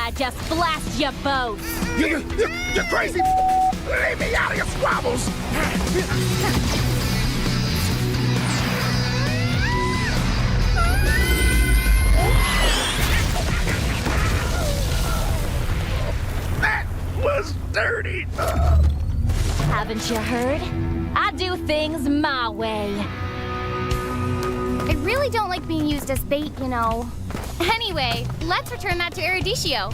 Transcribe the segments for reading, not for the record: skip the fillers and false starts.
I just blast you both? You're crazy! Leave me out of your squabbles! That was dirty! Haven't you heard? I do things my way. I really don't like being used as bait, you know. Anyway, let's return that to Erudicio.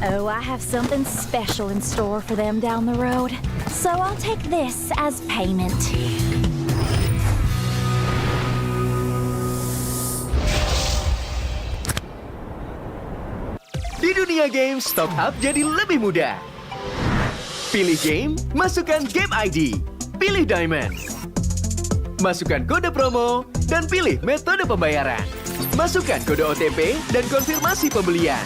Oh, I have something special in store for them down the road. So I'll take this as payment. Di dunia game, stock up jadi lebih mudah. Pilih game, masukkan game ID. Pilih Diamond. Masukkan kode promo, dan pilih metode pembayaran. Masukkan kode OTP dan konfirmasi pembelian.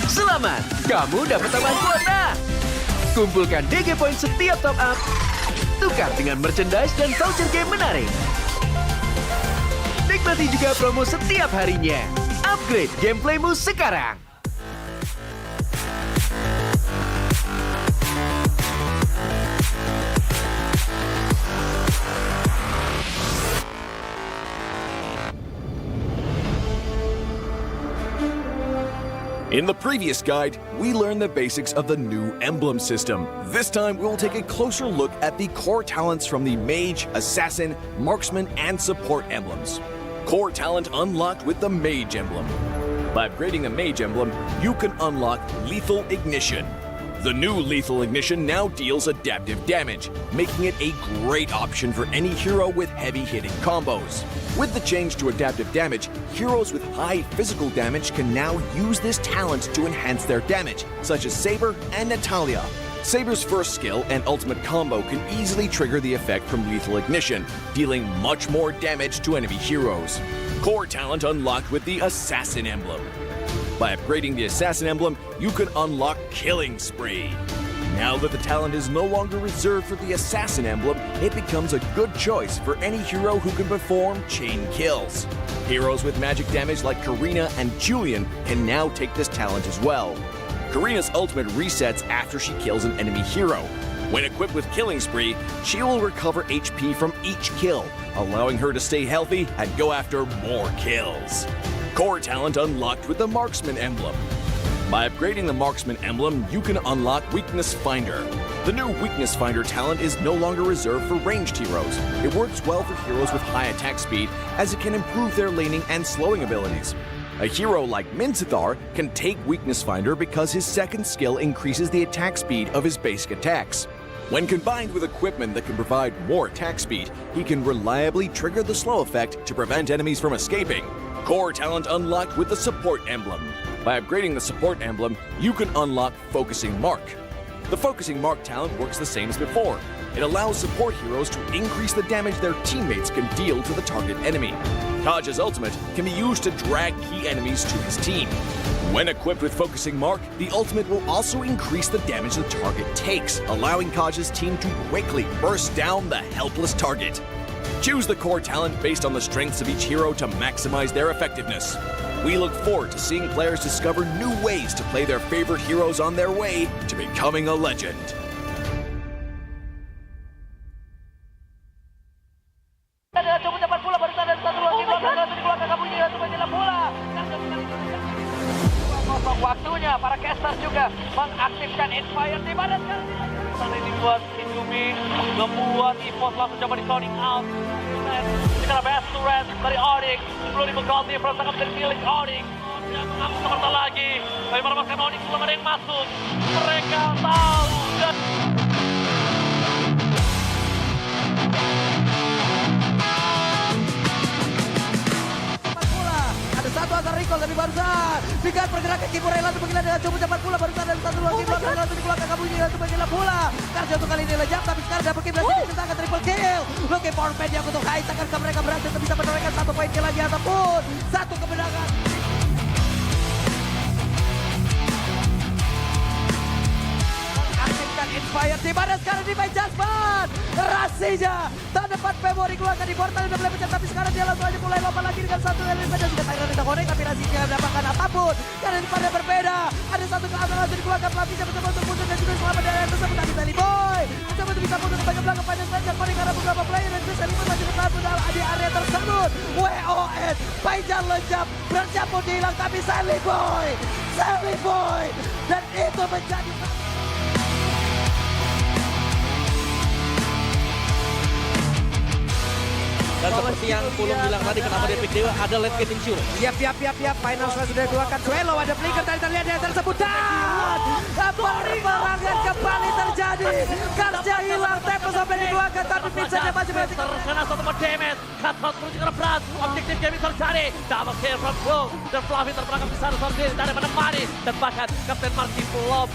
Selamat, kamu dapat tambahan kuota. Kumpulkan DG Point setiap top up. Tukar dengan merchandise dan voucher game menarik. Nikmati juga promo setiap harinya. Upgrade gameplaymu sekarang. In the previous guide, we learned the basics of the new emblem system. This time, we will take a closer look at the core talents from the Mage, Assassin, Marksman, and Support emblems. Core talent unlocked with the Mage emblem. By upgrading the Mage emblem, you can unlock Lethal Ignition. The new Lethal Ignition now deals adaptive damage, making it a great option for any hero with heavy-hitting combos. With the change to adaptive damage, heroes with high physical damage can now use this talent to enhance their damage, such as Saber and Natalia. Saber's first skill and ultimate combo can easily trigger the effect from Lethal Ignition, dealing much more damage to enemy heroes. Core talent unlocked with the Assassin emblem. By upgrading the Assassin emblem, you can unlock Killing Spree. Now that the talent is no longer reserved for the Assassin emblem, it becomes a good choice for any hero who can perform chain kills. Heroes with magic damage like Karina and Julian can now take this talent as well. Karina's ultimate resets after she kills an enemy hero. When equipped with Killing Spree, she will recover HP from each kill, allowing her to stay healthy and go after more kills. Core talent unlocked with the Marksman emblem. By upgrading the Marksman emblem, you can unlock Weakness Finder. The new Weakness Finder talent is no longer reserved for ranged heroes. It works well for heroes with high attack speed, as it can improve their laning and slowing abilities. A hero like Minzathar can take Weakness Finder because his second skill increases the attack speed of his basic attacks. When combined with equipment that can provide more attack speed, he can reliably trigger the slow effect to prevent enemies from escaping. Core talent unlocked with the Support emblem. By upgrading the Support emblem, you can unlock Focusing Mark. The Focusing Mark talent works the same as before. It allows support heroes to increase the damage their teammates can deal to the target enemy. Kaj's ultimate can be used to drag key enemies to his team. When equipped with Focusing Mark, the ultimate will also increase the damage the target takes, allowing Kaj's team to quickly burst down the helpless target. Choose the core talent based on the strengths of each hero to maximize their effectiveness. We look forward to seeing players discover new ways to play their favorite heroes on their way to becoming a legend. Waktunya para caster juga mengaktifkan Inspire di mana sekarang ini dibuat Indomie membuat EVOS langsung coba di zoning out. Kita best to red dari Onyx sebelum dibekali perasaan dari Felix Onyx yang mengambil seperti lagi tapi merebaskan Onyx belum ada yang masuk mereka tahu dan satu agar recall tapi barusan dengan pergerakan Kimurela untuk menggila dengan coba cepat pula barusan ada satu lagi langsung dikeluarkan kabunyi untuk menggila pula Karja untuk kali ini lejap tapi sekarang dapat kill berhasil ditentangkan triple kill looking for pen yang untuk Hais akan mereka berhasil bisa menorehkan satu poin kill lagi ataupun satu kemenangan. Aktifkan Inspire di mana sekarang di main Jasmine Rasinya tak dapat memori keluarkan di portal udah mulai pecah tapi sekarang dia langsung aja mulai lompat lagi dengan satu element dan sudah Tyron tidak konek tapi Rasinya mendapatkan apapun karena di pada berbeda ada satu ke langsung dikeluarkan pelapisnya bersama untuk mundur dan juga selamat dari tersebut. Tapi Sally Boy mencoba untuk bisa mundur ke bagian belakang panjang saja. Paling karena beberapa player dan Sally Boy masih bertahan di area tersebut. WON Paijan lejap bercampur hilang tapi Sally Boy dan itu menjadi Dan seperti yang Pulung bilang tadi, kenapa dia pick Dewa, ada late game ensure. Yap. Final sudah dikeluarkan. Suelo ada flicker tadi terlihat yang tersebut. Dan peperangan kembali terjadi. Karsnya hilang, tempo sampai dikeluarkan. Tapi Vincentnya masih berarti. Terkena satu damage. Cutout menuju ke berat. Objektif game terjadi. Double kill from Bull. Dan Fluffy terperangkap di sana sendiri. Tidak ada menemani. Dan bahkan Kapten Marky belum.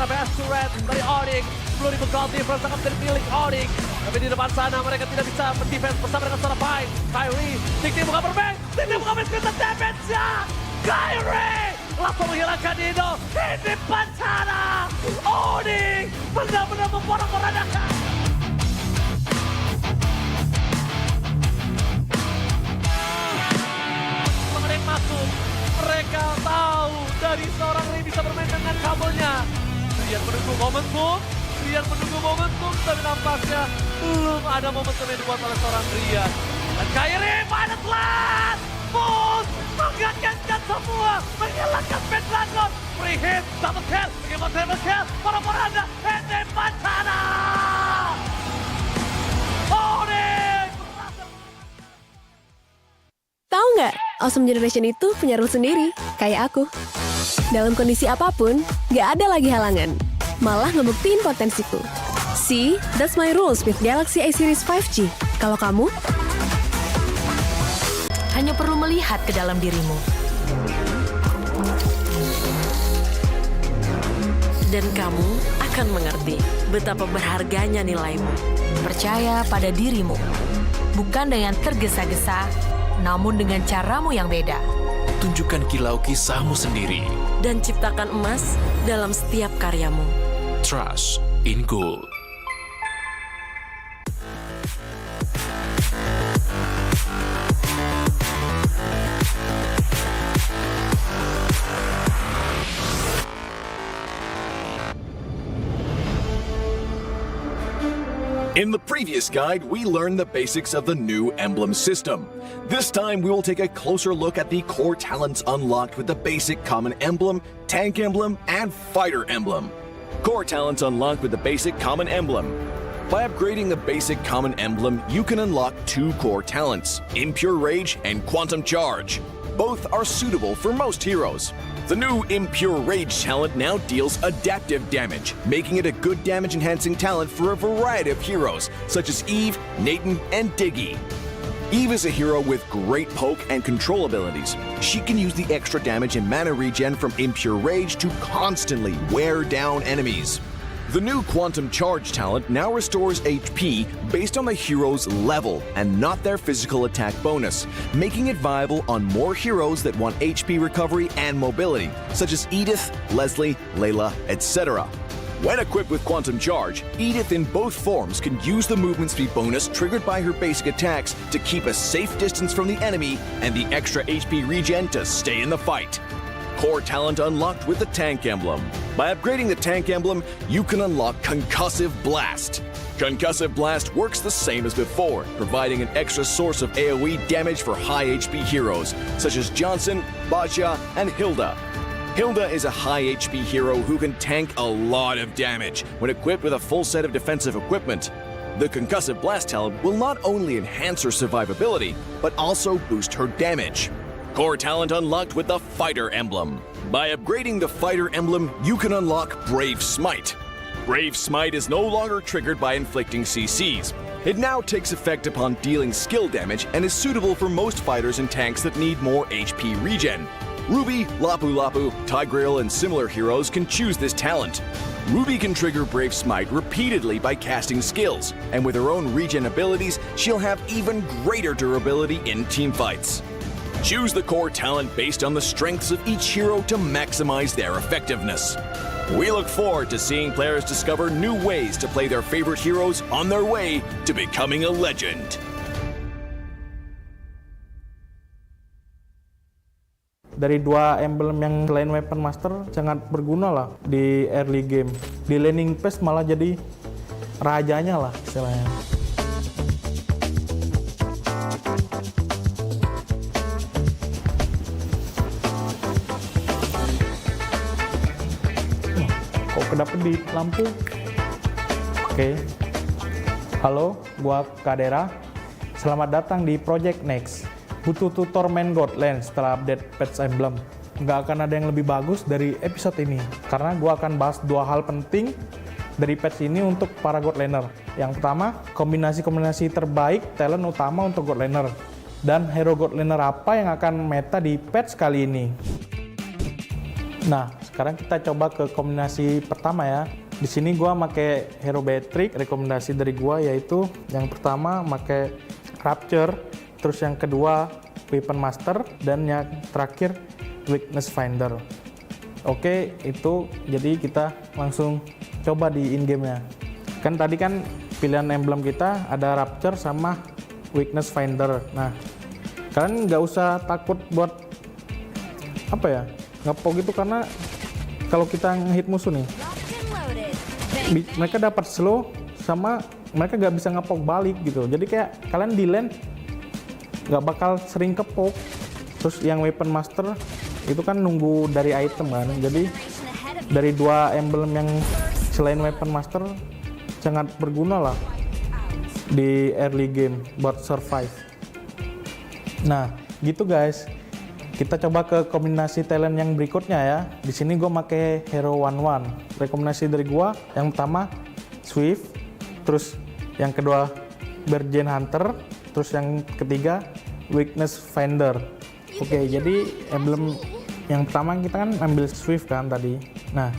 BS Turret dari Onyx, 10.000 gold difference akan menjadi milik Onyx. Tapi di depan sana mereka tidak bisa mendefense bersama dengan seorang Pine. Kyrie, Tik buka bermain, Tik buka bermain, damage ya. Kyrie langsung menghilangkan Dino. Di depan sana, Onyx benar-benar memporak-porandakan. Mereka masuk, mereka tahu dari seorang Ray bisa bermain dengan kabelnya. Rian menunggu momentum, tapi nampaknya belum ada momentum yang dibuat oleh seorang Rian. Dan Kyrie pada telat! Bus menggagalkan semua, menghilangkan Pendragon. Free hit, double kill, bagaimana double kill, para-paranda, Hende Pancana! Onyx! Tahu nggak, Awesome Generation itu punya rules sendiri, kayak aku. Dalam kondisi apapun, nggak ada lagi halangan. Malah ngebuktiin potensiku. See, that's my rules with Galaxy A Series 5G. Kalau kamu? Hanya perlu melihat ke dalam dirimu. Dan kamu akan mengerti betapa berharganya nilaimu. Percaya pada dirimu. Bukan dengan tergesa-gesa, namun dengan caramu yang beda. Tunjukkan kilau kisahmu sendiri. Dan ciptakan emas dalam setiap karyamu. Trust in gold. In the previous guide, we learned the basics of the new emblem system. This time, we will take a closer look at the core talents unlocked with the basic common emblem, tank emblem, and fighter emblem. Core talents unlocked with the basic common emblem. By upgrading the basic common emblem, you can unlock 2 core talents, Impure Rage and Quantum Charge. Both are suitable for most heroes. The new Impure Rage talent now deals adaptive damage, making it a good damage-enhancing talent for a variety of heroes, such as Eve, Nathan, and Diggy. Eve is a hero with great poke and control abilities. She can use the extra damage and mana regen from Impure Rage to constantly wear down enemies. The new Quantum Charge talent now restores HP based on the hero's level and not their physical attack bonus, making it viable on more heroes that want HP recovery and mobility, such as Edith, Leslie, Layla, etc. When equipped with Quantum Charge, Edith in both forms can use the movement speed bonus triggered by her basic attacks to keep a safe distance from the enemy and the extra HP regen to stay in the fight. Core talent unlocked with the Tank Emblem. By upgrading the Tank Emblem, you can unlock Concussive Blast. Concussive Blast works the same as before, providing an extra source of AoE damage for high HP heroes, such as Johnson, Baja, and Hilda. Hilda is a high HP hero who can tank a lot of damage when equipped with a full set of defensive equipment. The Concussive Blast talent will not only enhance her survivability, but also boost her damage. Core talent unlocked with the Fighter Emblem. By upgrading the Fighter Emblem, you can unlock Brave Smite. Brave Smite is no longer triggered by inflicting CCs. It now takes effect upon dealing skill damage and is suitable for most fighters and tanks that need more HP regen. Ruby, Lapu Lapu, Tigreal, and similar heroes can choose this talent. Ruby can trigger Brave Smite repeatedly by casting skills, and with her own regen abilities, she'll have even greater durability in teamfights. Choose the core talent based on the strengths of each hero to maximize their effectiveness. We look forward to seeing players discover new ways to play their favorite heroes on their way to becoming a legend. dari dua emblem yang selain Weapon Master sangat berguna lah di early game. Di laning phase malah jadi rajanya lah istilahnya. Kok kedapet di lampu? Oke. Halo, gua Kadera. Selamat datang di Project Next. Butuh tutor main God Lane setelah update patch emblem. Nggak akan ada yang lebih bagus dari episode ini, karena gua akan bahas dua hal penting dari patch ini untuk para God Laner. Yang pertama, kombinasi-kombinasi terbaik talent utama untuk God Laner. Dan hero God Laner apa yang akan meta di patch kali ini. Nah, sekarang kita coba ke kombinasi pertama ya. Di sini gua pakai hero Beatrix. Rekomendasi dari gua yaitu yang pertama pakai Rapture, terus yang kedua Weapon Master, dan yang terakhir Weakness Finder. Oke, itu jadi kita langsung coba di in game nya. Kan tadi kan pilihan emblem kita ada Rapture sama Weakness Finder. Nah, kalian nggak usah takut buat apa ya, ngepok gitu, karena kalau kita ngehit musuh nih, mereka dapat slow sama mereka nggak bisa ngepok balik gitu. Jadi kayak kalian di lane nggak bakal sering kepok. Terus yang Weapon Master itu kan nunggu dari item kan. Jadi dari dua emblem yang selain Weapon Master sangat berguna lah di early game buat survive. Nah gitu guys. Kita coba ke kombinasi talent yang berikutnya ya. Di sini gue pakai hero 1-1. Rekomendasi dari gue yang pertama Swift, terus yang kedua Bergen Hunter, terus yang ketiga Weakness Finder. Oke, jadi emblem yang pertama kita kan ambil Swift kan tadi. Nah,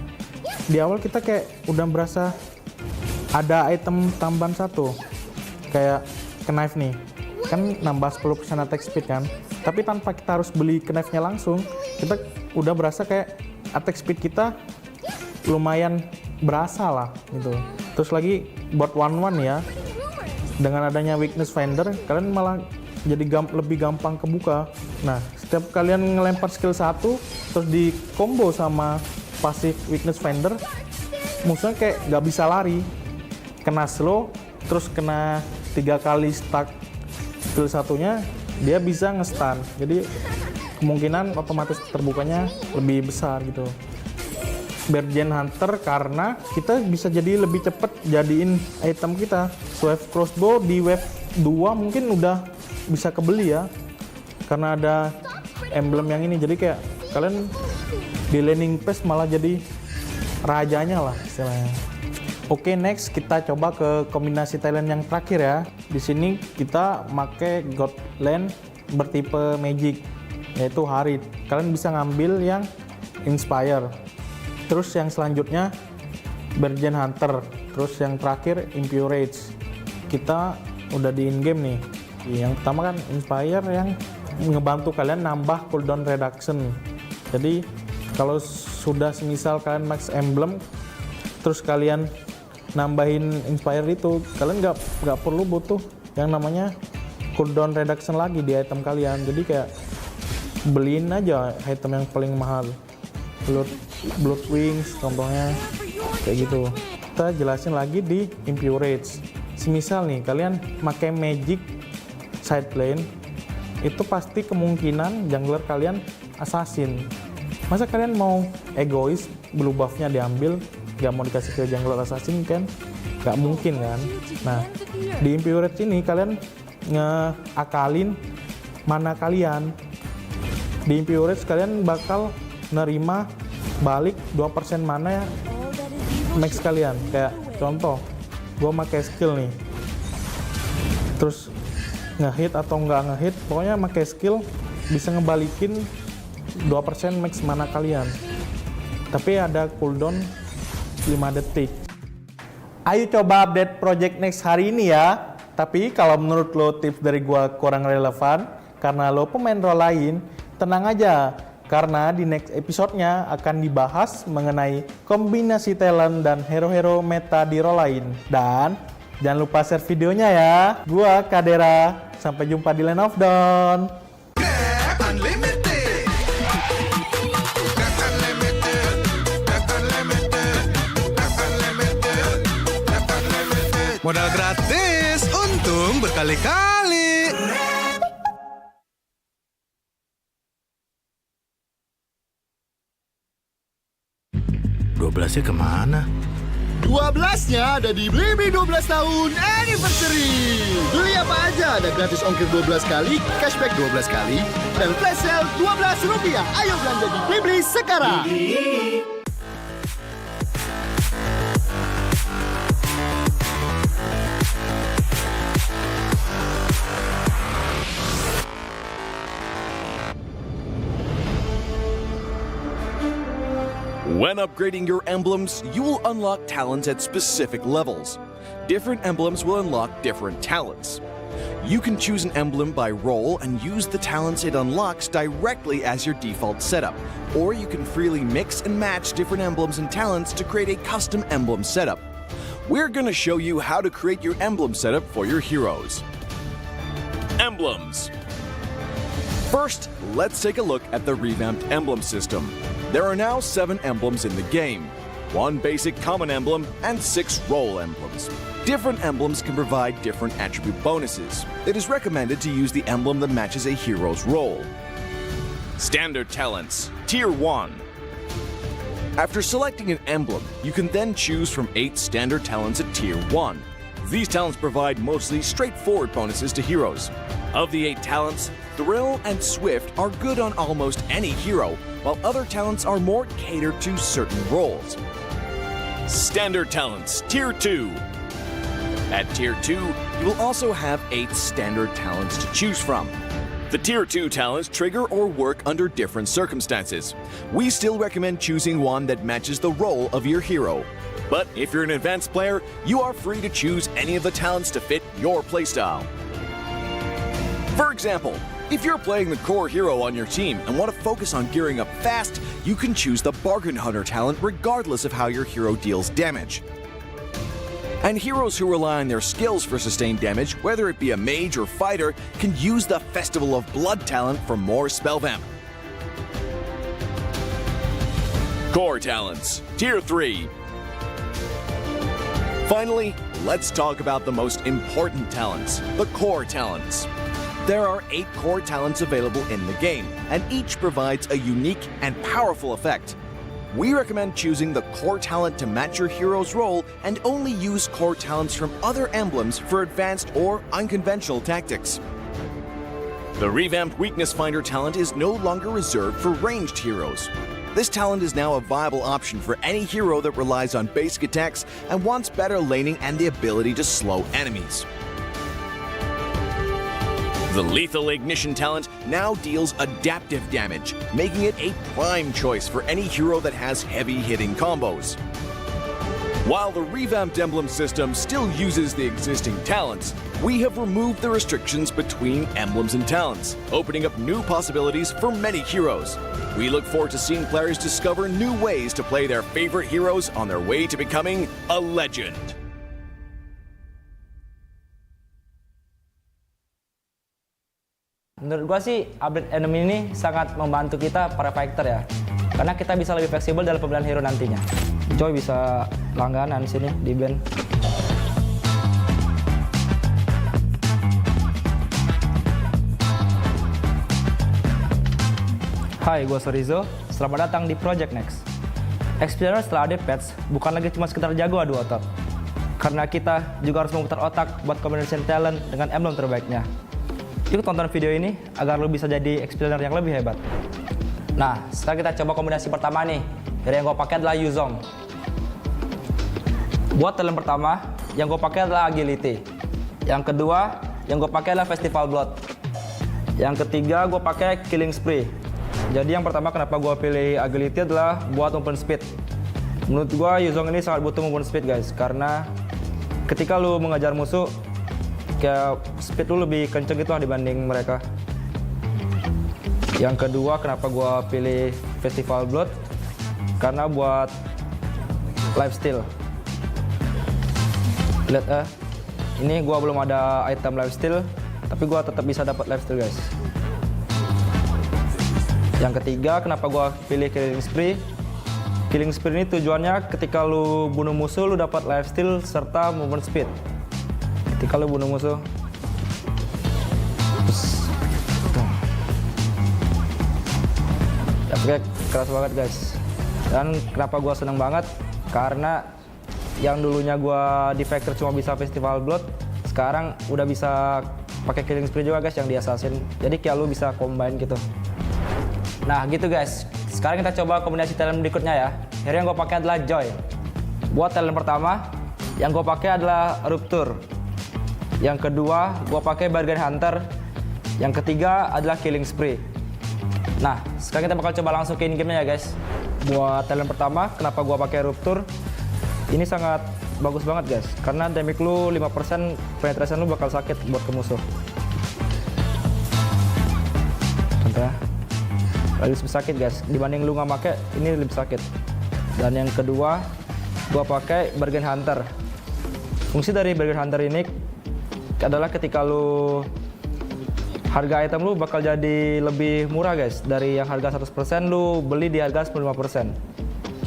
di awal kita kayak udah berasa ada item tambahan satu, kayak knife nih, kan nambah 10% attack speed kan. Tapi tanpa kita harus beli knife-nya langsung, kita udah berasa kayak attack speed kita lumayan berasa lah gitu. Terus lagi buat 1-1 ya, dengan adanya Weakness Finder, kalian malah jadi lebih gampang kebuka. Nah, setiap kalian ngelempar skill 1, terus di combo sama pasif Weakness Finder, musuhnya kayak nggak bisa lari, kena slow, terus kena 3 kali stuck skill satunya, dia bisa nge-stun. Jadi kemungkinan otomatis terbukanya lebih besar gitu. Bergen Hunter karena kita bisa jadi lebih cepet jadiin item kita. Swift Crossbow di wave 2 mungkin udah bisa kebeli ya, karena ada emblem yang ini. Jadi kayak kalian di laning phase malah jadi rajanya lah istilahnya. Oke, next kita coba ke kombinasi talent yang terakhir ya. Di sini kita pakai God Lane bertipe Magic, yaitu Harit. Kalian bisa ngambil yang Inspire. Terus yang selanjutnya Bergen Hunter. Terus yang terakhir Impurage. Kita udah di in game nih. Yang pertama kan Inspire yang ngebantu kalian nambah cooldown reduction. Jadi kalau sudah semisal kalian max emblem, terus kalian nambahin Inspire itu, kalian nggak perlu butuh yang namanya cooldown reduction lagi di item kalian. Jadi kayak beliin aja item yang paling mahal, Blood Wings contohnya, kayak gitu. Kita jelasin lagi di Impurage. Semisal nih kalian pakai Magic side lane, itu pasti kemungkinan jungler kalian assassin. Masa kalian mau egois, blue buff-nya diambil, nggak mau dikasih ke jungler assassin kan? Nggak mungkin kan? Nah, di Impurage ini kalian ngeakalin mana kalian. Di Impurage kalian bakal nerima balik 2% mana ya max kalian. Kayak contoh, gue pakai skill nih, terus ngehit atau nggak ngehit, pokoknya pakai skill bisa ngebalikin 2% max mana kalian, tapi ada cooldown 5 detik. Ayo coba update Project Next hari ini ya. Tapi kalau menurut lo tips dari gua kurang relevan karena lo pemain role lain, tenang aja, karena di next episode-nya akan dibahas mengenai kombinasi talent dan hero-hero meta di role lain. Dan jangan lupa share videonya ya. Gua Kadera, sampai jumpa di Land of Dawn. Unlimited. Modal gratis, untung berkali-kali. 12-nya kemana? 12-nya ada di Blibli 12 tahun anniversary. Beli apa aja ada gratis ongkir 12 kali, cashback 12 kali, dan flash sale Rp12. Ayo belanja di Blibli sekarang. When upgrading your emblems, you will unlock talents at specific levels. Different emblems will unlock different talents. You can choose an emblem by role and use the talents it unlocks directly as your default setup, or you can freely mix and match different emblems and talents to create a custom emblem setup. We're going to show you how to create your emblem setup for your heroes. Emblems. First, let's take a look at the revamped emblem system. There are now 7 emblems in the game, 1 basic common emblem and 6 role emblems. Different emblems can provide different attribute bonuses. It is recommended to use the emblem that matches a hero's role. Standard talents, Tier 1. After selecting an emblem, you can then choose from 8 standard talents at Tier 1. These talents provide mostly straightforward bonuses to heroes. Of the 8 talents, Thrill and Swift are good on almost any hero, while other talents are more catered to certain roles. Standard talents, Tier 2. At Tier 2, you will also have 8 standard talents to choose from. The Tier 2 talents trigger or work under different circumstances. We still recommend choosing one that matches the role of your hero. But if you're an advanced player, you are free to choose any of the talents to fit your playstyle. For example, if you're playing the core hero on your team and want to focus on gearing up fast, you can choose the Bargain Hunter talent regardless of how your hero deals damage. And heroes who rely on their skills for sustained damage, whether it be a mage or fighter, can use the Festival of Blood talent for more spell vamp. Core talents, Tier 3. Finally, let's talk about the most important talents, the core talents. There are 8 core talents available in the game, and each provides a unique and powerful effect. We recommend choosing the core talent to match your hero's role and only use core talents from other emblems for advanced or unconventional tactics. The revamped Weakness Finder talent is no longer reserved for ranged heroes. This talent is now a viable option for any hero that relies on basic attacks and wants better laning and the ability to slow enemies. The Lethal Ignition talent now deals adaptive damage, making it a prime choice for any hero that has heavy-hitting combos. While the revamped emblem system still uses the existing talents, we have removed the restrictions between emblems and talents, opening up new possibilities for many heroes. We look forward to seeing players discover new ways to play their favorite heroes on their way to becoming a legend. Menurut gua sih, update enemy ini sangat membantu kita para fighter ya. Karena kita bisa lebih fleksibel dalam pemilihan hero nantinya. Coy bisa langganan sini di band. Hai, gua Sorizo. Selamat datang di Project Next. Explorer setelah update patch bukan lagi cuma sekedar jago adu otot. Karena kita juga harus memutar otak buat combination talent dengan emblem terbaiknya. Yuk tonton video ini agar lo bisa jadi explainer yang lebih hebat. Nah, sekarang kita coba kombinasi pertama nih. Dari yang gue pakai adalah Yuzong. Buat talent pertama, yang gue pakai adalah Agility. Yang kedua, yang gue pakai adalah Festival Blood. Yang ketiga, gue pakai Killing Spree. Jadi yang pertama kenapa gue pilih Agility adalah buat movement speed. Menurut gue Yuzong ini sangat butuh movement speed guys. Karena ketika lo mengejar musuh, kayak speed lu lebih kenceng gitu lah dibanding mereka. Yang kedua kenapa gua pilih Festival Blood, karena buat lifesteal. Lihat ini gua belum ada item lifesteal, tapi gua tetap bisa dapat lifesteal guys. Yang ketiga kenapa gua pilih Killing Spree. Killing Spree ini tujuannya ketika lu bunuh musuh lu dapat lifesteal serta movement speed. ketika lu bunuh musuh. Efeknya keras banget guys. Dan kenapa gua seneng banget? Karena yang dulunya gua di Factor cuma bisa Festival Blood, sekarang udah bisa pakai Killing Spree juga guys yang di Assassin. Jadi kayak lu bisa combine gitu. Nah gitu guys. Sekarang kita coba kombinasi talent berikutnya ya. Hero yang gue pakai adalah Joy. Buat talent pertama, yang gue pakai adalah Rupture. Yang kedua, gue pakai Bargain Hunter. Yang ketiga adalah Killing Spree. Nah, sekarang kita bakal coba langsung ke in-game-nya ya guys. Buat talent pertama, kenapa gue pakai Rupture? Ini sangat bagus banget guys, karena damage lu 5%, penetration lu bakal sakit buat ke musuh. Contohnya, lebih sakit guys, dibanding lu nggak pakai, ini lebih sakit. Dan yang kedua, gua pakai Bargain Hunter. Fungsi dari Bargain Hunter ini adalah ketika lu harga item lu bakal jadi lebih murah guys. Dari yang harga 100% lu beli di harga 95%.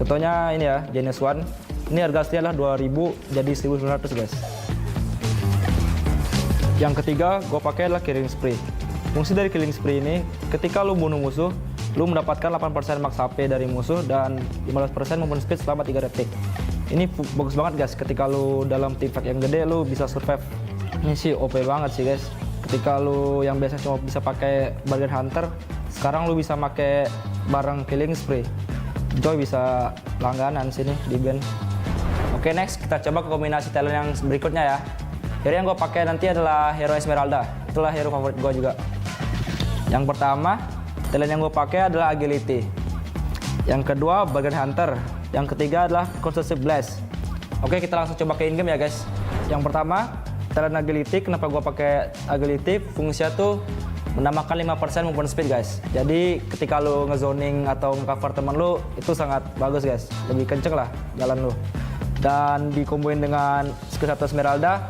Contohnya ini ya, Genius One. Ini harga aslinya adalah 2000 jadi 1900 guys. Yang ketiga, gue pakai adalah Killing Spree. Fungsi dari Killing Spree ini, ketika lu bunuh musuh, lu mendapatkan 8% max HP dari musuh dan 15% movement speed selama 3 detik. Ini bagus banget guys, ketika lu dalam team fight yang gede, lu bisa survive. Ini sih OP banget sih guys. Ketika lu yang biasa cuma bisa pakai Bargain Hunter, sekarang lu bisa pakai bareng Killing Spree. Joy bisa langganan sini di band. Oke, next kita coba ke kombinasi talent yang berikutnya ya. Hero yang gue pakai nanti adalah hero Esmeralda. Itulah hero favorit gue juga. Yang pertama, talent yang gue pakai adalah Agility. Yang kedua, Bargain Hunter. Yang ketiga adalah Consusive Blast. Oke, kita langsung coba ke in-game ya guys. Yang pertama, talent Agility. Kenapa gue pakai Agility? Fungsinya tuh menambahkan 5% movement speed guys. Jadi ketika lu ngezoning atau nge-cover temen lu, itu sangat bagus guys. Lebih kenceng lah jalan lu. Dan dikomboin dengan skill 1 Esmeralda,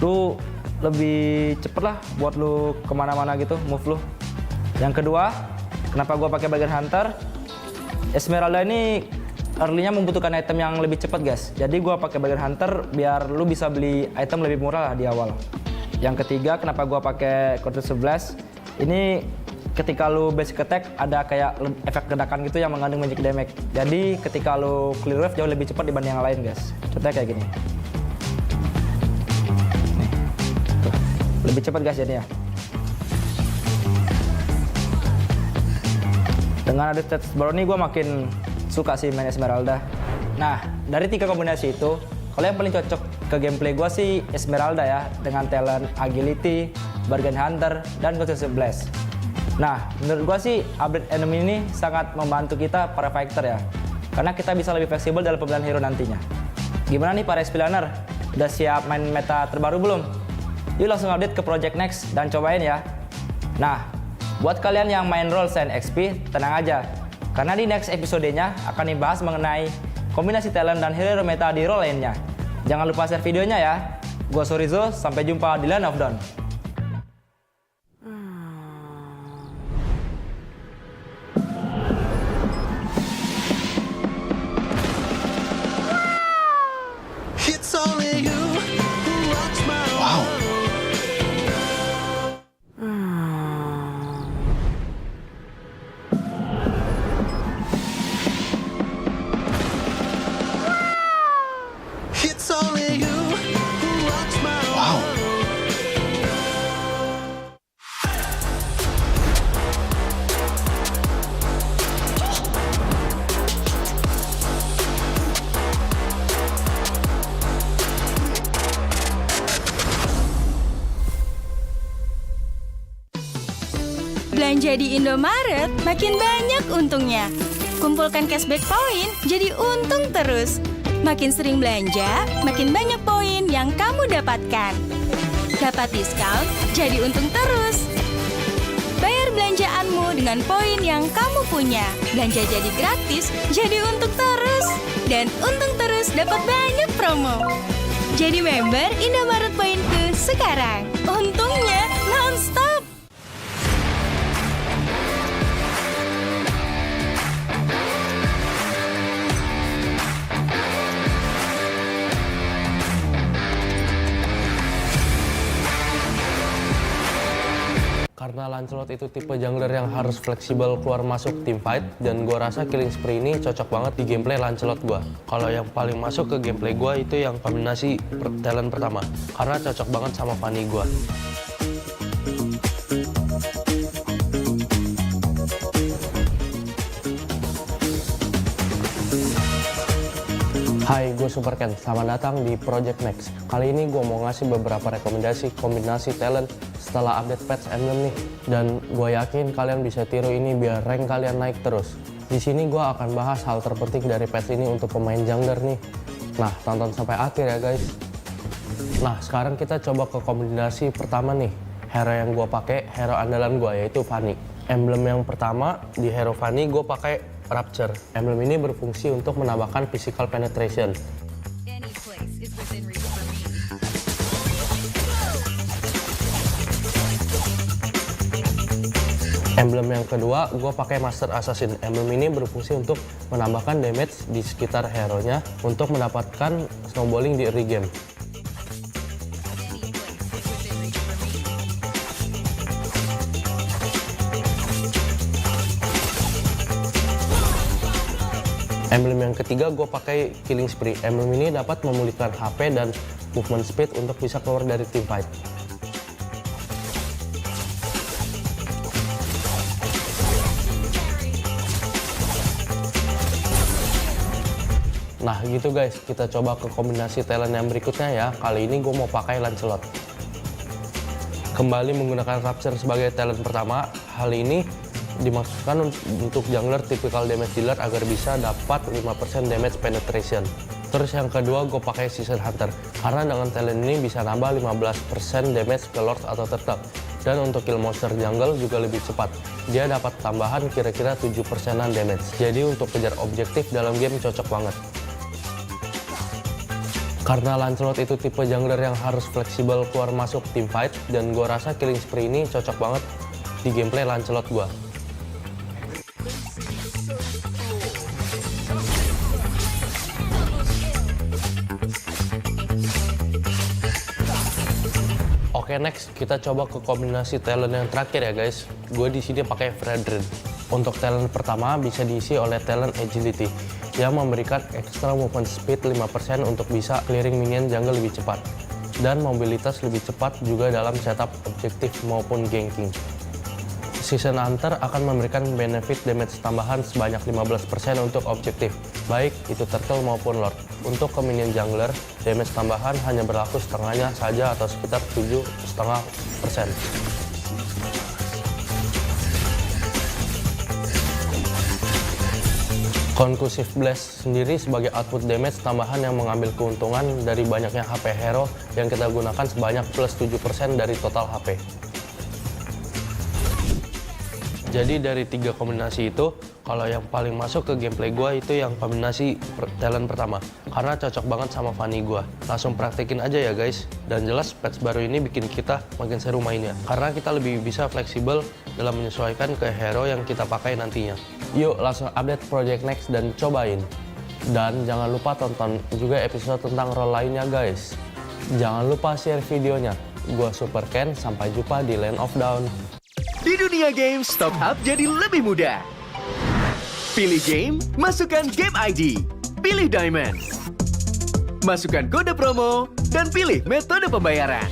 lu lebih cepet lah buat lu kemana-mana gitu, move lu. Yang kedua, kenapa gua pakai Bargain Hunter? Esmeralda ini early-nya membutuhkan item yang lebih cepat guys. Jadi gua pakai Bargain Hunter biar lu bisa beli item lebih murah lah di awal. Yang ketiga, kenapa gua pakai Counter 11? Ini ketika lu basic attack ada kayak efek ledakan gitu yang mengandung magic damage. Jadi ketika lu clear wave jauh lebih cepat dibanding yang lain guys. Contohnya kayak gini. Nih, tuh. Lebih cepat guys jadinya. Dengan ada status baru nih gue makin suka sih main Esmeralda. Nah, dari 3 kombinasi itu, kalau yang paling cocok ke gameplay gue sih Esmeralda ya, dengan talent Agility, Bargain Hunter, dan Consusive Blast. Nah, menurut gua sih update enemy ini sangat membantu kita para fighter ya. Karena kita bisa lebih fleksibel dalam pemilihan hero nantinya. Gimana nih para XP-laner? Udah siap main meta terbaru belum? Yuk langsung update ke Project Next dan cobain ya. Nah, buat kalian yang main role selain XP, tenang aja. Karena di next episodenya akan dibahas mengenai kombinasi talent dan hero meta di role lainnya. Jangan lupa share videonya ya. Gua Sorizo, sampai jumpa di Land of Dawn. Belanja di Indomaret makin banyak untungnya. Kumpulkan cashback poin jadi untung terus. Makin sering belanja, makin banyak poin yang kamu dapatkan. Dapat diskon, jadi untung terus. Bayar belanjaanmu dengan poin yang kamu punya. Belanja jadi gratis, jadi untung terus. Dan untung terus dapat banyak promo. Jadi member Indomaret Poinku sekarang. Untungnya non-stop. Karena Lancelot itu tipe jungler yang harus fleksibel keluar masuk team fight, dan gue rasa Killing Spree ini cocok banget di gameplay Lancelot gue. Kalau yang paling masuk ke gameplay gue itu yang kombinasi talent pertama, karena cocok banget sama Fanny gue. Hai, gue Super Ken. Selamat datang di Project Next. Kali ini gue mau ngasih beberapa rekomendasi kombinasi talent setelah update patch emblem nih. Dan gue yakin kalian bisa tiru ini biar rank kalian naik terus. Di sini gue akan bahas hal terpenting dari patch ini untuk pemain jungler nih. Nah, tonton sampai akhir ya guys. Nah, sekarang kita coba ke kombinasi pertama nih. Hero yang gue pakai, hero andalan gue yaitu Fanny. Emblem yang pertama di hero Fanny gue pakai Rapture. Emblem ini berfungsi untuk menambahkan physical penetration. Emblem yang kedua, gue pakai Master Assassin. Emblem ini berfungsi untuk menambahkan damage di sekitar hero-nya untuk mendapatkan snowballing di early game. Emblem yang ketiga gue pakai Killing Spree. Emblem ini dapat memulihkan HP dan movement speed untuk bisa keluar dari team fight. Nah gitu guys, kita coba ke kombinasi talent yang berikutnya ya. Kali ini gue mau pakai Lancelot. Kembali menggunakan Rapture sebagai talent pertama. Hal ini dimaksudkan untuk jungler typical damage dealer agar bisa dapat 5% damage penetration. Terus yang kedua gue pakai Season Hunter karena dengan talent ini bisa nambah 15% damage ke Lord atau Turtle. Dan untuk kill monster jungle juga lebih cepat. Dia dapat tambahan kira-kira 7%-an damage. Jadi untuk kejar objektif dalam game cocok banget. Karena Lancelot itu tipe jungler yang harus fleksibel keluar masuk team fight, dan gue rasa Killing Spree ini cocok banget di gameplay Lancelot gue. Oke, next kita coba ke kombinasi talent yang terakhir ya guys. Gue di sini pakai Fredrin. Untuk talent pertama bisa diisi oleh talent Agility yang memberikan extra movement speed 5% untuk bisa clearing minion jungle lebih cepat, dan mobilitas lebih cepat juga dalam setup objektif maupun ganking. Season Hunter akan memberikan benefit damage tambahan sebanyak 15% untuk objektif, baik itu Turtle maupun Lord. Untuk ke minion jungler, damage tambahan hanya berlaku setengahnya saja atau sekitar 7,5%. Conclusive Blast sendiri sebagai output damage tambahan yang mengambil keuntungan dari banyaknya HP hero yang kita gunakan sebanyak plus 7% dari total HP. Jadi dari 3 kombinasi itu, kalau yang paling masuk ke gameplay gue itu yang kombinasi talent pertama. Karena cocok banget sama Fanny gue. Langsung praktekin aja ya guys. Dan jelas patch baru ini bikin kita makin seru mainnya. Karena kita lebih bisa fleksibel dalam menyesuaikan ke hero yang kita pakai nantinya. Yuk langsung update Project Next dan cobain. Dan jangan lupa tonton juga episode tentang role lainnya guys. Jangan lupa share videonya. Gua Super Ken, sampai jumpa di Land of Dawn. Di dunia game, top up jadi lebih mudah. Pilih game, masukkan game ID. Pilih Diamond. Masukkan kode promo, dan pilih metode pembayaran.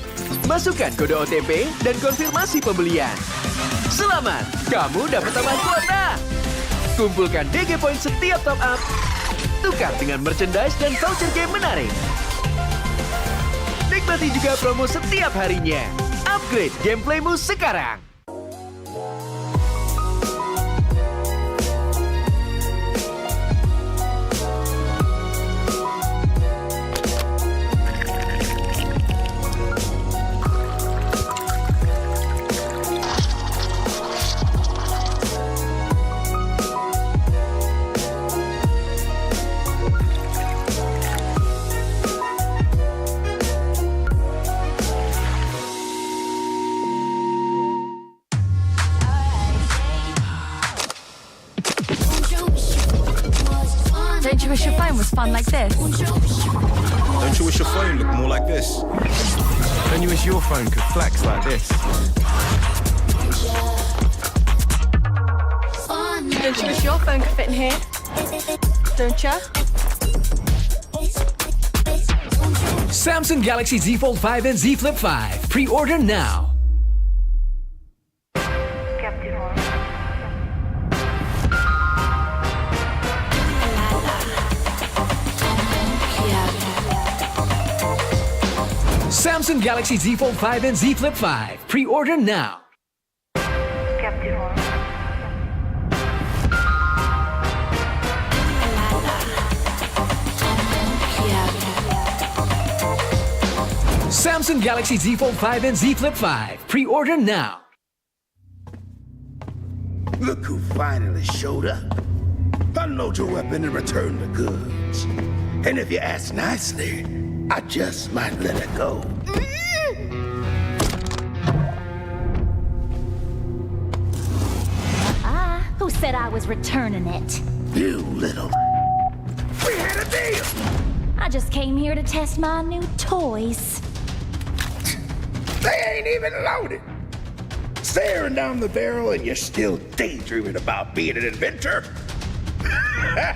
Masukkan kode OTP dan konfirmasi pembelian. Selamat, kamu dapat tambahan kuota. Kumpulkan DG Point setiap top up. Tukar dengan merchandise dan voucher game menarik. Nikmati juga promo setiap harinya. Upgrade gameplaymu sekarang. Don't you wish your phone was fun like this? Don't you wish your phone looked more like this? Don't you wish your phone could flex like this? Don't you wish your phone could fit in here? Don't ya? Samsung Galaxy Z Fold 5 and Z Flip 5. Pre-order now. Samsung Galaxy Z Fold 5 and Z Flip 5. Pre-order now. Samsung Galaxy Z Fold 5 and Z Flip 5. Pre-order now. Look who finally showed up. Unload your weapon and return the goods. And if you ask nicely, I just might let it go. Who said I was returning it? You little... We had a deal! I just came here to test my new toys. They ain't even loaded. Staring down the barrel and you're still daydreaming about being an inventor? Huh?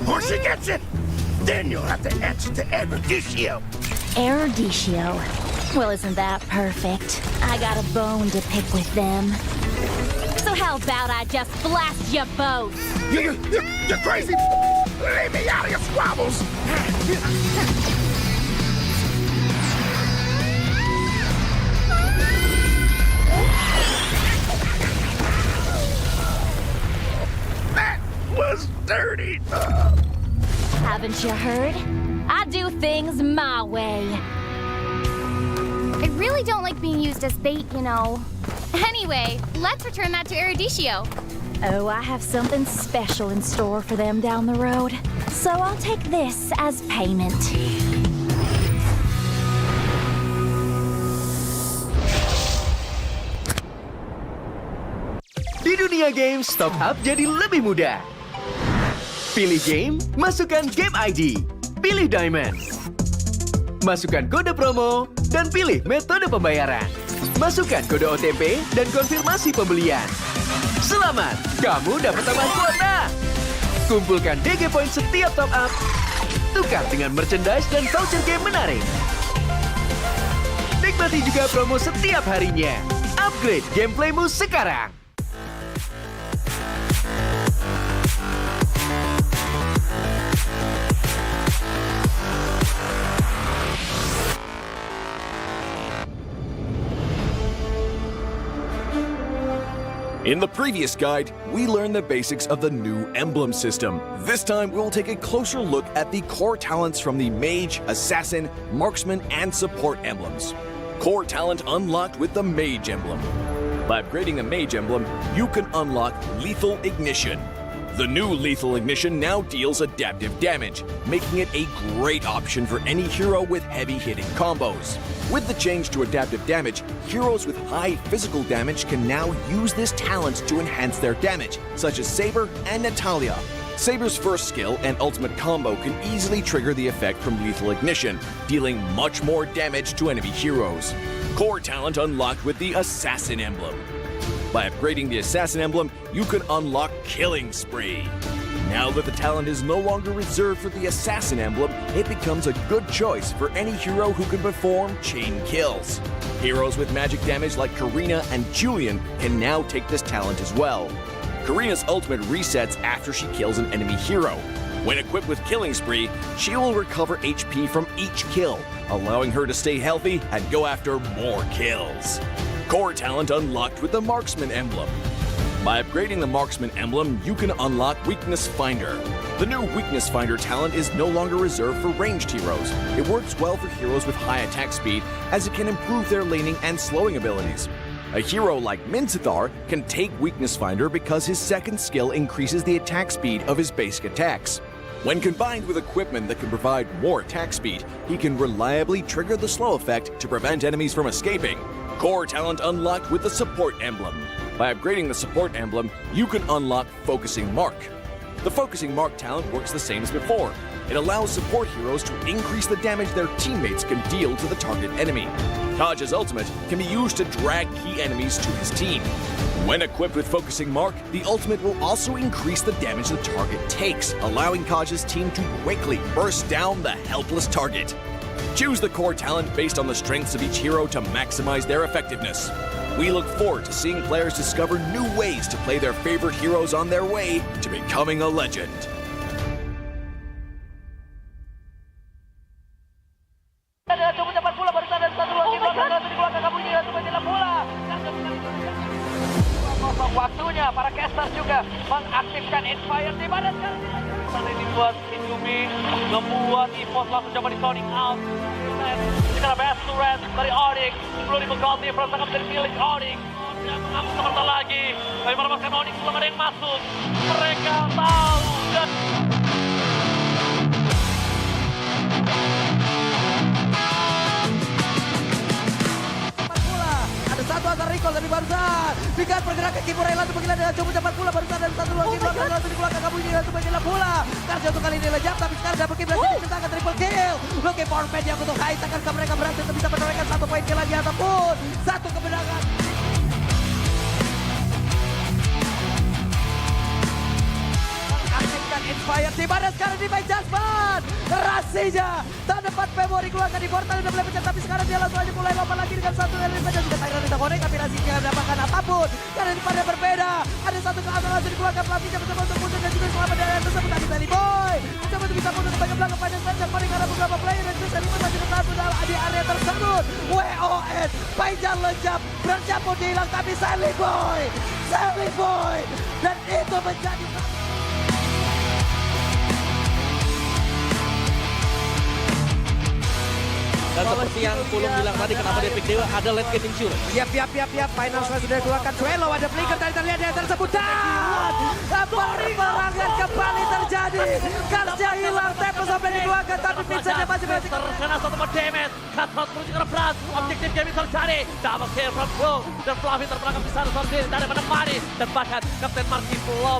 Or she gets it, then you'll have to answer to Eruditio. Eruditio? Well, isn't that perfect? I got a bone to pick with them. So how about I just blast you both? You're crazy! Leave me out of your squabbles! That was dirty! Haven't you heard? I do things my way. I really don't like being used as bait, you know. Anyway, let's return that to Eruditio. Oh, I have something special in store for them down the road. So I'll take this as payment. Di dunia games, top up jadi lebih mudah. Pilih game, masukkan game ID. Pilih Diamond. Masukkan kode promo, dan pilih metode pembayaran. Masukkan kode OTP dan konfirmasi pembelian. Selamat, kamu dapat tambahan kuota. Kumpulkan DG Point setiap top up. Tukar dengan merchandise dan voucher game menarik. Nikmati juga promo setiap harinya. Upgrade gameplaymu sekarang. In the previous guide, we learned the basics of the new emblem system. This time, we'll take a closer look at the core talents from the Mage, Assassin, Marksman, and Support emblems. Core talent unlocked with the Mage emblem. By upgrading the Mage emblem, you can unlock Lethal Ignition. The new Lethal Ignition now deals adaptive damage, making it a great option for any hero with heavy-hitting combos. With the change to adaptive damage, heroes with high physical damage can now use this talent to enhance their damage, such as Saber and Natalia. Saber's first skill and ultimate combo can easily trigger the effect from Lethal Ignition, dealing much more damage to enemy heroes. Core talent unlocked with the Assassin emblem. By upgrading the Assassin emblem, you can unlock Killing Spree. Now that the talent is no longer reserved for the Assassin emblem, it becomes a good choice for any hero who can perform chain kills. Heroes with magic damage like Karina and Julian can now take this talent as well. Karina's ultimate resets after she kills an enemy hero. When equipped with Killing Spree, she will recover HP from each kill, allowing her to stay healthy and go after more kills. Core talent unlocked with the Marksman emblem. By upgrading the Marksman emblem, you can unlock Weakness Finder. The new Weakness Finder talent is no longer reserved for ranged heroes. It works well for heroes with high attack speed, as it can improve their laning and slowing abilities. A hero like Minzathar can take Weakness Finder because his second skill increases the attack speed of his basic attacks. When combined with equipment that can provide more attack speed, he can reliably trigger the slow effect to prevent enemies from escaping. Core talent unlocked with the Support emblem. By upgrading the Support emblem, you can unlock Focusing Mark. The Focusing Mark talent works the same as before. It allows support heroes to increase the damage their teammates can deal to the target enemy. Taj's ultimate can be used to drag key enemies to his team. When equipped with Focusing Mark, the ultimate will also increase the damage the target takes, allowing Taj's team to quickly burst down the helpless target. Choose the core talent based on the strengths of each hero to maximize their effectiveness. We look forward to seeing players discover new ways to play their favorite heroes on their way to becoming a legend. Waktunya para caster juga mengaktifkan Inspire di mana sekarang ini buat Indomie membuat EVOS langsung coba di sounding out. Sekarang best turret dari Onyx 10.000 gold dia berusaha dari milik Onyx. Dia mengambil sebentar lagi tapi merebaskan Onyx belum ada yang masuk. Mereka tahu dan satu antar recall dari barusan. Lihat pergerakan Kimo Rela itu bagilah dengan coba cepat pula barusan dan satu lagi belakang langsung dikeluarkan kamu ini langsung bagilah pula. Karena untuk kali ini lejap tapi sekarang double kill berhasil diciptakan triple kill. Loki power pad yang untuk high akankah mereka berhasil bisa menorehkan satu poin kill lagi ataupun satu kemenangan. Aktifkan Inspire di mana sekarang di main Jasmine. Rasinya tak dapat memori keluarkan di portal udah mulai pecah tapi sekarang dia langsung aja mulai lompat lagi dengan satu dari saja juga Tyron tidak connect tapi Rasinya tidak mendapatkan apapun karena di pada berbeda ada satu ke atas langsung dikeluarkan pelatihnya mencoba untuk muncul dan juga selamat dari yang tersebut tapi Sally Boy mencoba untuk bisa mundur ke bagian belakang pada saat yang karena beberapa player dan juga Sally Boy masih bersatu di area tersebut. WON Paijan lejap bercampur hilang tapi Sally Boy dan itu menjadi dan seperti yang Pulung bilang tadi kenapa dia pick Dewa ada late game insure. Yap. Final sudah dikeluarkan Trello. Ada flicker dari terlihat yang tersebut. Dan perangan kembali terjadi. Karsnya hilang. Tempo sampai dikeluarkan. Tapi Vincentnya masih berhasil. Terkena satu damage. Cutthroat menuju ke beras. Objektif game terjadi. Double kill from Pro. Dan Fluffy terperangkap di sana sendiri. Tidak ada menemani. Dan bahkan Kapten Marky belum.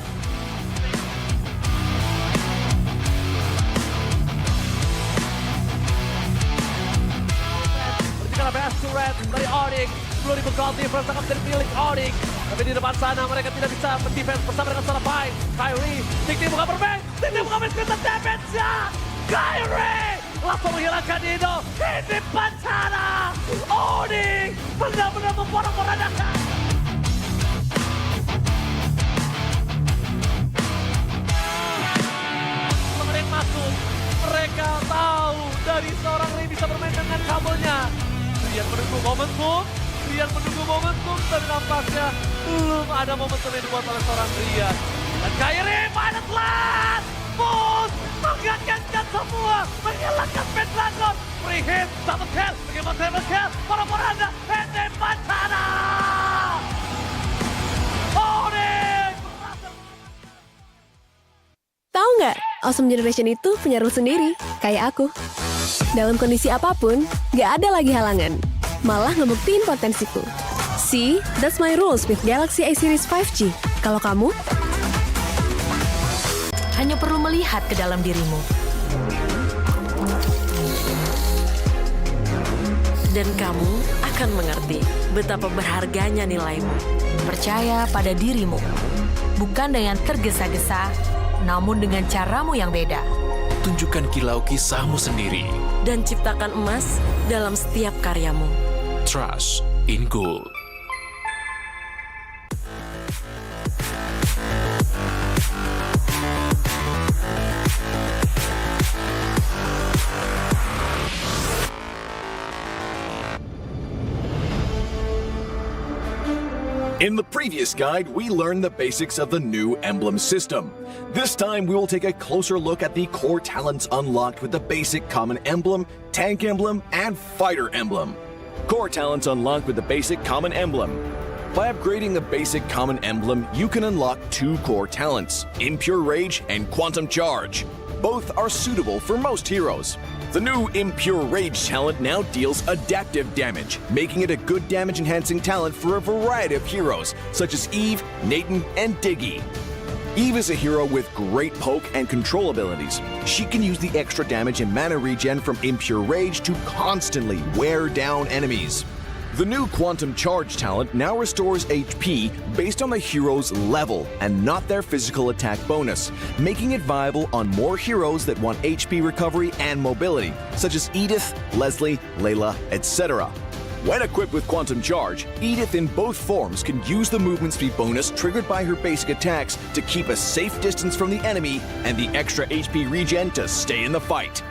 Karena best turret dari Onyx 10.000 gold difference akan menjadi milik Onyx. Tapi di depan sana mereka tidak bisa mendefense bersama dengan secara baik. Kyrie, Tikti buka bermain, Tikti buka main screen damage-nya. Kyrie langsung menghilangkan Dino. Ini bencana. Onyx benar-benar memporak-porandakan. Mereka masuk, mereka tahu dari seorang Ray bisa bermain dengan kabelnya. Rian menunggu momentum, tapi nampaknya belum ada momentum yang dibuat oleh seorang Rian. Dan Kyrie pada telat, Moose mengagetkan semua, menghilangkan Pendragon. Free hit, double kill, bagaimana double kill, para Anda, Hende Pacana. Tahu nggak, Awesome Generation itu punya rule sendiri, kayak aku. Dalam kondisi apapun, nggak ada lagi halangan. Malah ngebuktiin potensiku. See, that's my rules with Galaxy A Series 5G. Kalau kamu? Hanya perlu melihat ke dalam dirimu. Dan kamu akan mengerti betapa berharganya nilaimu. Percaya pada dirimu. Bukan dengan tergesa-gesa, namun dengan caramu yang beda. Tunjukkan kilau kisahmu sendiri. Dan ciptakan emas dalam setiap karyamu. Trust in Gold. In the previous guide, we learned the basics of the new emblem system. This time, we will take a closer look at the core talents unlocked with the basic common emblem, tank emblem, and fighter emblem. Core talents unlocked with the basic common emblem. By upgrading the basic common emblem, you can unlock 2 core talents, Impure Rage and Quantum Charge. Both are suitable for most heroes. The new Impure Rage talent now deals adaptive damage, making it a good damage-enhancing talent for a variety of heroes, such as Eve, Nathan, and Diggy. Eve is a hero with great poke and control abilities. She can use the extra damage and mana regen from Impure Rage to constantly wear down enemies. The new Quantum Charge talent now restores HP based on the hero's level and not their physical attack bonus, making it viable on more heroes that want HP recovery and mobility, such as Edith, Leslie, Layla, etc. When equipped with Quantum Charge, Edith in both forms can use the movement speed bonus triggered by her basic attacks to keep a safe distance from the enemy and the extra HP regen to stay in the fight.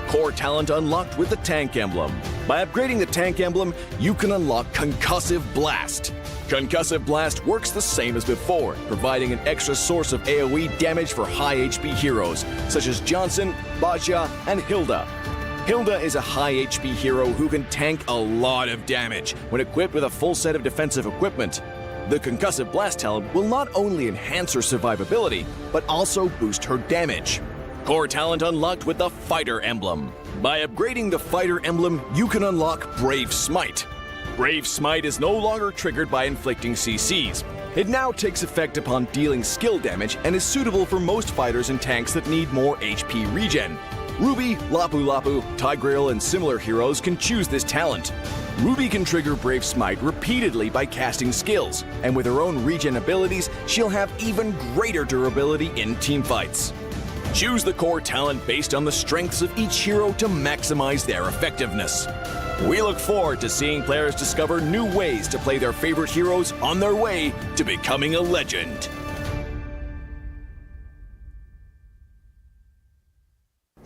Core talent unlocked with the tank emblem. By upgrading the tank emblem, you can unlock Concussive Blast. Concussive Blast works the same as before, providing an extra source of AoE damage for high HP heroes, such as Johnson, Baja, and Hilda. Hilda is a high HP hero who can tank a lot of damage when equipped with a full set of defensive equipment. The Concussive Blast talent will not only enhance her survivability, but also boost her damage. Core talent unlocked with the Fighter Emblem. By upgrading the Fighter Emblem, you can unlock Brave Smite. Brave Smite is no longer triggered by inflicting CCs. It now takes effect upon dealing skill damage and is suitable for most fighters and tanks that need more HP regen. Ruby, Lapu Lapu, Tigreal, and similar heroes can choose this talent. Ruby can trigger Brave Smite repeatedly by casting skills, and with her own regen abilities, she'll have even greater durability in teamfights. Choose the core talent based on the strengths of each hero to maximize their effectiveness. We look forward to seeing players discover new ways to play their favorite heroes on their way to becoming a legend.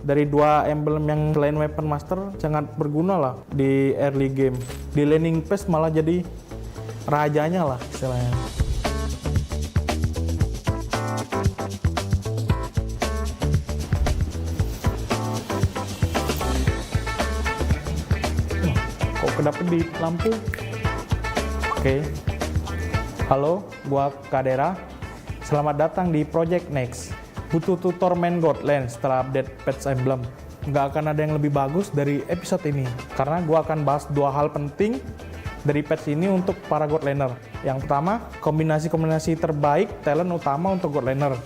Dari 2 emblem yang selain Weapon Master sangat berguna lah di early game. Di laning phase malah jadi rajanya lah istilahnya. Kok kedap-kedip lampu? Oke. Halo, gua Kadera. Selamat datang di Project Next. Butuh tutor main Godland setelah update patch emblem. Nggak akan ada yang lebih bagus dari episode ini, karena gue akan bahas 2 hal penting dari patch ini untuk para Godlander. Yang pertama, kombinasi-kombinasi terbaik talent utama untuk Godlander.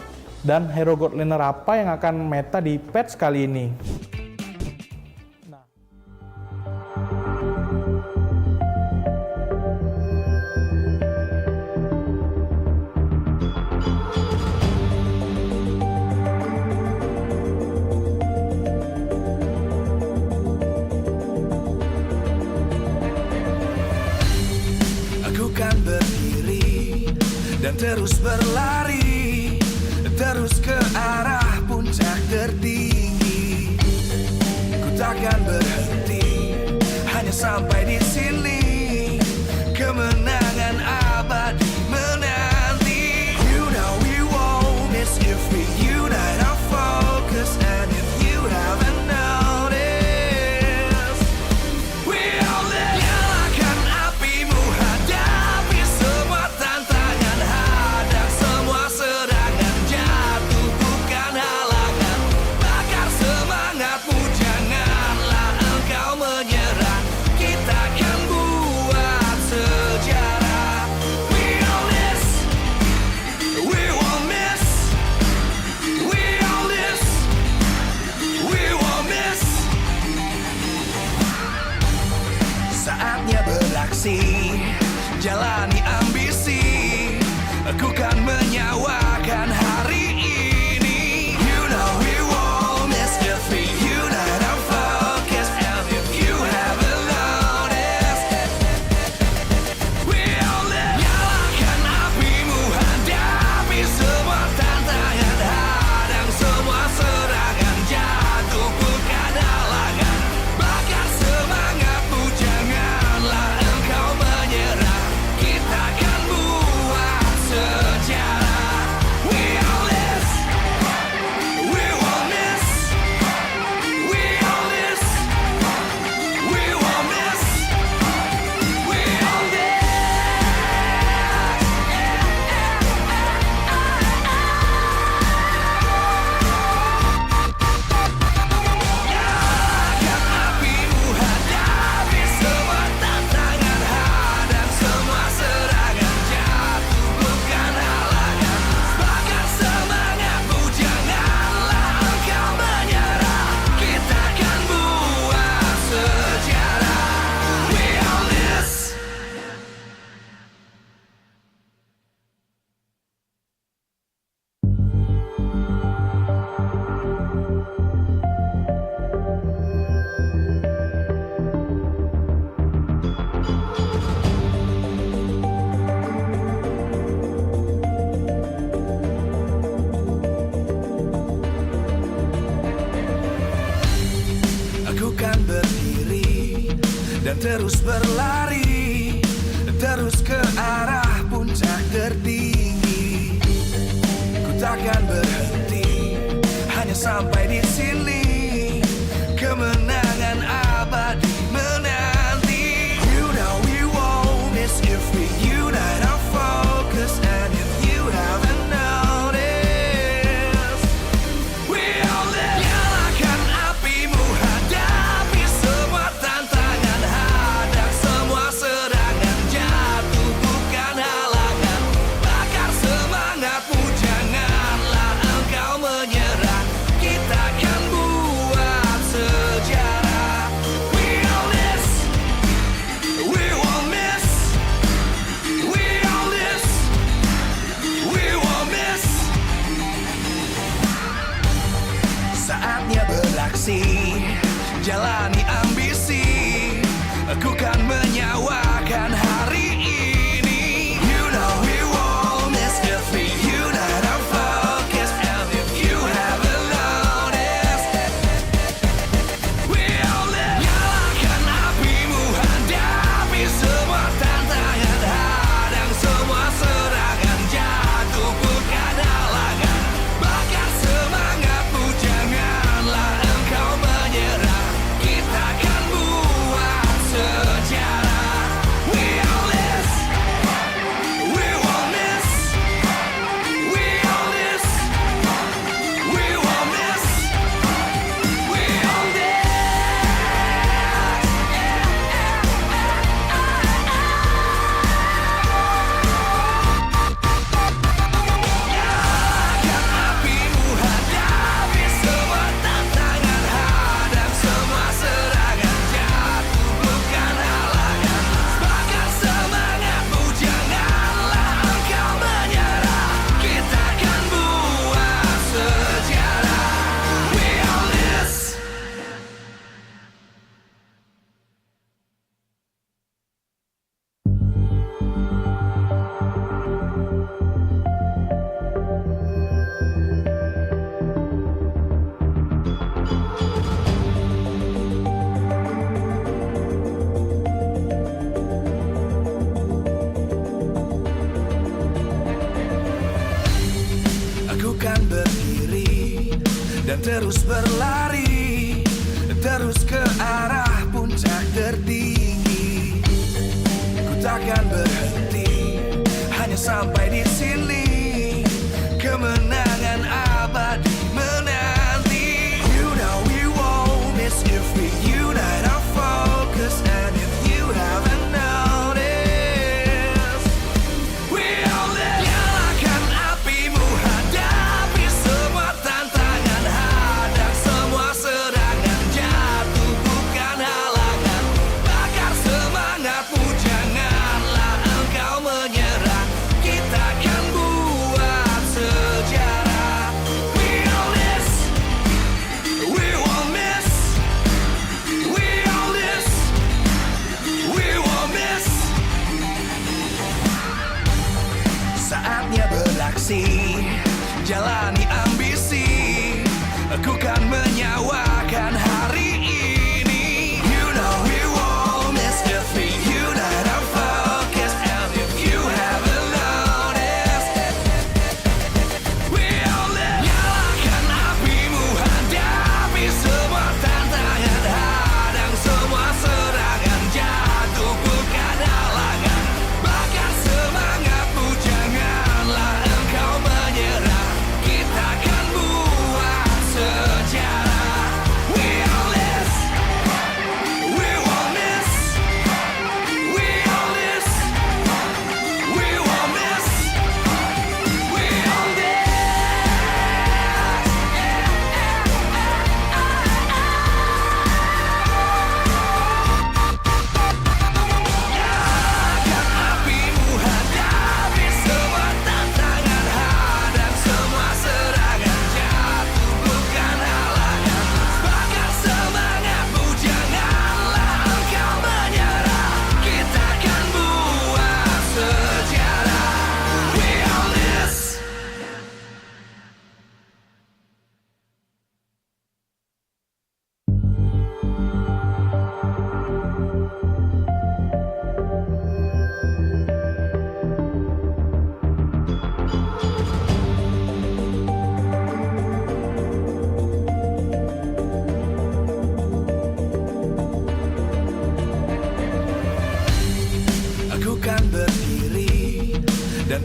Dan hero Godlander apa yang akan meta di patch kali ini. Dan terus berlari, terus ke arah puncak tertinggi. Ku takkan berhenti, hanya sampai di sini. Kemenangan abadi menanti. You know we won't miss if we unite our focus. And if you haven't noticed, we all live. Nyalakan apimu, hadapi semua tantangan. Hadang semua serangan, jatuh bukan halangan. Bakar semangatmu, janganlah engkau menyerah. Kita akan buat sejarah. We all this, we won't miss. We all this, we won't miss. Saatnya beraksi, jalani ambisi. Aku kan menyawakan hari ini. You know we won't miss if we unite our focus. And if you haven't noticed, we all live. Nyalakan apimu, hadapi semua tantangan. Hadang semua serangan, jatuh bukan halangan. Bakar semangatmu, janganlah engkau menyerah. Kita dan terus berlari, terus ke arah puncak tertinggi. Ku takkan berhenti, hanya sampai di sini. Kemenangan abadi menanti. You know we won't miss if we unite our focus. And if you haven't noticed, we all live. Nyalakan apimu, hadapi semua tantangan, hadang semua serangan, jatuh bukan halangan. Bakar semangatmu, janganlah engkau menyerah. Kita akan buat sejarah. We all this, we won't miss. We all this, we won't miss. Saatnya beraksi, jalani ambisi. Aku kan menyawakan hari ini. You know we won't miss if we unite our focus. And if you haven't noticed, we all live. Nyalakan apimu, hadapi semua tantangan, hadang semua serangan, jatuh bukan halangan. Bakar semangatmu, janganlah engkau menyerah. Kita akan buat sejarah. We all this, we won't miss. We all this, we won't miss. We all this. Nyalakan apimu, hadapi semua tantangan, hadang semua serangan, jatuh bukan halangan. Bakar semangatmu, janganlah engkau menyerah. Kita akan buat sejarah. We all this. Aku kan berdiri dan terus berlari, terus ke arah puncak tertinggi. Ku takkan berhenti, hanya sampai di sini. Kemenangan abadi menanti. You know we won't miss if we unite our focus. And if you haven't noticed, we all live. Nyalakan apimu, hadapi semua tantangan, hadang semua serangan, jatuh bukan halangan. Bakar semangatmu, janganlah engkau menyerah. Kita akan buat sejarah. We all this, we won't miss. We all this, we won't miss. Saatnya beraksi, jalani ambisi. Aku kan menyawakan hari ini. You know we won't miss if we unite our focus. And if you haven't noticed, we all live. Nyalakan apimu, hadapi semua tantangan, hadang semua serangan, jatuh bukan halangan. Bakar semangatmu, janganlah engkau menyerah. Kita akan buat sejarah.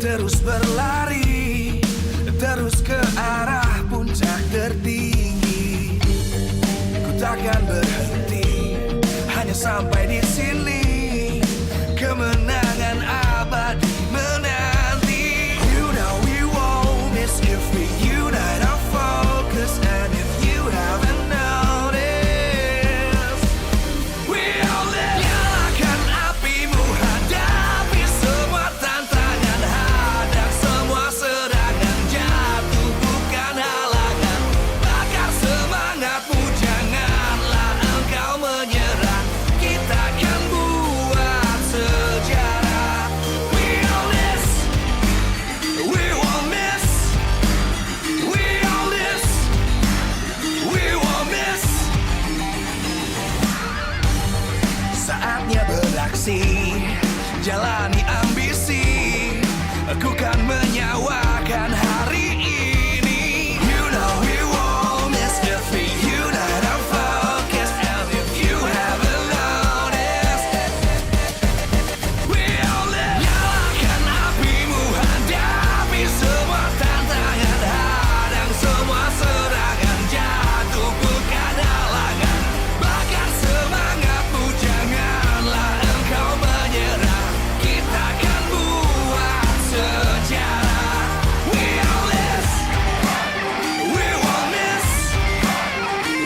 terus berlari, terus ke arah puncak tertinggi. Ku takkan berhenti, hanya sampai di sini. Kemenangan abadi menanti. You know we won't miss if we unite our focus. And if you haven't noticed, we all live. Nyalakan apimu, hadapi semua tantangan, hadang semua serangan, jatuh bukan halangan. Bakar semangatmu, janganlah engkau menyerah. Kita akan buat sejarah. We all this, we won't miss. We all this, we won't miss. Saatnya beraksi, jalani ambisi. Aku kan menyawakan hari ini. You know we won't miss if we unite our focus. And if you haven't noticed, we all live. Nyalakan apimu, hadapi semua tantangan, hadang semua serangan, jatuh bukan halangan. Bakar semangatmu, janganlah engkau menyerah. Kita akan buat sejarah. We all this, we won't miss.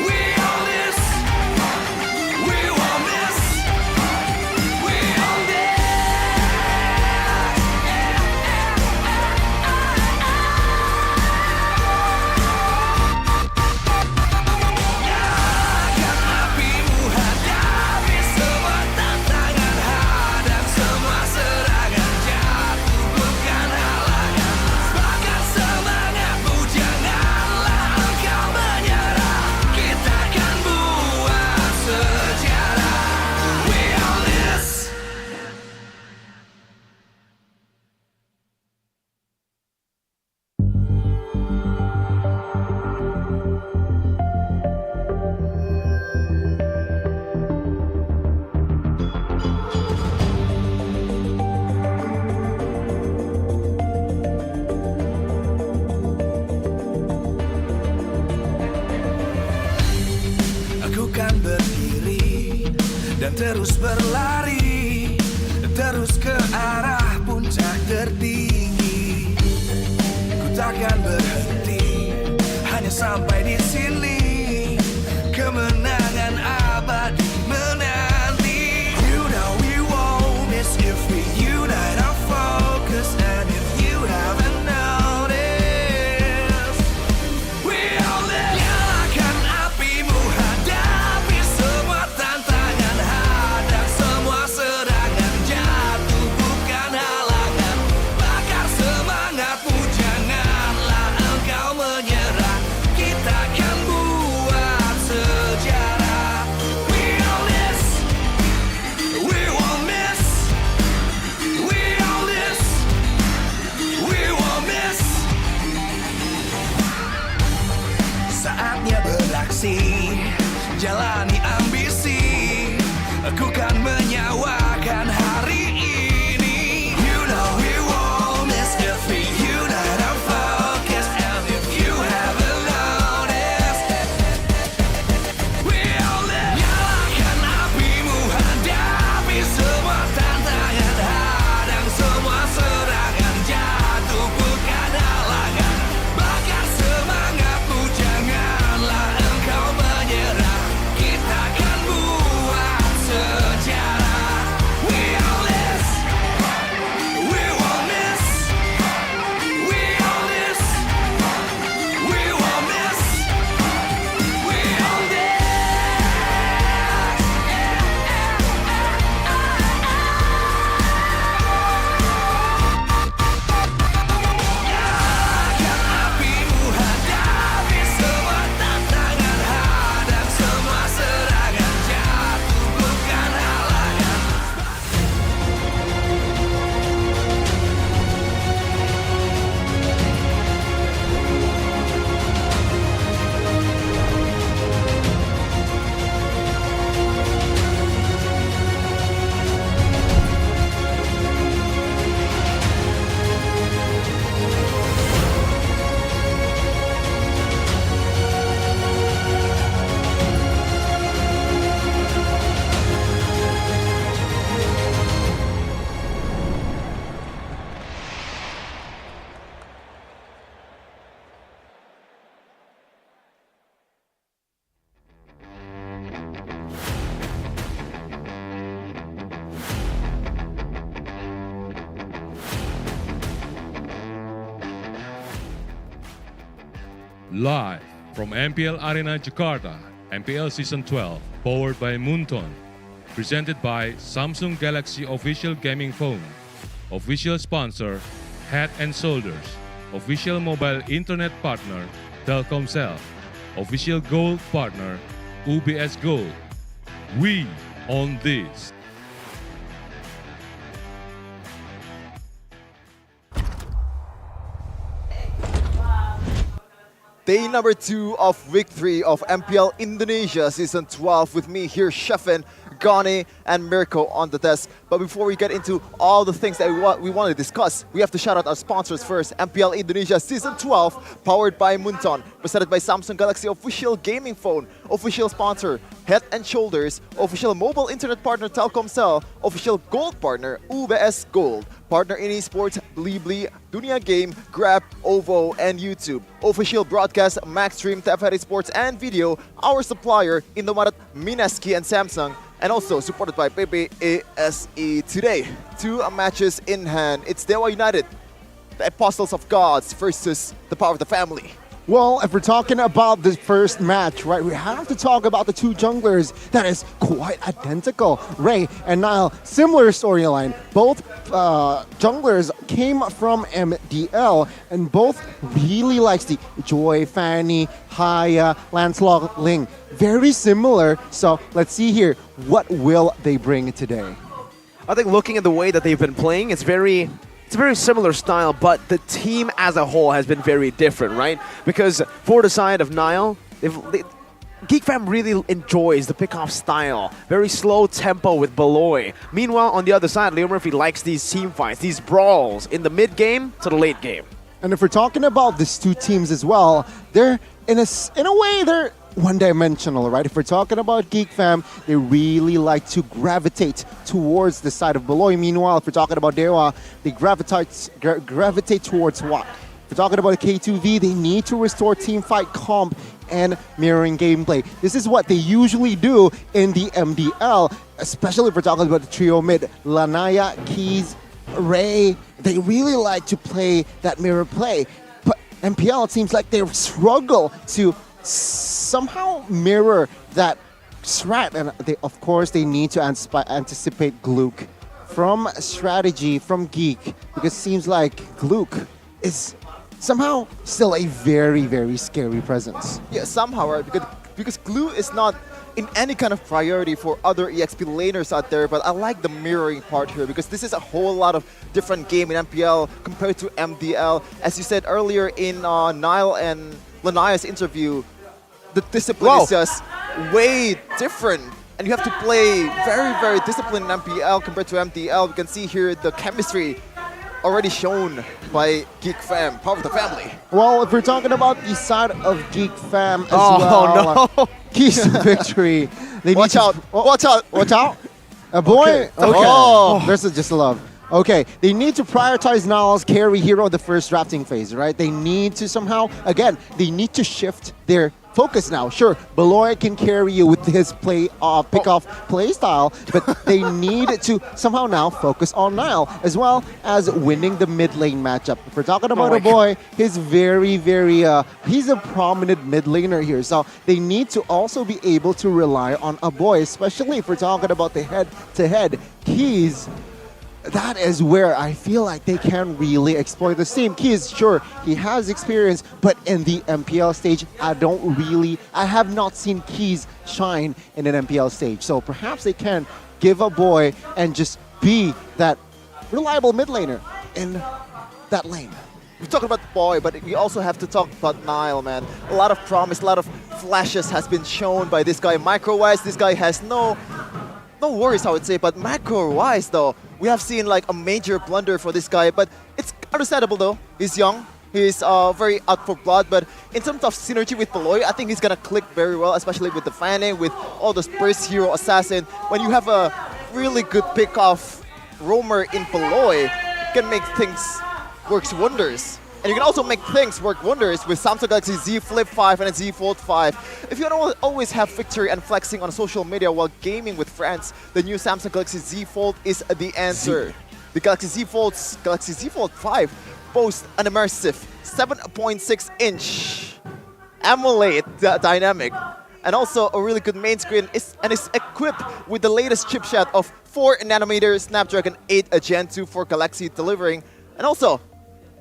We all this, we won't miss. We all this. Nyalakan apimu, hadapi semua tantangan, hadang semua serangan, jatuh bukan halangan. Bakar semangatmu, janganlah engkau menyerah. Kita akan buat sejarah. We all this. Aku kan berdiri dan terus berlari, terus ke arah puncak tertinggi. Ku takkan berhenti, hanya sampai di sini. Kemenangan abadi menanti. You know we won't miss if we unite our focus. And if you haven't noticed, we all live. Nyalakan apimu, hadapi semua tantangan, hadang semua serangan, jatuh bukan halangan. Bakar semangatmu, janganlah engkau menyerah. Kita akan buat Live from MPL Arena Jakarta, MPL Season 12, powered by Moonton. Presented by Samsung Galaxy Official Gaming Phone. Official sponsor, Head & Shoulders. Official mobile internet partner, Telkomsel. Official gold partner, UBS Gold. We own this. Day number 2 of week 3 of MPL Indonesia Season 12 with me here, Sheffin, Gani, and Mirko on the desk. But before we get into all the things that we want to discuss, we have to shout out our sponsors first. MPL Indonesia Season 12, powered by Moonton, presented by Samsung Galaxy Official Gaming Phone, official sponsor, Head & Shoulders, official mobile internet partner Telkomsel, official gold partner UBS Gold, partner in esports Blibli, Dunia Game, Grab, OVO, and YouTube. Official broadcast Maxstream, TFR Sports and Video, our supplier Indomaret, Minaski, and Samsung. And also supported by PPASE. Today, 2 matches in hand. It's Dewa United, the Apostles of Gods versus the Power of the Family. Well, if we're talking about the first match, right, we have to talk about the 2 junglers that is quite identical. Ray and Nile, similar storyline. Both junglers came from MDL and both really likes the Joy, Fanny, Haya, Lancelot, Ling. Very similar. So let's see here, what will they bring today? I think looking at the way that they've been playing, it's a very similar style, but the team as a whole has been very different, right? Because for the side of Nile, Geek Fam really enjoys the pick-off style. Very slow tempo with Beloy. Meanwhile, on the other side, Leo Murphy likes these team fights, these brawls in the mid-game to the late game. And if we're talking about these 2 teams as well, they're in a way, they're one-dimensional, right? If we're talking about Geek Fam, they really like to gravitate towards the side of Beloy. Meanwhile, if we're talking about Dewa, they gravitate towards what? If we're talking about K2V, they need to restore team fight comp and mirroring gameplay. This is what they usually do in the MDL, especially if we're talking about the trio mid, Lanaya, Keys, Ray. They really like to play that mirror play. But MPL, it seems like they struggle to somehow mirror that strat, and of course they need to anticipate Glook from strategy from Geek, because it seems like Glook is somehow still a very, very scary presence. Yeah, somehow, right? Because Glue is not in any kind of priority for other EXP laners out there, but I like the mirroring part here because this is a whole lot of different game in MPL compared to MDL. As you said earlier in Nile and Lanaya's interview, the discipline is just way different. And you have to play very, very disciplined in MPL compared to MDL. We can see here the chemistry already shown by Geek Fam, Power of the Family. Well, if we're talking about the side of Geek Fam as well, no. keys to victory. Watch out! Watch out! Watch out! A boy? Okay. Oh, there's just love. Okay, they need to prioritize Nile's carry hero in the first drafting phase, right? They need to somehow, again, they need to shift their focus now. Sure, Beloy can carry you with his pick-off play style, but they need to somehow now focus on Nile, as well as winning the mid lane matchup. If we're talking about a boy, he's very, very, he's a prominent mid laner here, so they need to also be able to rely on a boy, especially if we're talking about the head-to-head keys. That is where I feel like they can really exploit the same. Keys, sure, he has experience, but in the MPL stage, I have not seen Keys shine in an MPL stage. So perhaps they can give a boy and just be that reliable mid laner in that lane. We talked about the boy, but we also have to talk about Nile, man. A lot of promise, a lot of flashes has been shown by this guy. Micro-wise, this guy has no worries, I would say, but macro-wise, though, we have seen like a major blunder for this guy, but it's understandable, though. He's young, he's very out for blood, but in terms of synergy with Beloy, I think he's gonna click very well, especially with the Fanny, with all the Spurs hero assassin. When you have a really good pick-off roamer in Beloy, it can make things work wonders. And you can also make things work wonders with Samsung Galaxy Z Flip 5 and Z Fold 5. If you don't always have victory and flexing on social media while gaming with friends, the new Samsung Galaxy Z Fold is the answer. The Galaxy Z Fold 5 boasts an immersive 7.6-inch emulate the dynamic. And also a really good main screen and is equipped with the latest chipset of 4nm Snapdragon 8 Gen 2 for Galaxy delivering. And also,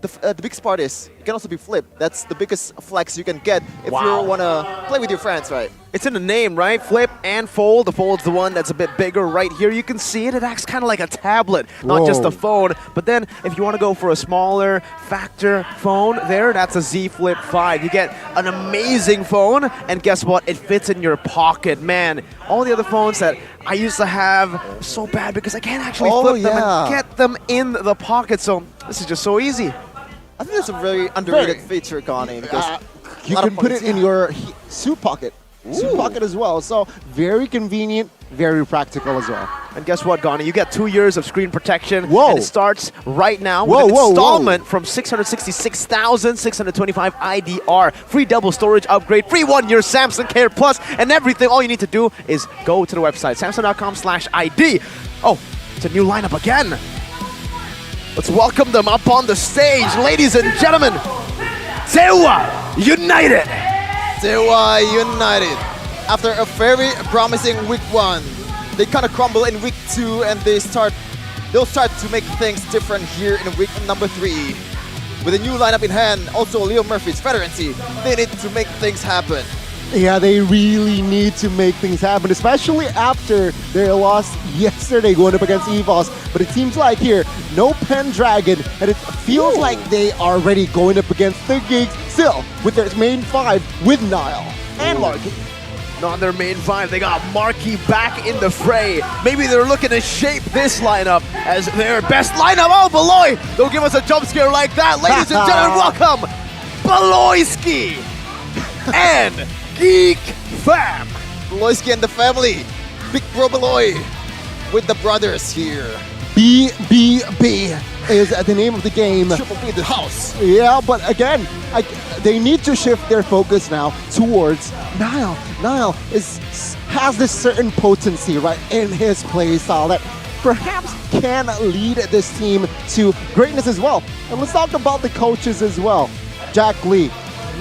the biggest part is, it can also be flipped. That's the biggest flex you can get if you want to play with your friends, right? It's in the name, right? Flip and fold. The fold's the one that's a bit bigger right here. You can see it. It acts kind of like a tablet, not just a phone. But then if you want to go for a smaller factor phone there, that's a Z Flip 5. You get an amazing phone, and guess what? It fits in your pocket. Man, all the other phones that I used to have so bad because I can't actually flip them and get them in the pocket. So this is just so easy. I think that's a very underrated feature, Connie, because you can put it in your suit pocket. Suit pocket as well. So very convenient, very practical as well. And guess what, Gani? You get 2 years of screen protection. Whoa. And it starts right now with an installment from 666,625 IDR. Free double storage upgrade, free 1-year Samsung Care Plus, and everything. All you need to do is go to the website, samsung.com/ID. Oh, it's a new lineup again. Let's welcome them up on the stage. Ladies and gentlemen, Sewa United. Sewa United. After a very promising week 1, they kind of crumble in week 2 and they'll start to make things different here in week number 3. With a new lineup in hand, also Leo Murphy's veterancy, they need to make things happen. Yeah, they really need to make things happen, especially after their loss yesterday going up against EVOS. But it seems like here, no Pendragon, and it feels like they are already going up against the Geeks, still with their main 5 with Nile and Marky. Not their main 5, they got Marky back in the fray. Maybe they're looking to shape this lineup as their best lineup. Oh, Beloy! Don't give us a jump scare like that. Ladies and gentlemen, welcome Beloyski and Geek Fam. Beloyski and the family. Big Bro Beloy with the brothers here. BBB is the name of the game. Triple B the house. Yeah, but again, they need to shift their focus now towards Nile. Nile has this certain potency, right, in his play style that perhaps can lead this team to greatness as well. And let's talk about the coaches as well. Jack Lee,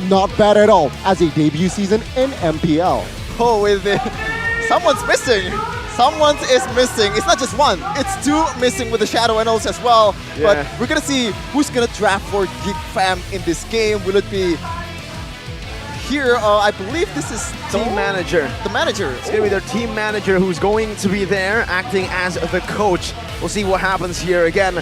not bad at all as a debut season in MPL. Oh, someone's missing. Someone is missing. It's not just one. It's 2 missing with the Shadow Analysts as well. Yeah. But we're going to see who's going to draft for Geek Fam in this game. Will it be here? I believe this is team manager. The manager. It's going to be their team manager who's going to be there acting as the coach. We'll see what happens here again.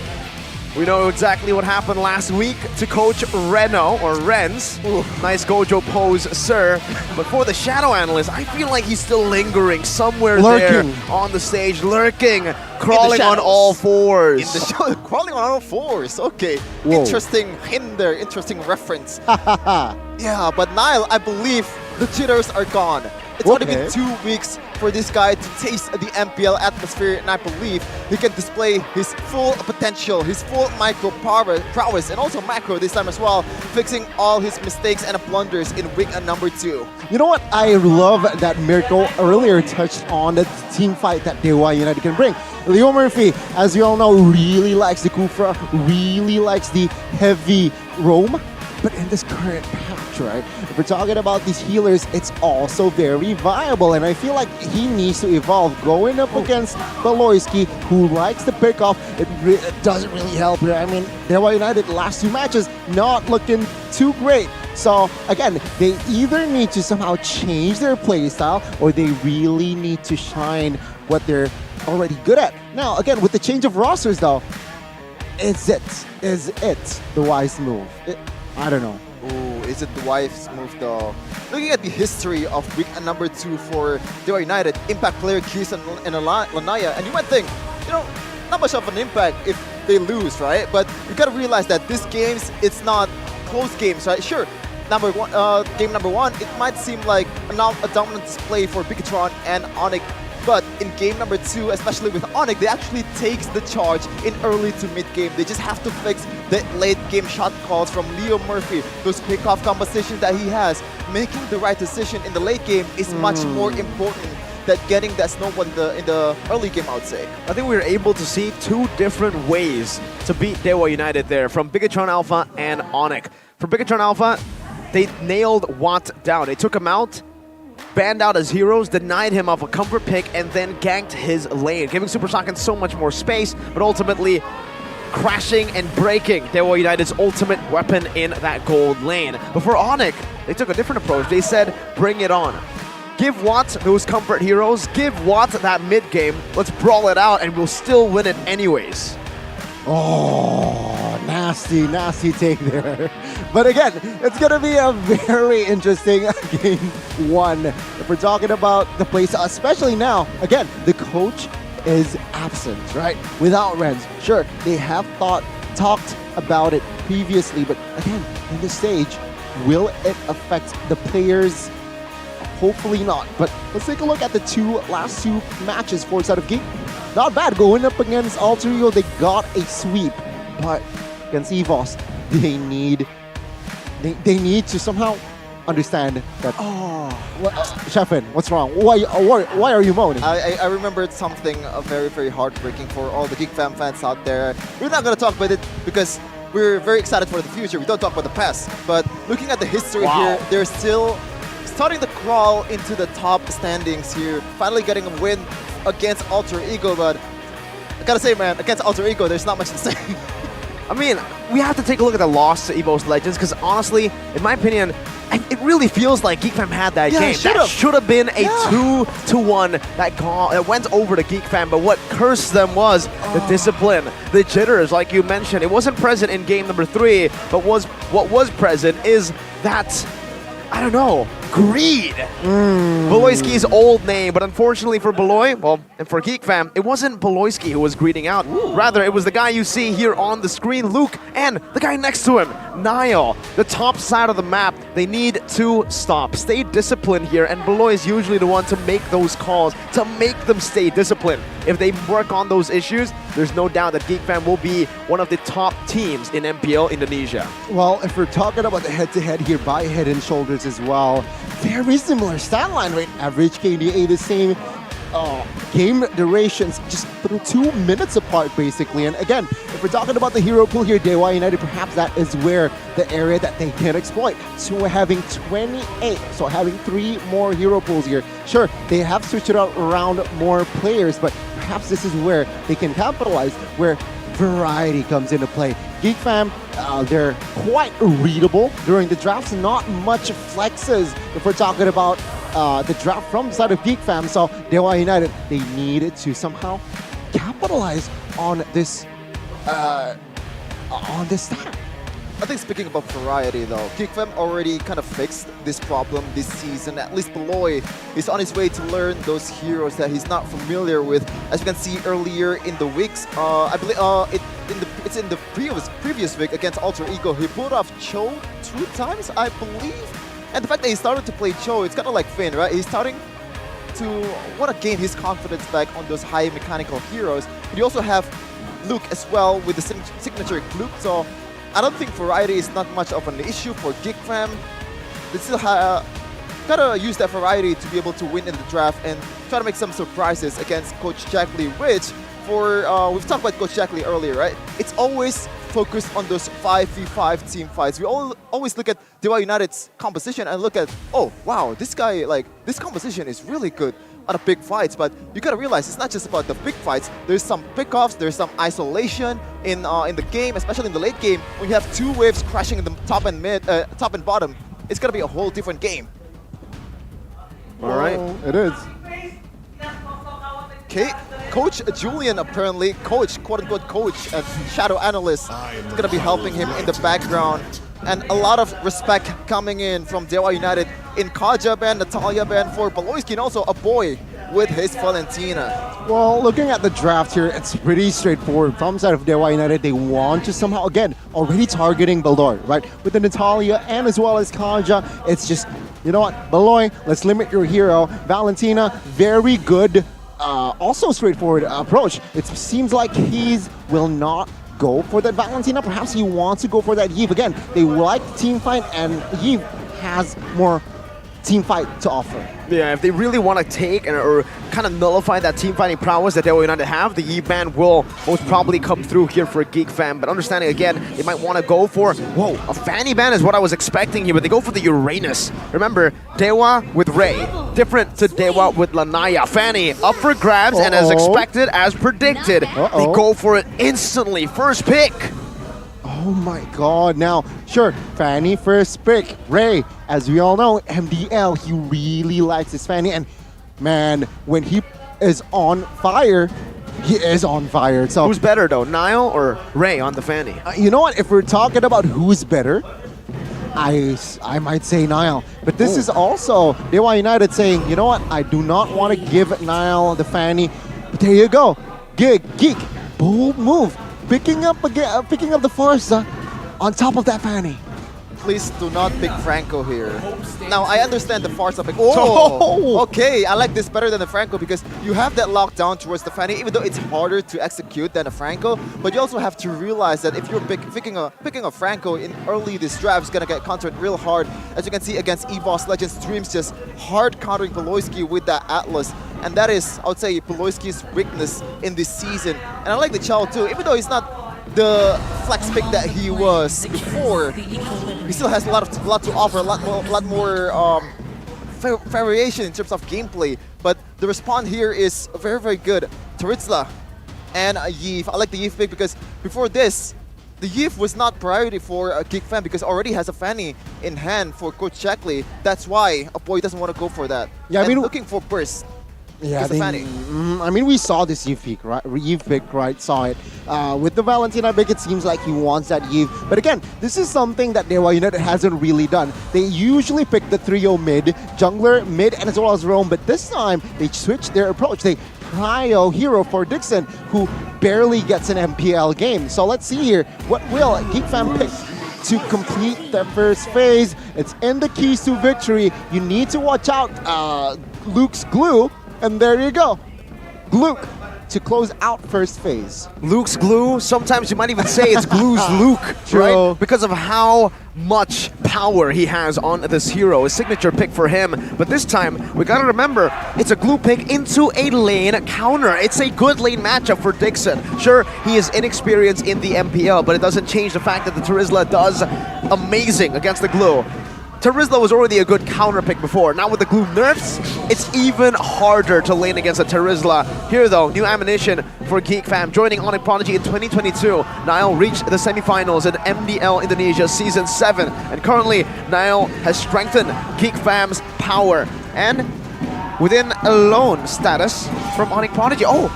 We know exactly what happened last week to Coach Reno, or Renz. Ooh, nice Gojo pose, sir. But for the Shadow Analyst, I feel like he's still lingering somewhere there on the stage, lurking, crawling on all fours. Crawling on all fours, okay. Whoa. Interesting hint there, interesting reference. Yeah, but Nile, I believe the jitters are gone. It's only been 2 weeks for this guy to taste the MPL atmosphere, and I believe he can display his full potential, his full micro prowess, and also macro this time as well, fixing all his mistakes and blunders in week number 2. You know what? I love that Mirko earlier touched on the team fight that Dewa United can bring. Leo Murphy, as you all know, really likes the Kufra, really likes the heavy roam. But in this current patch, right, if we're talking about these healers, it's also very viable. And I feel like he needs to evolve. Going up against Beloyski, who likes to pick off, it doesn't really help here. I mean, Dewa United last 2 matches, not looking too great. So, again, they either need to somehow change their playstyle or they really need to shine what they're already good at. Now, again, with the change of rosters, though, is it the wise move? I don't know. Ooh, is it the wise move though? Looking at the history of week number 2 for Dewa United, impact player Keys and Lanaya, and you might think, you know, not much of an impact if they lose, right? But you gotta realize that these games, it's not close games, right? Sure, game number 1, it might seem like a dominant display for Bigatron and Onyx. But in game number 2, especially with Onyx, they actually takes the charge in early to mid game. They just have to fix the late game shot calls from Leo Murphy, those pick-off compositions that he has. Making the right decision in the late game is much more important than getting that snowball in the early game, I would say. I think we were able to see 2 different ways to beat Dewa United there, from Bigatron Alpha and Onyx. For Bigatron Alpha, they nailed Watt down. They took him out, banned out his heroes, denied him of a comfort pick, and then ganked his lane, giving Super Saiyan so much more space, but ultimately crashing and breaking Dewa United's ultimate weapon in that gold lane. But for Onyx, they took a different approach. They said, bring it on. Give Watt those comfort heroes, give Watt that mid game, let's brawl it out, and we'll still win it anyways. Oh, nasty take there. But again, it's going to be a very interesting game one. If we're talking about the place, especially now, again, the coach is absent, right? Without Renz. Sure, they have talked about it previously, but again, in this stage, will it affect the players? Hopefully not. But let's take a look at the last two matches for side of Geek. Not bad going up against Alter Ego. They got a sweep, but against EVOS, they need to somehow understand that. Sheffin, what's wrong? Why are you moaning? I remembered something very, very heartbreaking for all the Geek fans out there. We're not going to talk about it because we're very excited for the future. We don't talk about the past. But looking at the history here, they're still starting to crawl into the top standings here. Finally getting a win against Alter Ego, but I gotta say, man, against Alter Ego, there's not much to say. I mean, we have to take a look at the loss to EVOS Legends, because honestly, in my opinion, it really feels like GeekFam had that game. That should have been a 2-1 that went over to GeekFam, but what cursed them was the discipline, the jitters, like you mentioned. It wasn't present in game number 3, but what was present is that, I don't know, greed. Beloyski's old name, but unfortunately for Beloy, well, and for GeekFam, it wasn't Beloyski who was greeting out. Rather, it was the guy you see here on the screen, Luke, and the guy next to him, Niall. The top side of the map, they need to stop. Stay disciplined here, and Beloy is usually the one to make those calls, to make them stay disciplined. If they work on those issues, there's no doubt that GeekFam will be one of the top teams in MPL Indonesia. Well, if we're talking about the head-to-head here by Head and Shoulders as well, very similar stat line, right? Average KDA the same. Game durations just 2 minutes apart, basically. And again, if we're talking about the hero pool here, Dewa United, perhaps that is where the area that they can exploit. So we're having 28, so having 3 more hero pools here. Sure, they have switched it out around more players, but perhaps this is where they can capitalize, where variety comes into play. GeekFam, they're quite readable during the drafts, not much flexes if we're talking about the draft from the side of GeekFam. So Dewa United, they needed to somehow capitalize on this stat. I think speaking about variety though, GeekFam already kind of fixed this problem this season. At least Beloy is on his way to learn those heroes that he's not familiar with. As you can see earlier in the weeks, I believe it's in the previous week against Alter Ego, he pulled off Cho 2 times, I believe. And the fact that he started to play Cho, it's kind of like Finn, right? He's starting to want to gain his confidence back on those high mechanical heroes. But you also have Luke as well with the signature Luke, so I don't think variety is not much of an issue for GeekFam. They still gotta use that variety to be able to win in the draft and try to make some surprises against Coach Jack Lee, which we've talked about Coach Jack Lee earlier, right? It's always focused on those 5v5 team fights. We always look at Dewa United's composition and look at, oh wow, this guy, like, this composition is really good on the big fights, but you gotta realize it's not just about the big fights. There's some pickoffs, there's some isolation in the game, especially in the late game. When you have 2 waves crashing in the top and bottom, it's gonna be a whole different game. All right, it is. Okay, Coach Julian apparently, quote-unquote coach, and shadow analyst, is gonna be helping him in the background. And a lot of respect coming in from Dewa United in Kaja band, Natalia band for Beloyski, and also a boy with his Valentina. Well, looking at the draft here, it's pretty straightforward. From the side of Dewa United, they want to somehow, again, already targeting Beloy, right? With the Natalia and as well as Kaja, it's just, you know what, Beloy, let's limit your hero. Valentina, very good, also straightforward approach. It seems like he will not go for that Valentina. Perhaps he wants to go for that Yves. Again, they like the team fight, and Yves has more team fight to offer. Yeah, if they really want to take or kind of nullify that team fighting prowess that Dewa United have, the Eve ban will most probably come through here for Geek Fam. But understanding again, they might want to go for, whoa, a Fanny ban is what I was expecting here, but they go for the Uranus. Remember, Dewa with Ray, different to Dewa with Lanaya. Fanny up for grabs, and as expected, as predicted, they go for it instantly. First pick. Oh my god, now, sure, Fanny first pick. Ray, as we all know, MDL, he really likes his Fanny, and man, when he is on fire, he is on fire. So who's better though, Nile or Ray on the Fanny? You know what, if we're talking about who's better, I might say Nile. But this is also Dewa United saying, you know what, I do not want to give Nile the Fanny. But there you go, Geek, bold move. Picking up the Forza on top of that Fanny. Please do not pick Franco here. Now, I understand the Forza pick. Oh, okay. I like this better than the Franco because you have that lockdown towards the Fanny, even though it's harder to execute than a Franco. But you also have to realize that if you're picking a Franco in early this draft, it's going to get countered real hard. As you can see against EVOS Legends, Dreams just hard countering Peloyski with that Atlas. And that is, I would say, Peloyski's weakness in this season. And I like the Chow too, even though he's not the flex pick that he was before, he still has a lot to offer, a lot more variation in terms of gameplay. But the respawn here is very, very good. Taritzla and Yves. I like the Yves pick because before this, the Yves was not priority for Geek Fam because already has a Fanny in hand for Coach Checkley. That's why a boy doesn't want to go for that. Yeah, I mean, looking for burst. Yeah, I mean, we saw this Yves pick, right? Saw it. With the Valentina pick, it seems like he wants that Yves. But again, this is something that Dewa United hasn't really done. They usually pick the trio mid, jungler, mid, and as well as roam. But this time, they switched their approach. They prio hero for Dixon, who barely gets an MPL game. So let's see here. What will Geek Fam pick to complete their first phase? It's in the keys to victory. You need to watch out Luke's glue. And there you go, Luke to close out first phase. Luke's glue, sometimes you might even say it's glue's Luke, right? Because of how much power he has on this hero, a signature pick for him. But this time, we gotta remember, it's a glue pick into a lane counter. It's a good lane matchup for Dixon. Sure, he is inexperienced in the MPL, but it doesn't change the fact that the Taritzla does amazing against the glue. Taritzla was already a good counter pick before. Now with the glue nerfs, it's even harder to lane against a Taritzla. Here though, new ammunition for Geek Fam. Joining Onyx Prodigy in 2022, Nile reached the semifinals in MPL Indonesia Season 7. And currently, Nile has strengthened Geek Fam's power. And within a lone status from Onyx Prodigy. Oh,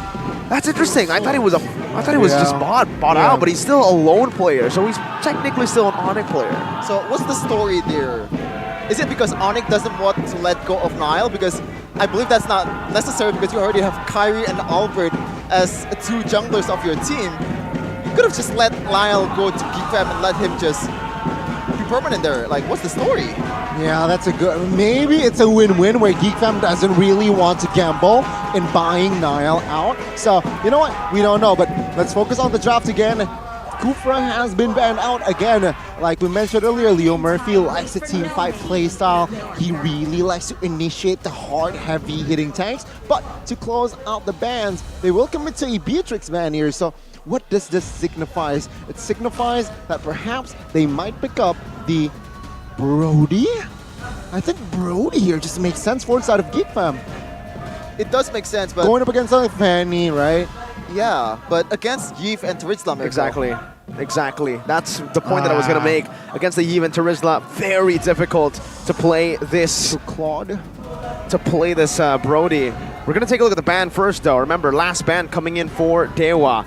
that's interesting. I thought he was just bought out, but he's still a lone player, so he's technically still an Onyx player. So what's the story there? Is it because Onyx doesn't want to let go of Nile? Because I believe that's not necessary because you already have Kyrie and Albert as two junglers of your team. You could have just let Nile go to Geek Fam and let him just be permanent there. Like, what's the story? Yeah, that's a good... Maybe it's a win-win where Geek Fam doesn't really want to gamble in buying Nile out. So, you know what? We don't know, but let's focus on the draft again. Kufra has been banned out again. Like we mentioned earlier, Leo Murphy likes the team fight playstyle. He really likes to initiate the hard, heavy hitting tanks. But to close out the bans, they will commit to a Beatrix ban here. So what does this signify? It signifies that perhaps they might pick up the Brody? I think Brody here just makes sense for inside of Geek Fam. It does make sense, but... Going up against like Fanny, right? Yeah, but against Yves and Taritzla, Exactly. That's the point that I was going to make. Against the Yves and Taritzla, very difficult to play this... To play this Brody. We're going to take a look at the ban first, though. Remember, last ban coming in for Dewa.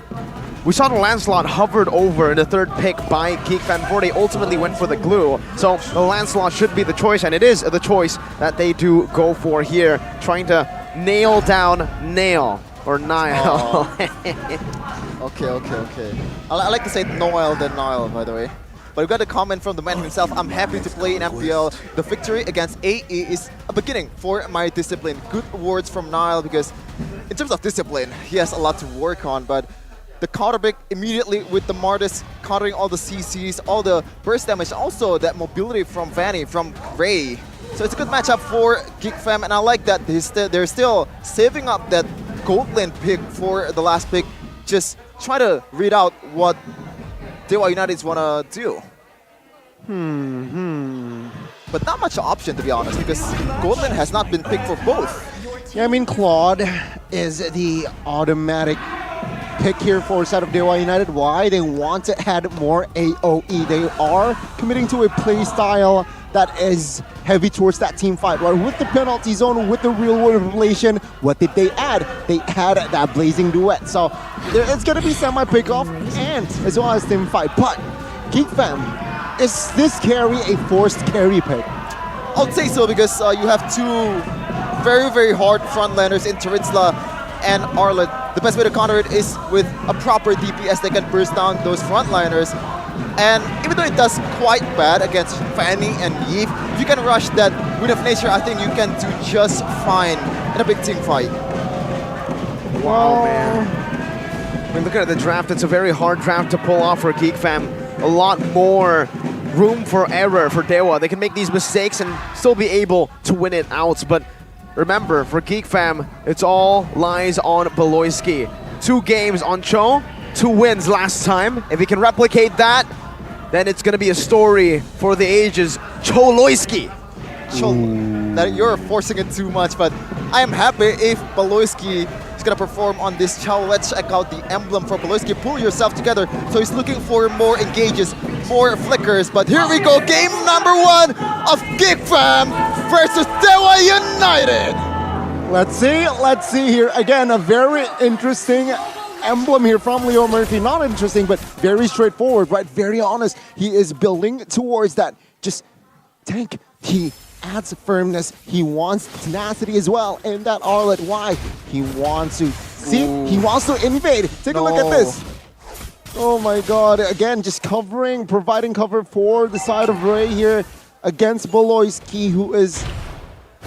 We saw the Lancelot hovered over in the third pick by Geek Fam before they ultimately went for the glue. So the Lancelot should be the choice, and it is the choice that they do go for here, trying to nail down Nail. Or Nile. Okay. I like to say Noel than Nile, by the way. But we got a comment from the man himself. I'm happy to play in MPL. The victory against AE is a beginning for my discipline. Good words from Nile because in terms of discipline, he has a lot to work on. But the counter pick immediately with the Martis countering all the CCs, all the burst damage, also that mobility from Vanny, from Ray. So it's a good matchup for Geek Fam, and I like that they're still saving up that gold lane pick for the last pick. Just try to read out what Dewa United's wanna do. But not much option, to be honest, because gold lane has not been picked for both. Yeah, I mean, Claude is the automatic pick here for side of Dewa United. Why? They want to add more AoE. They are committing to a play style that is heavy towards that team fight, right? With the penalty zone, with the real world relation, what did they add? They add that blazing duet. So it's gonna be semi-pick-off and as well as team fight. But Geek Fam, is this carry a forced carry pick? I would say so, because you have two very, very hard frontliners in Terizla and Arlet. The best way to counter it is with a proper DPS that can burst down those frontliners. And even though it does quite bad against Fanny and Yves, if you can rush that Wind of Nature, I think you can do just fine in a big team fight. Wow, man. I mean, looking at the draft, it's a very hard draft to pull off for Geek Fam. A lot more room for error for Dewa. They can make these mistakes and still be able to win it out. But remember, for Geek Fam, it's all lies on Beloyski. 2 games on Cho, 2 wins last time. If he can replicate that, then it's going to be a story for the ages. Choloyski. That you're forcing it too much, but I am happy if Beloyski is going to perform on this Chow. Let's check out the emblem for Beloyski. Pull yourself together. So he's looking for more engages, more flickers. But here we go, game number 1 of Geek Fam versus Dewa United. Let's see here. Again, a very interesting emblem here from Leo Murphy. Not interesting, but very straightforward, right? Very honest. He is building towards that just tank. He adds firmness. He wants tenacity as well. And that Arlet, why? He wants to, see? He wants to invade. Take a look at this. Oh my god. Again, just covering, providing cover for the side of Ray here against Beloyski, who is,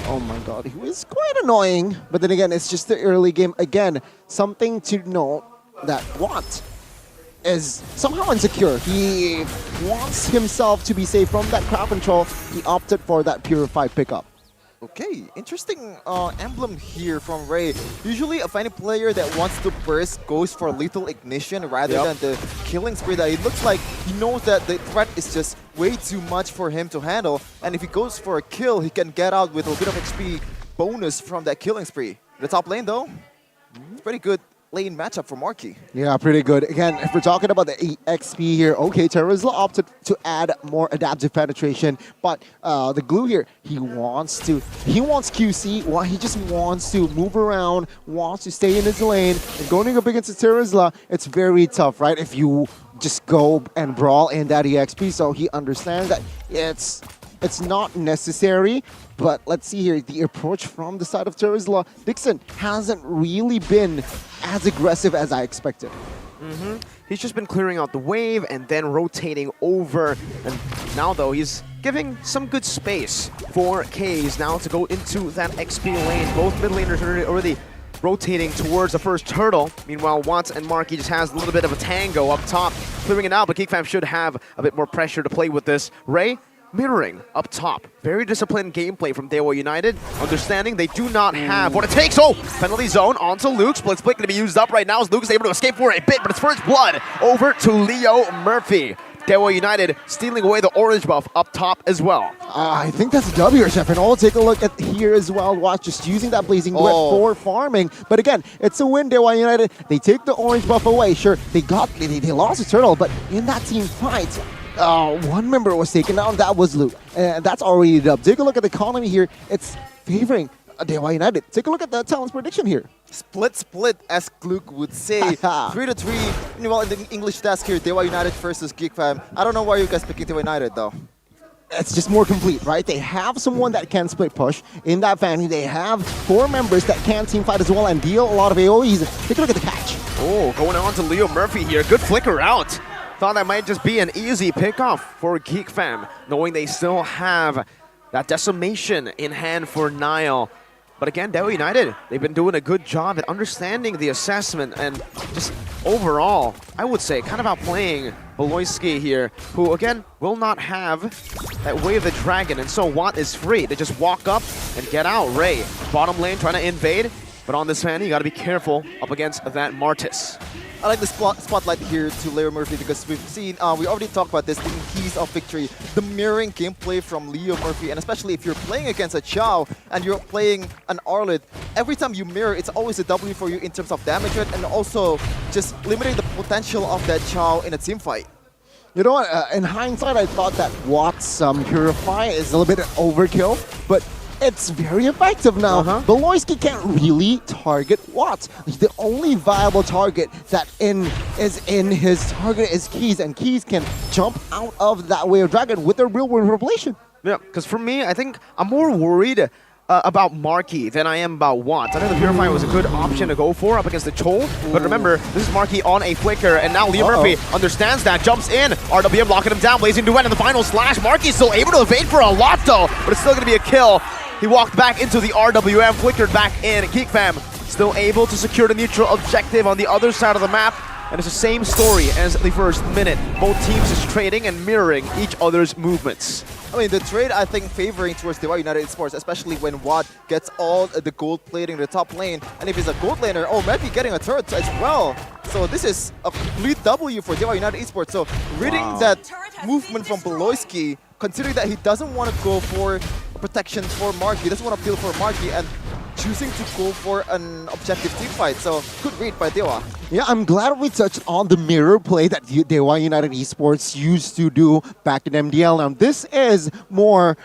oh my god, he was quite annoying. But then again, it's just the early game. Again, something to note that Watt is somehow insecure. He wants himself to be safe from that crowd control. He opted for that purified pickup. Okay, interesting emblem here from Ray. Usually a Fanny player that wants to burst goes for lethal ignition rather than the killing spree. That it looks like he knows that the threat is just way too much for him to handle. And if he goes for a kill, he can get out with a bit of XP bonus from that killing spree. The top lane though, it's pretty good lane matchup for Marky. Yeah, pretty good. Again, if we're talking about the XP here, okay, Terizla opted to add more adaptive penetration, but the glue here, he wants QC, well, he just wants to move around, wants to stay in his lane, and going up against Terizla, it's very tough, right? If you just go and brawl in that EXP, so he understands that it's not necessary. But let's see here, the approach from the side of Terizla. Dixon hasn't really been as aggressive as I expected. He's just been clearing out the wave and then rotating over. And now, though, he's giving some good space for K's now to go into that XP lane. Both mid laners are already rotating towards the first turtle. Meanwhile, Watts and Marky just has a little bit of a tango up top, clearing it out, but Geek Fam should have a bit more pressure to play with this. Ray mirroring up top. Very disciplined gameplay from Dewa United. Understanding they do not have what it takes. Oh, penalty zone onto Luke. Split going to be used up right now as Luke is able to escape for a bit, but it's first blood over to Leo Murphy. Dewa United stealing away the orange buff up top as well. I think that's a W, Chef, and I'll take a look at here as well. Watch, just using that blazing duet for farming. But again, it's a win, Dewa United. They take the orange buff away. Sure, they lost a turtle, but in that team fight, one member was taken down. That was Luke. And that's already dub. Take a look at the economy here. It's favoring Dewa United. Take a look at the talent's prediction here. Split, as Gluck would say. 3-3. Meanwhile, in the English task here, Dewa United versus Geek Fam. I don't know why you guys picking Dewa United though. It's just more complete, right? They have someone that can split push in that family. They have 4 members that can team fight as well and deal a lot of AoEs. Take a look at the catch. Oh, going on to Leo Murphy here. Good flicker out. Thought that might just be an easy pickoff for Geek Fam, knowing they still have that decimation in hand for Nile. But again, Dewa United, they've been doing a good job at understanding the assessment and just overall, I would say, kind of outplaying Beloyski here, who, again, will not have that Way of the Dragon, and so Watt is free to just walk up and get out. Ray, bottom lane, trying to invade, but on this fan, you gotta be careful up against that Martis. I like the spotlight here to Leo Murphy because we've seen, we already talked about this, the keys of victory, the mirroring gameplay from Leo Murphy, and especially if you're playing against a Chow and you're playing an Arlet, every time you mirror, it's always a W for you in terms of damage rate and also just limiting the potential of that Chow in a team fight. You know what, in hindsight, I thought that Watt's Purify is a little bit overkill, but it's very effective now. Beloyski can't really target Watt. The only viable target that is in his target is Keys, and Keys can jump out of that Way of Dragon with a real world revelation. Yeah, because for me, I think I'm more worried about Marky than I am about Watt. I think the Purify was a good option to go for up against the Chol, but remember, this is Marky on a flicker, and now Leo Murphy understands that, jumps in, RWM locking him down, Blazing Duet in the final slash. Marky's still able to evade for a lot though, but it's still going to be a kill. He walked back into the RWM, flickered back in. GeekFam still able to secure the neutral objective on the other side of the map. And it's the same story as the first minute. Both teams just trading and mirroring each other's movements. I mean, the trade, I think, favoring towards Dewa United Esports, especially when Watt gets all the gold plating in the top lane. And if he's a gold laner, might be getting a turret as well. So this is a complete W for Dewa United Esports. So reading that movement from Beloyski, considering that he doesn't want to go for protection for Marky, doesn't want to peel for Marky, and choosing to go for an objective team fight. So good read by Dewa. Yeah, I'm glad we touched on the mirror play that Dewa United Esports used to do back in MDL. Now this is more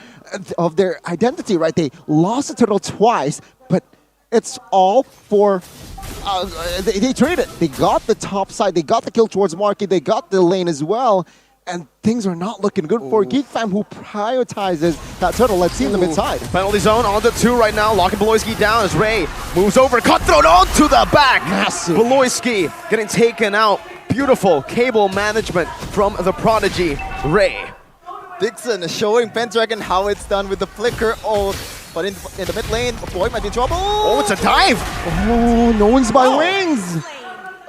of their identity, right? They lost the turtle twice, but it's all for they traded. They got the top side, they got the kill towards Marky, they got the lane as well. And things are not looking good for GeekFam, who prioritizes that turtle. Let's see in the mid side. Penalty zone onto 2 right now, locking Beloyski down as Ray moves over, cutthroat onto the back. Massive. Beloyski getting taken out. Beautiful cable management from the prodigy, Ray. Dixon showing Pendragon how it's done with the flicker. But in the mid lane, Boy might be in trouble. Oh, it's a dive. Oh, no one's by wings.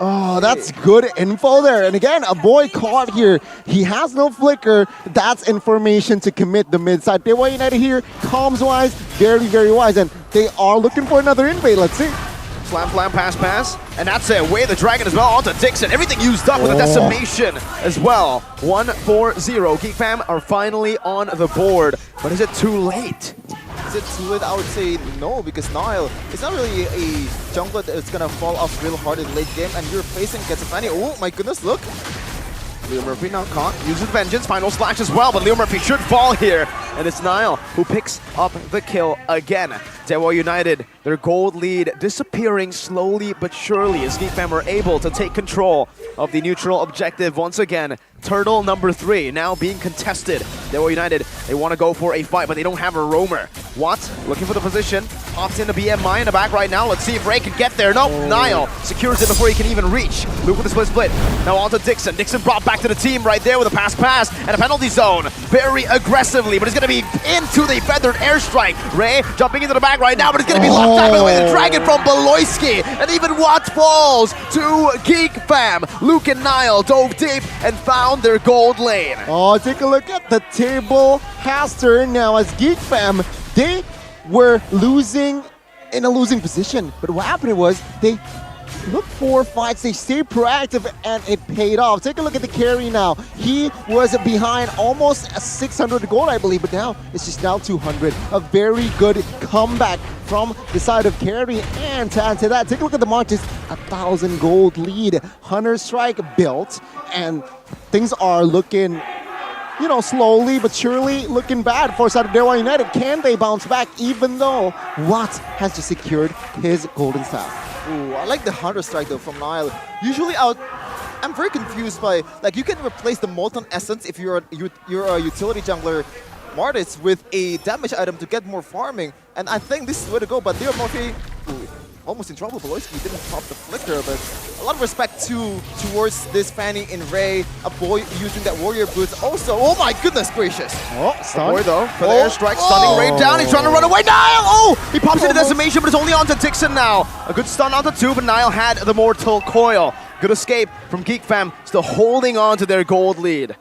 Oh, that's good info there. And again, a boy caught here. He has no flicker. That's information to commit the mid side. Dewa United here, comms-wise, very, very wise. And they are looking for another invade. Let's see. Slam, pass. And that's it. Way of the Dragon as well onto Dixon. Everything used up with a decimation as well. 1-4-0. GeekFam are finally on the board. But is it too late? Is it too late? I would say no, because Nile is not really a jungler that's going to fall off real hard in late game, and you're facing gets a fanny. Oh my goodness, look. Leo Murphy now caught, uses Vengeance, final slash as well, but Leo Murphy should fall here. And it's Nile who picks up the kill again. Dewa United, their gold lead disappearing slowly but surely as GeekFam are able to take control of the neutral objective once again. Turtle number 3 now being contested. Dewa United, they want to go for a fight, but they don't have a roamer. Watt looking for the position, pops into BMI in the back right now. Let's see if Ray can get there. Nope, Nile secures it before he can even reach. Luke with the split. Now on to Dixon. Dixon brought back to the team right there with a pass and a penalty zone. Very aggressively, but it's going to be into the feathered airstrike. Ray jumping into the back right now, but it's going to be locked out by the way the Dragon from Beloyski. And even Watt falls to GeekFam. Luke and Nile dove deep and found their gold lane. Oh, take a look at the table has turned now as GeekFam. They were losing in a losing position, but what happened was they looked for fights, they stayed proactive, and it paid off. Take a look at the carry now. He was behind almost 600 gold, I believe, but now it's just down 200. A very good comeback from the side of carry, and to add to that, take a look at the Martis, 1,000 gold lead. Hunter Strike built, and things are looking, you know, slowly but surely looking bad for side of Dewa United. Can they bounce back even though Watt has just secured his golden staff? Ooh, I like the Hunter Strike though from Nile. Usually I'm very confused by, like, you can replace the Molten Essence if you're a utility jungler Martis with a damage item to get more farming, and I think this is the way to go, but Leo Murphy, almost in trouble. Beloyski didn't pop the flicker, but a lot of respect towards this Fanny in Ray. A boy using that warrior boots also. Oh my goodness gracious. Oh, stun. Boy though, for the airstrike, stunning Ray down. He's trying to run away. Niall! Oh! He pops into decimation, but it's only onto Dixon now. A good stun onto 2, but Niall had the mortal coil. Good escape from Geek Fam, still holding on to their gold lead.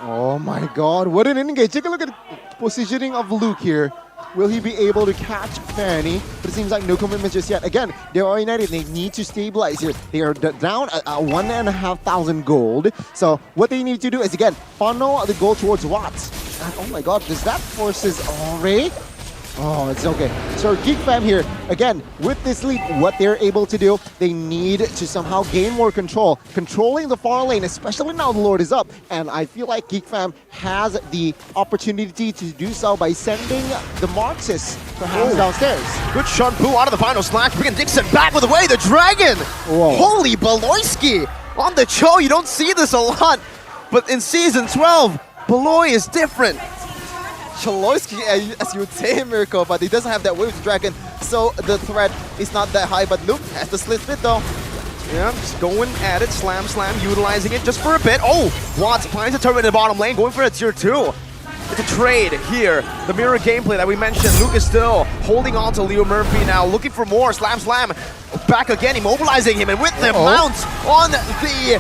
Oh my god, what an engage. Take a look at the positioning of Luke here. Will he be able to catch Fanny? But it seems like no commitment just yet. Again, they are United. They need to stabilize here. They are down at 1,500 gold. So what they need to do is, again, funnel the gold towards Watts. And oh my god, does that forces Ray? Oh, it's okay. So Geek Fam here, again, with this lead, what they're able to do, they need to somehow gain more control. Controlling the far lane, especially now the Lord is up. And I feel like Geek Fam has the opportunity to do so by sending the Marxists perhaps downstairs. Good Sean Poo out of the final slash, bringing Dixon back with the way, the Dragon! Whoa. Holy Beloyski! On the Cho, you don't see this a lot, but in Season 12, Beloy is different. Beloyski, as you would say, Mirko, but he doesn't have that wave with the Dragon, so the threat is not that high, but Luke has the split though. Yeah, just going at it, slam, utilizing it just for a bit. Oh, Watts finds a turret in the bottom lane, going for a tier 2. It's a trade here. The mirror gameplay that we mentioned. Luke is still holding on to Leo Murphy now, looking for more. Slam. Back again, immobilizing him, and with the mount on the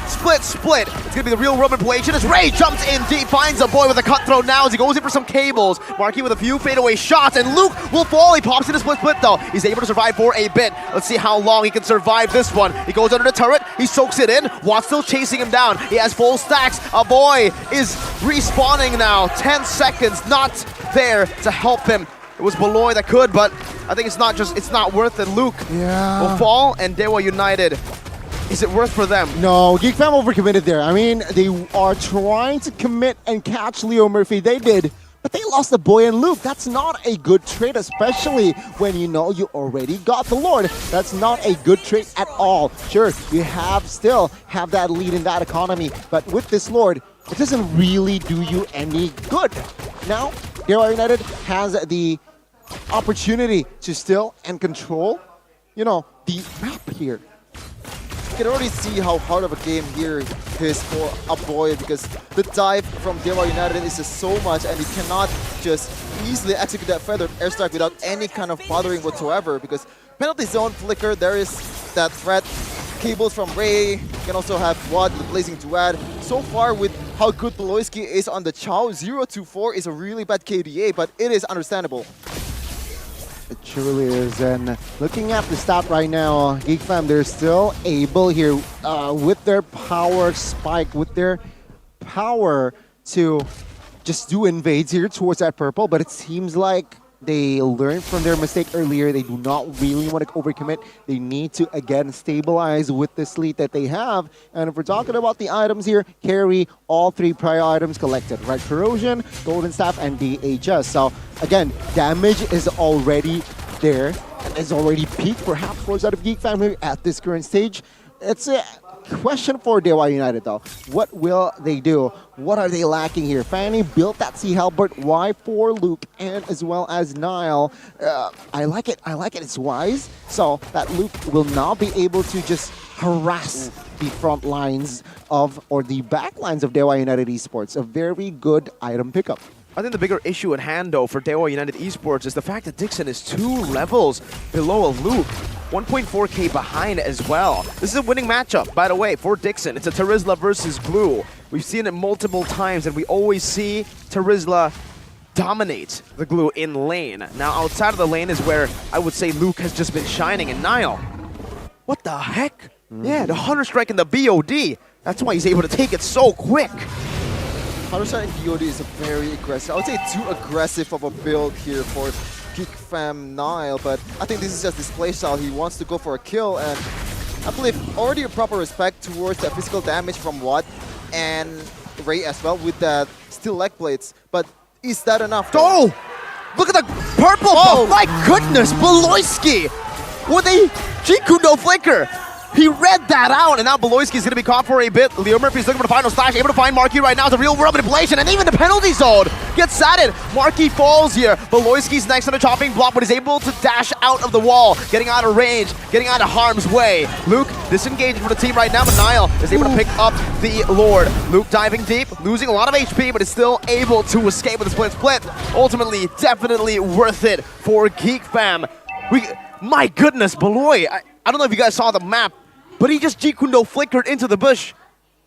split. It's going to be the real Roman Palladian as Ray jumps in deep, finds a boy with a cutthroat now as he goes in for some cables. Marquis with a few fadeaway shots, and Luke will fall. He pops in a split though. He's able to survive for a bit. Let's see how long he can survive this one. He goes under the turret, he soaks it in. Watt's still chasing him down. He has full stacks. A boy is respawning now. 10 seconds, not there to help him. It was Beloy that could, but I think it's not worth it. Luke will fall, and Dewa United, is it worth for them? No, Geek Fam overcommitted there. I mean, they are trying to commit and catch Leo Murphy. They did, but they lost the boy and Luke. That's not a good trade, especially when you know you already got the Lord. That's not a good trade at all. Sure, you still have that lead in that economy, but with this Lord, it doesn't really do you any good. Now, Dewa United has the opportunity to still and control, you know, the map here. You can already see how hard of a game here is for a boy, because the dive from Dewa United is just so much, and you cannot just easily execute that feathered airstrike without any kind of bothering whatsoever, because penalty zone flicker, there is that threat. Cables from Ray, you can also have Wad with Blazing Duad. So far with how good Beloyski is on the Chow, 0-4 is a really bad KDA, but it is understandable. It truly is, and looking at the stat right now, Geek Fam, they're still able here with their power spike, with their power to just do invades here towards that purple, but it seems like they learned from their mistake earlier. They do not really want to overcommit. They need to, again, stabilize with this lead that they have. And if we're talking about the items here, carry all 3 prior items collected, right? Corrosion, Golden Staff, and DHS. So, again, damage is already there and is already peaked, perhaps, for out of Geek Family at this current stage. It's a question for Dewa United, though. What will they do? What are they lacking here? Fanny built that Sea Halberd. Why for Luke and as well as Niall? I like it. It's wise. So that Luke will now be able to just harass the front lines or the back lines of Dewa United Esports. A very good item pickup. I think the bigger issue at hand, though, for Dewa United Esports is the fact that Dixon is 2 levels below a Luke. 1.4k behind as well. This is a winning matchup, by the way, for Dixon. It's a Terizla versus Glue. We've seen it multiple times, and we always see Terizla dominate the Glue in lane. Now, outside of the lane is where I would say Luke has just been shining. And Niall, what the heck? Yeah, the Hunter Strike and the BOD. That's why he's able to take it so quick. Hunter and BOD is a very aggressive, I would say too aggressive of a build here for Geek Fam Niall, but I think this is just his playstyle. He wants to go for a kill, and I believe already a proper respect towards the physical damage from Watt and Ray as well with that steel leg plates, but is that enough? Oh! Look at the purple buff! My goodness, Beloyski with a Jikudo flicker! He read that out, and now Beloyski is going to be caught for a bit. Leo Murphy's looking for the final slash, able to find Marky right now. It's a real world manipulation, and even the penalty zone gets at it. Marky falls here. Beloyski's next on the chopping block, but is able to dash out of the wall, getting out of range, getting out of harm's way. Luke disengaging for the team right now, but Niall is able to pick up the Lord. Luke diving deep, losing a lot of HP, but is still able to escape with a split. Ultimately, definitely worth it for Geek Fam. My goodness, Beloy, I don't know if you guys saw the map, but he just G-Kundo flickered into the bush,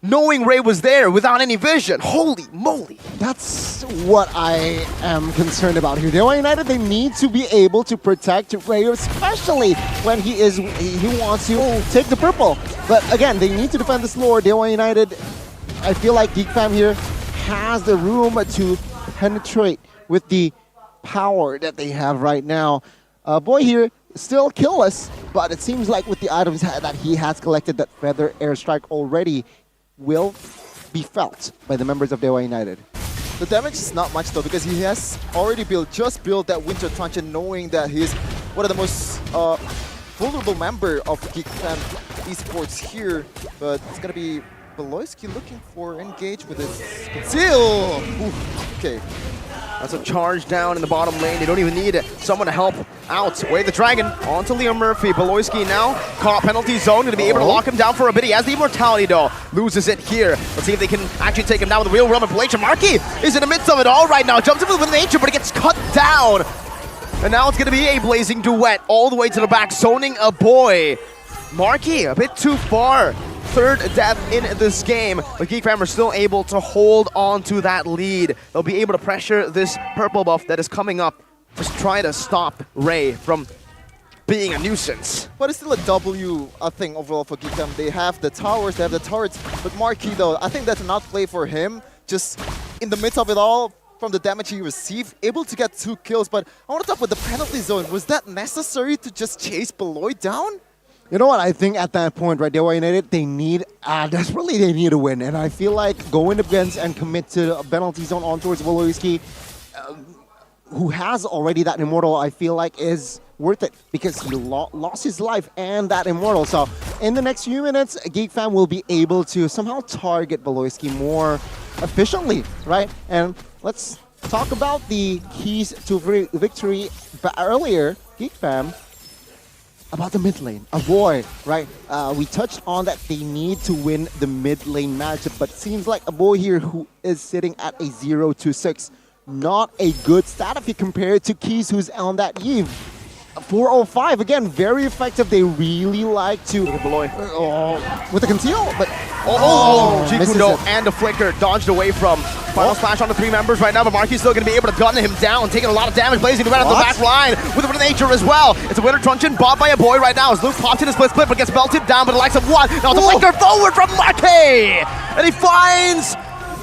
knowing Ray was there without any vision. Holy moly. That's what I am concerned about here. Dewa United, they need to be able to protect Ray, especially when he wants to take the purple. But again, they need to defend this Lord. Dewa United, I feel like Geek Fam here has the room to penetrate with the power that they have right now. Boy here, still killless, but it seems like with the items that he has collected, that Feather Airstrike already will be felt by the members of Dewa United. The damage is not much though, because he has already built that Winter Truncheon, knowing that he's one of the most vulnerable member of Geek Fam Esports here. But it's gonna be Beloyski looking for engage with his conceal. Okay. That's a charge down in the bottom lane. They don't even need someone to help out. Wade the Dragon onto Leo Murphy. Beloyski now caught penalty zone. Going to be able to lock him down for a bit. He has the immortality though. Loses it here. Let's see if they can actually take him down with a real world manipulation. Marky is in the midst of it all right now. Jumps into the nature, but it gets cut down. And now it's going to be a blazing duet all the way to the back, zoning a boy. Marky a bit too far. Third death in this game, but Geek Fam are still able to hold on to that lead. They'll be able to pressure this purple buff that is coming up. Just try to stop Ray from being a nuisance. But it's still a W, I think, overall for Geek Fam. They have the towers, they have the turrets, but Marky though, I think that's not play for him. Just in the midst of it all, from the damage he received, able to get 2 kills, but I want to talk about the penalty zone. Was that necessary to just chase Beloy down? You know what, I think at that point, right, Dewa United, they need, desperately they need a win. And I feel like going against and commit to a penalty zone on towards Beloyski, who has already that Immortal, I feel like is worth it because he lost his life and that Immortal. So in the next few minutes, Geek Fam will be able to somehow target Beloyski more efficiently, right? And let's talk about the keys to victory earlier, Geek Fam. About the mid lane, Aboy, right? We touched on that they need to win the mid lane matchup, but it seems like Aboy here who is sitting at a 0-6. Not a good stat if you compare it to Keys who's on that Eve. 405, again, very effective. They really like to... with the conceal, but... G-Kundo and the flicker dodged away from. Final splash on the 3 members right now, but Marky's still going to be able to gun him down, taking a lot of damage, blazing right off the back line with a nature as well. It's a Winter Truncheon bought by a boy right now as Luke pops in a split, but gets belted down by the likes of what? Now the flicker forward from Marky! And he finds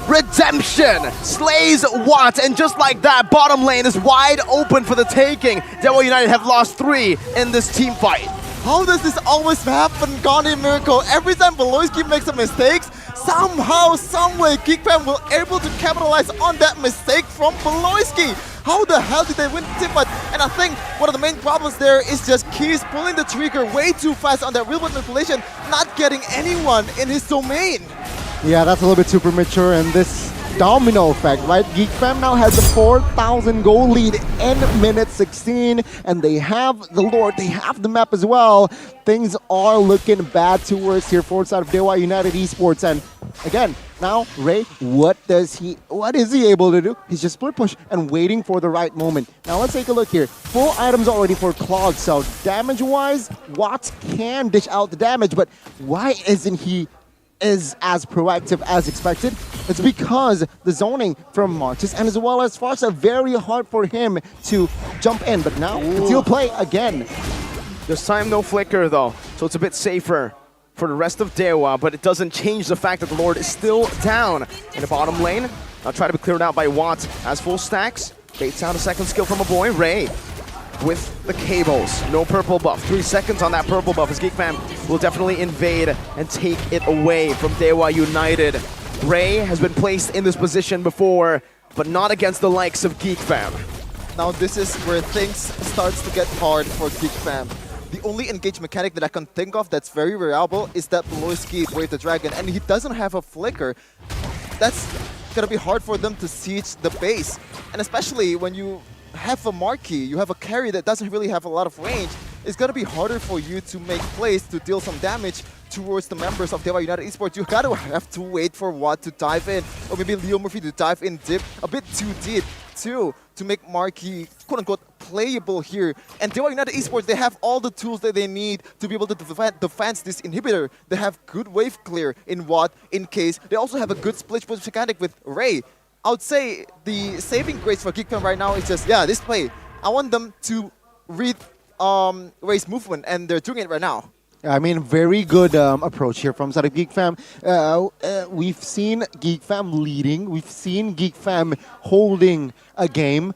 redemption, slays Watt, and just like that, bottom lane is wide open for the taking. Dewa United have lost 3 in this team fight. How does this always happen, Gone Miracle? Every time Beloyski makes a mistake, somehow, someway, Geek Fam will able to capitalize on that mistake from Beloyski. How the hell did they win the team fight? And I think one of the main problems there is just Keys pulling the trigger way too fast on that real-world manipulation, not getting anyone in his domain. Yeah, that's a little bit too premature, and this domino effect, right? Geek Fam now has a 4,000 goal lead in minute 16, and they have the Lord, they have the map as well. Things are looking bad towards here forward side of Dewa United Esports, and again, now Ray, what is he able to do? He's just split push and waiting for the right moment. Now let's take a look here. Full items already for Clog, so damage-wise, Watts can dish out the damage, but why isn't he as proactive as expected? It's because the zoning from Martis and as well as Fox are very hard for him to jump in, but now he'll play again. This time no flicker though, so it's a bit safer for the rest of Dewa, but it doesn't change the fact that the Lord is still down in the bottom lane. Now try to be cleared out by Watt as full stacks. Baits out a second skill from a boy, Ray. With the cables, no purple buff. 3 seconds on that purple buff as Geek Fam will definitely invade and take it away from Dewa United. Ray has been placed in this position before, but not against the likes of Geek Fam. Now this is where things starts to get hard for Geek Fam. The only engage mechanic that I can think of that's very reliable is that Beloyski Brave the Dragon, and he doesn't have a flicker. That's gonna be hard for them to siege the base. And especially when you have a marquee, you have a carry that doesn't really have a lot of range, it's gonna be harder for you to make plays to deal some damage towards the members of Dewa United Esports. You gotta have to wait for Watt to dive in, or maybe Leo Murphy to dive in deep, a bit too deep too, to make Marquee quote-unquote playable here. And Dewa United Esports, they have all the tools that they need to be able to defend this inhibitor. They have good wave clear in Watt, in case. They also have a good split push mechanic with Ray. I would say the saving grace for GeekFam right now is just, yeah, this play. I want them to read Ray's movement, and they're doing it right now. I mean, very good approach here from side of GeekFam. We've seen GeekFam leading. We've seen GeekFam holding a game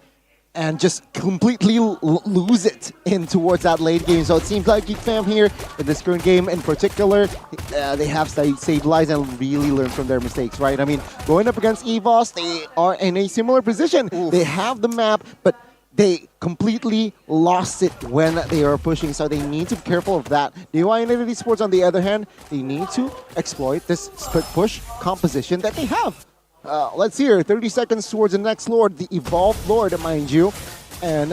and just completely lose it in towards that late game. So it seems like GeekFam here, in this current game in particular, they have saved lives and really learned from their mistakes, right? I mean, going up against EVOS, they are in a similar position. Oof. They have the map, but they completely lost it when they are pushing, so they need to be careful of that. Dewa United Esports, on the other hand, they need to exploit this split push composition that they have. Let's hear 30 seconds towards the next Lord, the Evolved Lord, mind you. And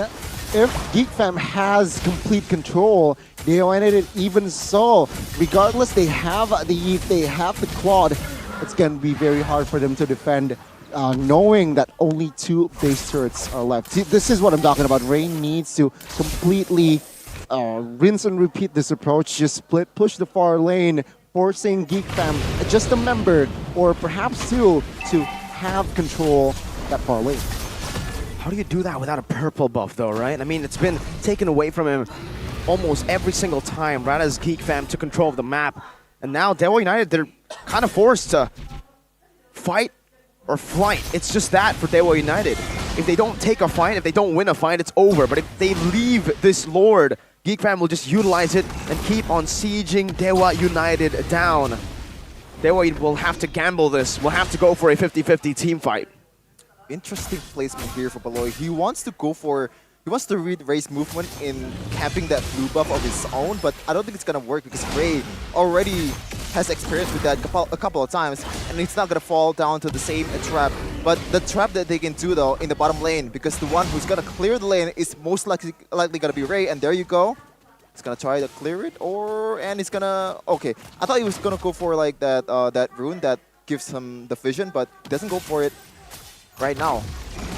if GeekFam has complete control, Dewa United even so, regardless they have the Claude, it's going to be very hard for them to defend. Knowing that only 2 base turrets are left. See, this is what I'm talking about. Ray needs to completely rinse and repeat this approach. Just split push the far lane, forcing GeekFam, just a member, or perhaps 2, to have control that far lane. How do you do that without a purple buff though, right? I mean, it's been taken away from him almost every single time, right, as GeekFam took control of the map. And now Dewa United, they're kind of forced to fight or flight. It's just that for Dewa United. If they don't take a fight, if they don't win a fight, it's over. But if they leave this Lord, GeekFam will just utilize it and keep on sieging Dewa United down. Dewa will have to gamble this. We'll have to go for a 50-50 team fight. Interesting placement here for Beloy. He wants to read Ray's movement in camping that blue buff of his own, but I don't think it's gonna work because Ray already has experience with that a couple of times, and it's not gonna fall down to the same trap. But the trap that they can do though in the bottom lane, because the one who's gonna clear the lane is most likely gonna be Ray, and there you go. He's gonna try to clear it, and he's gonna, okay. I thought he was gonna go for like that that rune that gives him the vision, but he doesn't go for it right now.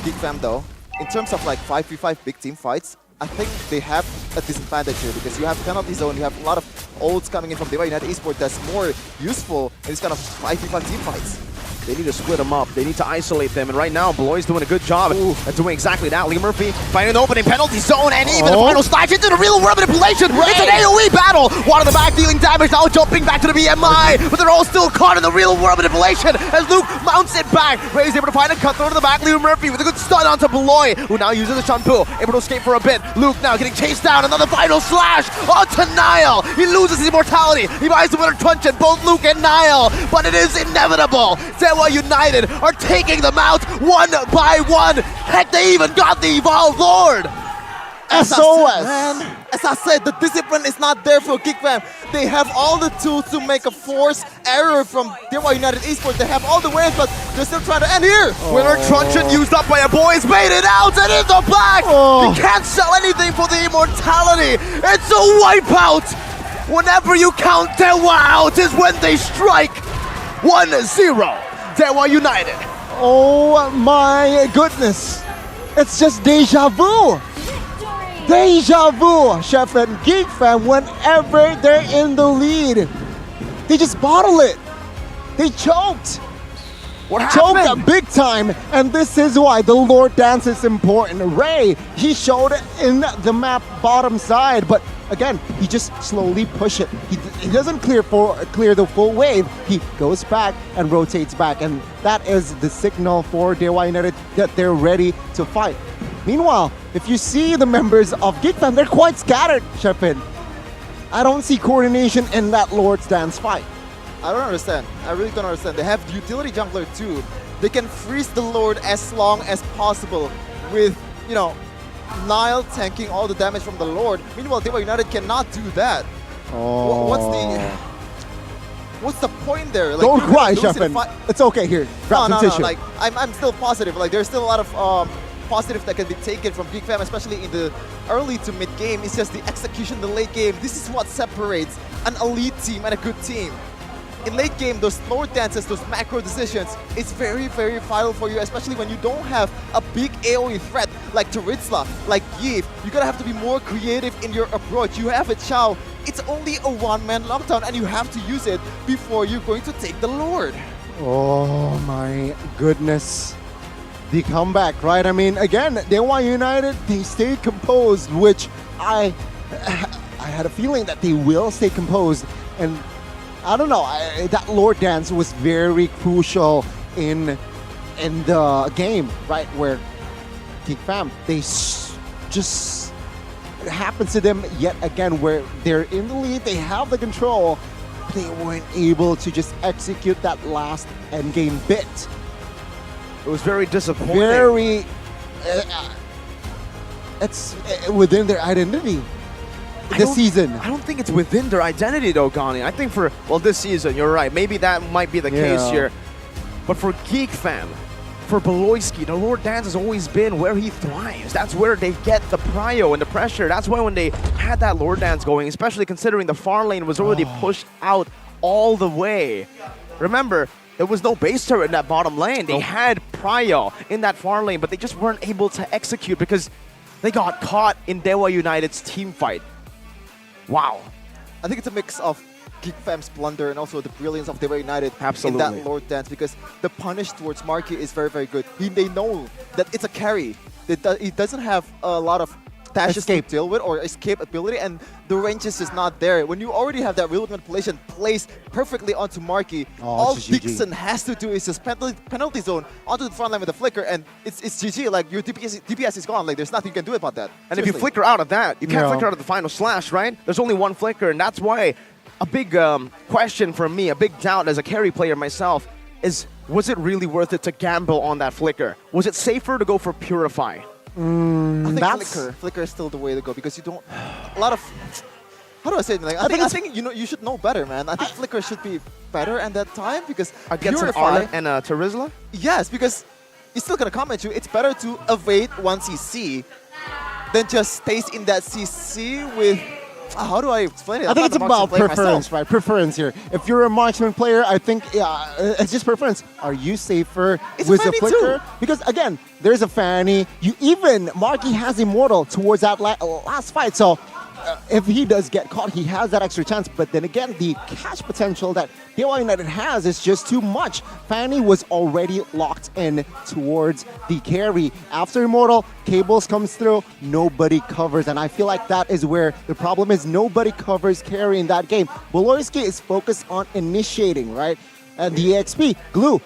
GeekFam though, in terms of like 5v5 big team fights, I think they have a disadvantage here because you have penalty zone, you have a lot of ults coming in from Dewa United Esports that's more useful in this kind of 5v5 team fights. They need to split them up. They need to isolate them. And right now, Beloy's doing a good job at doing exactly that. Lee Murphy finding an opening penalty zone, and even the final slash into the real world manipulation. Right. It's an AoE battle. One on the back dealing damage, now jumping back to the BMI, but they're all still caught in the real world manipulation as Luke mounts it back. Ray's able to find a cutthroat to the back. Lee Murphy with a good stun onto Beloy, who now uses the shampoo, able to escape for a bit. Luke now getting chased down. Another final slash onto Niall. He loses his immortality. He buys the winner truncheon, both Luke and Niall, but it is inevitable. Dewa United are taking them out one by one. Heck, they even got the Evolved Lord. SOS! As I said, the discipline is not there for GeekFam. They have all the tools to make a forced error from Dewa United Esports. They have all the ways, but they're still trying to end here. Winner truncheon used up by a boys, made it out and in the back. You can't sell anything for the immortality. It's a wipeout. Whenever you count Dewa out is when they strike. 1-0. Dewa United. Oh my goodness. It's just deja vu. Deja vu, Chef and GeekFam, whenever they're in the lead. They just bottle it. They choked. What happened? Choked big time, and this is why the Lord Dance is important. Ray, he showed it in the map bottom side, but again, he just slowly push it. He doesn't clear the full wave. He goes back and rotates back, and that is the signal for Dewa United that they're ready to fight. Meanwhile, if you see the members of GeekFam, they're quite scattered, Shepin. I don't see coordination in that Lord's Dance fight. I don't understand. I really don't understand. They have utility jungler too. They can freeze the Lord as long as possible with, you know, Nile tanking all the damage from the Lord. Meanwhile, Dewa United cannot do that. Oh. What's the point there? Like, Don't you're gonna cry, lose in Sheffin. It's okay here. Grab some tissue. Like, I'm still positive. Like, there's still a lot of positive that can be taken from Geek Fam, especially in the early to mid game. It's just the execution in the late game. This is what separates an elite team and a good team. In late game, those slower dances, those macro decisions, it's very, very vital for you, especially when you don't have a big AoE threat like Terizla, like Yves. You're gonna have to be more creative in your approach. You have a Chao, it's only a one-man lockdown and you have to use it before you're going to take the Lord. Oh my goodness. The comeback, right? I mean, again, Dewa United, they stayed composed, which I had a feeling that they will stay composed. And I don't know, that Lord Dance was very crucial in the game, right? Where Geek Fam, they just, it happens to them yet again where they're in the lead, they have the control, but they weren't able to just execute that last endgame bit. It was very disappointing. Very, it's within their identity. This season. I don't think it's within their identity though, Gani. I think for, well, this season, you're right. Maybe that might be the case here. But for Geek Fam, for Beloyski, the Lord Dance has always been where he thrives. That's where they get the prio and the pressure. That's why when they had that Lord Dance going, especially considering the far lane was already pushed out all the way. Remember, there was no base turret in that bottom lane. They had prio in that far lane, but they just weren't able to execute because they got caught in Dewa United's team fight. Wow. I think it's a mix of Geek Fam's blunder and also the brilliance of Dewa United Absolutely. in that Lord Dance, because the punish towards Marky is very, very good. They know that it's a carry. He doesn't have a lot of dashes to deal with or escape ability, and the range is just not there. When you already have that real manipulation placed perfectly onto Marky, all Dixon has to do is just penalty zone onto the front line with a flicker, and it's GG. Like, your DPS is gone. Like, there's nothing you can do about that. And if you flicker out of that, you can't flicker out of the final slash, right? There's only one flicker, and that's why a big question for me, a big doubt as a carry player myself, is was it really worth it to gamble on that flicker? Was it safer to go for Purify? I think flicker is still the way to go, because you don't a lot of, how do I say it? Like, I think you should know better, man. I think flicker should be better at that time, because against Purify an and a Terizla? Yes, because he's still gonna come at you. It's better to evade one CC than just stays in that CC with. How do I explain it? I think it's about preference, right? Preference here. If you're a marksman player, I think it's just preference. Are you safer with the flicker? Because again, there's a Fanny. Marky has Immortal towards that last fight. So if he does get caught, he has that extra chance. But then again, the catch potential that Dewa United has is just too much. Fanny was already locked in towards the carry. After Immortal, Cables comes through, nobody covers. And I feel like that is where the problem is. Nobody covers carry in that game. Beloyski is focused on initiating, right? And the EXP, Glue,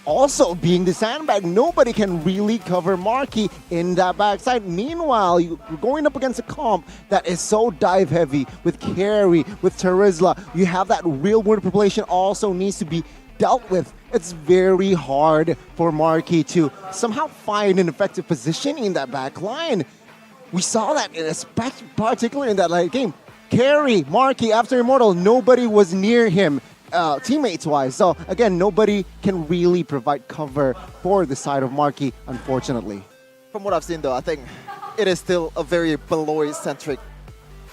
also being the sandbag, nobody can really cover Marky in that backside. Meanwhile, you're going up against a comp that is so dive heavy with carry, with Terizla. You have that real wound population also needs to be dealt with. It's very hard for Marky to somehow find an effective position in that back line. We saw that particularly in that late game. Carry, Marky, after Immortal, nobody was near him. Teammates-wise. So again, nobody can really provide cover for the side of Marky, unfortunately. From what I've seen, though, I think it is still a very Beloy-centric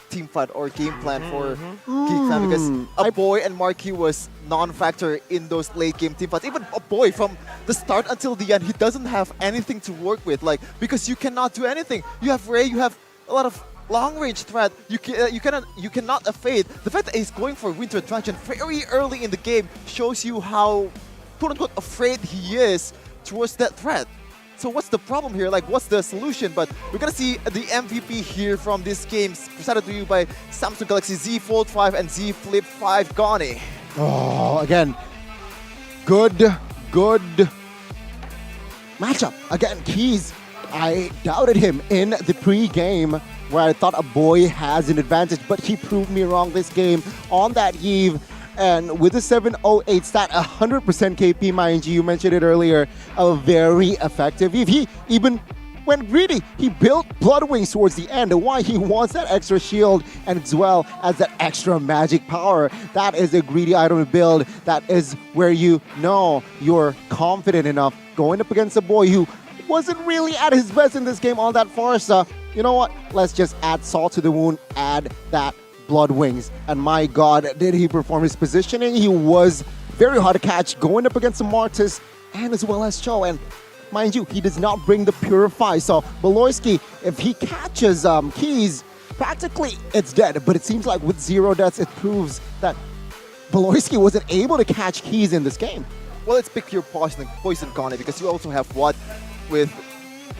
team fight or game plan for Geek Fam, because Boy and Marky was non-factor in those late game team fights. Even Boy, from the start until the end, he doesn't have anything to work with, like, because you cannot do anything. You have Ray, you have a lot of long-range threat, you cannot evade. The fact that he's going for Winter Truncheon very early in the game shows you how quote-unquote afraid he is towards that threat. So what's the problem here? Like, what's the solution? But we're gonna see the MVP here from this game, presented to you by Samsung Galaxy Z Fold 5 and Z Flip 5 Gani. Oh, again, good matchup. Again, Keys, I doubted him in the pre-game, where I thought a Boy has an advantage, but he proved me wrong this game on that Eve. And with the 708 stat, 100% KP, mind you mentioned it earlier, a very effective Eve. He even went greedy. He built Blood Wings towards the end. Why? He wants that extra shield and as well as that extra magic power. That is a greedy item to build. That is where you know you're confident enough going up against a boy who wasn't really at his best in this game on that Farsa. You know what? Let's just add salt to the wound, add that Blood Wings. And my God, did he perform his positioning? He was very hard to catch going up against the Martis and as well as Cho. And mind you, he does not bring the Purify. So Beloyski, if he catches Keys, practically it's dead. But it seems like with 0 deaths, it proves that Beloyski wasn't able to catch Keys in this game. Well, it's pick your poison Gone, because you also have what with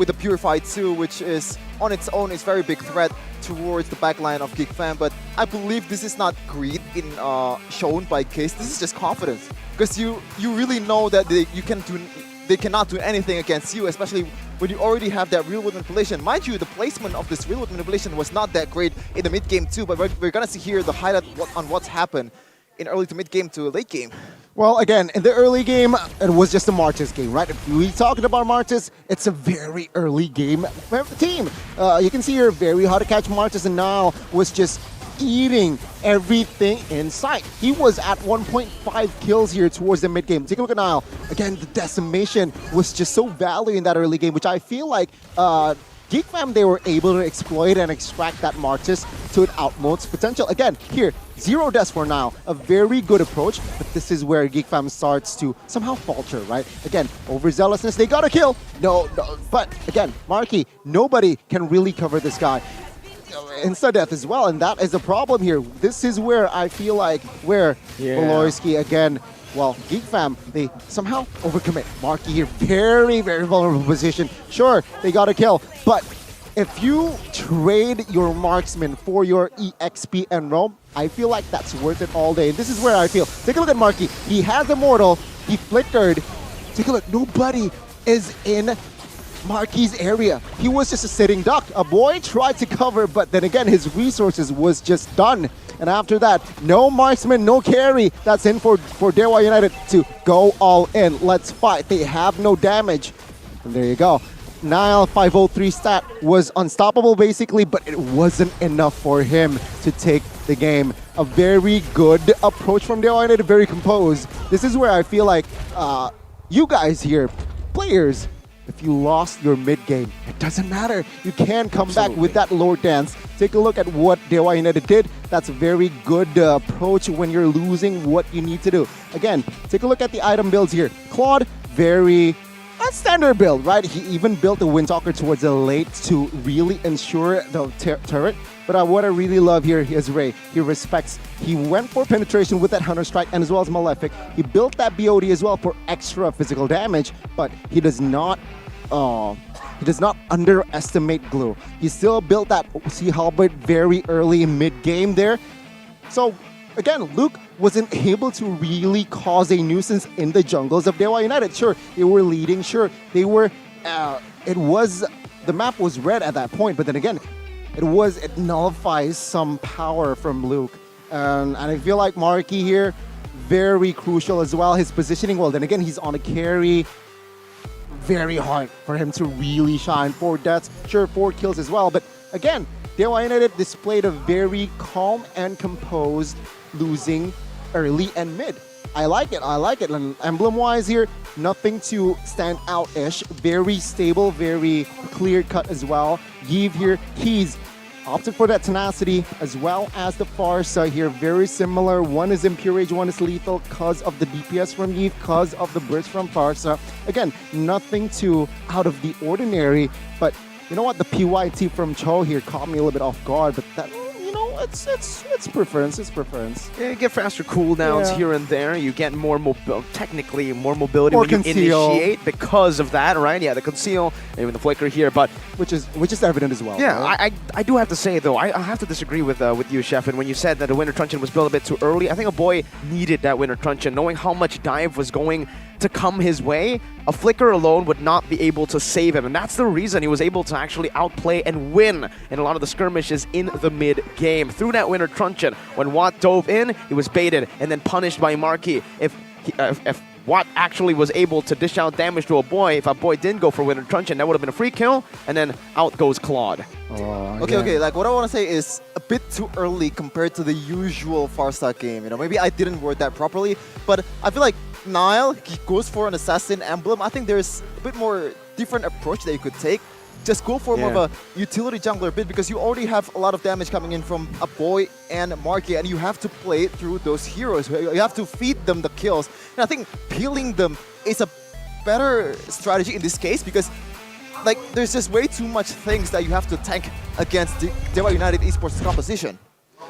the Purify 2, which is on its own is very big threat towards the backline of Geek Fam. But I believe this is not greed in shown by Case. This is just confidence, because you really know that they cannot do anything against you, especially when you already have that real-world manipulation. Mind you, the placement of this real-world manipulation was not that great in the mid-game too, but we're gonna see here the highlight on what's happened in early to mid-game to late game. Well, again, in the early game, it was just a Martis game, right? If we talking about Martis, it's a very early game team. You can see here, very hard to catch Martis, and Nile was just eating everything in sight. He was at 1.5 kills here towards the mid game. Take a look at Nile. Again, the decimation was just so valuable in that early game, which I feel like Geek Fam, they were able to exploit and extract that Martis to its utmost potential. Again, here, 0 deaths for now. A very good approach, but this is where Geek Fam starts to somehow falter, right? Again, overzealousness, they got a kill. No, but again, Marky, nobody can really cover this guy. Insta-death as well, and that is a problem here. This is where I feel like Beloyski again, well, Geek Fam, they somehow overcommit. Marky here, very, very vulnerable position. Sure, they got a kill, but if you trade your marksman for your EXP and roam, I feel like that's worth it all day. And this is where I feel. Take a look at Marky. He has Immortal. He flickered. Take a look. Nobody is in Marky's area. He was just a sitting duck. A boy tried to cover, but then again, his resources was just done. And after that, no marksman, no carry. That's in for Dewa United to go all in. Let's fight. They have no damage. And there you go. Nile 503 stat was unstoppable basically, but it wasn't enough for him to take the game. A very good approach from Dewa United, very composed. This is where I feel like you guys here, players, if you lost your mid game, it doesn't matter. You can come back with that Lord Dance. Take a look at what Dewa United did. That's a very good approach when you're losing what you need to do. Again, take a look at the item builds here. Claude, very a standard build, right? He even built the Windtalker towards the late to really ensure the turret. But what I really love here is Ray. He respects. He went for penetration with that Hunter Strike and as well as Malefic. He built that BOD as well for extra physical damage, but he does not underestimate Glue. He still built that Sea Halberd very early mid-game there. So again, Luke wasn't able to really cause a nuisance in the jungles of Dewa United. Sure, they were leading. Sure, they were. The map was red at that point, but then again, it nullifies some power from Luke. And I feel like Marky here, very crucial as well. His positioning, well, then again, he's on a carry. Very hard for him to really shine. 4 deaths, sure, 4 kills as well. But again, Dewa United displayed a very calm and composed losing early and mid. I like it. And emblem-wise here, nothing to stand out-ish. Very stable, very clear-cut as well. Yves here, Keys opted for that tenacity as well as the Farsa here. Very similar. One is Impure Rage, one is lethal because of the DPS from Yves, because of the burst from Farsa. Again, nothing too out of the ordinary, but you know what? The PYT from Cho here caught me a little bit off guard, but that, it's preference. It's preference. Yeah, you get faster cooldowns here and there. You get more technically more mobility or when conceal. you initiate because of that, right? Yeah, the conceal, even the flicker here, but which is evident as well. Yeah, right? I do have to say though, I have to disagree with you, Chef. And when you said that the Winter Truncheon was built a bit too early, I think a boy needed that Winter Truncheon, knowing how much dive was going to come his way. A flicker alone would not be able to save him, and that's the reason he was able to actually outplay and win in a lot of the skirmishes in the mid-game. Through that Winter Truncheon, when Watt dove in, he was baited and then punished by Marky. If what actually was able to dish out damage to a boy. If a boy didn't go for Winter Truncheon, that would have been a free kill, and then out goes Claude. Okay, like what I want to say is a bit too early compared to the usual Farstar game. You know, maybe I didn't word that properly, but I feel like Nile, he goes for an assassin emblem. I think there's a bit more different approach that you could take. Just go for more of a utility jungler bit because you already have a lot of damage coming in from a boy and Marky, and you have to play through those heroes. You have to feed them the kills. And I think peeling them is a better strategy in this case because like there's just way too much things that you have to tank against the Dewa United Esports composition.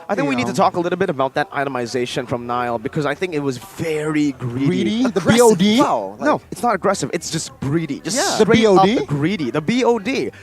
I think we need to talk a little bit about that itemization from Nile because I think it was very greedy. Greedy? The Aggressive. BOD? Wow, no, it's not aggressive. It's just greedy. Just The straight BOD? up greedy. The BOD.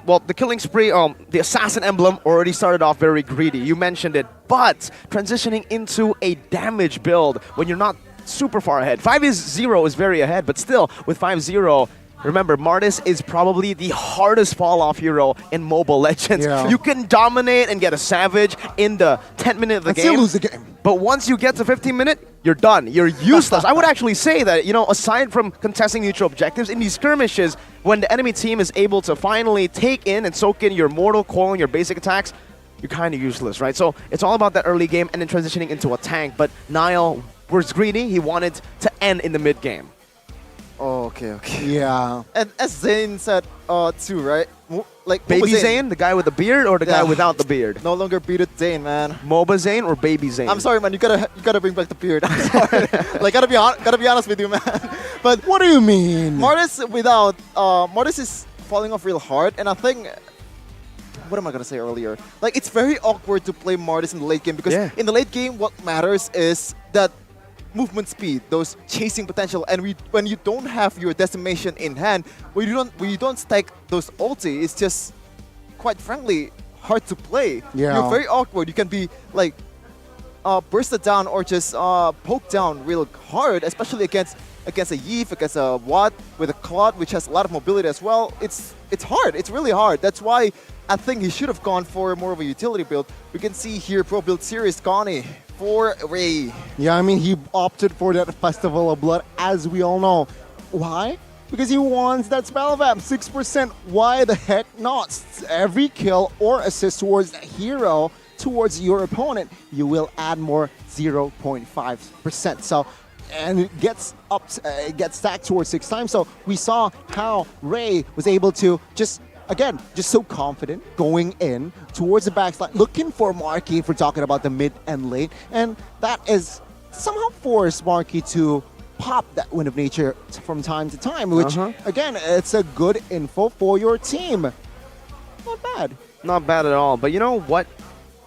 Well, the killing spree, the assassin emblem already started off very greedy. You mentioned it, but transitioning into a damage build when you're not super far ahead. 5-0 is very ahead, but still with 5-0. Remember, Martis is probably the hardest fall-off hero in Mobile Legends. Yeah. You can dominate and get a Savage in the 10th minute of the And game. still lose the game. But once you get to 15 minute, you're done. You're useless. I would actually say that, you know, aside from contesting neutral objectives, in these skirmishes, when the enemy team is able to finally take in and soak in your Mortal Coil and your basic attacks, you're kind of useless, right? So it's all about that early game and then transitioning into a tank. But Nile was greedy. He wanted to end in the mid game. Oh, okay. Yeah. And as Zane said too, right? Like Baby MOBA Zane, the guy with the beard, or the guy without the beard? No longer bearded Zane, man. MOBA Zane or Baby Zane? I'm sorry, man. You gotta bring back the beard. I'm sorry. Like gotta be honest with you, man. But what do you mean? Martis without Martis is falling off real hard, and I think. What am I gonna say earlier? Like it's very awkward to play Martis in the late game because in the late game, what matters is that movement speed, those chasing potential, and when you don't have your decimation in hand, when you don't stack those ulti, it's just quite frankly hard to play. Yeah. You're very awkward. You can be like bursted down or just poked down real hard, especially against a Yves, against a Watt with a Claude, which has a lot of mobility as well. It's hard. It's really hard. That's why I think he should have gone for more of a utility build. We can see here Pro Build Series Connie for Ray. Yeah, I mean, he opted for that Festival of Blood, as we all know. Why? Because he wants that spell vamp, 6%. Why the heck not? Every kill or assist towards the hero, towards your opponent, you will add more 0.5%. So, and it gets up, it gets stacked towards 6 times. So we saw how Ray was able to just, again, just so confident going in towards the backline, looking for Marky if we're talking about the mid and late. And that is somehow forced Marky to pop that Wind of Nature from time to time, which, again, it's a good info for your team. Not bad. Not bad at all. But you know what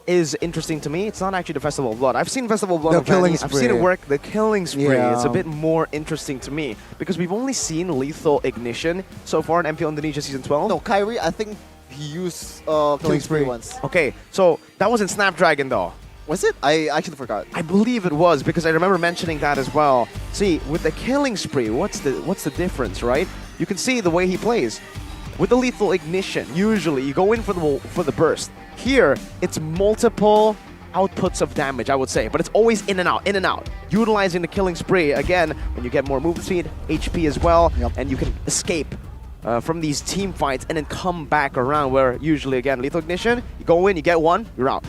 is interesting to me? It's not actually the Festival of Blood. I've seen Festival of Blood on Vanny. I've seen it work. The killing spree. Yeah. It's a bit more interesting to me because we've only seen lethal ignition so far in MPL Indonesia Season 12. No, Kyrie, I think he used killing spree once. Okay, so that was in Snapdragon though. Was it? I actually forgot. I believe it was because I remember mentioning that as well. See, with the killing spree, what's the difference, right? You can see the way he plays. With the lethal ignition, usually you go in for the burst. Here, it's multiple outputs of damage, I would say, but it's always in and out. Utilizing the killing spree, again, when you get more movement speed, HP as well, and you can escape from these team fights and then come back around where usually, again, lethal ignition, you go in, you get one, you're out.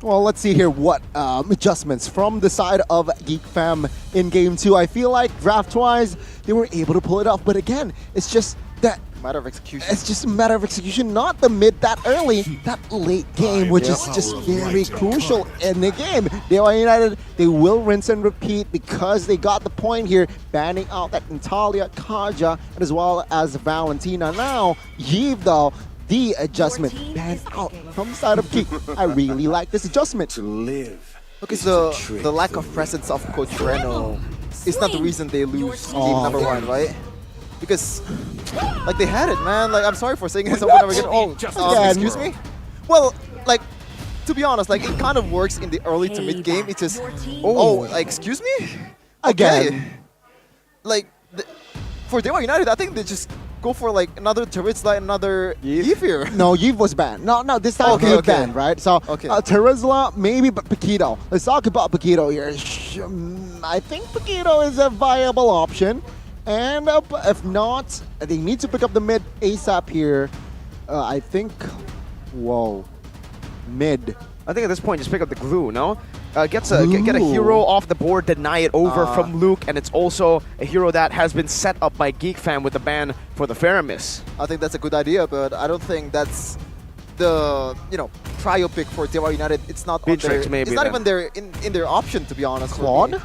Well, let's see here what adjustments from the side of Geek Fam in Game 2. I feel like draft-wise, they were able to pull it off, but again, it's just that matter of execution. It's just a matter of execution, not the mid that early, that late game, which is just very crucial in the game. Dewa United, they will rinse and repeat because they got the point here, banning out that Natalia, Kaja, and as well as Valentina. Now, Yves, though, the adjustment banned out from the side of Geek. I really like this adjustment. To live. Okay, so the lack of presence of Coach Reno is not the reason they lose game number 1, right? Because, like, they had it, man. Like, I'm sorry for saying this over and over again. Oh, excuse me? Well, like, to be honest, like, it kind of works in the early to mid game. It's just, like, excuse me? Again. Okay. Like, for Dewa United, I think they just go for like another Terizla, another Yves here. No, Yves was banned. No, this time Okay, Yves okay. banned, right? So Terizla, maybe, but Paquito. Let's talk about Paquito here. I think Paquito is a viable option. And if not, they need to pick up the mid ASAP here. I think, whoa, mid. I think at this point, just pick up the glue, no? Get a hero off the board, deny it over from Luke, and it's also a hero that has been set up by GeekFam with the ban for the Faramis. I think that's a good idea, but I don't think that's the trio pick for Dewa United. It's not on their, maybe it's not then. even their in their option, to be honest. Claude?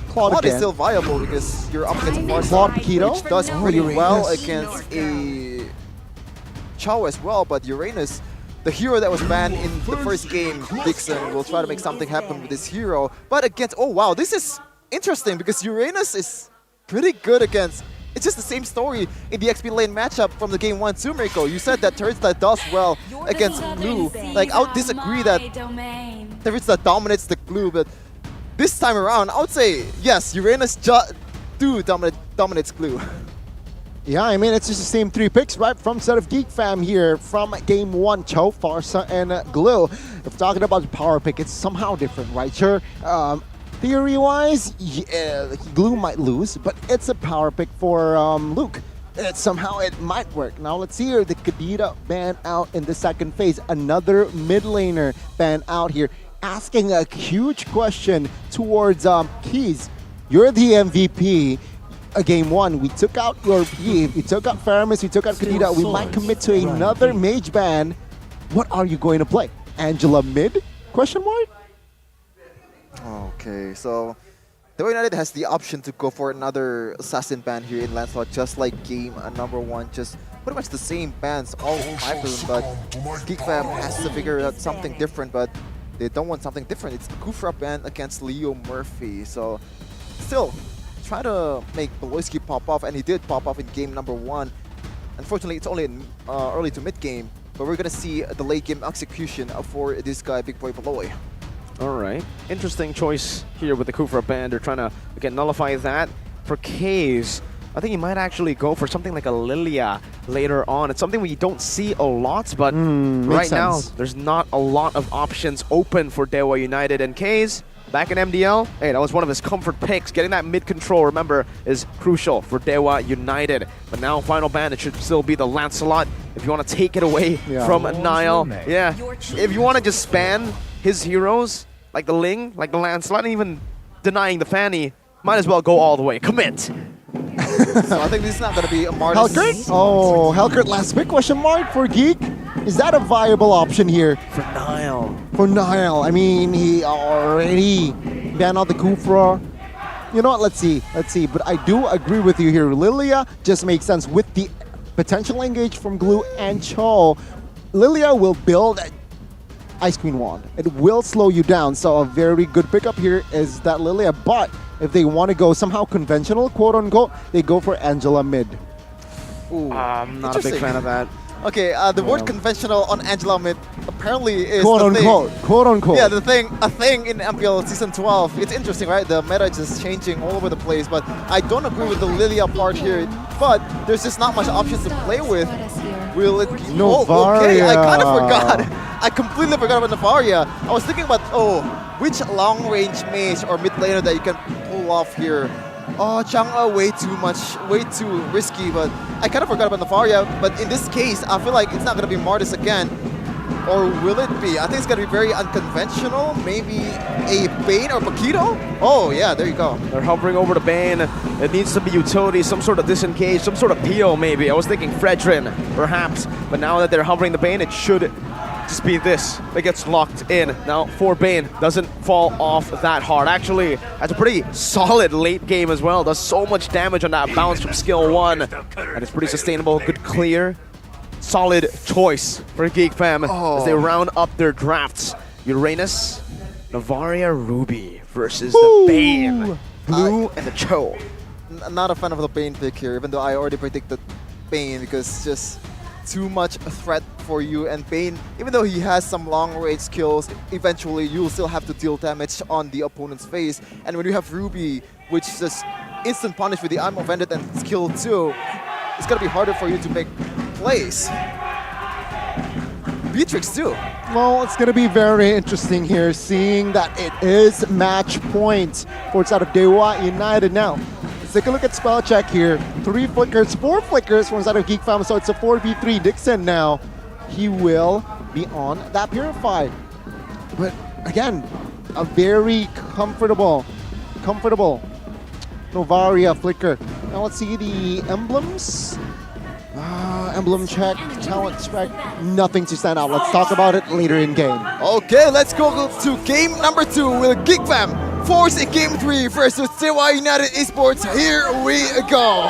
Claude is again. still viable because you're up against a Farsight, Claude Paquito? which does pretty well Uranus. against a Chao as well, but Uranus, the hero that was banned in the first game, Dixon, will try to make something happen with this hero. But against, oh wow, this is interesting because Uranus is pretty good against, it's just the same story in the XP lane matchup from the game 1 too, Mirko. You said that Terizla does well against Glue. Like, I would disagree that Terizla dominates the Glue, but this time around, I would say, yes, Uranus dominates Glue. Yeah, I mean, it's just the same 3 picks, right? From set of Geek Fam here from game 1, Cho, Farsa, and Glue. If talking about the power pick, it's somehow different, right? Sure, theory-wise, yeah, Glue might lose, but it's a power pick for Luke. Somehow it might work. Now let's see here, the Kadita ban out in the second phase. Another mid laner ban out here, asking a huge question towards Keys. You're the MVP. Game 1, we took out your Yves, we took out Faramis, we took out Kadita. We might commit to another mage ban. What are you going to play? Angela mid? Question mark? Okay, so Dewa United has the option to go for another assassin ban here in Lancelot, just like game number 1, just pretty much the same bans all time, but GeekFam has to figure out something different, but they don't want something different. It's the Kufra ban against Leo Murphy, so still try to make Beloyski pop off, and he did pop off in game number 1. Unfortunately, it's only in early to mid game, but we're gonna see the late game execution for this guy, Big Boy Beloy. All right, interesting choice here with the Kufra ban. They're trying to, again, nullify that. For K's, I think he might actually go for something like a Lilia later on. It's something we don't see a lot, but right now, there's not a lot of options open for Dewa United. And K's, back in MDL, hey, that was one of his comfort picks. Getting that mid control, remember, is crucial for Dewa United. But now, final ban, it should still be the Lancelot. If you want to take it away from Niall, yeah. If you want to just span his heroes, like the Ling, like the Lancelot, and even denying the Fanny, might as well go all the way. Commit. So I think this is not going to be a Martis. Helkert? Oh, Helkert last pick, question mark for Geek. Is that a viable option here? For Niall. For Niall. I mean, he already banned out the Kufra. You know what, let's see. But I do agree with you here. Lilia just makes sense with the potential engage from Glue and Cho. Lilia will build Ice Queen Wand. It will slow you down, so a very good pickup here is that Lilia. But if they want to go somehow conventional, quote unquote, they go for Angela mid. Ooh, I'm not a big fan of that. Okay, the word conventional on Angela mid apparently is quote unquote, quote unquote. Yeah, a thing in MPL Season 12. It's interesting, right? The meta is just changing all over the place, but I don't agree with the Lilia part here. But there's just not much options to play with. Will it be... Novaria. Oh, okay, I kind of forgot. I completely forgot about Novaria. I was thinking about, which long-range mage or mid laner that you can pull off here. Oh, Chang'e way too risky, but I kind of forgot about Novaria. But in this case, I feel like it's not going to be Martis again. Or will it be? I think it's going to be very unconventional. Maybe a Bane or Paquito? Oh, yeah, there you go. They're hovering over the Bane. It needs to be utility, some sort of disengage, some sort of peel maybe. I was thinking Fredrin, perhaps. But now that they're hovering the Bane, it should just be this that gets locked in. Now, for Bane, doesn't fall off that hard. Actually, that's a pretty solid late game as well. Does so much damage on that bounce from skill 1. And it's pretty sustainable, good clear. Solid choice for GeekFam as they round up their drafts. Uranus, Novaria, Ruby versus the Bane. Blue and the Cho. Not a fan of the Bane pick here, even though I already predicted Bane because it's just too much a threat for you. And Bane, even though he has some long-range skills, eventually you'll still have to deal damage on the opponent's face. And when you have Ruby, which just instant punish with the Arm of Vended and skill 2, it's gonna be harder for you to make plays. Beatrix too. Well, it's going to be very interesting here, seeing that it is match point for side of Dewa United now. Let's take a look at spell check here. 3 flickers, 4 flickers from side of Geek Fam, so it's a 4v3. Dixon now, he will be on that Purify. But again, a very comfortable Novaria flicker. Now let's see the emblems. Emblem check, talent spec, nothing to stand out. Let's talk about it later in game. Okay, let's go to game number 2 with Geek Fam. Force in game 3 versus Dewa United Esports. Here we go.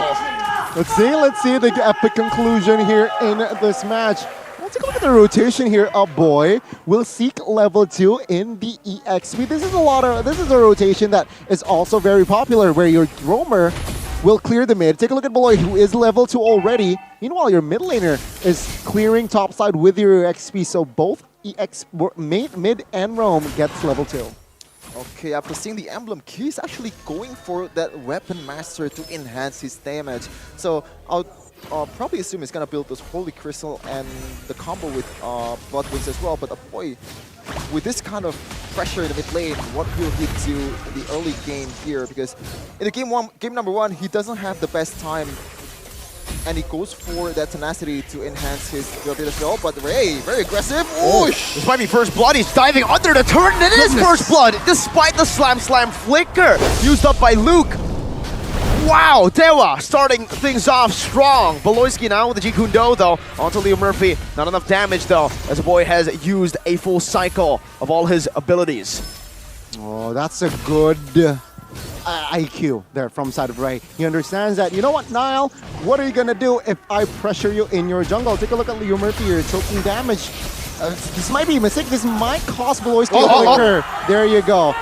Let's see the epic conclusion here in this match. Let's take a look at the rotation here. A boy will seek level 2 in the EXP. This is a rotation that is also very popular, where your roamer will clear the mid. Take a look at Beloy, who is level 2 already. Meanwhile, your mid laner is clearing top side with your XP, so both mid and roam gets level 2. Okay, after seeing the emblem, he's actually going for that weapon master to enhance his damage. So I'll probably assume he's gonna build this Holy Crystal and the combo with Blood Wings as well. But boy, with this kind of pressure in the mid lane, what will he do in the early game here? Because in the game number 1, he doesn't have the best time, and he goes for that tenacity to enhance his ability as well. But Ray, very aggressive. Oosh! This might be first blood. He's diving under the turret, and it is first blood, despite the slam flicker used up by Luke. Wow, Dewa starting things off strong. Beloyski now with the Jeet Kune Do though. Onto Leo Murphy. Not enough damage though, as the boy has used a full cycle of all his abilities. Oh, that's a good IQ there from side of Ray. He understands that, you know what, Niall? What are you gonna do if I pressure you in your jungle? Take a look at Leo Murphy here, taking damage. This might be a mistake. This might cost Beloyski a flicker. There you go.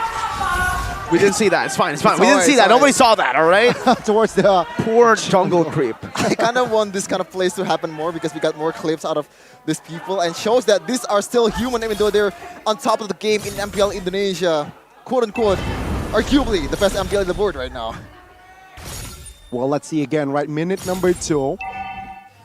We didn't see that. It's fine. It's fine. We didn't see that. Nobody saw that, all right? Towards the poor jungle creep. I kind of want this kind of plays to happen more because we got more clips out of these people and shows that these are still human, even though they're on top of the game in MPL Indonesia. Quote unquote, arguably the best MPL in the board right now. Well, let's see again, right? Minute number 2.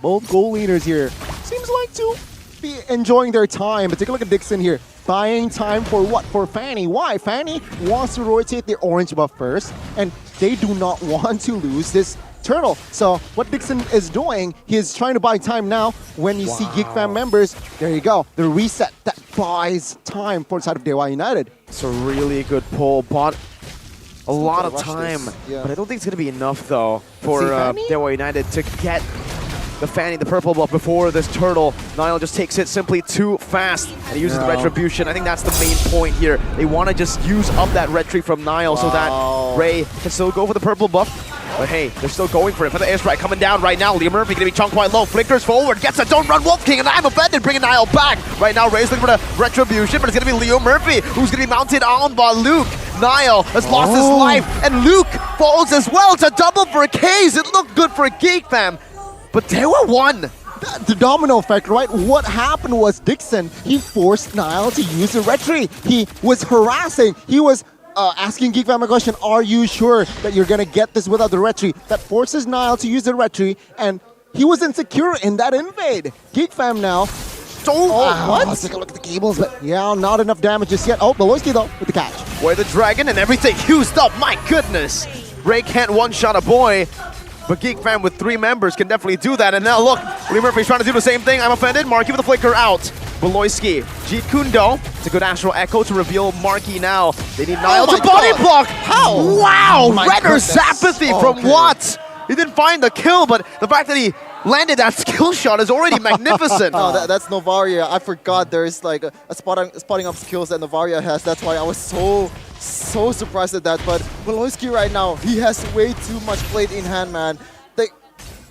Both goal leaders here seems like to be enjoying their time. But take a look at Dixon here. Buying time for what? For Fanny. Why? Fanny wants to rotate the orange buff first, and they do not want to lose this turtle. So what Dixon is doing, he is trying to buy time now. When you see Geek Fam members, there you go. The reset that buys time for the side of Dewa United. It's a really good pull. Bought a lot of time, but I don't think it's going to be enough though for Dewa United to get the Fanny, the purple buff before this turtle. Niall just takes it simply too fast and he uses the retribution. I think that's the main point here. They want to just use up that red tree from Niall so that Ray can still go for the purple buff. But hey, they're still going for it. For the airstrike coming down right now. Leo Murphy going to be chunked quite low. Flickers forward, gets a don't run Wolf King, and I'm offended, bringing Niall back. Right now, Ray's looking for the retribution, but it's going to be Leo Murphy who's going to be mounted on by Luke. Niall has lost his life, and Luke falls as well. It's a double for a case. It looked good for a Geek Fam. But Dewa won. The domino effect, right? What happened was Dixon, he forced Niall to use the retry. He was harassing. He was asking Geek Fam a question, are you sure that you're going to get this without the retry? That forces Niall to use the retry, and he was insecure in that invade. Geek Fam now. What? Let's take a look at the cables, but yeah, not enough damage just yet. Oh, Beloyski though, with the catch. Boy, the dragon and everything used up. My goodness. Ray can't one-shot a boy. But Geek Fam with 3 members can definitely do that. And now look, Lee Murphy's trying to do the same thing. I'm offended. Marky with the flicker out. Beloyski, Jeet Kune Do. It's a good Astral Echo to reveal Marky now. They need Niall to body block. How? Wow, Renner's apathy from what? He didn't find the kill, but the fact that he landed that skill shot is already magnificent. No, that's Novaria. I forgot there is like a spotting up skills that Novaria has. That's why I was so surprised at that. But Beloyski right now, he has way too much blade in hand, man.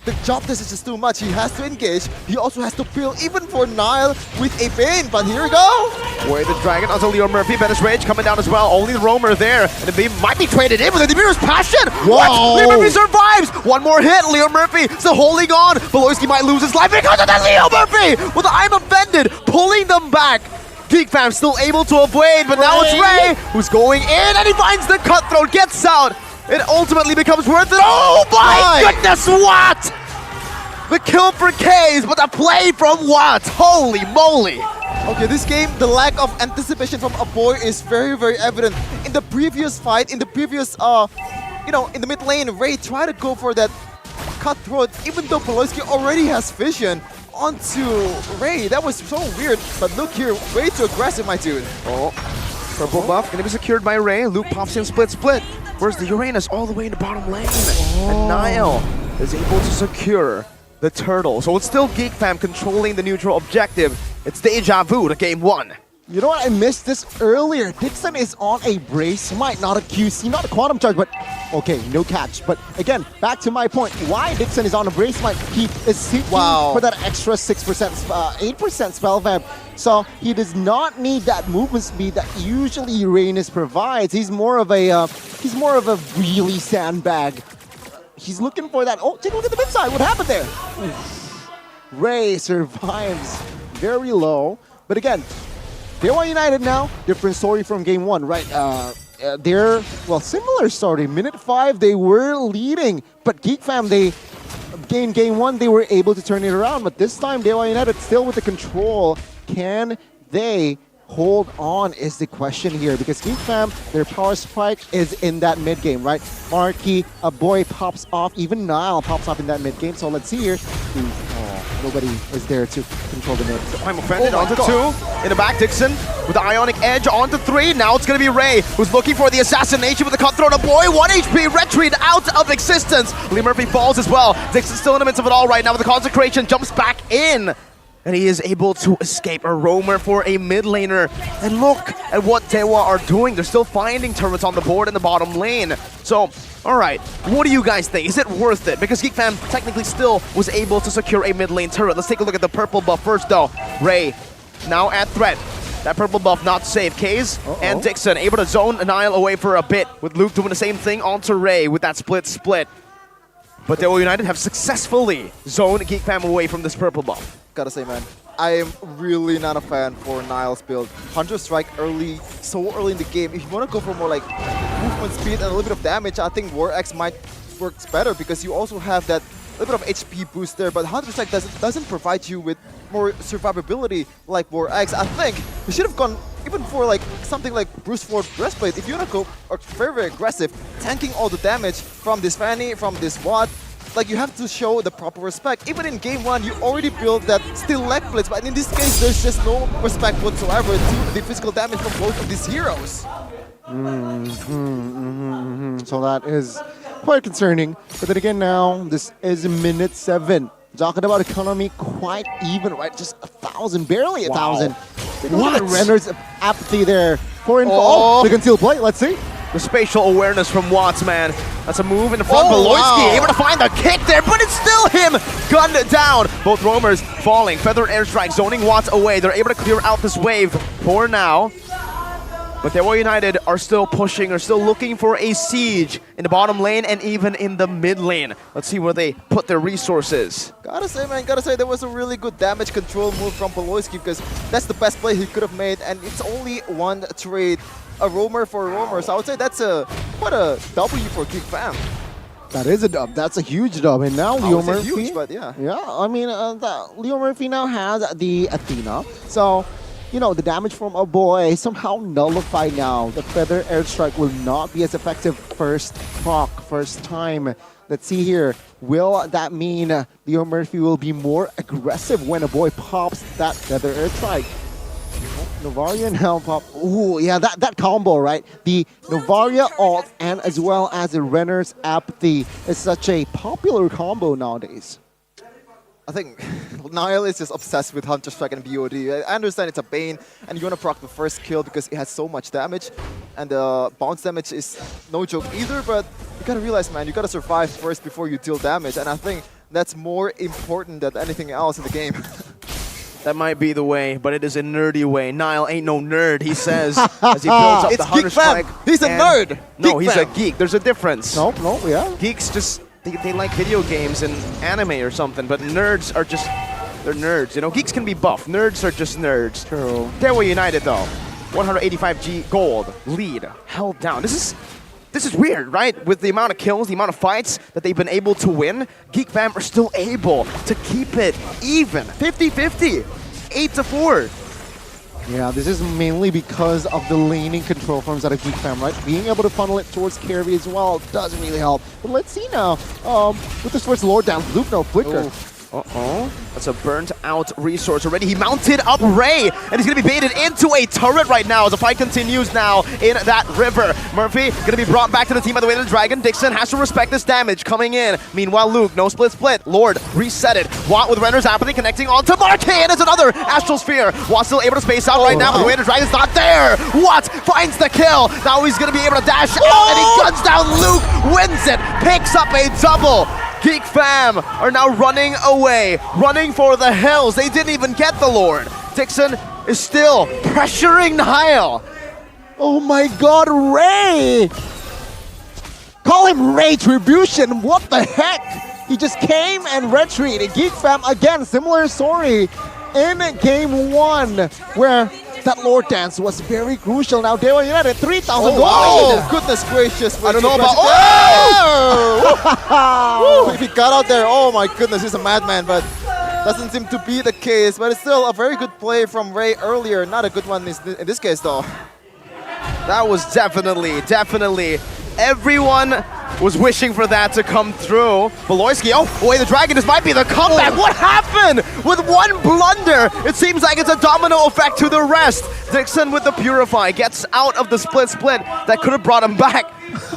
The job distance is just too much. He has to engage. He also has to peel even for Niall with a Bane. But here we go. Boy, the dragon onto Leo Murphy. Venice Rage coming down as well. Only the roamer there. And the Bane might be traded in with the Demir's Passion. Whoa. What? Leo Murphy survives. One more hit. Leo Murphy still holding on. Beloyski might lose his life because of that. Leo Murphy with the I'm offended, pulling them back. Geek Fam still able to avoid, but now it's Ray who's going in, and he finds the cutthroat, gets out. It ultimately becomes worth it. Oh my goodness, what? The kill for K's, but the play from Watts. Holy moly. Okay, this game, the lack of anticipation from a boy is very, very evident. In the previous fight, in the previous, in the mid lane, Ray tried to go for that cutthroat, even though Poloski already has vision onto Ray. That was so weird. But look here, way too aggressive, my dude. Oh, purple buff gonna be secured by Ray. Luke pops in split. Where's the Uranus all the way in the bottom lane? And Nile is able to secure the turtle. So it's still Geek Fam controlling the neutral objective. It's deja vu to game 1. You know what? I missed this earlier. Dixon is on a brace. Might not a QC, not a quantum charge, but okay, no catch. But again, back to my point. Why Dixon is on a brace? He is seeking for that extra 6%, 8% spell vamp. So he does not need that movement speed that usually Uranus provides. He's more of a really sandbag. He's looking for that. Oh, take a look at the mid side. What happened there? Oof. Ray survives very low, but again. Dewa United now, different story from game 1, right? They're, similar story. Minute 5, they were leading, but Geek Fam, game 1, they were able to turn it around, but this time Dewa United still with the control. Can they hold on is the question here, because Geek Fam, their power spike is in that mid game, right? Marky, a boy pops off, even Nile pops off in that mid game, so let's see here. Nobody is there to control the mid. I'm offended onto 2. In the back, Dixon with the Ionic Edge onto 3. Now it's going to be Ray, who's looking for the assassination with the cutthroat. A boy, 1 HP, retreat out of existence. Lee Murphy falls as well. Dixon's still in the midst of it all right now with the consecration. Jumps back in. And he is able to escape a roamer for a mid laner. And look at what Dewa are doing. They're still finding turrets on the board in the bottom lane. So, all right, what do you guys think? Is it worth it? Because Geek Fam technically still was able to secure a mid lane turret. Let's take a look at the purple buff first, though. Ray, now at threat. That purple buff not safe. Kaze and Dixon able to zone Nile away for a bit, with Luke doing the same thing onto Ray with that split. But Dewa United have successfully zoned Geek Fam away from this purple buff. Gotta say, man, I am really not a fan for Nile's build. Hunter Strike early, so early in the game. If you want to go for more like movement speed and a little bit of damage, I think War X might work better, because you also have that little bit of HP boost there, but Hunter Strike doesn't provide you with more survivability like War X. I think you should have gone even for like something like Bruce Ford Breastplate. If you want to go very, very aggressive, tanking all the damage from this Fanny, from this Watt, like, you have to show the proper respect. Even in game 1, you already built that steel leg blitz, but in this case, there's just no respect whatsoever to the physical damage from both of these heroes. So that is quite concerning. But then again now, this is minute 7. Talking about economy, quite even, right? Just 1,000, barely 1,000. What? Renner's apathy there. For info. Oh, the concealed play, let's see. The spatial awareness from Watts, man. That's a move in the front. Beloyski able to find the kick there, but it's still him gunned down. Both roamers falling. Feathered airstrike zoning Watts away. They're able to clear out this wave for now. But Dewa United are still pushing, are still looking for a siege in the bottom lane and even in the mid lane. Let's see where they put their resources. Gotta say, man, that was a really good damage control move from Beloyski, because that's the best play he could have made, and it's only one trade. A roamer for a roamer, so I would say that's quite a W for Geek Fam. That is a dub. That's a huge dub. And now Leo Murphy. Huge, but yeah. Yeah, I mean, Leo Murphy now has the Athena. So, you know, the damage from a boy somehow nullified now. The Feather Airstrike will not be as effective first time. Let's see here. Will that mean Leo Murphy will be more aggressive when a boy pops that Feather Airstrike? Novaria now pop. Ooh, yeah, that combo, right? The Novaria ult and as well as the Renner's apathy is such a popular combo nowadays. I think Nile is just obsessed with Hunter Strike and BOD. I understand it's a Bane, and you want to proc the first kill because it has so much damage, and the bounce damage is no joke either, but you gotta realize, man, you gotta survive first before you deal damage, and I think that's more important than anything else in the game. That might be the way, but it is a nerdy way. Nile ain't no nerd, he says, as he builds up the Hunter Strike. He's a nerd! No, he's a geek. There's a difference. No, yeah. Geeks just, they like video games and anime or something, but nerds are just, they're nerds. You know, geeks can be buff. Nerds are just nerds. True. Dewa United, though. 185G gold lead held down. This is this is weird, right? With the amount of kills, the amount of fights that they've been able to win, Geek Fam are still able to keep it even. 50-50, 8-4. Yeah, this is mainly because of the laning control from Geek Fam, right? Being able to funnel it towards carry as well does really help. But let's see now, with this first Lord down, Luke no flicker. Uh-oh. That's a burnt out resource already. He mounted up Ray, and he's going to be baited into a turret right now as the fight continues now in that river. Murphy going to be brought back to the team by the way of the Dragon. Dixon has to respect this damage coming in. Meanwhile, Luke, no split. Lord, reset it. Watt with Renner's Apathy connecting onto Marquez, and it's another Astral Sphere. Watt still able to space out right now, but the way of the Dragon's not there. Watt finds the kill. Now he's going to be able to dash out, and he guns down Luke, wins it, picks up a double. Geek Fam are now running away, running for the hills. They didn't even get the Lord. Dixon is still pressuring Nile. Oh my god, Ray! Call him Retribution, what the heck? He just came and retreated. Geek Fam, again, similar story in game 1, where that Lord Dance was very crucial. Now Dewa United, 3,000 gold. Oh, goodness gracious. I don't know about... Oh! If he got out there, oh my goodness, he's a madman, but doesn't seem to be the case. But it's still a very good play from Ray earlier. Not a good one in this case, though. That was definitely. Everyone was wishing for that to come through. Beloyski, oh, boy, the Dragon, this might be the comeback. What happened? With one blunder, it seems like it's a domino effect to the rest. Dixon with the Purify gets out of the split that could have brought him back.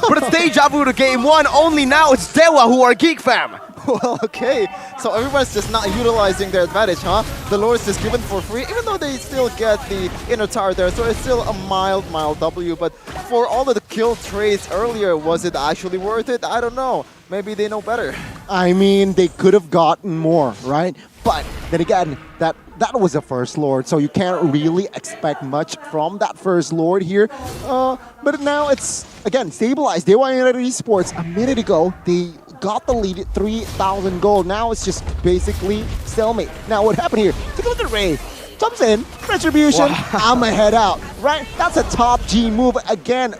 But it's deja vu to game 1, only now it's Dewa who are Geek Fam. Well, okay. So everyone's just not utilizing their advantage, huh? The Lord's just given for free, even though they still get the inner tower there. So it's still a mild W. But for all of the kill trades earlier, was it actually worth it? I don't know. Maybe they know better. I mean, they could have gotten more, right? But then again, that was a first Lord, so you can't really expect much from that first Lord here. But now it's, again, stabilized. Dewa United Esports, a minute ago, they got the lead at 3,000 gold. Now it's just basically stalemate. Now what happened here? Take a look at Ray. Jumps in, Retribution, I'ma head out, right? That's a top G move. Again,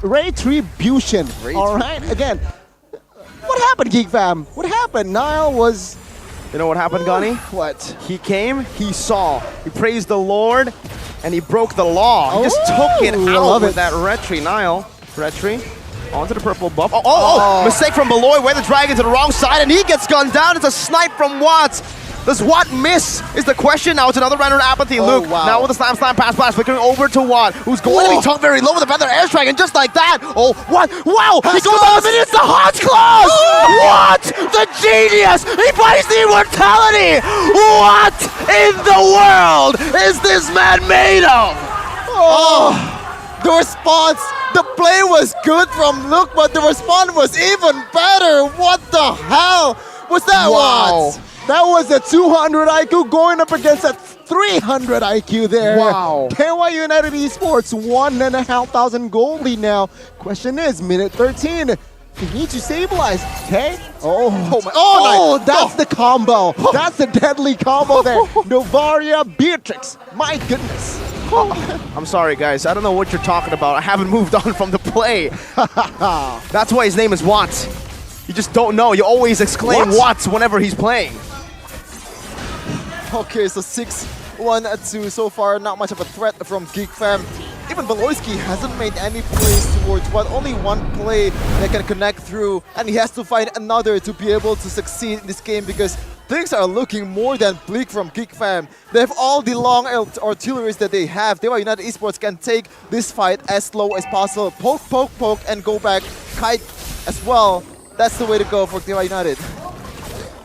Retribution, all right? Again, what happened, Geek Fam? What happened? Nile was... You know what happened, Gani? What? He came, he saw, he praised the Lord, and he broke the law. He just took it out with that Retri. Nile, Retri. Onto the purple buff. Mistake from Beloy, where the Dragon to the wrong side, and he gets gunned down. It's a snipe from Watt. Does Watt miss? Is the question. Now it's another Renner Apathy. Luke now with the slam, pass, flickering over to Watt, who's going to be tucked very low with a feather airstrike, and just like that, what? Wow! He goes out and it's the Hodge Claws! What? The genius! He buys the immortality! What in the world is this man made of? The response, the play was good from Luke, but the response was even better. What the hell was that? Wow. That was a 200 IQ going up against a 300 IQ there. Wow. Dewa United Esports, 1,500 gold lead now. Question is, minute 13. They need to stabilize, okay? That's the combo. That's the deadly combo there. Novaria, Beatrix. My goodness. I'm sorry, guys. I don't know what you're talking about. I haven't moved on from the play. That's why his name is Watts. You just don't know. You always exclaim Watts whenever he's playing. Okay, so 6-1-2 so far. Not much of a threat from Geek Fam. Even Beloyski hasn't made any plays towards what? Only one play that can connect through, and he has to find another to be able to succeed in this game because things are looking more than bleak from Geek Fam. They have all the long artilleries that they have. Dewa United Esports can take this fight as slow as possible. Poke, and go back. Kite as well. That's the way to go for Dewa United.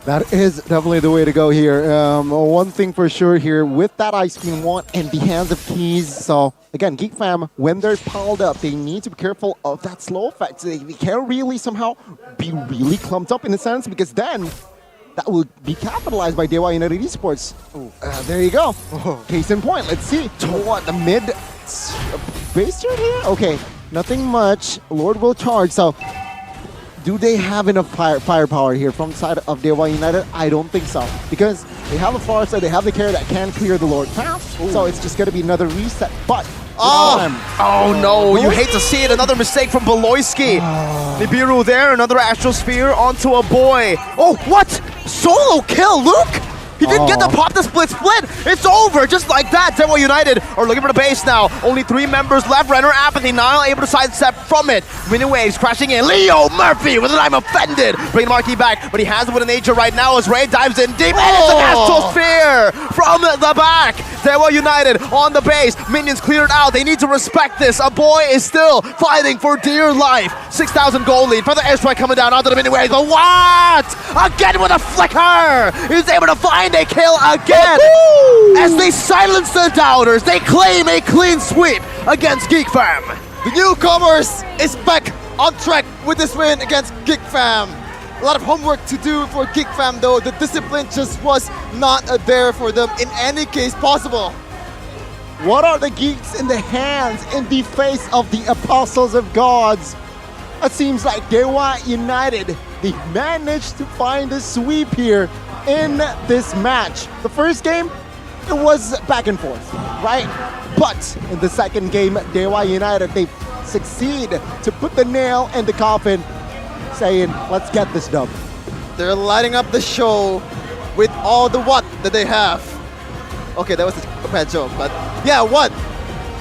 That is definitely the way to go here. One thing for sure here, with that Ice Queen Wand and the Hands of Keys, so again, Geek Fam, when they're piled up, they need to be careful of that slow effect. They can't really somehow be really clumped up in a sense, because then that will be capitalized by Dewa United Esports. There you go. Case in point, let's see. What, the mid base turn here? Okay, nothing much. Lord will charge, so do they have enough firepower here from the side of Dewa United? I don't think so. Because they have a Forester, they have the carry that can clear the Lord path. So it's just going to be another reset. But Oh no, you hate to see it. Another mistake from Beloyski. Nibiru there, another Astral Sphere onto a boy. Oh, what? Solo kill, Luke? He didn't get to pop the split. It's over, just like that. Dewa United are looking for the base now. Only 3 members left. Renner, Apathy, Nile able to sidestep from it. Mini waves crashing in. Leo Murphy with an I'm offended. Bringing Marquis back, but he has it with a nature right now as Ray dives in deep. And it's an Astral Sphere from the back. Dewa United on the base. Minions cleared out. They need to respect this. A boy is still fighting for dear life. 6,000 gold lead. Further airstrike coming down onto the mini waves. But what? Again with a flicker. He's able to find a kill again. As they silence the doubters, they claim a clean sweep against Geek Fam. The newcomers is back on track with this win against Geek Fam. A lot of homework to do for Geek Fam though. The discipline just was not there for them in any case possible. What are the geeks in the hands in the face of the apostles of gods? It seems like Dewa United, they managed to find a sweep here in this match. The first game, it was back and forth, right? But in the second game, Dewa United, they succeed to put the nail in the coffin, saying, let's get this done. They're lighting up the show with all the what that they have. Okay, that was a bad joke, but yeah, what?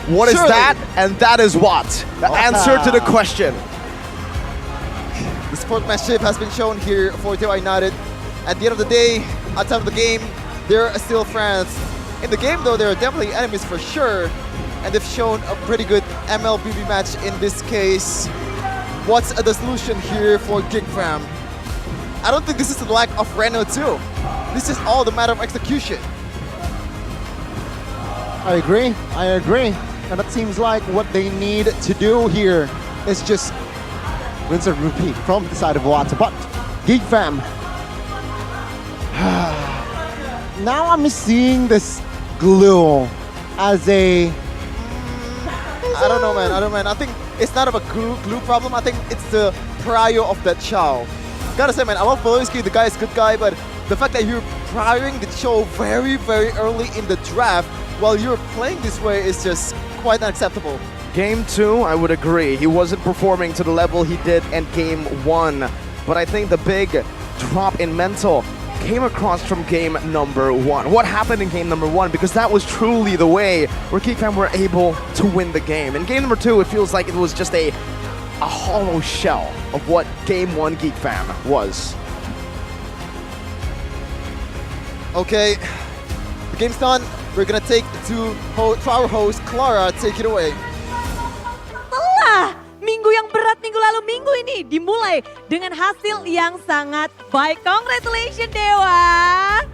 What is that? And that is what? The answer to the question. The sportsmanship has been shown here for Dewa United. At the end of the day, at the time of the game, they're still friends. In the game though, they're definitely enemies for sure. And they've shown a pretty good MLBB match in this case. What's the solution here for Geek Fam? I don't think this is the lack of Reno too. This is all the matter of execution. I agree. And it seems like what they need to do here is just rinse and repeat from the side of Wata. But Geek Fam, now I'm seeing this glue as a... I don't know, man. I think it's not of a glue problem. I think it's the prio of that Chow. Gotta say, man, I love Beloyski. The guy is a good guy, but the fact that you're prioring the show very, very early in the draft while you're playing this way is just quite unacceptable. Game 2, I would agree. He wasn't performing to the level he did in Game 1. But I think the big drop in mental came across from game number 1. What happened in game number 1? Because that was truly the way where Geek Fam were able to win the game. In game number 2, it feels like it was just a hollow shell of what game 1 Geek Fam was. Okay, the game's done. We're gonna take to our host, Clara. Take it away. Telah minggu yang berat minggu lalu, minggu ini dimulai dengan hasil yang sangat baik. Congratulations Dewa.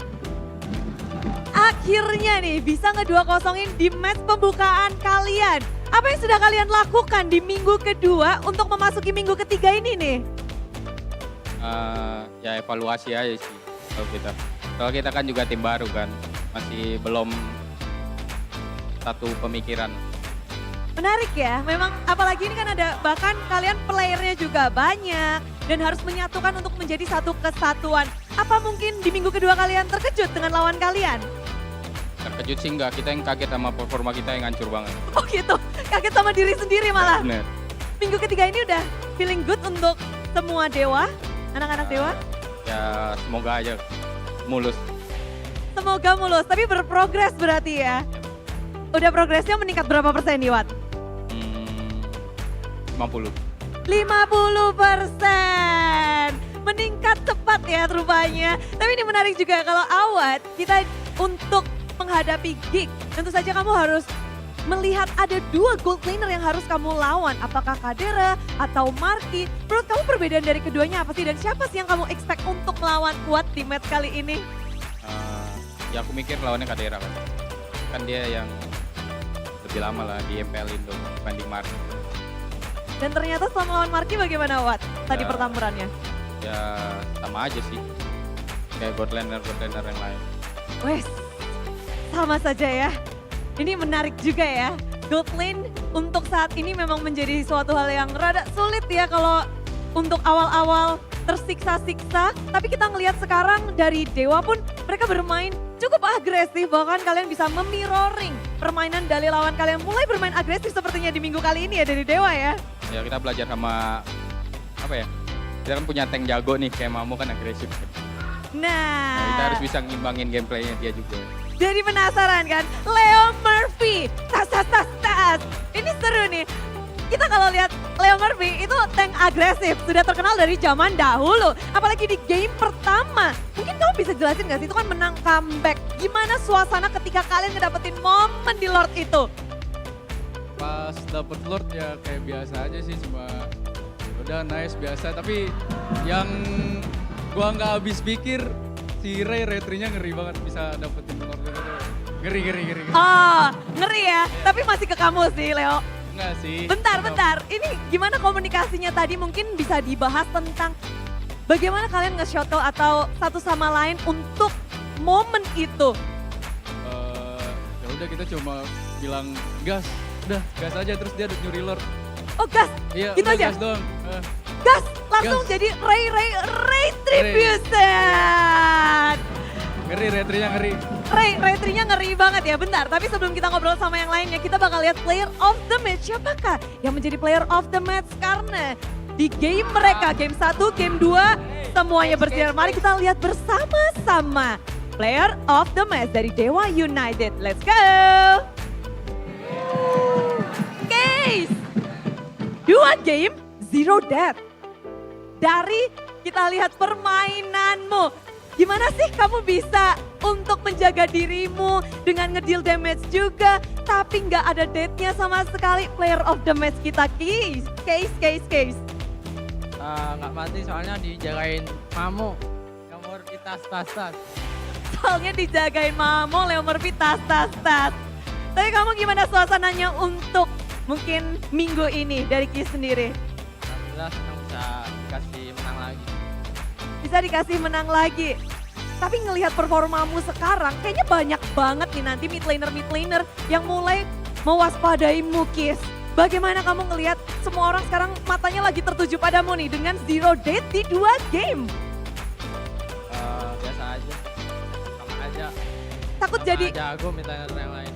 Akhirnya nih bisa nge-2-0-in di match pembukaan kalian. Apa yang sudah kalian lakukan di minggu kedua untuk memasuki minggu ketiga ini nih? Ya evaluasi aja sih kalau kita. Soalnya kita kan juga tim baru kan, masih belum satu pemikiran. Menarik ya, memang apalagi ini kan ada bahkan kalian playernya juga banyak dan harus menyatukan untuk menjadi satu kesatuan. Apa mungkin di minggu kedua kalian terkejut dengan lawan kalian? Terkejut sih enggak, kita yang kaget sama performa kita yang hancur banget. Oh gitu, kaget sama diri sendiri malah. Bener. Minggu ketiga ini udah feeling good untuk semua Dewa, anak-anak Dewa? Ya semoga aja mulus. Semoga mulus, tapi berprogres berarti ya? Udah progresnya meningkat berapa persen nih, Wat? 50%. 50%! Meningkat cepat ya rupanya. Tapi ini menarik juga kalau Awat, kita untuk menghadapi Geek, tentu saja kamu harus melihat ada 2 gold laner yang harus kamu lawan. Apakah Kadera atau Marki? Menurut kamu perbedaan dari keduanya apa sih? Dan siapa sih yang kamu expect untuk melawan kuat di match kali ini? Ya aku mikir lawannya Kadera kan. Kan dia yang lebih lama lah di MPL Indo dibanding Marki. Dan ternyata setelah melawan Marki bagaimana Wat tadi pertempurannya? Ya sama aja sih. Kayak god laner yang lain. Wes, sama saja ya. Ini menarik juga ya. Gold lane untuk saat ini memang menjadi suatu hal yang rada sulit ya kalau untuk awal-awal tersiksa-siksa. Tapi kita ngelihat sekarang dari Dewa pun mereka bermain cukup agresif, bahkan kalian bisa memirroring permainan dari lawan kalian. Mulai bermain agresif sepertinya di minggu kali ini ya dari Dewa ya. Ya kita belajar sama, apa ya, kita kan punya tank jago nih, kayak Mamo kan agresif. Nah, kita harus bisa ngimbangin gameplaynya dia juga. Jadi penasaran kan? Leo Murphy, tas. Ini seru nih. Kita kalau lihat Leo Murphy itu tank agresif, sudah terkenal dari zaman dahulu. Apalagi di game pertama. Mungkin kamu bisa jelasin gak sih, itu kan menang comeback. Gimana suasana ketika kalian ngedapetin momen di Lord itu? Pas dapet Lord ya kayak biasa aja sih, cuma udah nice biasa. Tapi yang gua nggak habis pikir, si Ray retrinya ngeri banget bisa dapetin Lord itu. Ngeri. Oh, ngeri ya. Tapi masih ke kamu sih, Leo. Enggak sih. Bentar. Ini gimana komunikasinya tadi? Mungkin bisa dibahas tentang bagaimana kalian nge-shuttle atau satu sama lain untuk momen itu. Ya udah kita cuma bilang gas, udah gas aja terus dia nyuri Lord. Oh gas? Iya, gitu udah aja? gas doang. Gas, langsung Gas. jadi Retribution. Ngeri, retrinya ngeri. Retrinya ngeri banget ya. Bentar, tapi sebelum kita ngobrol sama yang lainnya, kita bakal lihat player of the match. Siapakah yang menjadi player of the match? Karena di game mereka, game 1, game 2, semuanya bersinar. Mari kita lihat bersama-sama player of the match dari Dewa United. Let's go! Case! 2 game, 0 death. Dari kita lihat permainanmu. Gimana sih kamu bisa untuk menjaga dirimu dengan ngedeal damage juga, tapi nggak ada death-nya sama sekali. Player of the match kita, Case. Nggak mati soalnya dijagain Mamo. Yang Murphy tas. Soalnya dijagain Mamo, Leo Murphy tas. Tapi kamu gimana suasananya untuk mungkin minggu ini dari Ki sendiri? Alhamdulillah senang bisa dikasih menang lagi. Bisa dikasih menang lagi. Tapi ngelihat performamu sekarang, kayaknya banyak banget nih nanti mid laner yang mulai mewaspadaimu, Kis. Bagaimana kamu ngelihat semua orang sekarang matanya lagi tertuju padamu nih dengan 0 death di 2 game? Biasa aja, sama aja. Takut Sama jadi jago mid laner yang lain.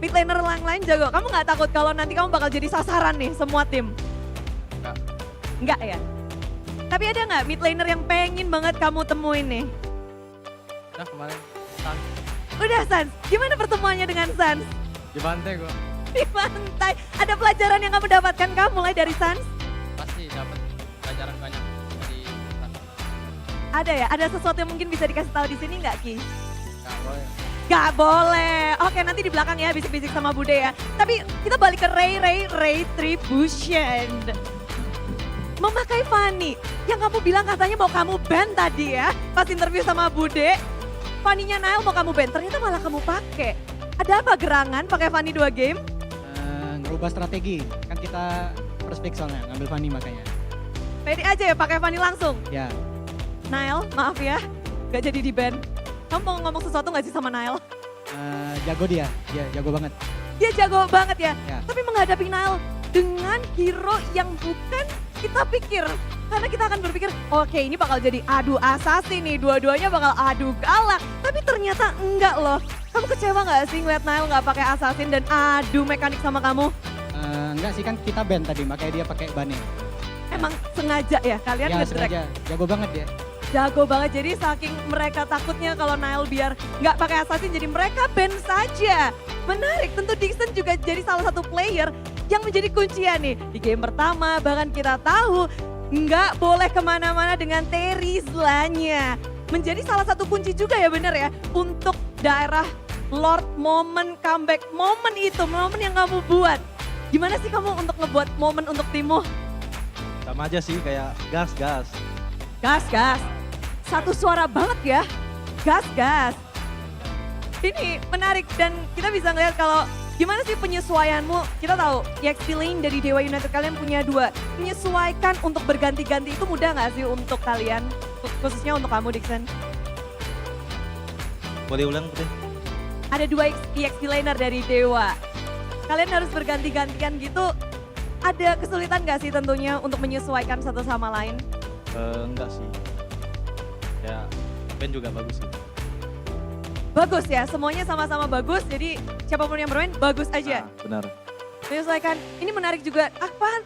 mid laner yang lain jago. Kamu nggak takut kalau nanti kamu bakal jadi sasaran nih semua tim? Enggak. Enggak ya? Tapi ada nggak mid laner yang pengen banget kamu temuin nih? Udah kemarin Sans. Udah Sans, gimana pertemuannya dengan Sans? Di pantai gua. Di pantai, ada pelajaran yang kamu dapatkan kamu mulai dari Sans? Pasti dapat pelajaran banyak dari Sans. Ada ya? Ada sesuatu yang mungkin bisa dikasih tahu di sini nggak, Ki? Nggak boleh. Gak boleh. Oke, nanti di belakang ya bisik-bisik sama Bude ya. Tapi kita balik ke Retribution. Memakai Fanny, yang kamu bilang katanya mau kamu ban tadi ya. Pas interview sama Bude, Fanny-nya Nail mau kamu ban, ternyata malah kamu pakai. Ada apa gerangan pakai Fanny 2 game? Ngerubah strategi, kan kita first pick soalnya, ngambil Fanny makanya. Pede aja ya pakai Fanny langsung? Ya. Nail, maaf ya, gak jadi di ban. Kamu mau ngomong sesuatu gak sih sama Nail? Jago dia jago banget. Dia jago banget ya, Ya. tapi menghadapi Nail dengan hero yang bukan kita pikir. Karena kita akan berpikir, oke ini bakal jadi adu assassin nih, dua-duanya bakal adu galak. Tapi ternyata enggak loh. Kamu kecewa gak sih ngeliat Nail gak pakai assassin dan adu mekanik sama kamu? Enggak sih, kan kita ban tadi, makanya dia pakai Bunny. Emang sengaja ya kalian Ya nge-drag? sengaja, jago banget dia. Jago banget, jadi saking mereka takutnya kalau Nail biar nggak pakai assassin, jadi mereka ban saja. Menarik, tentu Dixon juga jadi salah satu player yang menjadi kuncian nih. Di game pertama bahkan kita tahu nggak boleh kemana-mana dengan Terizlanya. Menjadi salah satu kunci juga ya bener ya untuk daerah Lord momen, comeback momen itu, momen yang kamu buat. Gimana sih kamu untuk ngebuat momen untuk timmu? Sama aja sih, kayak gas. Gas. Satu suara banget ya. Gas. Ini menarik dan kita bisa ngeliat kalau gimana sih penyesuaianmu. Kita tahu EXP lane dari Dewa United kalian punya 2. Menyesuaikan untuk berganti-ganti itu mudah gak sih untuk kalian? Khususnya untuk kamu Dixon. Boleh ulang Putih? Ada 2 EXP laner dari Dewa. Kalian harus berganti-gantian gitu. Ada kesulitan gak sih tentunya untuk menyesuaikan satu sama lain? Enggak sih. Ya, band juga bagus sih. bagus ya, semuanya sama-sama bagus, jadi siapapun yang bermain bagus aja. Benar. Menyesuaikan, ini menarik juga,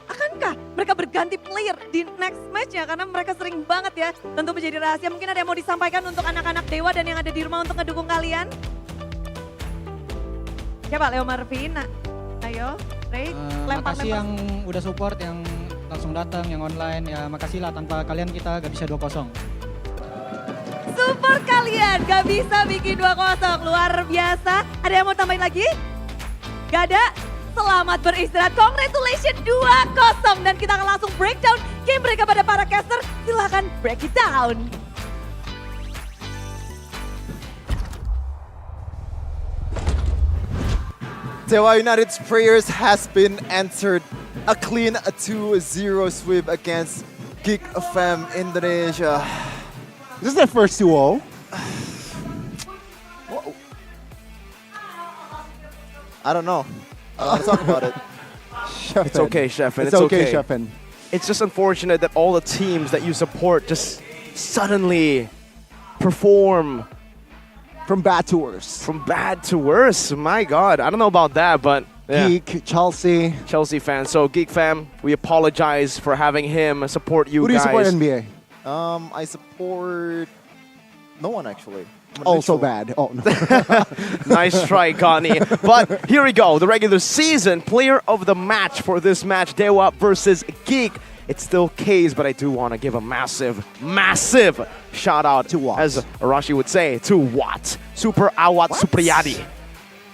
akankah mereka berganti player di next match-nya? Karena mereka sering banget ya, tentu menjadi rahasia. Mungkin ada yang mau disampaikan untuk anak-anak Dewa dan yang ada di rumah untuk ngedukung kalian? Siapa? Leo Marvin, ayo, Ray, lempar-lempar. Makasih yang udah support, yang langsung datang, yang online. Ya makasih lah, tanpa kalian kita gak bisa 2-0. Support kalian, gak bisa bikin 2-0, luar biasa. Ada yang mau tambahin lagi? Gak ada? Selamat beristirahat, congratulations 2-0. Dan kita akan langsung breakdown game mereka pada para caster. Silahkan break it down. Dewa United's prayers has been answered. A clean 2-0 sweep against Geek FM Indonesia. This is their first 2-0. I don't know. Let's talk about it. It's okay, Sheffin. It's okay, Sheffin. It's just unfortunate that all the teams that you support just suddenly perform from bad to worse. From bad to worse. My God, I don't know about that, but yeah. Geek, Chelsea fans. So Geek fam, we apologize for having him support you Who do you guys. support NBA? I support no one actually. Oh, so bad. Oh, no. Nice try, Connie. But here we go. The regular season player of the match for this match, Dewa versus Geek. It's still K's, but I do want to give a massive, massive shout out to Watt. As Arashi would say, to Watt. Super Awat Supriyadi.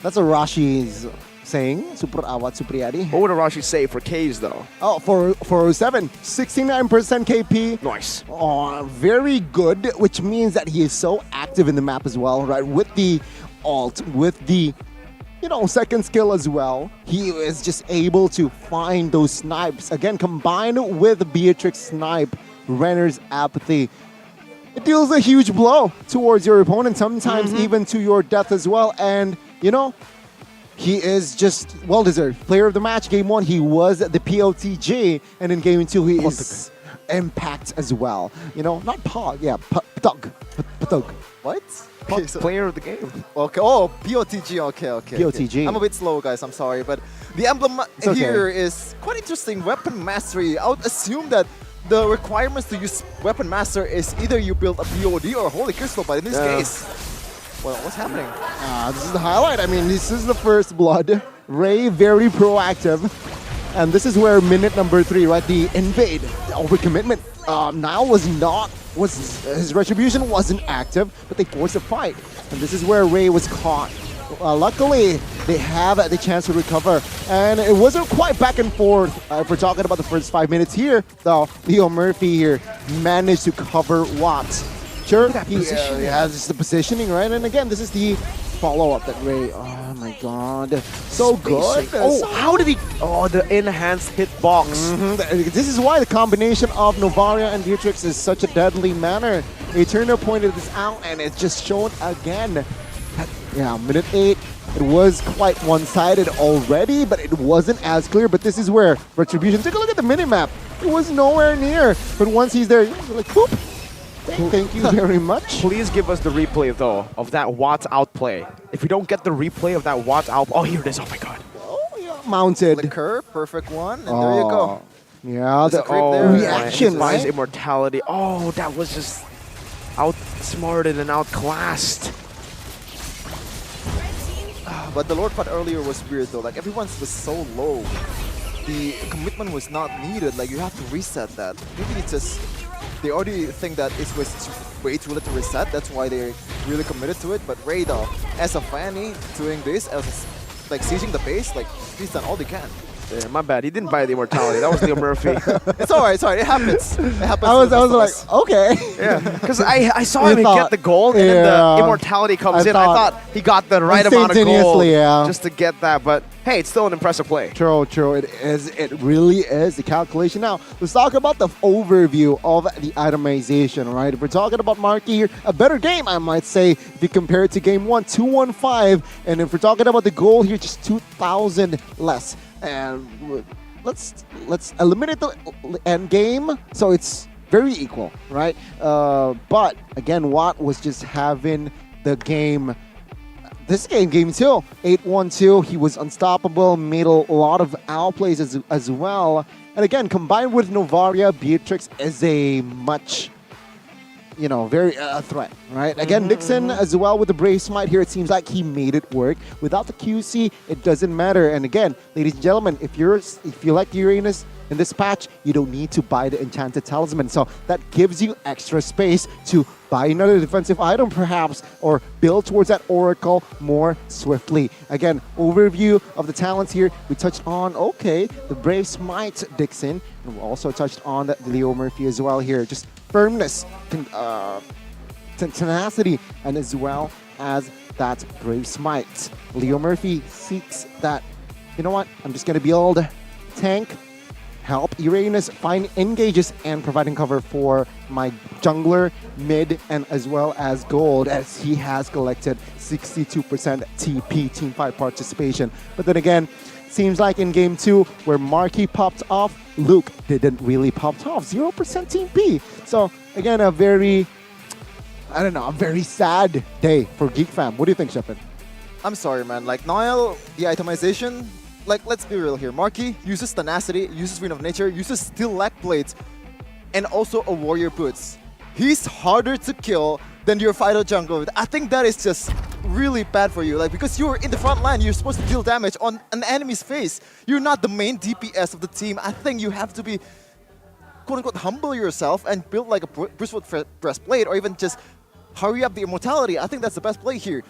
That's what Arashi's saying. Super Awat Supriyadi. What would Arashi say for K's though? Oh, for 407, 69% KP. Nice. Oh, very good, which means that he is so active in the map as well, right? With the ult, with the second skill as well. He is just able to find those snipes. Again, combined with Beatrix snipe, Renner's apathy. It deals a huge blow towards your opponent, sometimes even to your death as well. And, he is just well-deserved. Player of the match, Game 1, he was the POTG. And in Game 2, he is Impact as well. Not Pog, yeah, Ptug. What? Okay, so player of the game. Okay. Oh, POTG. Okay. POTG. I'm a bit slow, guys. I'm sorry, but the emblem here is quite interesting. Weapon mastery. I would assume that the requirements to use weapon master is either you build a BOD or Holy Crystal, but in this case, well, what's happening? This is the highlight. I mean, this is the first blood. Ray very proactive, and this is where minute number 3, right? The invade, the overcommitment. Niall his retribution wasn't active, but they forced a fight. And this is where Ray was caught. Luckily, they have the chance to recover. And it wasn't quite back and forth. If we're talking about the first 5 minutes here, though, Leo Murphy here managed to cover Watts. Sure, he has the positioning, right? And again, this is the follow-up that Ray, oh my God, so good. Oh, how did he, the enhanced hitbox. This is why the combination of Novaria and Beatrix is such a deadly manner. Eterna pointed this out and it's just shown again. Yeah, minute 8, it was quite one-sided already, but it wasn't as clear. But this is where Retribution, take a look at the minimap. It was nowhere near, but once he's there, he's like, whoop. Thank you very much. Please give us the replay, though, of that Watt outplay. If we don't get the replay of that Watt out, oh, here it is. Oh my God. Oh, yeah. Mounted. Flicker, perfect one, and there you go. Yeah, the reaction, right? Immortality. Oh, that was just outsmarted and outclassed. But the Lord Part earlier was weird, though. Like, everyone's was so low. The commitment was not needed. Like, you have to reset that. Maybe it's just... They already think that it was way too late to reset. That's why they're really committed to it. But Ray, though, as a Fanny, doing this, as like sieging the base, like he's done all he can. Yeah, my bad. He didn't buy the immortality. That was Leo Murphy. It's alright. It happens. It happens. I was like, okay. Yeah, because I saw him get the gold, and then the immortality comes in. I thought he got the right amount of gold just to get that. But hey, it's still an impressive play. True. It is. It really is the calculation. Now, let's talk about the overview of the itemization, right? If we're talking about Marky here, a better game, I might say, if you compare it to Game 1, 215. And if we're talking about the goal here, just 2,000 less. And let's eliminate the end game, so it's very equal, right? But again, Watt was just having the game this game 2, 8-1-2, he was unstoppable, made a lot of outplays as well. And again, combined with Novaria, Beatrix is a much, very threat, right? Again, Dixon as well with the Brave Smite here. It seems like he made it work. Without the QC, it doesn't matter. And again, ladies and gentlemen, if you like Uranus in this patch, you don't need to buy the Enchanted Talisman. So that gives you extra space to buy another defensive item perhaps, or build towards that Oracle more swiftly. Again, overview of the talents here. We touched on, the Brave Smite Dixon. And we also touched on the Leo Murphy as well here. Just firmness, tenacity, and as well as that Brave Smite. Leo Murphy seeks that, I'm just going to build tank, help Uranus find engages and providing cover for my jungler, mid, and as well as gold, as he has collected 62% TP teamfight participation. But then again, seems like in game 2 where Marky popped off, Luke didn't really pop off, 0% TP. So again, a very sad day for Geek Fam. What do you think, Shepard? I'm sorry, man. Like, Niall, the itemization, let's be real here. Marky uses tenacity, uses Wind of Nature, uses steel leg plates, and also a warrior boots. He's harder to kill than your Fido jungle. I think that is just really bad for you. Because you're in the front line, you're supposed to deal damage on an enemy's face. You're not the main DPS of the team. I think you have to be, quote-unquote, humble yourself and build like a Bristwood breastplate, or even just hurry up the immortality. I think that's the best play here.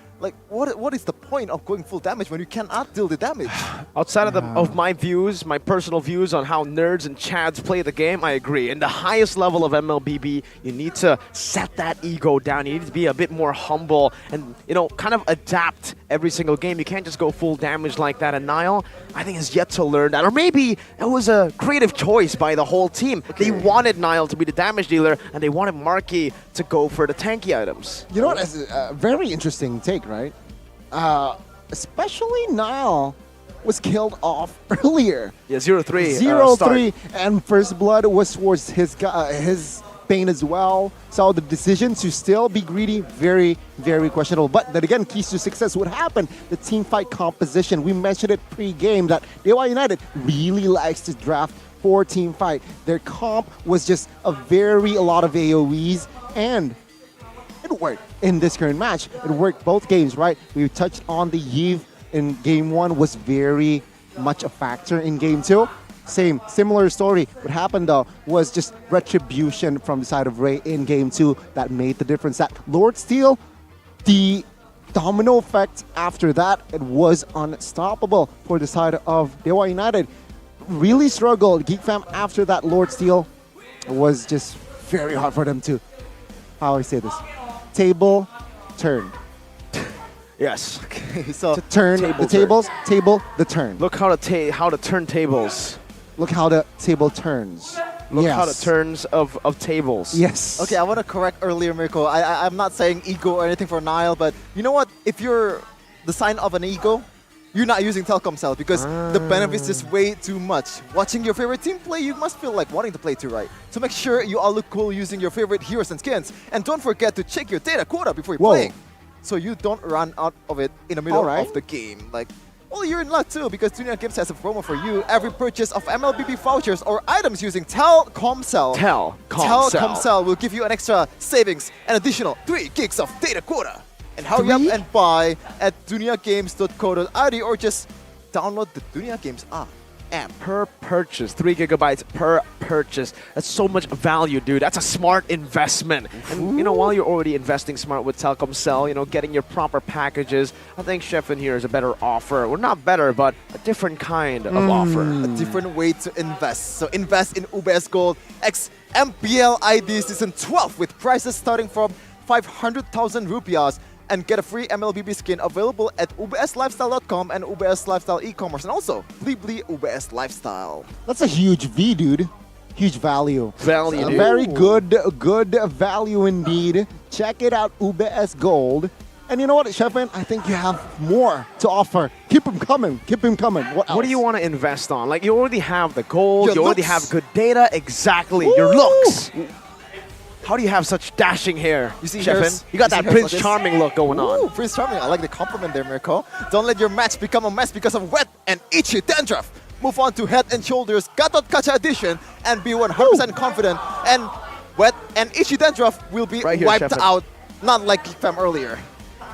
What is the point of going full damage when you cannot deal the damage? Outside of my views, my personal views on how nerds and chads play the game, I agree. In the highest level of MLBB, you need to set that ego down. You need to be a bit more humble and, kind of adapt every single game. You can't just go full damage like that. And Niall, I think, has yet to learn that. Or maybe it was a creative choice by the whole team. They wanted Niall to be the damage dealer, and they wanted Marky to go for the tanky items. You know what? That's a very interesting take, right? Especially Niall was killed off earlier. Yeah, 0-3. 0-3, and First Blood was towards his Bane as well. So the decision to still be greedy, very, very questionable. But then again, keys to success would happen. The team fight composition. We mentioned it pre-game that Dewa United really likes to draft for team fight. Their comp was just a lot of AoEs, and it worked in this current match. It worked both games, right? We touched on the Yves in game 1 was very much a factor in game 2. Similar story. What happened though was just retribution from the side of Ray in game 2 that made the difference. That Lord Steel, the domino effect after that, it was unstoppable for the side of Dewa United. Really struggled. Geek Fam after that Lord Steel, it was just very hard for them to, how I say this, table turn. Yes. Okay, so to turn the tables, table the turn. Look how the turntables. Look how the table turns. Look how the turns of tables. Yes. Okay, I want to correct earlier, Mirko. I'm not saying ego or anything for Niall, but you know what? If you're the sign of an ego, you're not using Telkom Cell because the benefits is way too much. Watching your favorite team play, you must feel like wanting to play too, right? So make sure you all look cool using your favorite heroes and skins. And don't forget to check your data quota before you're playing, so you don't run out of it in the middle of the game. Well, you're in luck too, because Dunia Games has a promo for you. Every purchase of MLBB vouchers or items using Telkom Cell will give you an extra savings, an additional 3 gigs of data quota. And hurry up and buy at duniagames.co.id or just download the Dunia Games app. Per purchase, 3 gigabytes per purchase. That's so much value, dude. That's a smart investment. And while you're already investing smart with Telkom Cell, getting your proper packages, I think Sheffin here is a better offer. Well, not better, but a different kind of offer. A different way to invest. So invest in UBS Gold X MPL ID Season 12 with prices starting from 500,000 rupiahs. And get a free MLBB skin available at ubslifestyle.com and UBS Lifestyle e-commerce, and also Blibli UBS Lifestyle. That's a huge V, dude. Huge value. Dude. Very good value indeed. Check it out, UBS Gold. And you know what, Sheffin? I think you have more to offer. Keep them coming. What do you want to invest on? You already have the gold. You already have good data. Exactly. Your looks. How do you have such dashing hair, You see Sheffin? hairs- You got see that hairs Prince like this? Charming look going Ooh, on. Prince Charming. I like the compliment there, Mirko. Don't let your match become a mess because of wet and itchy dandruff. Move on to Head and Shoulders Gatot Kaca Edition and be 100% confident. And wet and itchy dandruff will be Right here, wiped Sheffin. out, not like Geekfam earlier.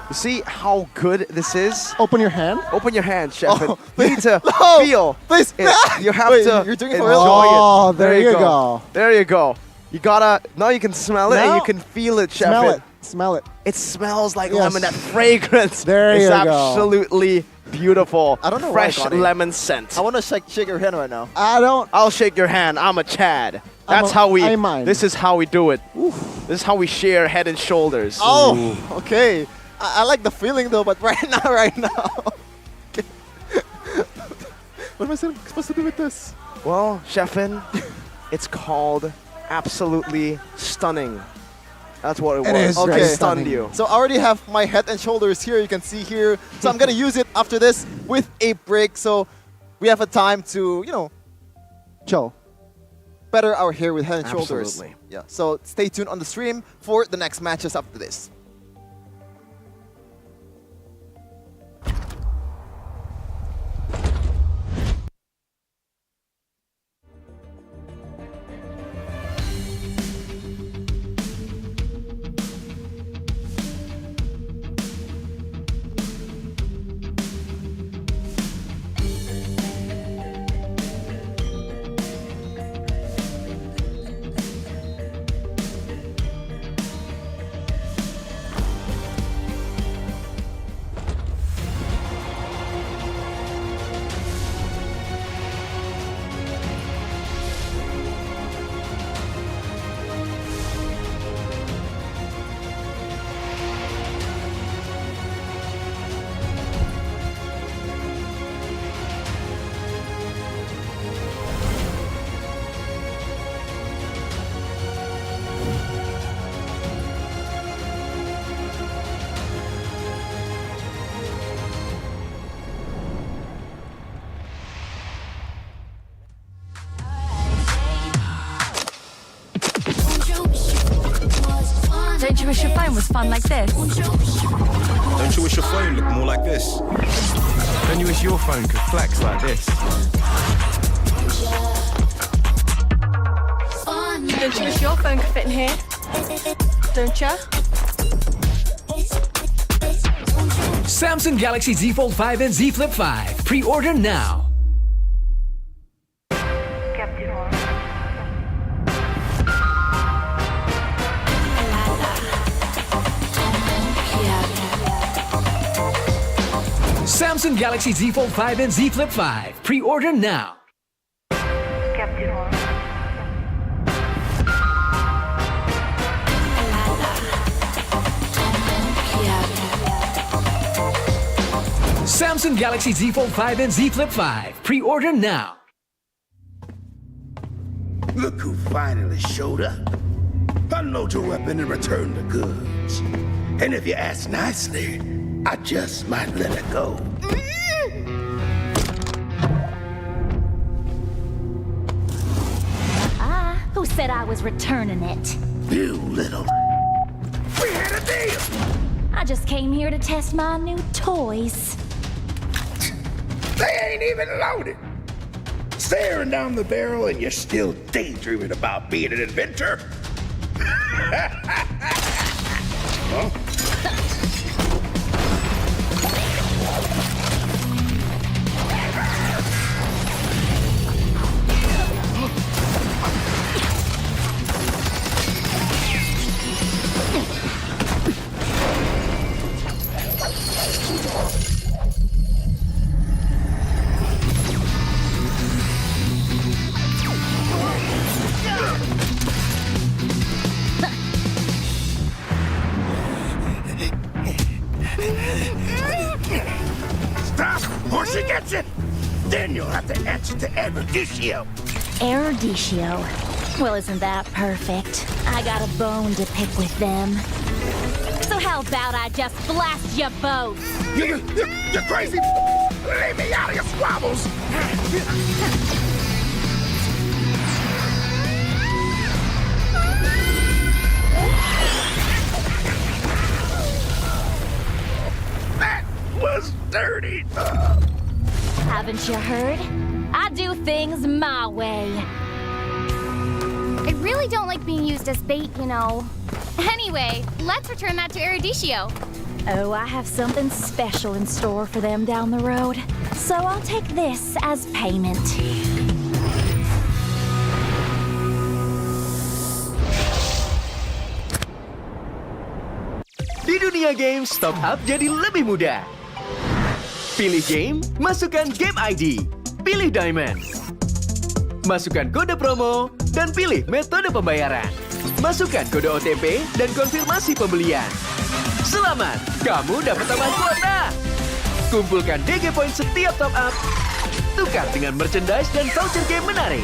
You see how good this is? Open your hand. Open your hand, Sheffin. Oh, You need to no, feel please. it. You have Wait, to you're doing it enjoy for real? Oh, it. there you go. There you go. You gotta, now you can smell it and Now- you can feel it, Sheffin. Smell it. Smell it. It smells like Yes. lemon, that fragrance. There it's you go. absolutely beautiful. I don't know why, Fresh Connie. lemon scent. I want to shake your hand right now. I'll shake your hand. I'm a Chad. I'm That's a- how we. I mind. This is how we do it. This is how we share Head and Shoulders. Oh, okay. I like the feeling though, but right now. Okay. What am I supposed to do with this? Well, Sheffin, it's called absolutely stunning. That's what it was. is Okay, very stunned stunning. you. So I already have my Head and Shoulders here. You can see here. So I'm gonna use it after this with a break. So we have a time to, Chill. better our hair with Head and Shoulders. Absolutely. Yeah. So stay tuned on the stream for the next matches after this. Don't you wish your phone was fun like this? Don't you wish your phone looked more like this? Don't you wish your phone could flex like this? Don't you wish your phone could fit in here? Don't ya? Samsung Galaxy Z Fold 5 and Z Flip 5. Pre-order now. Samsung Galaxy Z Fold 5 and Z Flip 5. Pre-order now. Samsung Galaxy Z Fold 5 and Z Flip 5. Pre-order now. Look who finally showed up. Unload your weapon and return the goods. And if you ask nicely, I just might let it go. Who said I was returning it? You little... We had a deal! I just came here to test my new toys. They ain't even loaded. Staring down the barrel and you're still daydreaming about being an inventor? Huh? Stop, or she gets it! Then you'll have to answer to Erudicio. Erudicio. Well, isn't that perfect? I got a bone to pick with them. So how about I just blast you both? You're crazy! Leave me out of your squabbles! Haven't you heard? I do things my way. I really don't like being used as bait, you know. Anyway, let's return that to Erudicio. Oh, I have something special in store for them down the road. So I'll take this as payment. Di dunia games, top up jadi lebih mudah. Pilih game, masukkan game ID. Pilih Diamond. Masukkan kode promo, dan pilih metode pembayaran. Masukkan kode OTP dan konfirmasi pembelian. Selamat, kamu dapat tambahan kuota. Kumpulkan DG Point setiap top up. Tukar dengan merchandise dan voucher game menarik.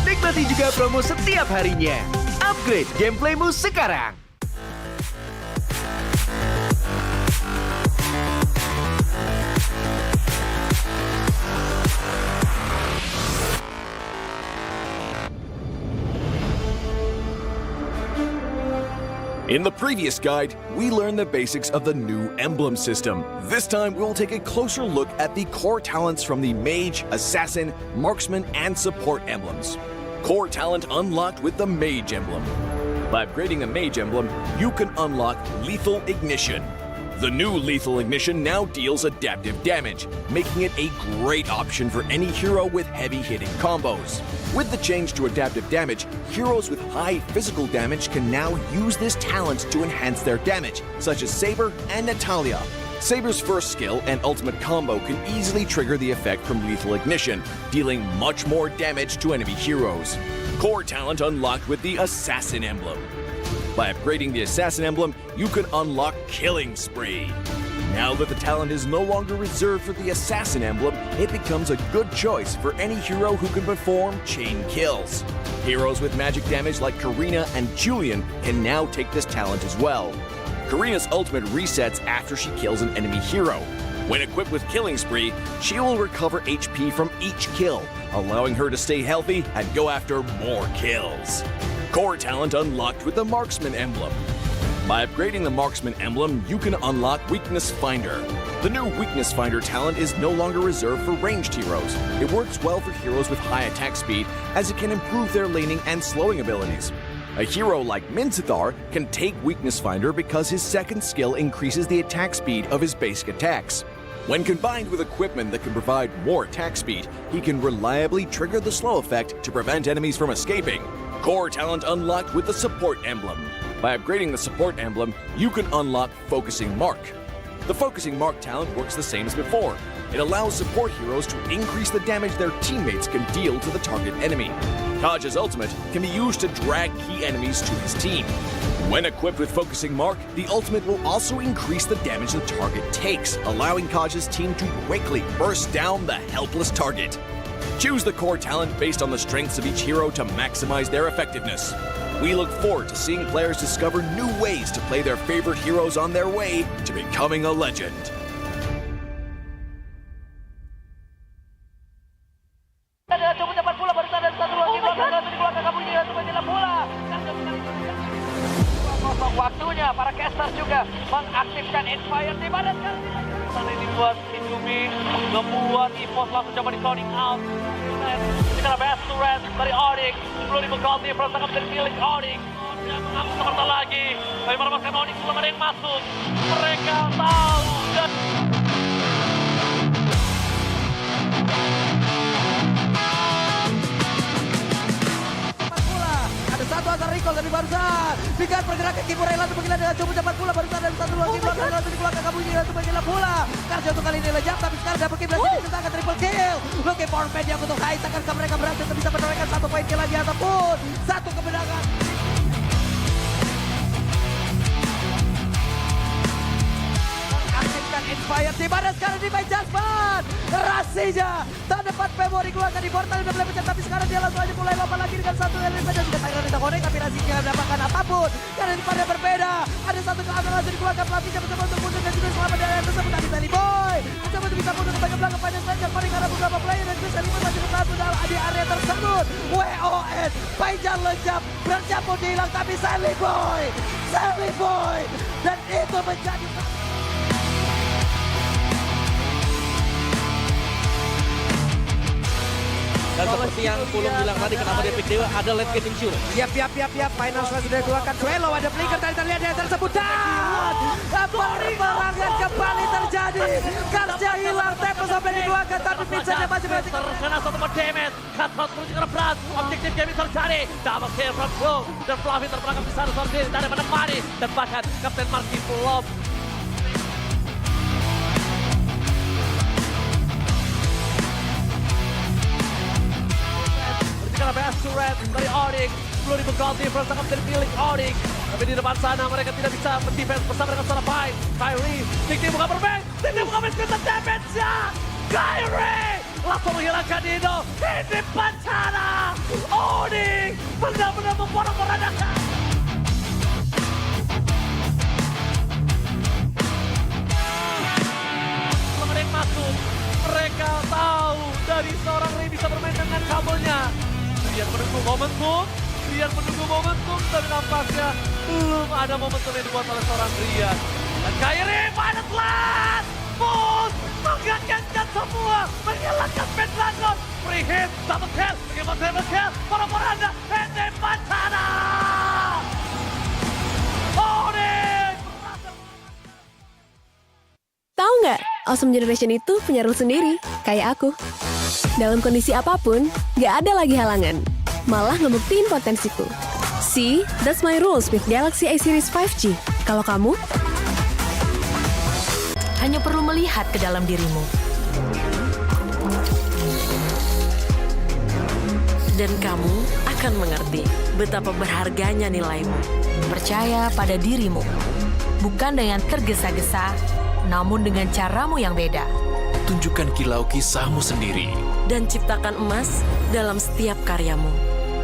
Nikmati juga promo setiap harinya. Upgrade gameplaymu sekarang. In the previous guide, we learned the basics of the new emblem system. This time, we'll take a closer look at the core talents from the Mage, Assassin, Marksman, and Support emblems. Core talent unlocked with the Mage emblem. By upgrading the Mage emblem, you can unlock Lethal Ignition. The new Lethal Ignition now deals adaptive damage, making it a great option for any hero with heavy-hitting combos. With the change to adaptive damage, heroes with high physical damage can now use this talent to enhance their damage, such as Saber and Natalia. Saber's first skill and ultimate combo can easily trigger the effect from Lethal Ignition, dealing much more damage to enemy heroes. Core talent unlocked with the Assassin emblem. By upgrading the Assassin emblem, you can unlock Killing Spree. Now that the talent is no longer reserved for the Assassin emblem, it becomes a good choice for any hero who can perform chain kills. Heroes with magic damage like Karina and Julian can now take this talent as well. Karina's ultimate resets after she kills an enemy hero. When equipped with Killing Spree, she will recover HP from each kill, allowing her to stay healthy and go after more kills. Core talent unlocked with the Marksman emblem. By upgrading the Marksman emblem, you can unlock Weakness Finder. The new Weakness Finder talent is no longer reserved for ranged heroes. It works well for heroes with high attack speed, as it can improve their laning and slowing abilities. A hero like Minzathar can take Weakness Finder because his second skill increases the attack speed of his basic attacks. When combined with equipment that can provide more attack speed, he can reliably trigger the slow effect to prevent enemies from escaping. Core talent unlocked with the Support emblem. By upgrading the Support emblem, you can unlock Focusing Mark. The Focusing Mark talent works the same as before. It allows support heroes to increase the damage their teammates can deal to the target enemy. Kaj's ultimate can be used to drag key enemies to his team. When equipped with Focusing Mark, the ultimate will also increase the damage the target takes, allowing Kaj's team to quickly burst down the helpless target. Choose the core talent based on the strengths of each hero to maximize their effectiveness. We look forward to seeing players discover new ways to play their favorite heroes on their way to becoming a legend. Waktunya para casters juga mengaktifkan Inspire di mana kali ini buat Indomie membuat EVOS langsung coba di sounding out. Kita best to rest dari Onyx 10.000 gold di pertama dari milik Onyx. Dan mengambil sebentar lagi tapi melepaskan Onyx belum ada yang masuk. Mereka tahu dan satu asal recall dari barusan. Lihat pergerakan Kimura langsung menggila dengan cukup cepat pula barusan dari satu luar belakang langsung dikeluarkan kamu ini langsung menggila pula. Karena untuk kali ini lejap tapi sekarang double kill berhasil dicetakkan triple kill. Looking for pen yang untuk Hais akankah mereka berhasil bisa menorehkan satu poin kill lagi ataupun satu kemenangan. Aktifkan Inspire di mana sekarang di main Jasmine. Rasinya tak dapat memori keluarkan di portal udah mulai pecah tapi sekarang dia langsung aja mulai lompat lagi dengan satu element saja juga Tyron tidak connect tapi Rasinya tidak mendapatkan apapun karena pada berbeda ada satu keamanan langsung dikeluarkan pelatihnya bersama untuk mundur dan juga selamat dari yang tersebut tapi Sally Boy mencoba untuk bisa mundur ke bagian belakang panjang saja paling karena beberapa player dan juga Sally Boy masih bersatu di area tersebut. WON Paijan lejap bercampur hilang tapi Sally Boy dan itu menjadi Dan seperti yang Pulung bilang tadi, kenapa dia pick Dewa, ada late game ensure. Yap. Final Smash sudah dikeluarkan. Suelo ada flicker tadi terlihat yang tersebut. Dan peperangan kembali terjadi. Karsnya hilang, tempo sampai dikeluarkan. Tapi Vincent masih berarti. Terkena satu damage. Cutthroat menuju ke berat. Objektif game terjadi. Double kill from Blue. Dan Fluffy terperangkap di sana sendiri. Dan menemani. Dan bahkan Kapten Marky belum. Karena best to red dari Onyx. 10.000 gold difference akan menjadi milik Onyx. Tapi di depan sana mereka tidak bisa mendefense bersama dengan seorang Fight. Kyrie, Tikti buka bermain. Tikti buka bermain, kita damage-nya. Kyrie langsung menghilangkan Dino. Di depan sana. Onyx benar-benar memporak-porandakan. Mereka masuk. Mereka tahu dari seorang Ray bisa bermain dengan kabelnya. Rian menunggu momentum, tapi nampaknya belum ada momentum yang dibuat oleh seorang Rian. Dan Kyrie pada telat, Moose mengagetkan semua, menghilangkan Pendragon, free hit, double kill, bagaimana double kill, para-paranda, Hende Pacana! Tahu nggak, Awesome Generation itu punya rule sendiri, kayak aku. Dalam kondisi apapun, nggak ada lagi halangan. Malah ngebuktiin potensiku. See, that's my rules with Galaxy A Series 5G. Kalau kamu? Hanya perlu melihat ke dalam dirimu. Dan kamu akan mengerti betapa berharganya nilaimu. Percaya pada dirimu. Bukan dengan tergesa-gesa, namun dengan caramu yang beda. Tunjukkan kilau kisahmu sendiri. Dan ciptakan emas dalam setiap karyamu.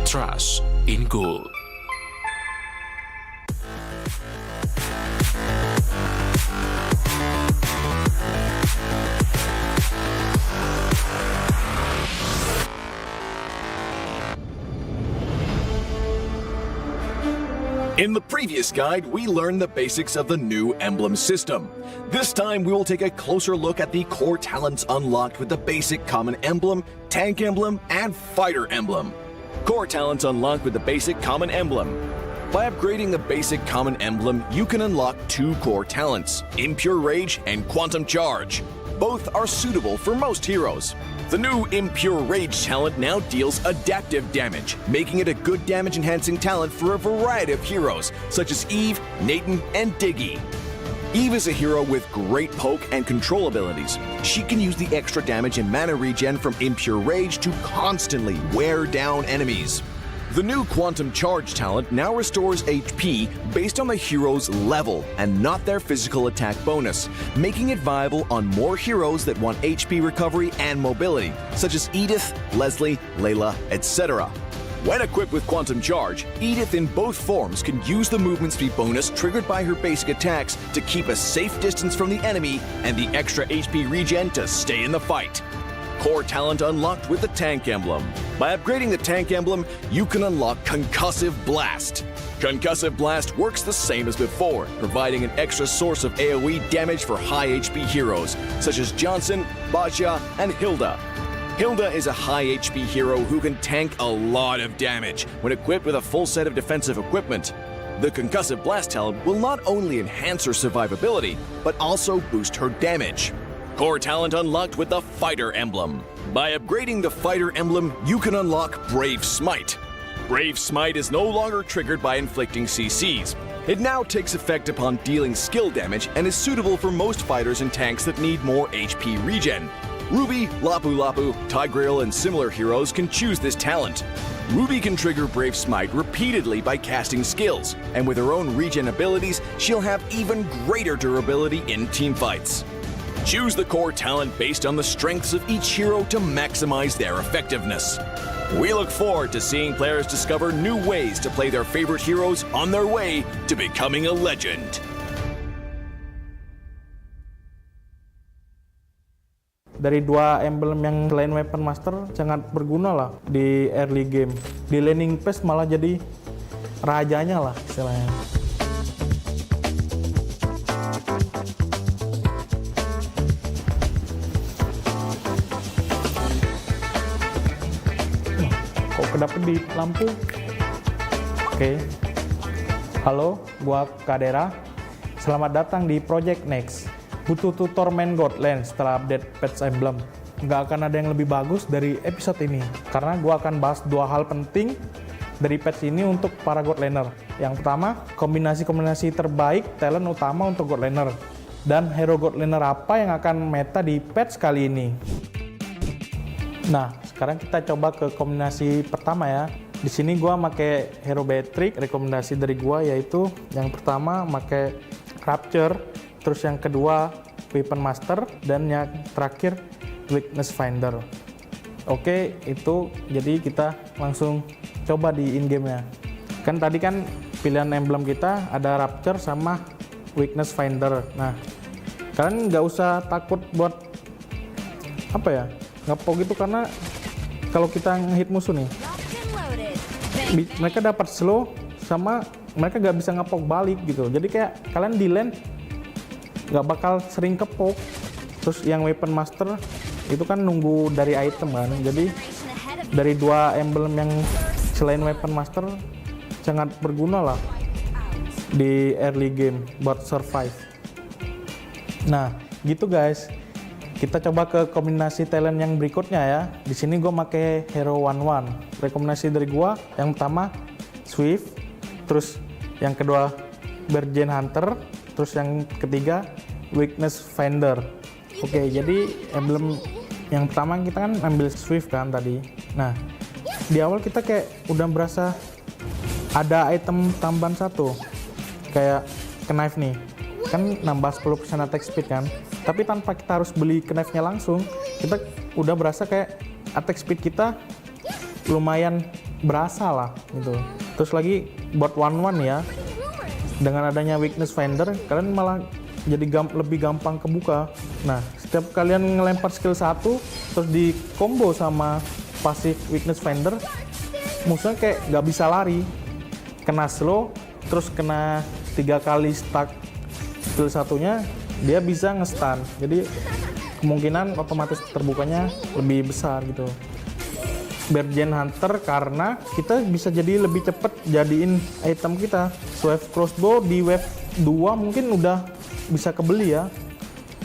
Trust in gold. In the previous guide, we learned the basics of the new emblem system. This time, we will take a closer look at the core talents unlocked with the basic common emblem, tank emblem, and fighter emblem. Core talents unlocked with the basic common emblem. By upgrading the basic common emblem, you can unlock 2 core talents, Impure Rage and Quantum Charge. Both are suitable for most heroes. The new Impure Rage talent now deals adaptive damage, making it a good damage-enhancing talent for a variety of heroes, such as Eve, Nathan, and Diggy. Eve is a hero with great poke and control abilities. She can use the extra damage and mana regen from Impure Rage to constantly wear down enemies. The new Quantum Charge talent now restores HP based on the hero's level and not their physical attack bonus, making it viable on more heroes that want HP recovery and mobility, such as Edith, Leslie, Layla, etc. When equipped with Quantum Charge, Edith in both forms can use the movement speed bonus triggered by her basic attacks to keep a safe distance from the enemy and the extra HP regen to stay in the fight. Core talent unlocked with the Tank Emblem. By upgrading the Tank Emblem, you can unlock Concussive Blast. Concussive Blast works the same as before, providing an extra source of AoE damage for high HP heroes, such as Johnson, Baja, and Hilda. Hilda is a high HP hero who can tank a lot of damage when equipped with a full set of defensive equipment. The Concussive Blast talent will not only enhance her survivability, but also boost her damage. Core talent unlocked with the Fighter Emblem. By upgrading the Fighter Emblem, you can unlock Brave Smite. Brave Smite is no longer triggered by inflicting CCs. It now takes effect upon dealing skill damage and is suitable for most fighters and tanks that need more HP regen. Ruby, Lapu Lapu, Tigreal, and similar heroes can choose this talent. Ruby can trigger Brave Smite repeatedly by casting skills, and with her own regen abilities, she'll have even greater durability in teamfights. Choose the core talent based on the strengths of each hero to maximize their effectiveness. We look forward to seeing players discover new ways to play their favorite heroes on their way to becoming a legend. Dari 2 emblem yang selain Weapon Master sangat berguna lah di early game. Di laning phase malah jadi rajanya lah istilahnya. kedapet di lampu. Oke. Halo, gua Kadera. Selamat datang di Project Next. Butuh tutor main Godland setelah update patch emblem. Nggak akan ada yang lebih bagus dari episode ini, karena gua akan bahas dua hal penting dari patch ini untuk para Godlaner. Yang pertama, kombinasi-kombinasi terbaik talent utama untuk Godlaner. Dan hero Godlaner apa yang akan meta di patch kali ini. Nah, sekarang kita coba ke kombinasi pertama ya. Di sini gua make hero Beatrix. Rekomendasi dari gua yaitu yang pertama make Rapture, terus yang kedua Weapon Master, dan yang terakhir Weakness Finder. Oke, itu jadi kita langsung coba di in game nya. Kan tadi kan pilihan emblem kita ada Rapture sama Weakness Finder. Nah, kalian nggak usah takut buat apa ya, ngepok gitu, karena kalau kita ngehit musuh nih, mereka dapat slow sama mereka nggak bisa ngepok balik gitu. Jadi kayak kalian di lane nggak bakal sering kepok. Terus yang Weapon Master itu kan nunggu dari item kan. Jadi dari dua emblem yang selain Weapon Master sangat berguna lah di early game buat survive. Nah gitu guys. Kita coba ke kombinasi talent yang berikutnya ya. Di sini gue pakai hero 1-1. Rekomendasi dari gue yang pertama Swift, terus yang kedua Virgin Hunter, terus yang ketiga Weakness Finder. Oke, jadi emblem yang pertama kita kan ambil Swift kan tadi. Nah, di awal kita kayak udah berasa ada item tambahan satu. Kayak knife nih. Kan nambah 10% attack speed kan. Tapi tanpa kita harus beli knife-nya langsung, kita udah berasa kayak attack speed kita lumayan berasa lah gitu. Terus lagi buat 1-1 ya, dengan adanya Weakness Finder, kalian malah jadi lebih gampang kebuka. Nah, setiap kalian ngelempar skill 1, terus di combo sama pasif Weakness Finder, musuhnya kayak nggak bisa lari. Kena slow, terus kena 3 kali stuck skill satunya, dia bisa nge-stun, jadi kemungkinan otomatis terbukanya lebih besar gitu. Virgin Hunter karena kita bisa jadi lebih cepet jadiin item kita. Swift Crossbow di wave 2 mungkin udah bisa kebeli ya,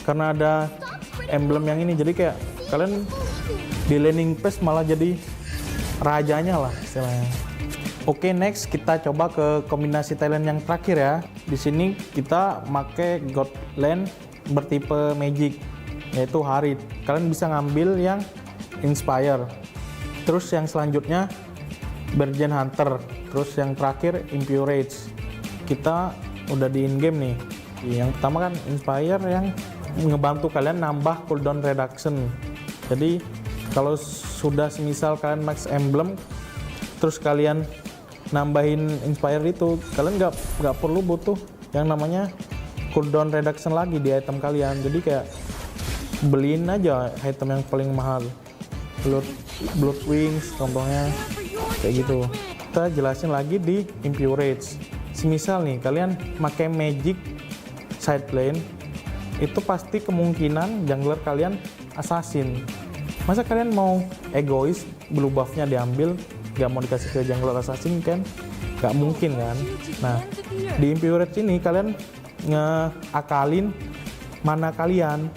karena ada emblem yang ini. Jadi kayak kalian di laning phase malah jadi rajanya lah istilahnya. Oke, next kita coba ke kombinasi talent yang terakhir ya. Di sini kita make Godland bertipe Magic, yaitu Harit. Kalian bisa ngambil yang Inspire. Terus yang selanjutnya Virgin Hunter. Terus yang terakhir Impurage. Kita udah di in game nih. Yang pertama kan Inspire yang ngebantu kalian nambah cooldown reduction. Jadi kalau sudah semisal kalian max emblem, terus kalian nambahin Inspire itu, kalian nggak perlu butuh yang namanya cooldown reduction lagi di item kalian. Jadi kayak beliin aja item yang paling mahal, Blood Wings contohnya kayak gitu. Kita jelasin lagi di Impurage. Semisal nih kalian pakai Magic side lane, itu pasti kemungkinan jungler kalian assassin. Masa kalian mau egois, blue buff-nya diambil, nggak mau dikasih ke jungler assassin kan? Nggak mungkin kan? Nah, di Impurage ini kalian ngeakalin mana kalian.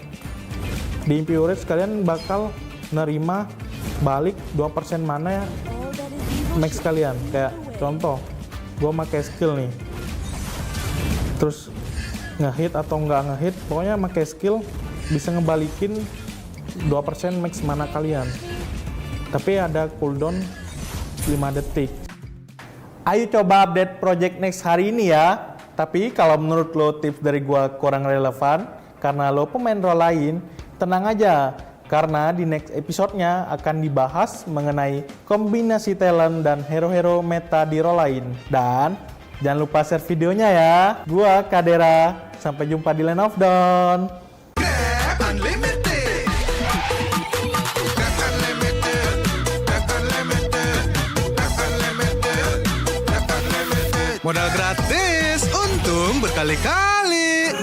Di Impurage kalian bakal nerima balik 2% mana ya max kalian. Kayak contoh, gue pakai skill nih, terus ngehit atau nggak ngehit, pokoknya pakai skill bisa ngebalikin 2% max mana kalian. Tapi ada cooldown 5 detik. Ayo coba update Project Next hari ini ya. Tapi kalau menurut lo tips dari gua kurang relevan karena lo pemain role lain, tenang aja. Karena di next episode-nya akan dibahas mengenai kombinasi talent dan hero-hero meta di role lain. Dan jangan lupa share videonya ya. Gua Kadera, sampai jumpa di Land of Dawn. Modal gratis, untung berkali-kali.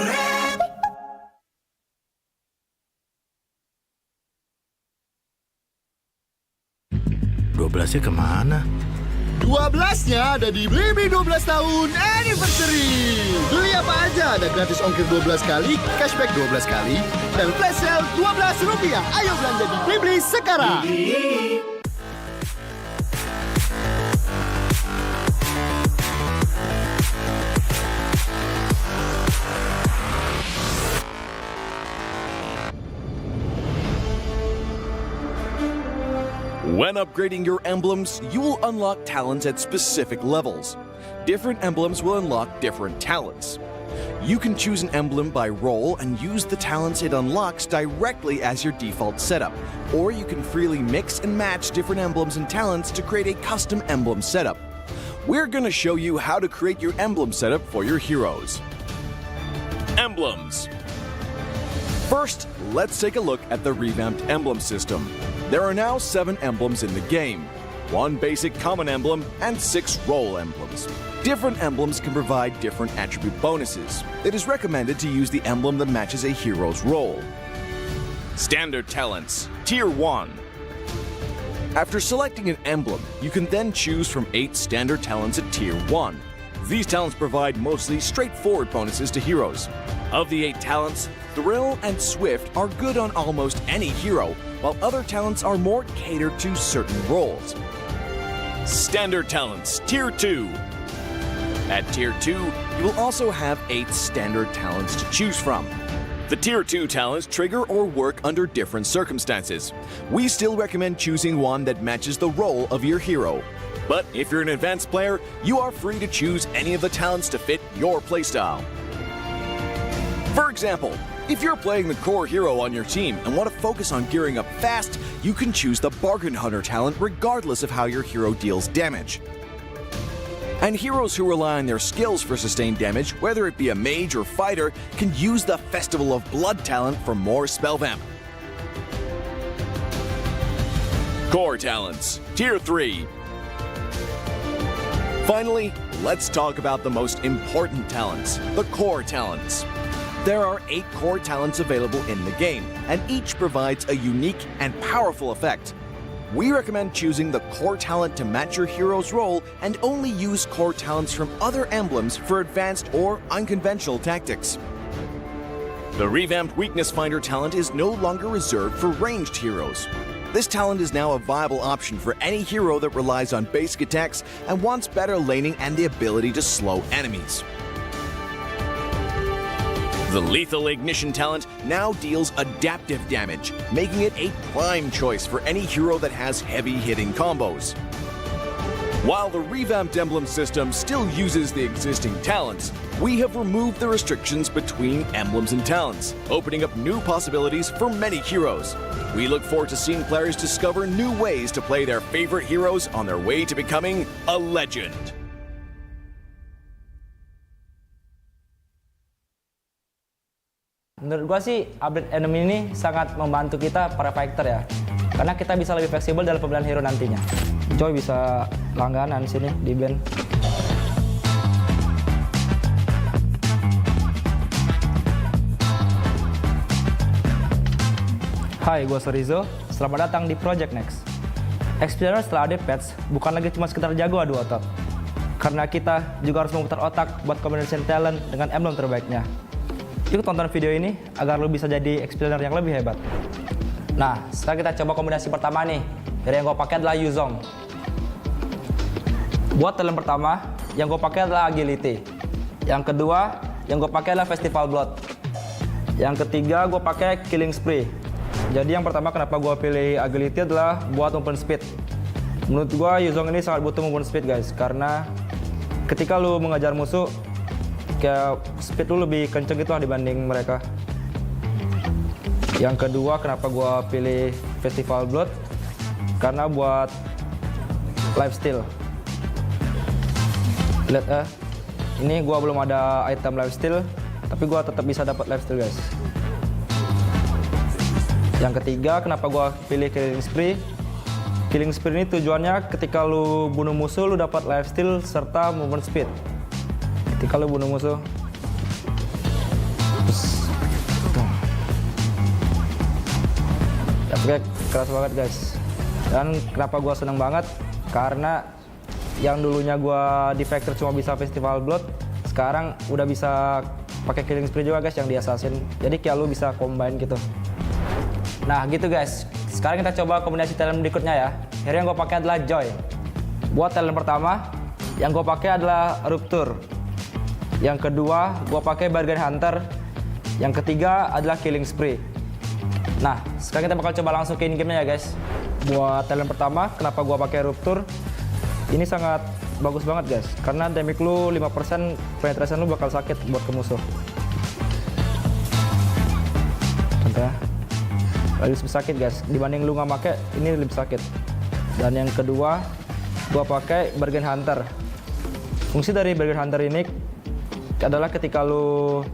12 12-nya kemana? 12-nya ada di Blibli 12 tahun anniversary. Beli apa aja ada gratis ongkir 12 kali, cashback 12 kali, dan flash sale Rp12. Ayo belanja di Blibli sekarang. When upgrading your emblems, you will unlock talents at specific levels. Different emblems will unlock different talents. You can choose an emblem by role and use the talents it unlocks directly as your default setup, or you can freely mix and match different emblems and talents to create a custom emblem setup. We're going to show you how to create your emblem setup for your heroes. Emblems. First, let's take a look at the revamped emblem system. There are now 7 emblems in the game, 1 basic common emblem and 6 role emblems. Different emblems can provide different attribute bonuses. It is recommended to use the emblem that matches a hero's role. Standard talents, Tier 1. After selecting an emblem, you can then choose from 8 standard talents at Tier 1. These talents provide mostly straightforward bonuses to heroes. Of the 8 talents, Thrill and Swift are good on almost any hero, while other talents are more catered to certain roles. Standard talents, Tier 2. At Tier 2, you will also have 8 standard talents to choose from. The Tier 2 talents trigger or work under different circumstances. We still recommend choosing one that matches the role of your hero. But if you're an advanced player, you are free to choose any of the talents to fit your playstyle. For example, if you're playing the core hero on your team and want to focus on gearing up fast, you can choose the Bargain Hunter talent regardless of how your hero deals damage. And heroes who rely on their skills for sustained damage, whether it be a mage or fighter, can use the Festival of Blood talent for more spell vamp. Core talents, Tier 3. Finally, let's talk about the most important talents, the core talents. There are 8 core talents available in the game, and each provides a unique and powerful effect. We recommend choosing the core talent to match your hero's role and only use core talents from other emblems for advanced or unconventional tactics. The revamped Weakness Finder talent is no longer reserved for ranged heroes. This talent is now a viable option for any hero that relies on basic attacks and wants better laning and the ability to slow enemies. The Lethal Ignition talent now deals adaptive damage, making it a prime choice for any hero that has heavy-hitting combos. While the revamped emblem system still uses the existing talents, we have removed the restrictions between emblems and talents, opening up new possibilities for many heroes. We look forward to seeing players discover new ways to play their favorite heroes on their way to becoming a legend. Menurut gua sih update enemy ini sangat membantu kita para fighter ya. Karena kita bisa lebih fleksibel dalam pemilihan hero nantinya. Joy bisa langganan sini di band. Hai, gua Sorizo. Selamat datang di Project Next. Explorer setelah update patch bukan lagi cuma sekedar jago adu otot. Karena kita juga harus memutar otak buat combination talent dengan emblem terbaiknya. Yuk tonton video ini agar lo bisa jadi explainer yang lebih hebat. Nah, sekarang kita coba kombinasi pertama nih. Dari yang gue pakai adalah Yuzong. Buat talent pertama, yang gue pakai adalah Agility. Yang kedua, yang gue pakai adalah Festival Blood. Yang ketiga, gue pakai Killing Spree. Jadi yang pertama kenapa gue pilih Agility adalah buat movement speed. Menurut gue Yuzong ini sangat butuh movement speed guys. Karena ketika lo mengejar musuh, kayak speed lu lebih kenceng gitu lah dibanding mereka. Yang kedua kenapa gua pilih Festival Blood, karena buat lifesteal. Lihat ini gua belum ada item lifesteal, tapi gua tetap bisa dapat lifesteal guys. Yang ketiga kenapa gua pilih Killing Spree. Killing Spree ini tujuannya ketika lu bunuh musuh lu dapat lifesteal serta movement speed. Ketika lu bunuh musuh, ya pokoknya keras banget guys. Dan kenapa gue seneng banget? Karena yang dulunya gue di Factor cuma bisa Festival Blood, sekarang udah bisa pakai Killing Spree juga guys yang di Assassin. Jadi kayak lu bisa combine gitu. Nah gitu guys. Sekarang kita coba kombinasi talent berikutnya ya. Hero yang gue pakai adalah Joy. Buat talent pertama, yang gue pakai adalah Rupture. Yang kedua, gue pakai Bargain Hunter. Yang ketiga adalah Killing Spree. Nah, sekarang kita bakal coba langsung ke in-game-nya ya guys. Buat talent pertama, kenapa gue pakai Rupture? Ini sangat bagus banget guys, karena damage lu 5%, penetration lu bakal sakit buat ke musuh. Contohnya, lebih sakit guys, dibanding lu nggak pakai, ini lebih sakit. Dan yang kedua, gua pakai Bargain Hunter. Fungsi dari Bargain Hunter ini adalah ketika lu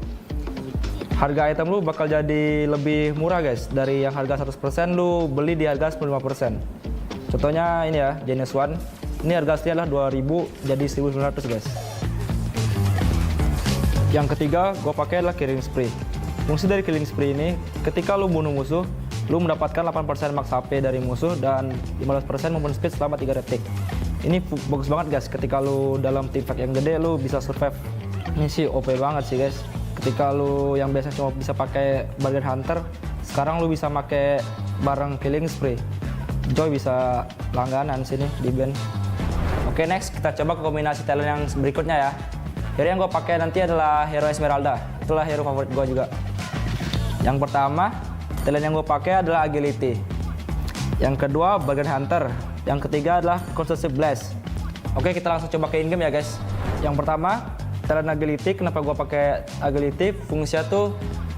harga item lu bakal jadi lebih murah guys. Dari yang harga 100% lu beli di harga 95%. Contohnya ini ya, Genius One. Ini harga aslinya adalah 2000 jadi 1900 guys. Yang ketiga gue pakai adalah Killing Spree. Fungsi dari Killing Spree ini, ketika lu bunuh musuh, lu mendapatkan 8% max HP dari musuh dan 15% movement speed selama 3 detik. Ini bagus banget guys, ketika lu dalam team fight yang gede lu bisa survive. Ini sih OP banget sih guys. Ketika lu yang biasa cuma bisa pakai Bargain Hunter, sekarang lu bisa pakai bareng Killing Spree. Joy bisa langganan sini di band. Oke, next kita coba ke kombinasi talent yang berikutnya ya. Hero yang gue pakai nanti adalah hero Esmeralda. Itulah hero favorit gue juga. Yang pertama, talent yang gue pakai adalah Agility. Yang kedua, Bargain Hunter. Yang ketiga adalah Constructive Blast. Oke, kita langsung coba ke in-game ya guys. Yang pertama, talent Agility. Kenapa gue pakai Agility? Fungsinya tuh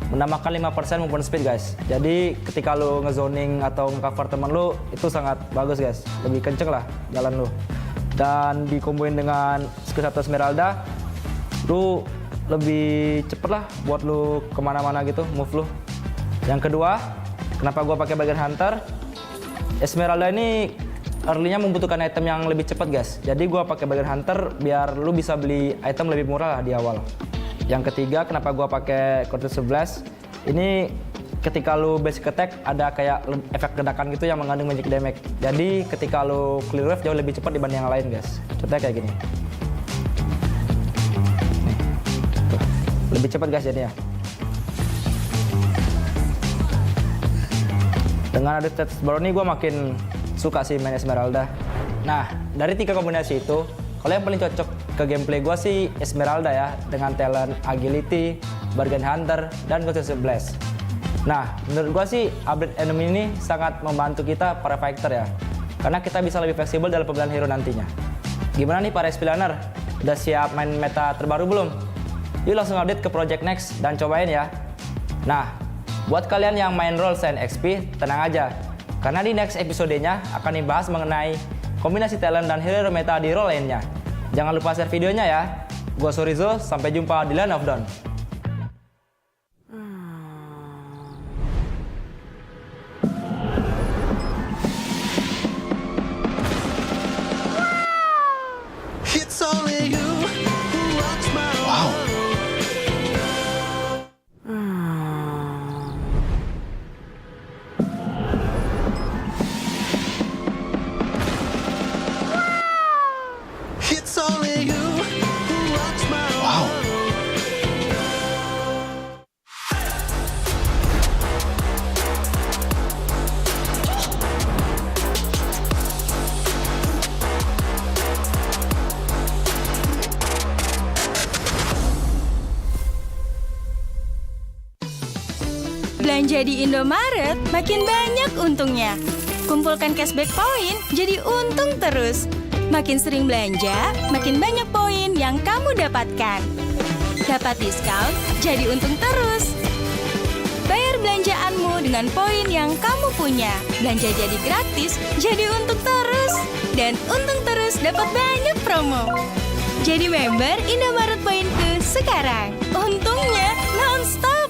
menambahkan 5% movement speed guys. Jadi ketika lu ngezoning atau nge-cover temen lu, itu sangat bagus guys. Lebih kenceng lah jalan lu. Dan dikomboin dengan skill 1 Esmeralda, lu lebih cepet lah buat lu kemana-mana gitu, move lu. Yang kedua, kenapa gua pakai Bargain Hunter? Esmeralda ini early-nya membutuhkan item yang lebih cepat guys. Jadi gua pakai Bargain Hunter biar lu bisa beli item lebih murah lah di awal. Yang ketiga, kenapa gua pakai Counter 11? Ini ketika lu basic attack ada kayak efek ledakan gitu yang mengandung magic damage. Jadi ketika lu clear wave jauh lebih cepat dibanding yang lain guys. Contohnya kayak gini. Nih, tuh. Lebih cepat guys jadinya. Dengan ada stats baru nih gue makin suka sih main Esmeralda. Nah, dari 3 kombinasi itu, kalau yang paling cocok ke gameplay gue sih Esmeralda ya, dengan talent Agility, Bargain Hunter, dan Constructive Blast. Nah, menurut gua sih update enemy ini sangat membantu kita para fighter ya. Karena kita bisa lebih fleksibel dalam pemilihan hero nantinya. Gimana nih para XP Laner? Udah siap main meta terbaru belum? Yuk langsung update ke Project Next dan cobain ya. Nah, buat kalian yang main role selain XP, tenang aja. Karena di next episodenya akan dibahas mengenai kombinasi talent dan hero meta di role lainnya. Jangan lupa share videonya ya. Gua Surizo, sampai jumpa di Land of Dawn. Belanja di Indomaret makin banyak untungnya. Kumpulkan cashback poin jadi untung terus. Makin sering belanja, makin banyak poin yang kamu dapatkan. Dapat diskon, jadi untung terus. Bayar belanjaanmu dengan poin yang kamu punya. Belanja jadi gratis, jadi untung terus. Dan untung terus dapat banyak promo. Jadi member Indomaret Poinku sekarang. Untungnya non-stop.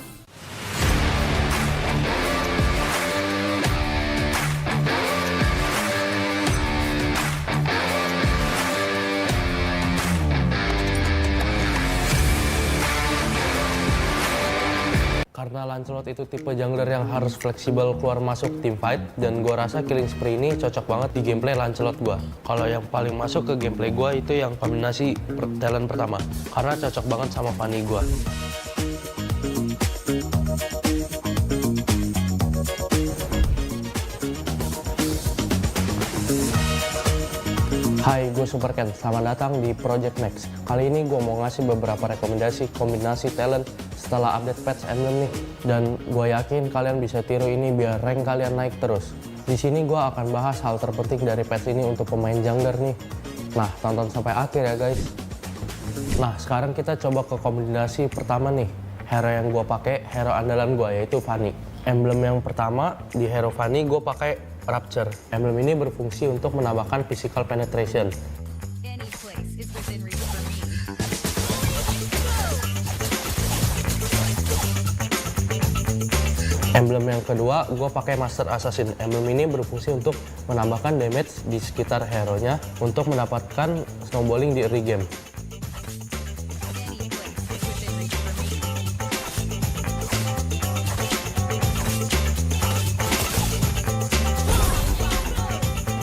Karena Lancelot itu tipe jungler yang harus fleksibel keluar masuk team fight, dan gue rasa Killing Spree ini cocok banget di gameplay Lancelot gue. Kalau yang paling masuk ke gameplay gue itu yang kombinasi talent pertama, karena cocok banget sama Fanny gue. Hai, gue Super Ken. Selamat datang di Project Next. Kali ini gue mau ngasih beberapa rekomendasi kombinasi talent setelah update patch emblem nih. Dan gue yakin kalian bisa tiru ini biar rank kalian naik terus. Di sini gue akan bahas hal terpenting dari patch ini untuk pemain jungler nih. Nah, tonton sampai akhir ya guys. Nah, sekarang kita coba ke kombinasi pertama nih. Hero yang gue pakai, hero andalan gue yaitu Fanny. Emblem yang pertama di hero Fanny gue pakai Rapture. Emblem ini berfungsi untuk menambahkan physical penetration. Emblem yang kedua, gue pakai Master Assassin. Emblem ini berfungsi untuk menambahkan damage di sekitar hero-nya untuk mendapatkan snowballing di early game.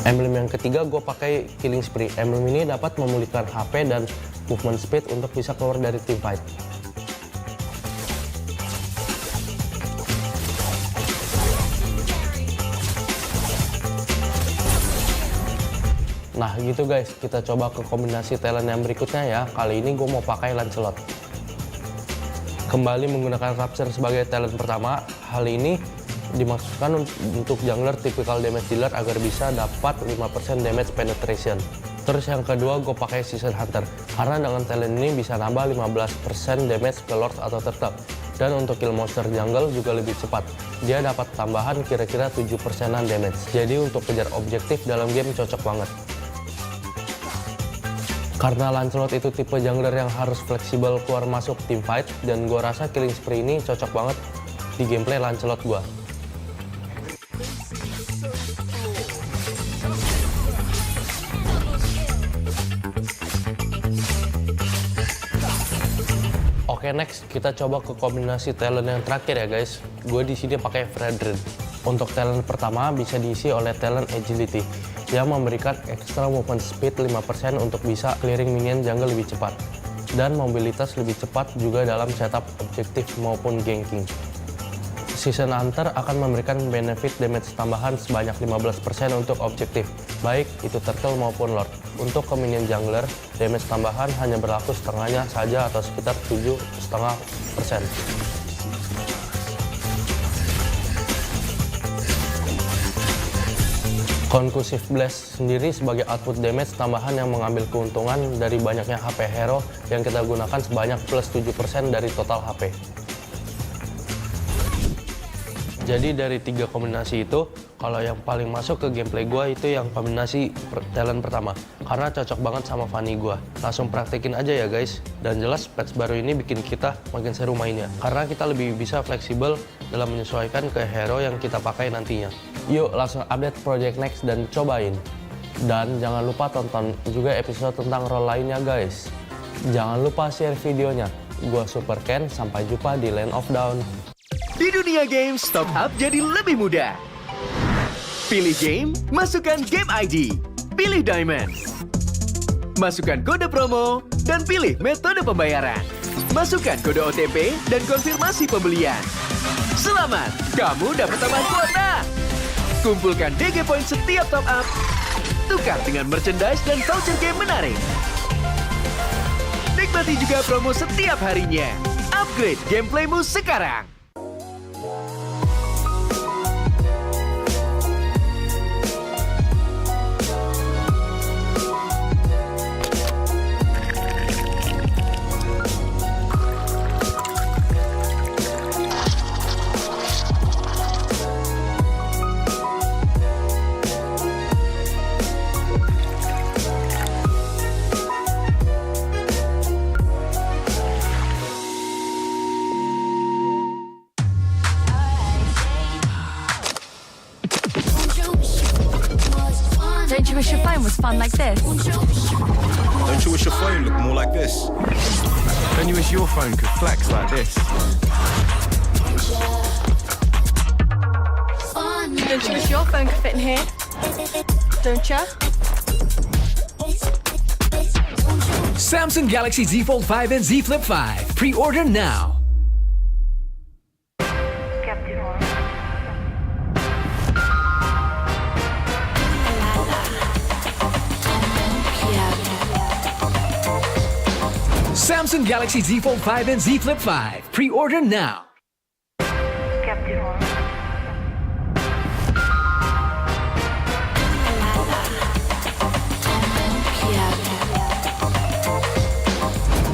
Emblem yang ketiga gue pakai Killing Spree. Emblem ini dapat memulihkan HP dan movement speed untuk bisa keluar dari team fight. Nah gitu guys, kita coba ke kombinasi talent yang berikutnya ya. Kali ini gue mau pakai Lancelot. Kembali menggunakan Rapture sebagai talent pertama. Hal ini dimaksudkan untuk jungler typical damage dealer agar bisa dapat 5% damage penetration. Terus yang kedua gue pakai Season Hunter karena dengan talent ini bisa nambah 15% damage ke Lord atau Turtle. Dan untuk kill monster jungle juga lebih cepat. Dia dapat tambahan kira-kira 7%-an damage. Jadi untuk kejar objektif dalam game cocok banget. Karena Lancelot itu tipe jungler yang harus fleksibel keluar masuk team fight, dan gue rasa Killing Spree ini cocok banget di gameplay Lancelot gue. Oke, next kita coba ke kombinasi talent yang terakhir ya guys. Gue di sini pakai Fredrin. Untuk talent pertama bisa diisi oleh talent Agility yang memberikan extra movement speed 5% untuk bisa clearing minion jungle lebih cepat, dan mobilitas lebih cepat juga dalam setup objektif maupun ganking. Season Hunter akan memberikan benefit damage tambahan sebanyak 15% untuk objektif, baik itu Turtle maupun Lord. Untuk ke minion jungler, damage tambahan hanya berlaku setengahnya saja atau sekitar 7,5%. Conclusive Blast sendiri sebagai output damage tambahan yang mengambil keuntungan dari banyaknya HP hero yang kita gunakan sebanyak plus 7% dari total HP. Jadi dari 3 kombinasi itu, kalau yang paling masuk ke gameplay gue itu yang kombinasi talent pertama. Karena cocok banget sama Fanny gue. Langsung praktekin aja ya guys. Dan jelas patch baru ini bikin kita makin seru mainnya. Karena kita lebih bisa fleksibel dalam menyesuaikan ke hero yang kita pakai nantinya. Yuk langsung update Project Next dan cobain. Dan jangan lupa tonton juga episode tentang role lainnya guys. Jangan lupa share videonya. Gua Super Ken, sampai jumpa di Land of Dawn. Di dunia games, top up jadi lebih mudah. Pilih game, masukkan game ID. Pilih Diamond. Masukkan kode promo, dan pilih metode pembayaran. Masukkan kode OTP dan konfirmasi pembelian. Selamat, kamu dapat tambahan kuota. Kumpulkan DG Point setiap top up. Tukar dengan merchandise dan voucher game menarik. Nikmati juga promo setiap harinya. Upgrade gameplaymu sekarang. Don't you wish your phone was fun like this? Don't you wish your phone looked more like this? Don't you wish your phone could flex like this? Don't you wish your phone could fit in here? Don't ya? Samsung Galaxy Z Fold 5 and Z Flip 5. Pre-order now. Samsung Galaxy Z Fold 5 and Z Flip 5. Pre-order now.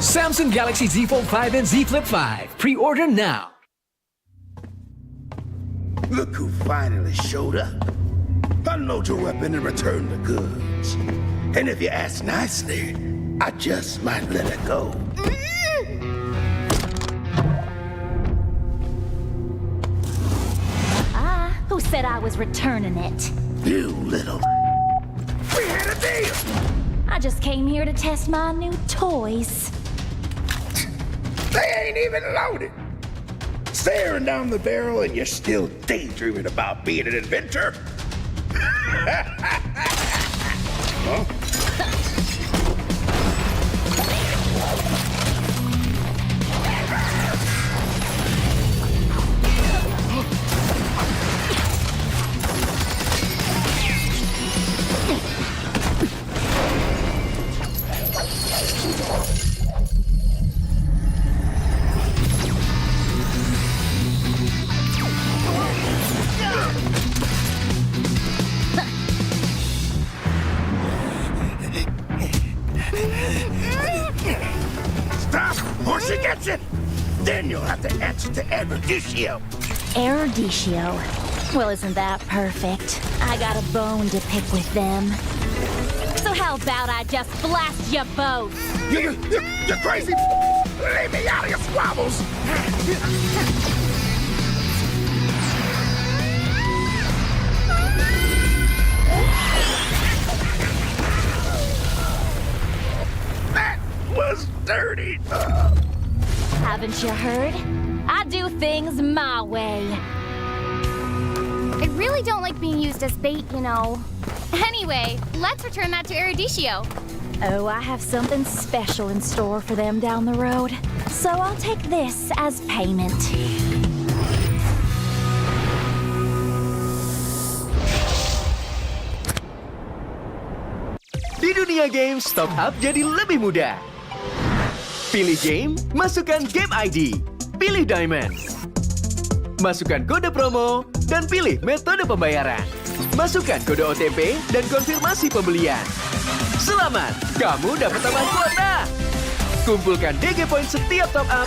Samsung Galaxy Z Fold 5 and Z Flip 5. Pre-order now. Look who finally showed up. Unload your weapon and return the goods. And if you ask nicely, I just might let it go. Who said I was returning it? You little... We had a deal! I just came here to test my new toys. They ain't even loaded. Staring down the barrel and you're still daydreaming about being an inventor? Huh? Or she gets it, then you'll have to answer to Eruditio. Eruditio? Well, isn't that perfect? I got a bone to pick with them. So how about I just blast you both? You're crazy! Leave me out of your squabbles! That was dirty! Haven't you heard? I do things my way. I really don't like being used as bait, you know. Anyway, let's return that to Eruditio. Oh, I have something special in store for them down the road. So I'll take this as payment. Di dunia games, top up jadi lebih mudah. Pilih game, masukkan game ID. Pilih Diamond. Masukkan kode promo, dan pilih metode pembayaran. Masukkan kode OTP dan konfirmasi pembelian. Selamat, kamu dapat tambahan kuota. Kumpulkan DG Point setiap top up.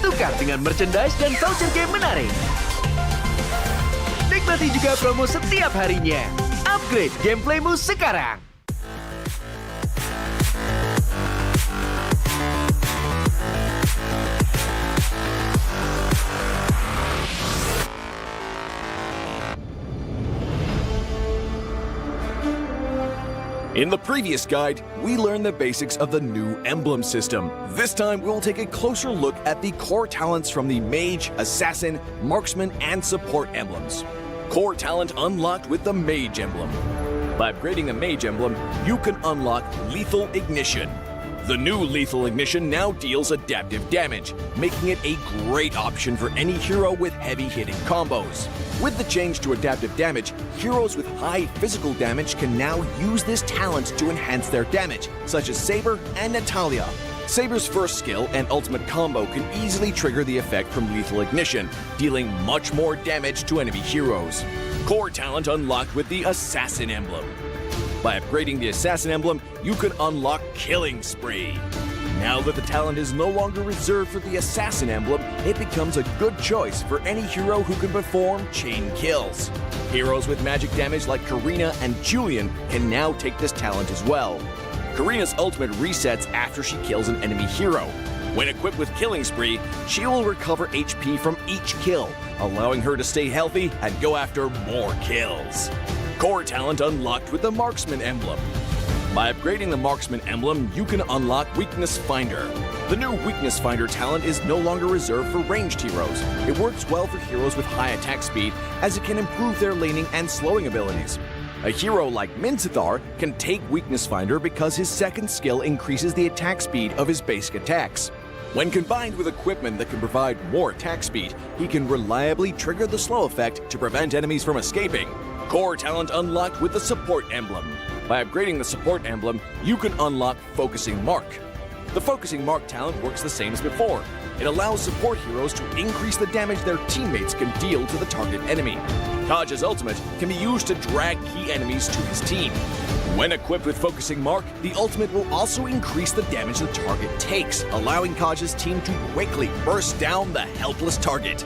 Tukar dengan merchandise dan voucher game menarik. Nikmati juga promo setiap harinya. Upgrade gameplaymu sekarang. In the previous guide, we learned the basics of the new emblem system. This time, we'll take a closer look at the core talents from the Mage, Assassin, Marksman, and Support emblems. Core talent unlocked with the Mage emblem. By upgrading the Mage emblem, you can unlock Lethal Ignition. The new Lethal Ignition now deals adaptive damage, making it a great option for any hero with heavy-hitting combos. With the change to adaptive damage, heroes with high physical damage can now use this talent to enhance their damage, such as Saber and Natalia. Saber's first skill and ultimate combo can easily trigger the effect from Lethal Ignition, dealing much more damage to enemy heroes. Core talent unlocked with the Assassin emblem. By upgrading the Assassin emblem, you can unlock Killing Spree. Now that the talent is no longer reserved for the Assassin emblem, it becomes a good choice for any hero who can perform chain kills. Heroes with magic damage like Karina and Julian can now take this talent as well. Karina's ultimate resets after she kills an enemy hero. When equipped with Killing Spree, she will recover HP from each kill, allowing her to stay healthy and go after more kills. Core talent unlocked with the Marksman emblem. By upgrading the Marksman emblem, you can unlock Weakness Finder. The new Weakness Finder talent is no longer reserved for ranged heroes. It works well for heroes with high attack speed, as it can improve their laning and slowing abilities. A hero like Minzathar can take Weakness Finder because his second skill increases the attack speed of his basic attacks. When combined with equipment that can provide more attack speed, he can reliably trigger the slow effect to prevent enemies from escaping. Core talent unlocked with the Support emblem. By upgrading the Support emblem, you can unlock Focusing Mark. The Focusing Mark talent works the same as before. It allows support heroes to increase the damage their teammates can deal to the target enemy. Kaj's ultimate can be used to drag key enemies to his team. When equipped with Focusing Mark, the ultimate will also increase the damage the target takes, allowing Kaj's team to quickly burst down the helpless target.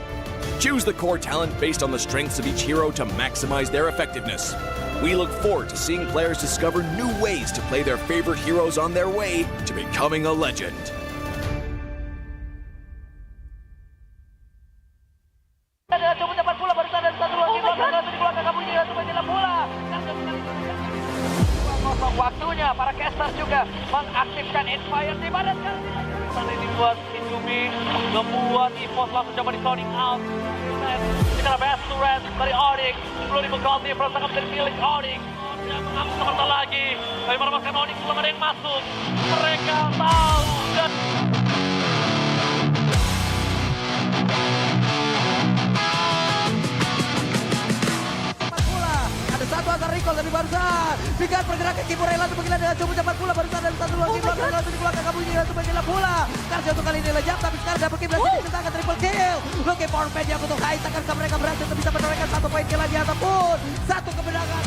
Choose the core talent based on the strengths of each hero to maximize their effectiveness. We look forward to seeing players discover new ways to play their favorite heroes on their way to becoming a legend. Cukup cepat pula barusan ada satu lagi belakang dikeluarkan kabunnya untuk menjelang bola. Waktunya para caster juga mengaktifkan Inspire di mana sekarang ini dibuat Indomie, membuat EVOS langsung coba di sounding out. Kita best to rest dari Onyx, 10.000 gold dia berusaha menjadi milik Onyx. Dia mengambil sebentar lagi, tapi melepaskan Onyx belum ada yang masuk. Mereka tahu dan satu antar recall dari barusan. Dengan pergerakan Kimurela untuk menggila dengan cukup cepat pula barusan dan satu lagi belakang langsung dikeluarkan kabunnya untuk menggila bola. Karena untuk kali ini lejap tapi sekarang double kill berhasil diciptakan triple kill. Looking for pen yang untuk high takkan mereka berhasil untuk bisa menorehkan 1 poin kill lagi ataupun 1 kemenangan.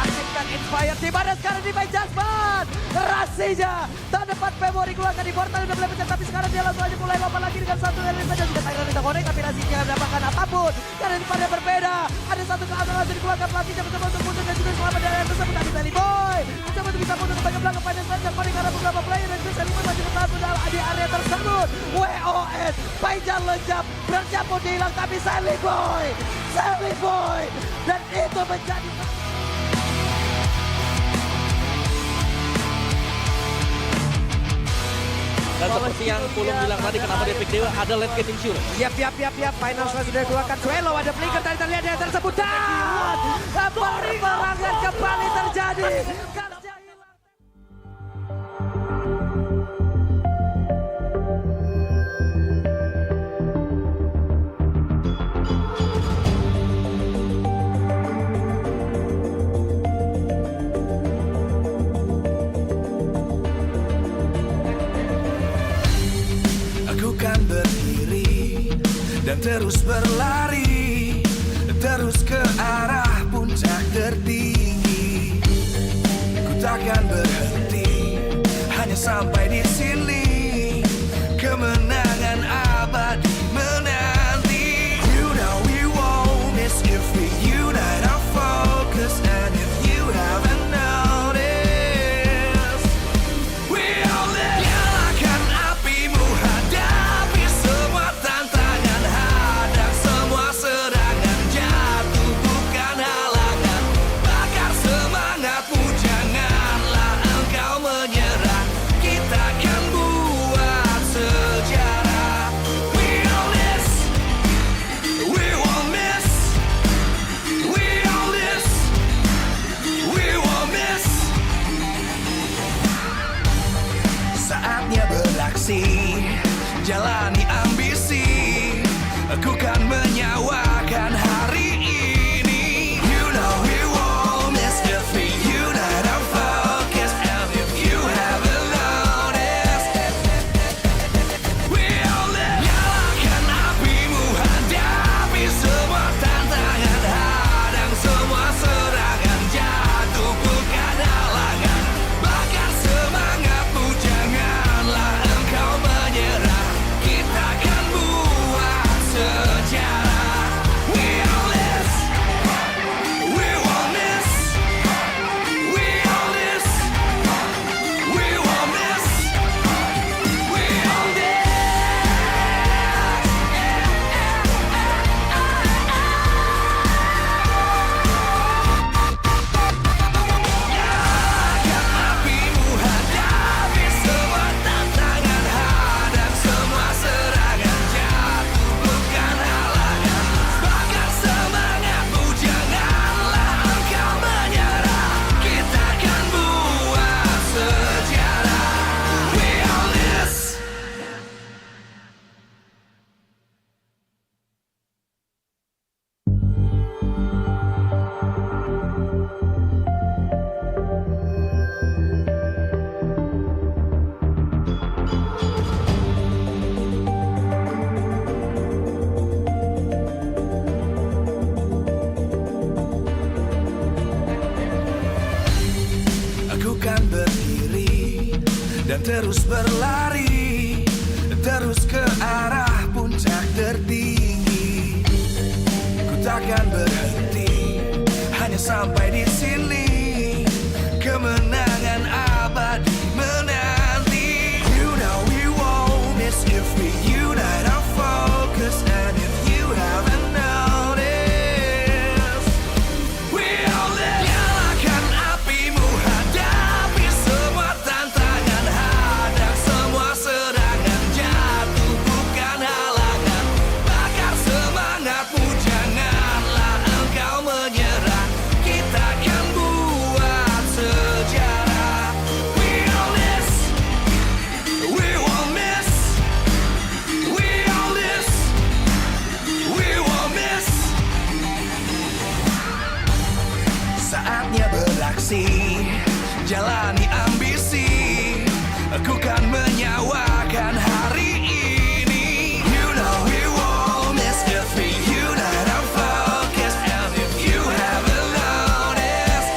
Aktifkan Inspire di mana sekarang di main Jasmine. Rasinya tak dapat memori keluarkan di portal udah mulai pecah tapi sekarang dia langsung aja mulai lompat lagi dengan satu element dan juga Tiger tidak connect tapi Rasinya tidak mendapatkan apapun karena di pada berbeda. Ada satu ke atas langsung dikeluarkan pelatihnya mencoba untuk mundur dan juga selamat dari yang tersebut tapi Sally Boy mencoba untuk bisa mundur ke bagian belakang pada saat yang paling karena beberapa player dan juga Sally Boy masih bertahan di area tersebut. WOS Paijan lejap bercampur hilang tapi Sally Boy dan itu menjadi dan seperti yang Pulung bilang tadi, kenapa dia pick dewa, ada late getting sure. Yap. Final Smash sudah dikeluarkan. Duelo, ada flicker tadi terlihat yang tersebut. Dan peperangan kembali terjadi. Kan berdiri dan terus berlari terus ke arah puncak tertinggi. Ku takkan berhenti hanya sampai di sini. Kemenangan abadi menanti. You know we won't miss if we unite our focus. And if you haven't noticed, we all live. Nyalakan apimu, hadapi semua tantangan, hadang semua serangan, jatuh bukan halangan. Bakar semangatmu, janganlah engkau menyerah. Kita akan buat sejarah. We all this, we won't miss. We all this, we won't miss. Saatnya beraksi, jalani ambisi. Aku kan menyawakan hari ini. You know we won't miss if we unite our focus. And if you haven't noticed, we all live. Nyalakan apimu, hadapi semua tantangan, hadang semua serangan, jatuh bukan halangan. Bakar semangatmu, janganlah engkau menyerah. Kita Aku kan berdiri dan terus berlari, terus ke arah puncak tertinggi. Ku takkan berhenti, hanya sampai di sini. Kemenangan abadi menanti. You know we won't miss if we unite our focus. And if you haven't noticed, we'll nyalakan apimu, hadapi semua tantangan, hadang semua serangan, jatuh bukan halangan, bakar semangatmu, janganlah engkau menyerah, kita akan buat sejarah. We all this, we won't miss, we all this, we won't miss. Saatnya beraksi, jalani ambisi, aku kan menyawakan hari ini. You know we won't miss if we unite our focus. And if you haven't noticed,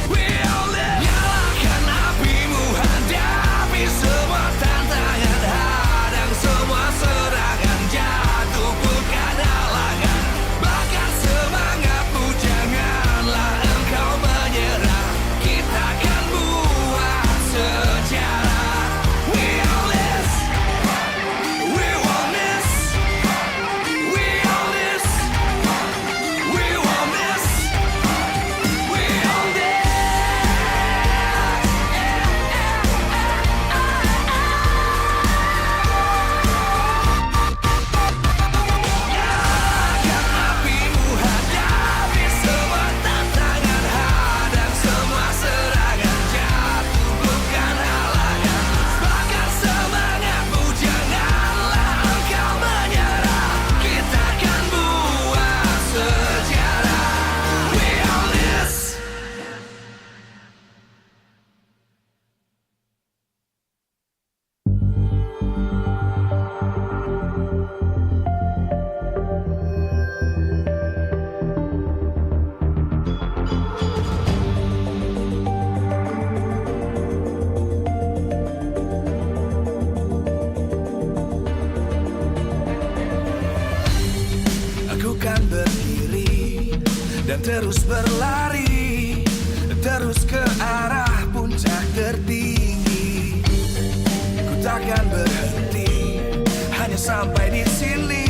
we'll nyalakan apimu, hadapi semua tantangan, hadang semua serangan, jatuh bukan halangan, bakar semangatmu, janganlah engkau menyerah, kita akan buat sejarah. We all this, we won't miss, we all this, we won't miss, we all this. Nyalakan apimu, hadapi semua tantangan, hadang semua serangan, jatuh bukan halangan, bakar semangatmu, janganlah engkau menyerah, kita akan buat sejarah. We all this. Aku kan berdiri dan terus berlari, terus ke arah puncak tertinggi. Ku takkan berhenti, hanya sampai di sini.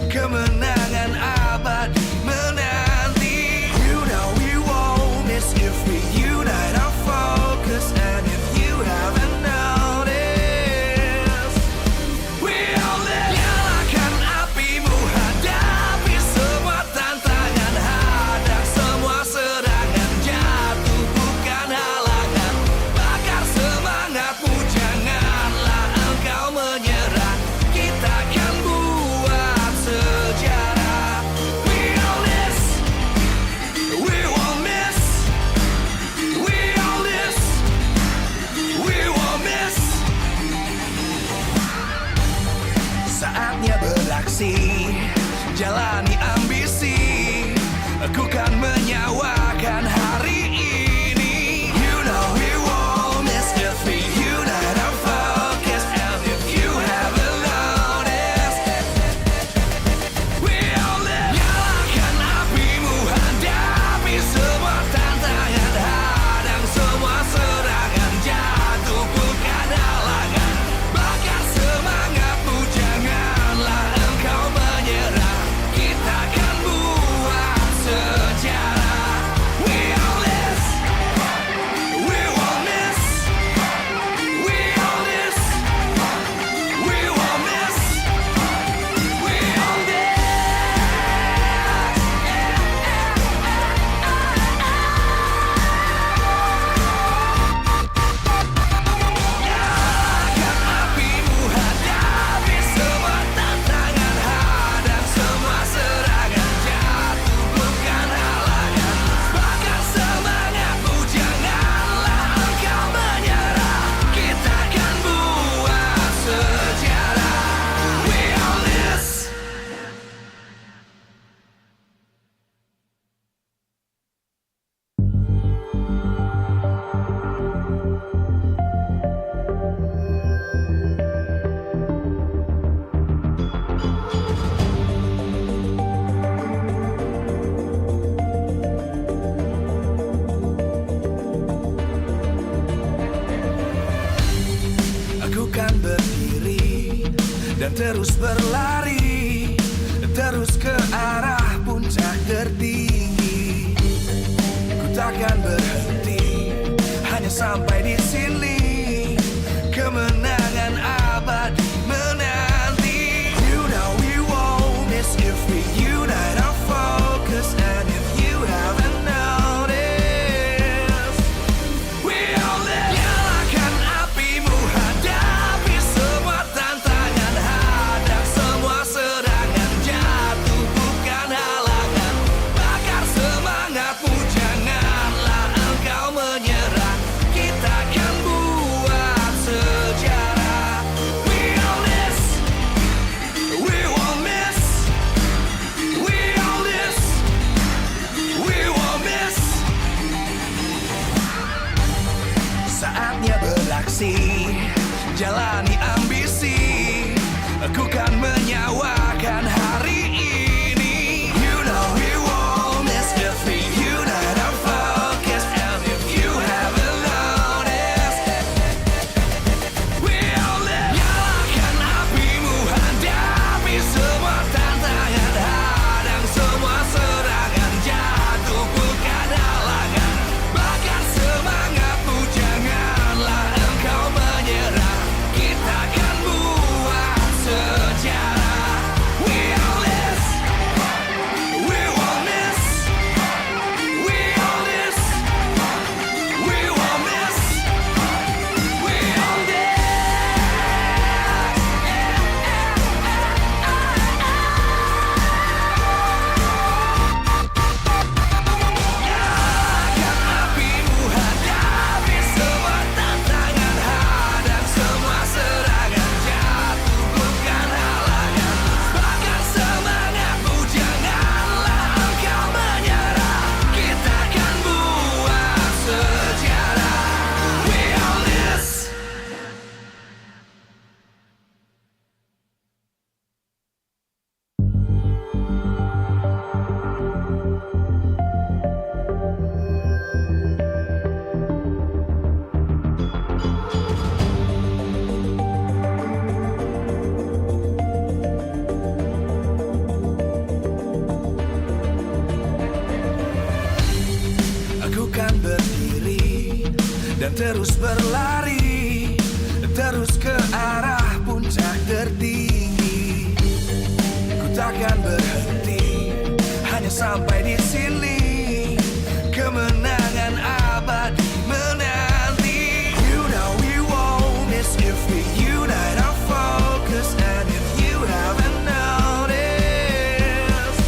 Kemenangan abadi menanti. You know we won't miss if we unite our focus. And if you haven't noticed, we'll nyalakan apimu, hadapi semua tantangan, hadang semua dan terus berlari, terus ke arah puncak tertinggi. Ku takkan berhenti, hanya sampai di sini. Kemenangan abadi menanti. You know we won't miss if we unite our focus. And if you haven't noticed, we all live. Nyalakan apimu, hadapi semua tantangan, hadang semua serangan, jatuh bukan halangan. Bakar semangatmu, janganlah engkau menyerah. Kita akan buat sejarah. We all this, we won't miss. We all this, we won't miss. Saatnya beraksi, jalani ambisi. Aku kan menyawakan hari ini. You know we won't miss if we unite our focus. And if you haven't noticed, we all live. Nyalakan apimu, hadapi semua tantangan, hadang semua serangan, jatuh bukan halangan. Bakar semangatmu, janganlah engkau menyerah. Kita akan buat sejarah. We all this, we won't miss. We all this, we won't miss. We all this. Nyalakan apimu, hadapi semua tantangan, hadang semua serangan, jatuh bukan halangan. Bakar semangatmu, janganlah engkau menyerah. Kita akan buat sejarah. We all this. Aku kan berdiri dan terus berlari, terus ke arah puncak tertinggi. Ku takkan berhenti, hanya sampai di sini. Kemenangan abadi menanti. You know we won't miss if we unite our focus. And if you haven't noticed,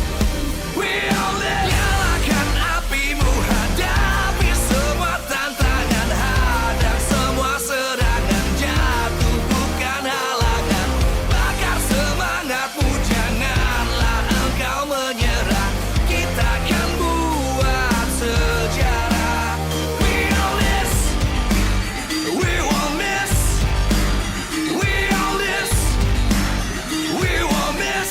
we all live. Nyalakan apimu, hadapi semua tantangan, hadang semua serangan, jatuh bukan halangan. Bakar semangatmu, janganlah engkau menyerah. Kita akan buat sejarah. We all this, we won't miss. We all this, we won't miss.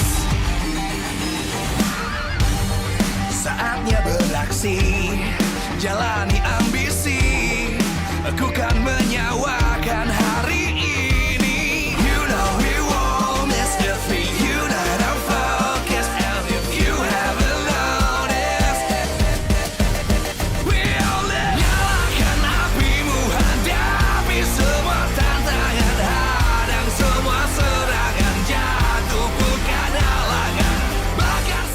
Saatnya beraksi, jalani ambisi. Aku kan menyawakan hari ini. You know we won't miss if we unite our focus. And if you haven't noticed, we all live. Nyalakan apimu, hadapi semua tantangan, hadang semua serangan, jatuh bukan halangan. Bakar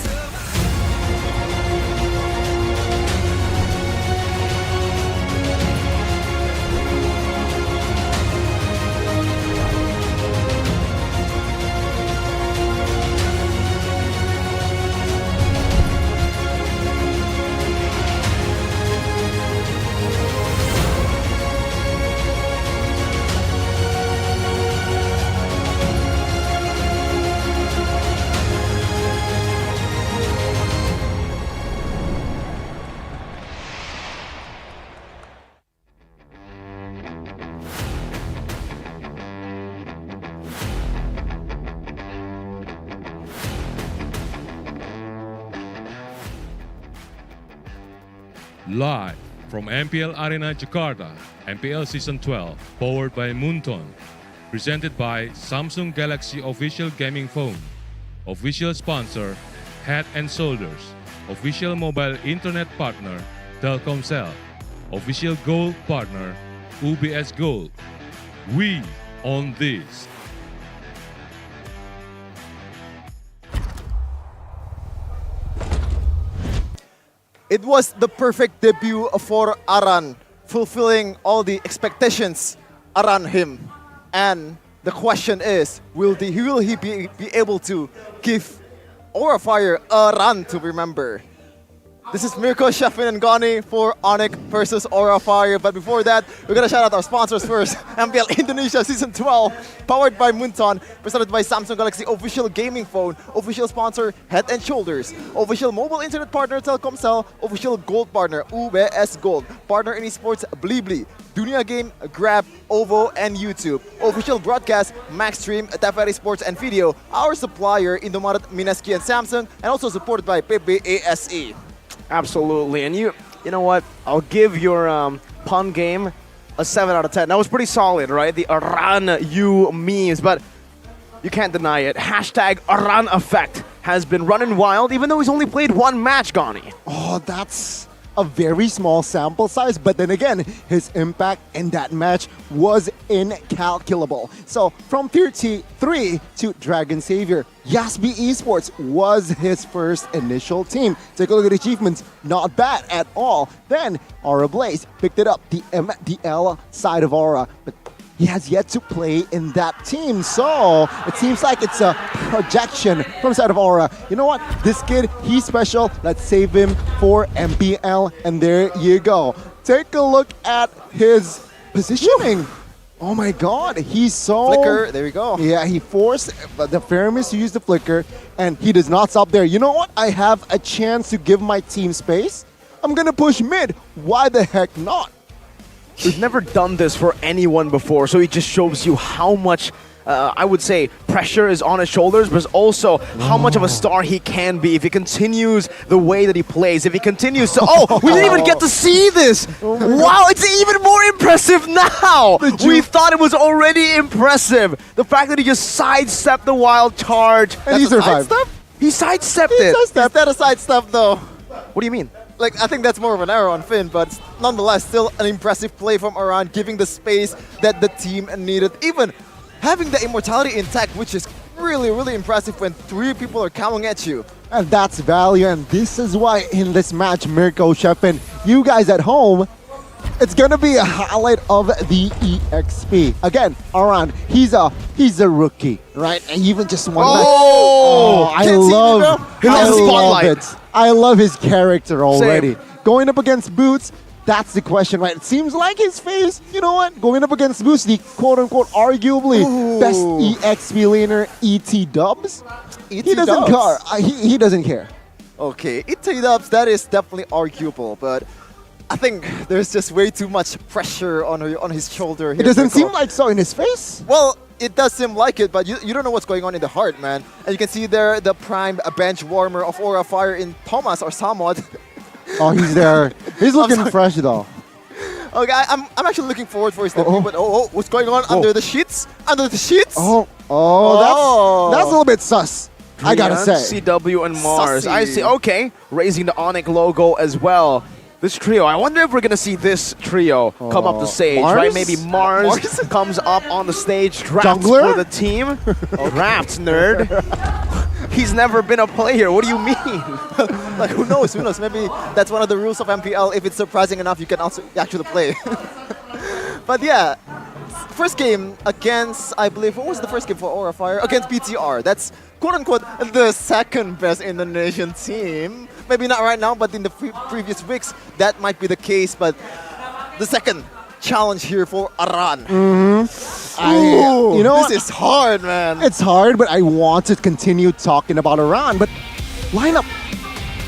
Live from MPL Arena Jakarta, MPL Season 12, powered by Moonton. Presented by Samsung Galaxy Official Gaming Phone. Official sponsor, Head and Shoulders. Official mobile internet partner, Telkomsel. Official gold partner, UBS Gold. We own this. It was the perfect debut for Aran, fulfilling all the expectations around him. And the question is, will he be able to give Aura Fire a run to remember? This is Mirko, Shafin, and Gani for Onyx versus Aura Fire. But before that, we're gonna shout out our sponsors first. MPL Indonesia Season 12, powered by Munton, presented by Samsung Galaxy Official Gaming Phone, official sponsor Head and Shoulders, official mobile internet partner Telkomsel, official gold partner UBS Gold, partner in esports Blibli, Dunia Game, Grab, OVO, and YouTube. Official broadcast, Maxstream, Teferi Sports and Video. Our supplier, Indomaret, Minaski, and Samsung, and also supported by PBASE. Absolutely, and you know what? I'll give your pun game a 7 out of 10. That was pretty solid, right? The Aran you memes, but you can't deny it. Hashtag Aran effect has been running wild, even though he's only played one match, Gani. Oh, that's a very small sample size, but then again, his impact in that match was incalculable. So from Tier 3 to Dragon Savior, Yasby Esports was his first initial team. Take a look at the achievements, not bad at all. Then Aura Blaze picked it up, the MPL side of Aura, but he has yet to play in that team, so it seems like it's a projection from side of Aura. You know what? This kid, he's special. Let's save him for MPL, and there you go. Take a look at his positioning. Oh my god, he's so... Flicker, there we go. Yeah, he forced the Faramis to use the flicker, and he does not stop there. You know what? I have a chance to give my team space. I'm gonna push mid. Why the heck not? We've never done this for anyone before, so it just shows you how much, I would say, pressure is on his shoulders, but also how much of a star he can be if he continues the way that he plays. If he continues to... Oh, we didn't even get to see this! Wow, it's even more impressive now! We thought it was already impressive. The fact that he just sidestepped the wild charge. And he survived. He sidestepped it. Is that a sidestep though? What do you mean? Like, I think that's more of an error on Finn, but nonetheless, still an impressive play from Aran, giving the space that the team needed. Even having the immortality intact, which is really, really impressive when 3 people are coming at you. And that's value, and this is why in this match, Mirko, Shepin, you guys at home, it's gonna be a highlight of the EXP. Again, Aran, he's a rookie, right? And even just one match. I love it. I love his character already. Same. Going up against Boots, that's the question, right? It seems like his face, you know what? Going up against Boots, the quote-unquote arguably best EXP laner, ET Dubs. He doesn't care. He doesn't care. Okay, ET Dubs, that is definitely arguable, but I think there's just way too much pressure on his shoulder. It doesn't seem like so in his face. Well, it does seem like it, but you don't know what's going on in the heart, man. And you can see there the prime bench warmer of Aura Fire in Thomas or Samod. Oh, he's there. He's looking fresh though. Okay, I'm actually looking forward for his debut, but what's going on under the sheets? Under the sheets? That's a little bit sus. I gotta say. CW and Mars. Sussy. I see. Okay, raising the Onyx logo as well. This trio, I wonder if we're gonna see this trio come up the stage, Mars? right? Maybe Mars comes up on the stage, drafts Jungler? for the team. Drafts, nerd. He's never been a player. What do you mean? Like, who knows? Who knows? Maybe that's one of the rules of MPL. If it's surprising enough, you can also actually play. But yeah, first game against, I believe, what was the first game for Aura Fire? Against BTR. That's quote-unquote the second best Indonesian team. Maybe not right now, but in the previous weeks, that might be the case. But the second challenge here for Aran. You know, this is hard, man. It's hard, but I want to continue talking about Aran. But lineup,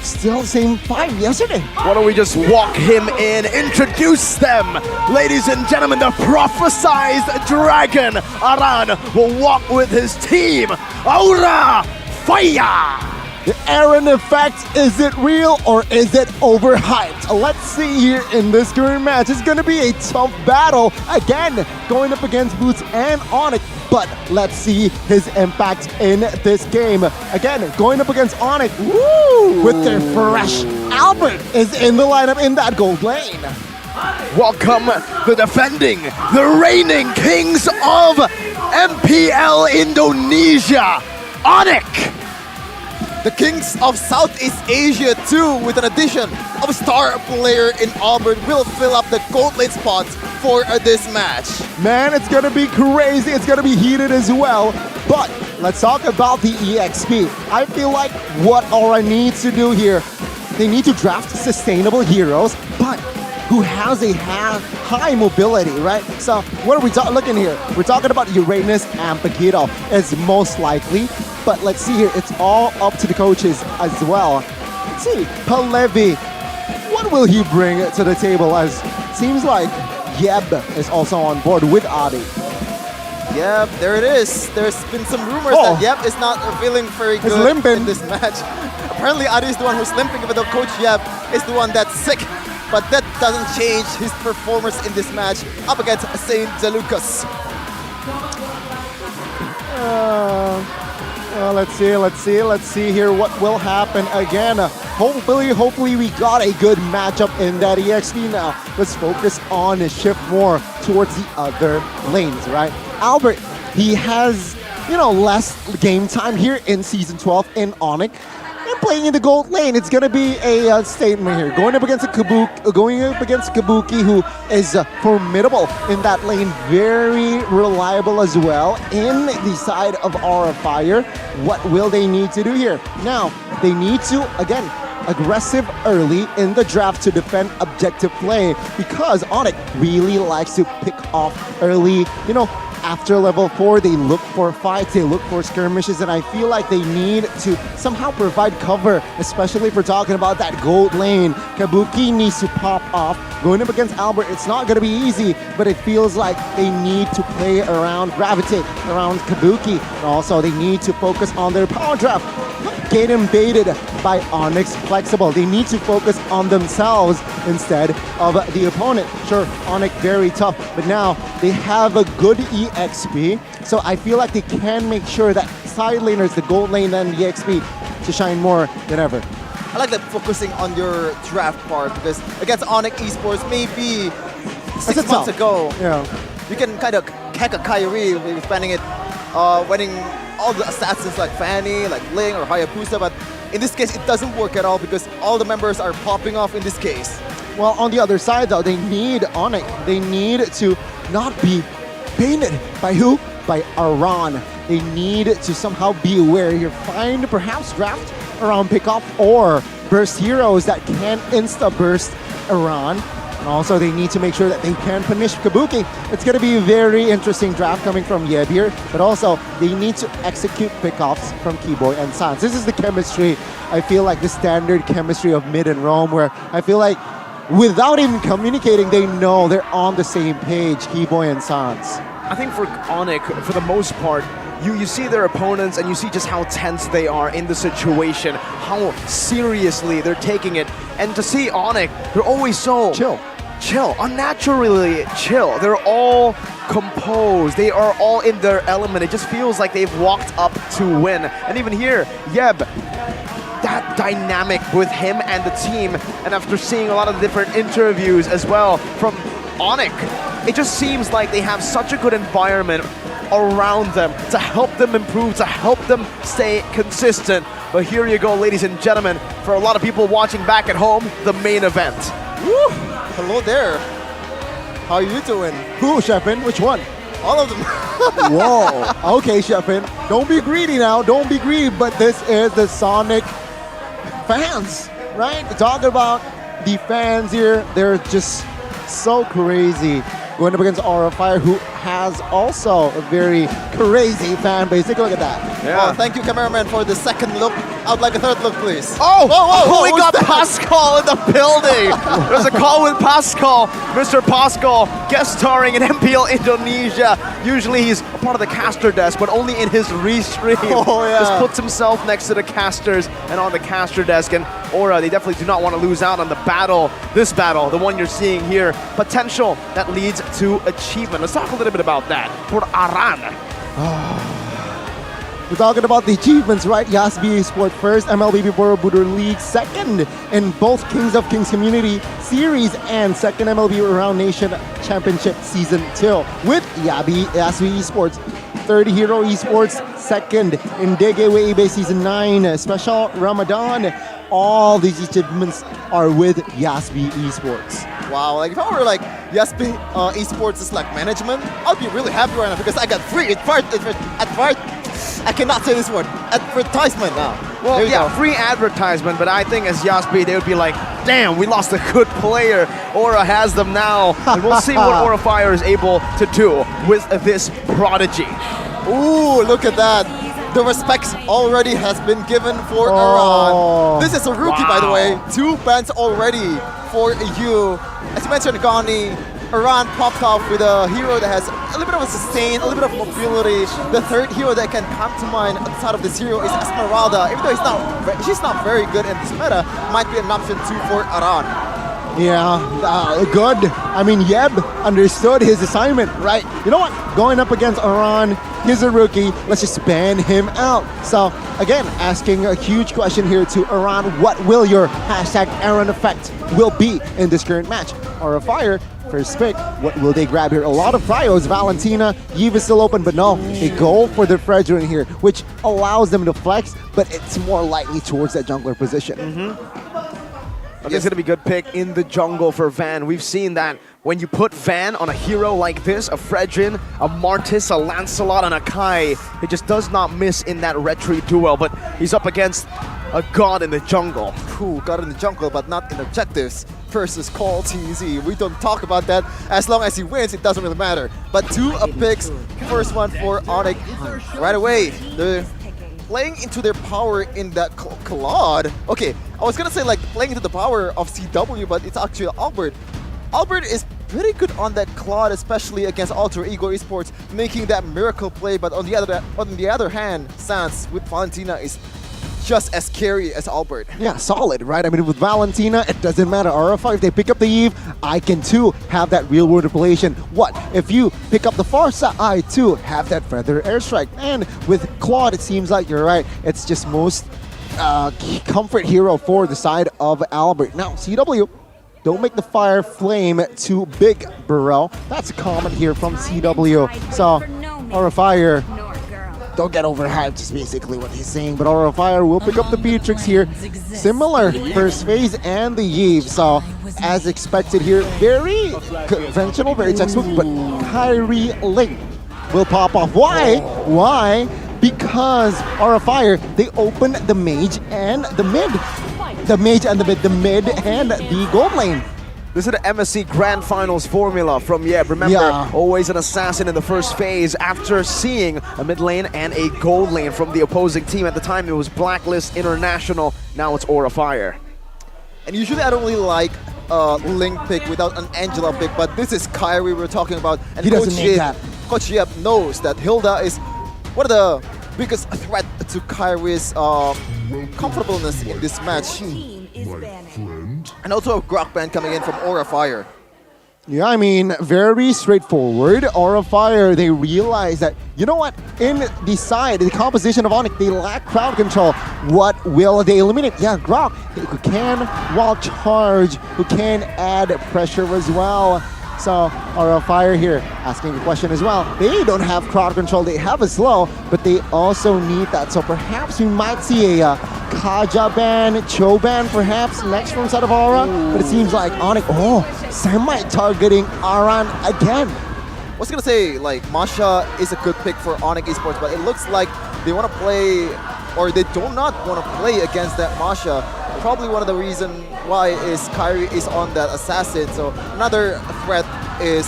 still same 5 yesterday. Why don't we just walk him in, introduce them. Ladies and gentlemen, the prophesized dragon, Aran, will walk with his team, Aura Fire. The Aaron effect, is it real or is it overhyped? Let's see here in this current match. It's going to be a tough battle. Again, going up against Boots and Onyx. But let's see his impact in this game. Again, going up against Onyx. Woo! With their fresh Albert is in the lineup in that gold lane. Welcome the defending, the reigning kings of MPL Indonesia, Onyx. The kings of Southeast Asia too, with an addition of a star player in Albert, will fill up the gold lane spots for this match. Man, it's gonna be crazy. It's gonna be heated as well. But let's talk about the EXP. I feel like what Aura needs to do here, they need to draft sustainable heroes, but who has a high mobility, right? So what are we looking here? We're talking about Uranus and Paquito is most likely, but let's see here. It's all up to the coaches as well. Let's see, Palevi, what will he bring to the table? As seems like Yeb is also on board with Adi. Yep, there it is. There's been some rumors that Yep is not feeling very good in this match. Apparently Adi is the one who's limping, even though Coach Yep is the one that's sick. But that doesn't change his performance in this match up against Saint Zalukas. Let's see here what will happen again. Hopefully we got a good matchup in that EXP now. Let's focus on and shift more towards the other lanes, right? Albert, he has, less game time here in Season 12 in Onyx. And playing in the gold lane, it's gonna be a statement here. Going up against Kabuki, who is formidable in that lane, very reliable as well in the side of Aura Fire. What will they need to do here? Now, they need to, again, aggressive early in the draft to defend objective play, because Onyx really likes to pick off early, after level 4, they look for fights, they look for skirmishes, and I feel like they need to somehow provide cover, especially if we're talking about that gold lane. Kabuki needs to pop off. Going up against Albert, it's not going to be easy, but it feels like they need to play around, gravitate around Kabuki. And also, they need to focus on their power draft. Get invaded by Onyx Flexible. They need to focus on themselves instead of the opponent. Sure, Onyx very tough, but now they have a good EXP, so I feel like they can make sure that side laners, the gold lane and the EXP, to shine more than ever. I like that focusing on your draft part, because against Onyx Esports, maybe 6 months ago, you can kind of hack a Kyrie with spanning it, winning all the assassins like Fanny, like Ling or Hayabusa, but in this case, it doesn't work at all because all the members are popping off in this case. Well, on the other side though, they need Onyx. They need to not be painted by who? By Aran. They need to somehow be aware here. Find perhaps draft around pickoff or burst heroes that can insta-burst Aran. And also, they need to make sure that they can punish Kabuki. It's going to be a very interesting draft coming from Yeb here, but also they need to execute pickoffs from Keyboy and Sans. This is the chemistry, I feel like the standard chemistry of mid and Rome, where I feel like without even communicating, they know they're on the same page, Keyboy and Sans. I think for Onyx, for the most part, you see their opponents and you see just how tense they are in the situation, how seriously they're taking it. And to see Onyx, they're always so chill, unnaturally chill. They're all composed. They are all in their element. It just feels like they've walked up to win. And even here, Yeb, that dynamic with him and the team. And after seeing a lot of different interviews as well from Onyx, it just seems like they have such a good environment around them to help them improve, to help them stay consistent. But here you go, ladies and gentlemen, for a lot of people watching back at home, the main event. Woo! Hello there. How are you doing? Who, Shepin? Which one? All of them. Whoa. Okay, Shepin. Don't be greedy now. Don't be greedy. But this is the Sonic fans, right? Talking about the fans here. They're just so crazy. Going up against Aura Fire, who has also a very crazy fan base. Take a look at that. Yeah. Oh, thank you, cameraman, for the second look. I would like a third look, please. Oh, whoa, we who's got that? Pascal in the building. There's a call with Pascal. Mr. Pascal, guest starring in MPL Indonesia. Usually he's a part of the caster desk, but only in his restream. Oh, yeah. Just puts himself next to the casters and on the caster desk. And Aura, they definitely do not want to lose out on the battle. This battle, the one you're seeing here. Potential that leads to achievement. Let's talk a little bit about that for Aran. We're talking about the achievements, right? Yasbi Sport first, MLB Borobudur League second in both Kings of Kings Community Series and second MLB Around Nation Championship Season 2 with Yasbi Esports. Third Hero Esports, second in Degewe Ibe Season 9 Special Ramadan. All these achievements are with Yasbi Esports. Wow, like if I were like Yasbi Esports is like management, I'd be really happy right now because I got free I cannot say this word. Advertisement now. Well, yeah, free advertisement, but I think as Yasbi, they would be like, damn, we lost a good player. Aura has them now, and we'll see what Aura Fire is able to do with this prodigy. Ooh, look at that. The respect already has been given for Aran. This is a rookie, by the way. 2 bans already for you. As you mentioned, Gani, Aran popped off with a hero that has a little bit of a sustain, a little bit of mobility. The third hero that can come to mind outside of this hero is Esmeralda. Even though she's not very good in this meta, might be an option too for Aran. Yeah, good. I mean, Yeb understood his assignment, right? You know what? Going up against Aran, he's a rookie. Let's just ban him out. So, again, asking a huge question here to Aran. What will your hashtag Aran effect will be in this current match? Aura Fire, first pick. What will they grab here? A lot of pryos. Valentina, Yves is still open, but no, they go for the Fredrin here, which allows them to flex, but it's more likely towards that jungler position. It's going to be a good pick in the jungle for Van. We've seen that when you put Van on a hero like this, a Fredrin, a Martis, a Lancelot, and a Kai, he just does not miss in that retreat duel, but he's up against a god in the jungle. Who god in the jungle, but not in objectives versus Call TZ. We don't talk about that. As long as he wins, it doesn't really matter. But 2 picks. First one for Onyx. Right away, they're playing into their power in that Claude. Okay, I was gonna say like playing into the power of CW, but it's actually Albert. Albert is pretty good on that Claude, especially against Alter Ego Esports, making that miracle play. But on the other hand, Sans with Valentina is just as scary as Albert. Yeah, solid, right? I mean, with Valentina, it doesn't matter. RFI, if they pick up the Eve, I can too have that real-world manipulation. What? If you pick up the Farsa, I too have that Feather Airstrike. And with Claude, it seems like you're right. It's just most comfort hero for the side of Albert. Now, CW, don't make the fire flame too big, bro. That's a comment here from CW. So, Aura Fire, don't get overhyped, is basically what he's saying. But Aura Fire will pick up the Beatrix here. Similar first phase and the Eve. So, as expected here, very conventional, very textbook, but Kyrie Link will pop off. Why? Why? Because Aura Fire, they open the Mage and the mid. The Mage and the mid and the gold lane. This is the MSC Grand Finals formula from Yeb. Remember, always an assassin in the first phase after seeing a mid lane and a gold lane from the opposing team. At the time, it was Blacklist International. Now it's Aura Fire. And usually I don't really like Link pick without an Angela pick, but this is Kyrie we're talking about. And he doesn't need that. Coach Yeb knows that Hilda is one of the biggest threat to Kyrie's comfortableness in this match. And also a Grok Band coming in from Aura Fire. Yeah, I mean, very straightforward. Aura Fire, they realize that, you know what, in the side, the composition of Onyx, they lack crowd control. What will they eliminate? Yeah, Grok, who can wall charge, who can add pressure as well. So, Aura Fire here, asking a question as well. They don't have crowd control, they have a slow, but they also need that. So perhaps we might see a Kaja ban, Cho ban perhaps next from side of Aura. But it seems like Onyx, semi-targeting Aran again. I was gonna say, like, Masha is a good pick for Onyx Esports, but it looks like they want to play, or they do not want to play against that Masha. Probably one of the reasons why is Kyrie is on that assassin. So another threat is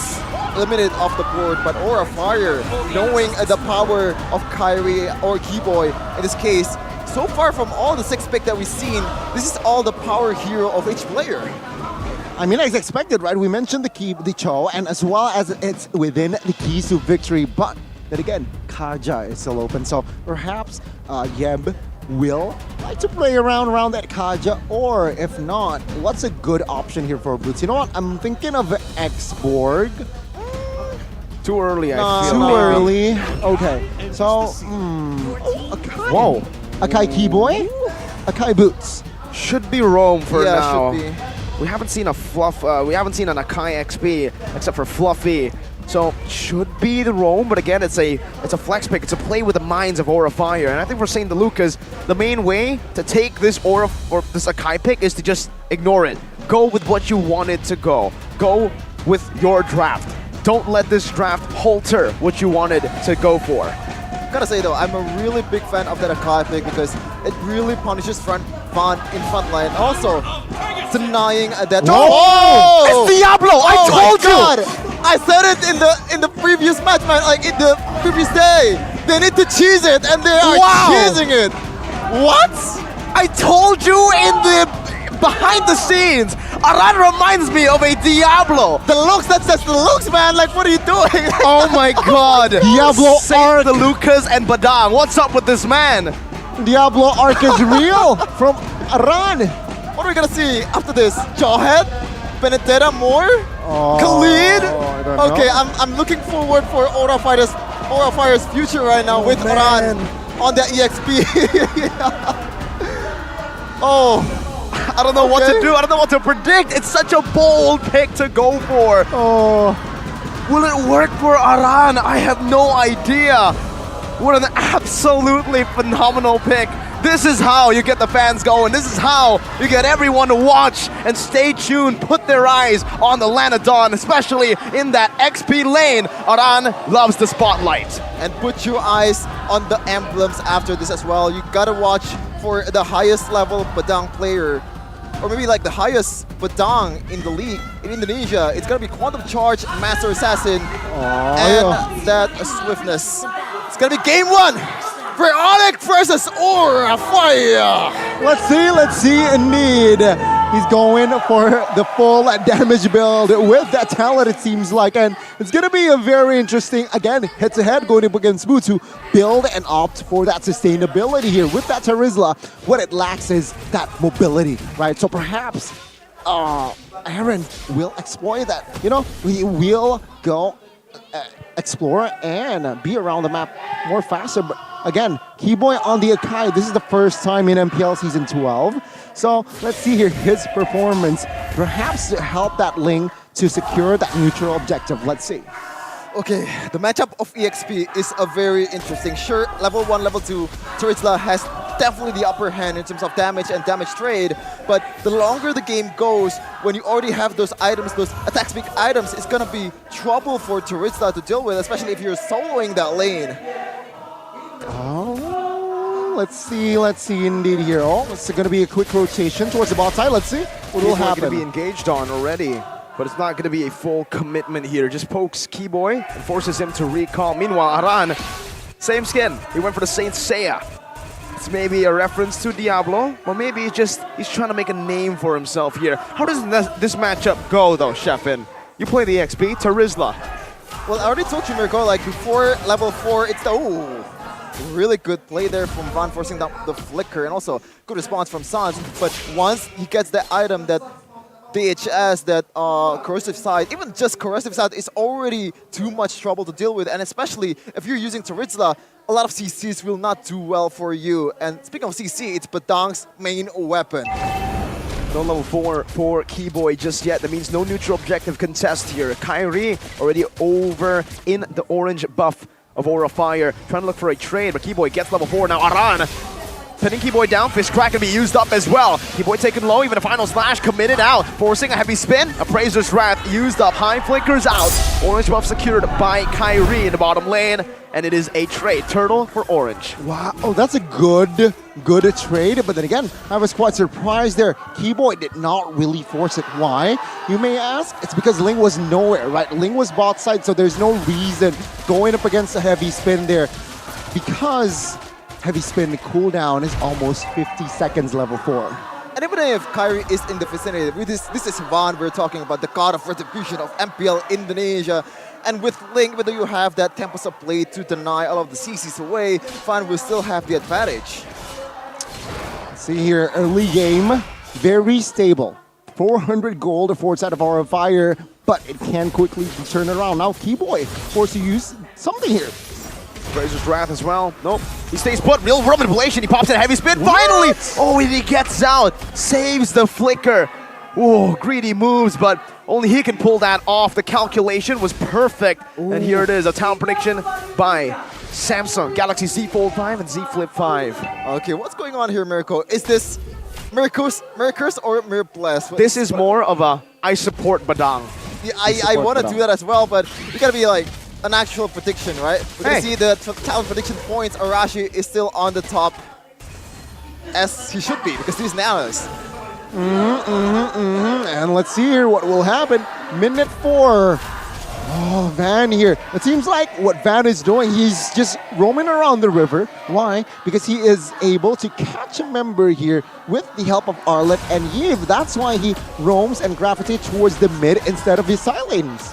eliminated off the board, but Aura Fire, knowing the power of Kyrie or Keyboy in this case, so far from all the 6 pick that we've seen, this is all the power hero of each player. I mean, as expected, right? We mentioned the Cho, and as well as it's within the keys to victory, but then again, Kaja is still open, so perhaps Yeb will like to play around that Kaja, or if not, what's a good option here for Boots? You know what? I'm thinking of X-Borg. Too early, I feel. Too early. Okay, so Akai. Whoa. Akai Keyboy, Akai Boots. Should be Rome for now. Should be. We haven't seen a Fluff. We haven't seen an Akai XP except for Fluffy. So should be the Rome, but again, it's a flex pick. It's a play with the minds of Aura Fire, and I think for St. DeLucas, the main way to take this Aura or this Akai pick is to just ignore it. Go with what you wanted to go. Go with your draft. Don't let this draft halter what you wanted to go for. Gotta say though, I'm a really big fan of that Akai pick because it really punishes Van in front line. Also, denying that. Oh! It's Diablo! I told you! I said it in the previous match, man. Like in the previous day, they need to cheese it, and they are cheesing it. What? I told you in the behind the scenes. Aran reminds me of a Diablo. The looks, that's the looks, man. Like, what are you doing? Oh my God. Diablo Arc. The Lucas and Badang. What's up with this man? Diablo Arc is real from Aran. What are we gonna see after this? Jawhead? Penetera more? Khalid? Okay, I'm looking forward for Aura Fire's future right now with Aran on that EXP. I don't know what to do. I don't know what to predict. It's such a bold pick to go for. Will it work for Aran? I have no idea. What an absolutely phenomenal pick. This is how you get the fans going. This is how you get everyone to watch and stay tuned, put their eyes on the Lanadon, especially in that XP lane. Aran loves the spotlight. And put your eyes on the emblems after this as well. You gotta watch for the highest level Badang player, or maybe like the highest Badang in the league in Indonesia. It's gonna be Quantum Charge, Master Assassin, and that Swiftness. It's gonna be game 1. Bionic versus Aura Fire. Let's see, indeed. He's going for the full damage build with that talent, it seems like. And it's going to be a very interesting, again, head-to-head going up against Boots, to build and opt for that sustainability here. With that Terizla, what it lacks is that mobility, right? So perhaps Aaron will exploit that. You know, we will go explore and be around the map more faster. But again, Keyboy on the Akai, this is the first time in MPL Season 12. So let's see here his performance, perhaps to help that Ling to secure that neutral objective. Let's see. Okay, the matchup of EXP is a very interesting. Sure, level 1, level 2, Terizla has definitely the upper hand in terms of damage and damage trade, but the longer the game goes, when you already have those items, those attack speed items, it's gonna be trouble for Terizla to deal with, especially if you're soloing that lane. Let's see indeed here. It's going to be a quick rotation towards the bot side. Let's see what will happen. Going to be engaged on already, but it's not going to be a full commitment here. Just pokes Keyboy and forces him to recall. Meanwhile, Aran, same skin. He went for the Saint Seiya. It's maybe a reference to Diablo, or maybe he's trying to make a name for himself here. How does this matchup go though, Sheffin? You play the XP, Terizla. Well, I already told you, Mirko, like before level 4, it's the really good play there from Van, forcing down the flicker, and also good response from Sans. But once he gets the item, that DHS, that corrosive side, even just corrosive side is already too much trouble to deal with, and especially if you're using Terizla, a lot of CCs will not do well for you. And speaking of CC, it's Badang's main weapon. No level 4 for Keyboy just yet. That means no neutral objective contest here. Kyrie already over in the orange buff of Aura Fire, trying to look for a trade, but Keyboy gets level 4. Now Aran pinning Keyboy down. Fish Crack can be used up as well. Keyboy taken low, even a final slash committed out, forcing a heavy spin. Appraiser's Wrath used up. High flickers out. Orange buff secured by Kyrie in the bottom lane. And it is a trade. Turtle for Orange. Wow, oh, that's a good trade. But then again, I was quite surprised there. Keyboy did not really force it. Why? You may ask. It's because Ling was nowhere, right? Ling was bot side, so there's no reason going up against a heavy spin there. Because heavy spin cooldown is almost 50 seconds level 4. And even if Kyrie is in the vicinity, this is Van we're talking about, the god of retribution of MPL Indonesia. And with Link, whether you have that Tempest of Play to deny all of the CCs away, Van will still have the advantage. See here, early game, very stable. 400 gold forward side of Aura of Fire, but it can quickly be turned around. Now Keyboy forced to use something here. Razor's Wrath as well. Nope. He stays put. Real world manipulation. He pops in a heavy spin. Finally! Oh, and he gets out. Saves the flicker. Oh, greedy moves, but only he can pull that off. The calculation was perfect. Ooh. And here it is, a town prediction by Samsung Galaxy Z Fold 5 and Z Flip 5. Okay, what's going on here, Mirko? Is this Miracles or Mirbless? This is more of a I support Badang. Yeah, I want to do that as well, but you gotta be like an actual prediction, right? We can see the town prediction points. Arashi is still on the top as he should be because he's an analyst. And let's see here what will happen. Minute 4. Oh, Van here. It seems like what Van is doing, he's just roaming around the river. Why? Because he is able to catch a member here with the help of Arlet and Yiv. That's why he roams and gravitates towards the mid instead of his side lanes.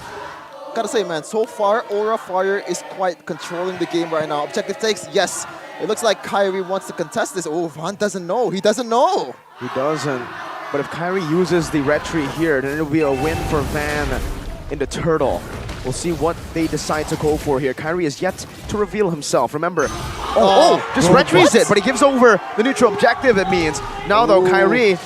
Gotta say, man, so far, Aura Fire is quite controlling the game right now. Objective takes, yes. It looks like Kyrie wants to contest this. Oh, Van doesn't know. He doesn't know. He doesn't. But if Kyrie uses the retreat here, then it'll be a win for Van in the Turtle. We'll see what they decide to go for here. Kyrie is yet to reveal himself. Remember, just retreats it, but he gives over the neutral objective, it means. Now though, Kyrie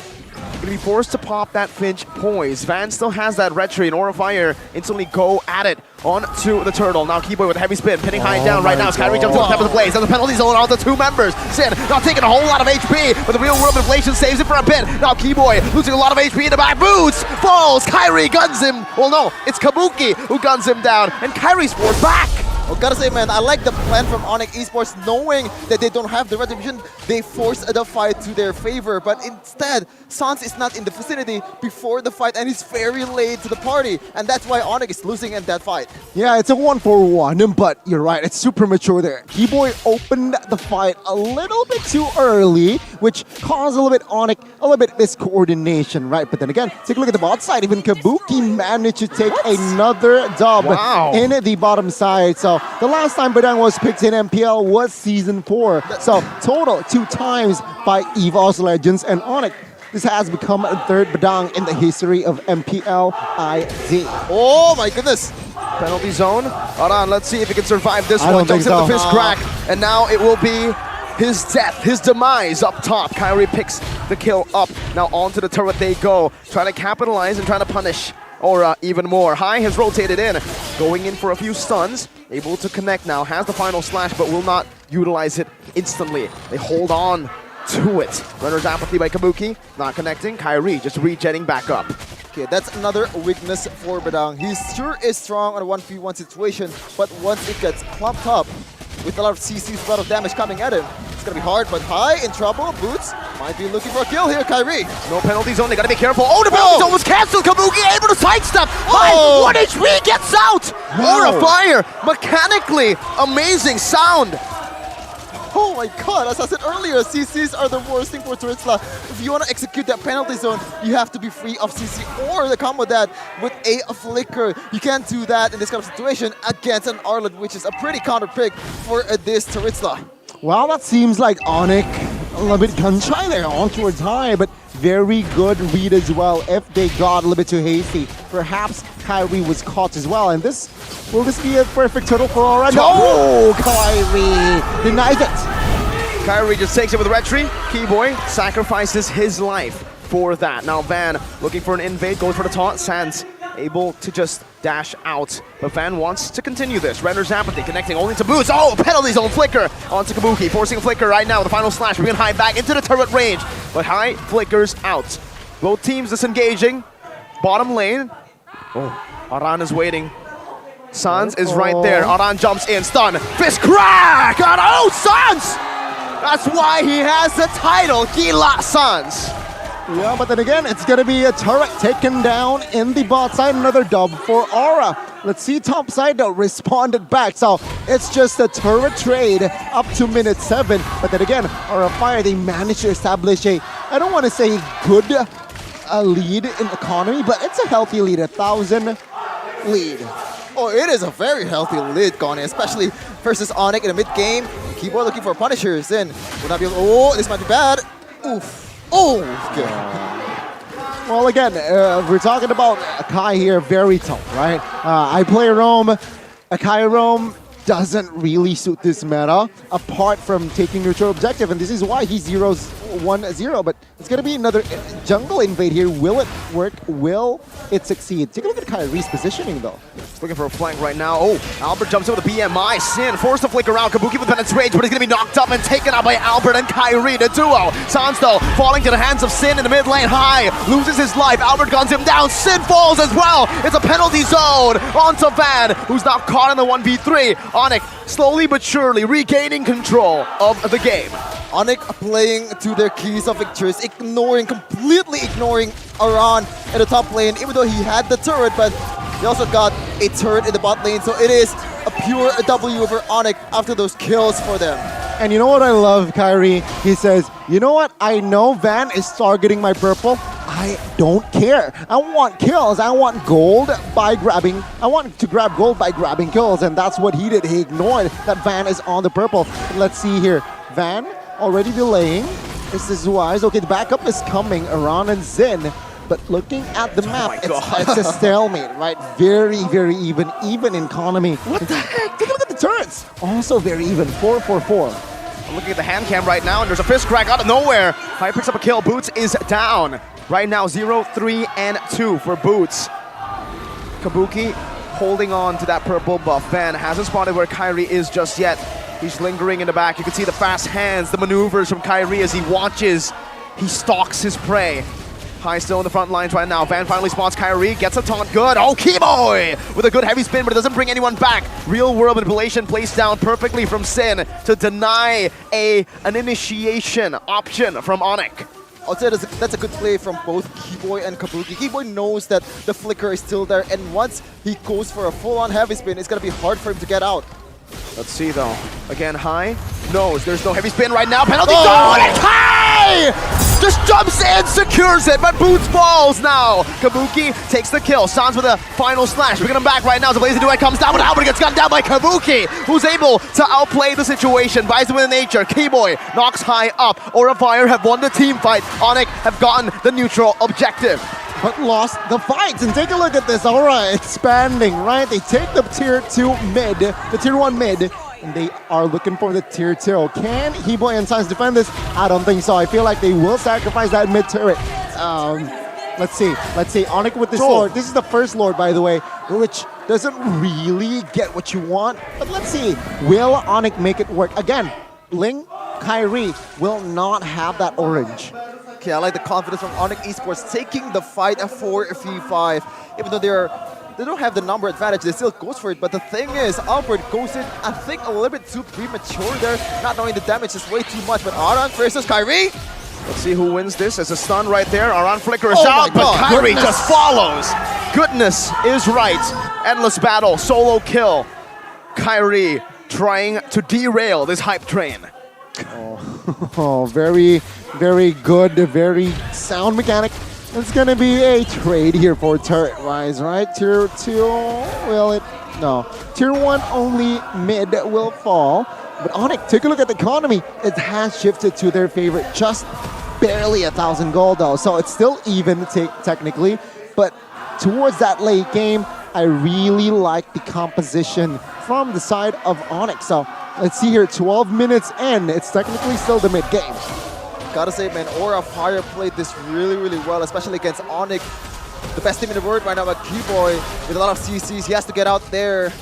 gonna be forced to pop that Finch poise. Van still has that retreat, and Aura Fire instantly go at it onto the Turtle. Now Keyboy with a heavy spin, pinning high down right now as Kyrie jumps on top of the blaze. And the penalty zone on the two members. Sin not taking a whole lot of HP, but the real world inflation saves it for a bit. Now Keyboy losing a lot of HP in the back. Boots falls. Kyrie guns him. Well, no, it's Kabuki who guns him down, and Kyrie's forced back. Well, gotta say, man, I like the plan from Onyx Esports, knowing that they don't have the retribution. They force the fight to their favor, but instead, Sans is not in the vicinity before the fight, and he's very late to the party, and that's why Onyx is losing in that fight. Yeah, it's a 1-for-1, but you're right, it's super mature there. Keyboy opened the fight a little bit too early, which caused a little bit Onyx, a little bit miscoordination, right? But then again, take a look at the bot side. Even Kabuki managed to take another dub in the bottom side. So the last time Badang was picked in MPL was Season 4. So total 2 times by EVOS Legends and Onyx. This has become a third Badang in the history of MPL ID. Oh my goodness. Penalty zone. Hold on, let's see if he can survive this one. Jumps into the fist crack. And now it will be his death, his demise up top. Kyrie picks the kill up. Now onto the turret they go. Trying to capitalize and trying to punish Aura even more. High has rotated in, going in for a few stuns. Able to connect now, has the final slash, but will not utilize it instantly. They hold on to it. Runner's apathy by Kabuki, not connecting. Kyrie just regenning back up. Okay, that's another weakness for Badang. He sure is strong on a 1v1 situation, but once it gets clumped up with a lot of CCs, a lot of damage coming at him, it's gonna be hard, but High in trouble. Boots might be looking for a kill here, Kyrie. No penalty zone, they gotta be careful. Oh, the penalty zone was cancelled. Kabuki able to sidestep. High, 1 HP gets out. Aura Fire, mechanically amazing sound. Oh my god, as I said earlier, CCs are the worst thing for Turitsla. If you want to execute that penalty zone, you have to be free of CC or the combo that with a flicker. You can't do that in this kind of situation against an Arlet, which is a pretty counter pick for this Turitsla. Well, that seems like Onyx a little bit gun-shy there on towards High, but very good read as well. If they got a little bit too hasty, perhaps Kyrie was caught as well. And will this be a perfect turtle for Aura? No! Kyrie denies it. Kyrie just takes it with retreat. Keyboy sacrifices his life for that. Now Van looking for an invade, goes for the taunt. Sans able to just dash out. But Van wants to continue this. Renders apathy, connecting only to Boots. Oh, penalty zone flicker onto Kabuki, forcing a flicker right now. The final slash, bringing High back into the turret range. But High flickers out. Both teams disengaging. Bottom lane. Oh, Aran is waiting. Sans is right there. Aran jumps in, stun. Fist crack! Oh, Sans! That's why he has the title, Gila Sans. Yeah, but then again, it's going to be a turret taken down in the bot side. Another dub for Aura. Let's see top side though responded back. So it's just a turret trade up to minute 7. But then again, Aura Fire, they managed to establish a, I don't want to say good lead in economy, but it's a healthy lead, 1,000 lead. Oh, it is a very healthy lead, Connie, especially versus Onyx in the mid-game. Keyboard looking for punishers, and will not be able. Oh, this might be bad. Oof. Oh, good. Well, again, we're talking about Akai here, very tough, right? I play Rome. Akai Rome doesn't really suit this meta, apart from taking neutral objective, and this is why he zeroes 1-0, but it's going to be another jungle invade here. Will it work? Will it succeed? Take a look at Kyrie's positioning, though. He's looking for a flank right now. Oh, Albert jumps in with a BMI. Sin forced to flick around. Kabuki with penetration, but he's going to be knocked up and taken out by Albert and Kyrie, the duo. Sans, though, falling to the hands of Sin in the mid lane. High loses his life. Albert guns him down. Sin falls as well. It's a penalty zone onto Van, who's now caught in the 1v3. Onyx slowly but surely regaining control of the game. Onyx playing to their keys of victories, completely ignoring Aran in the top lane, even though he had the turret, but he also got a turret in the bot lane, so it is a pure W over Onyx after those kills for them. And you know what I love, Kyrie? He says, you know what? I know Van is targeting my purple. I don't care. I want kills. I want gold by grabbing. I want to grab gold by grabbing kills, and that's what he did. He ignored that Van is on the purple. Let's see here. Van already delaying. This is wise. Okay, the backup is coming. Aran and Zin. But looking at the map, it's a stalemate, right? Very, very even in economy. What the heck? Take a look at the turrets. Also very even. 4-4-4. I'm looking at the hand cam right now, and there's a fist crack out of nowhere. High picks up a kill. Boots is down. Right now, 0, 3, and 2 for Boots. Kabuki holding on to that purple buff. Van hasn't spotted where Kyrie is just yet. He's lingering in the back. You can see the fast hands, the maneuvers from Kyrie as he watches. He stalks his prey. High still in the front lines right now. Van finally spots Kyrie, gets a taunt good. Oh, Keyboy with a good heavy spin, but it doesn't bring anyone back. Real world manipulation placed down perfectly from Sin to deny an initiation option from Onyx. I'll say that's a good play from both Keyboy and Kabuki. Keyboy knows that the flicker is still there, and once he goes for a full-on heavy spin, it's going to be hard for him to get out. Let's see though. Again, High knows there's no heavy spin right now. Penalty zone! It's High! Just jumps in, secures it, but Boots falls now. Kabuki takes the kill. Sans with a final slash. Bringing him back right now. The Blazing Duet comes down, but Albert gets gunned down by Kabuki, who's able to outplay the situation. Buys him in nature. Keyboy knocks High up. Aura Fire have won the team fight. Onyx have gotten the neutral objective, but lost the fight. And take a look at this. Aura expanding, right? They take the tier 2 mid, the tier 1 mid, and they are looking for the tier 2. Can Keyboy and Sans defend this? I don't think so. I feel like they will sacrifice that mid turret. Let's see. Onyx with this Lord. This is the first Lord, by the way, which doesn't really get what you want. But let's see. Will Onyx make it work? Again, Ling, Kyrie will not have that orange. Okay, I like the confidence from Onyx Esports taking the fight at 4v5. Even though they don't have the number advantage, they still goes for it. But the thing is, Albert goes in, I think, a little bit too premature there, not knowing the damage is way too much. But Aran versus Kyrie. Let's see who wins this. As a stun right there. Aran flickers out, but Kyrie just follows. Goodness is right. Endless battle, solo kill. Kyrie trying to derail this hype train. Oh, very, very good, very sound mechanic. It's gonna be a trade here for turret wise, right? Tier 2, will it? No. Tier 1 only mid will fall. But Onyx, take a look at the economy. It has shifted to their favorite, just barely 1,000 gold though. So it's still even technically. But towards that late game, I really like the composition from the side of Onyx. So let's see here, 12 minutes in, it's technically still the mid game. Gotta say, man, Aura Fire played this really, really well, especially against Onyx. the best team in the world right now, but Keyboy with a lot of CCs, he has to get out there.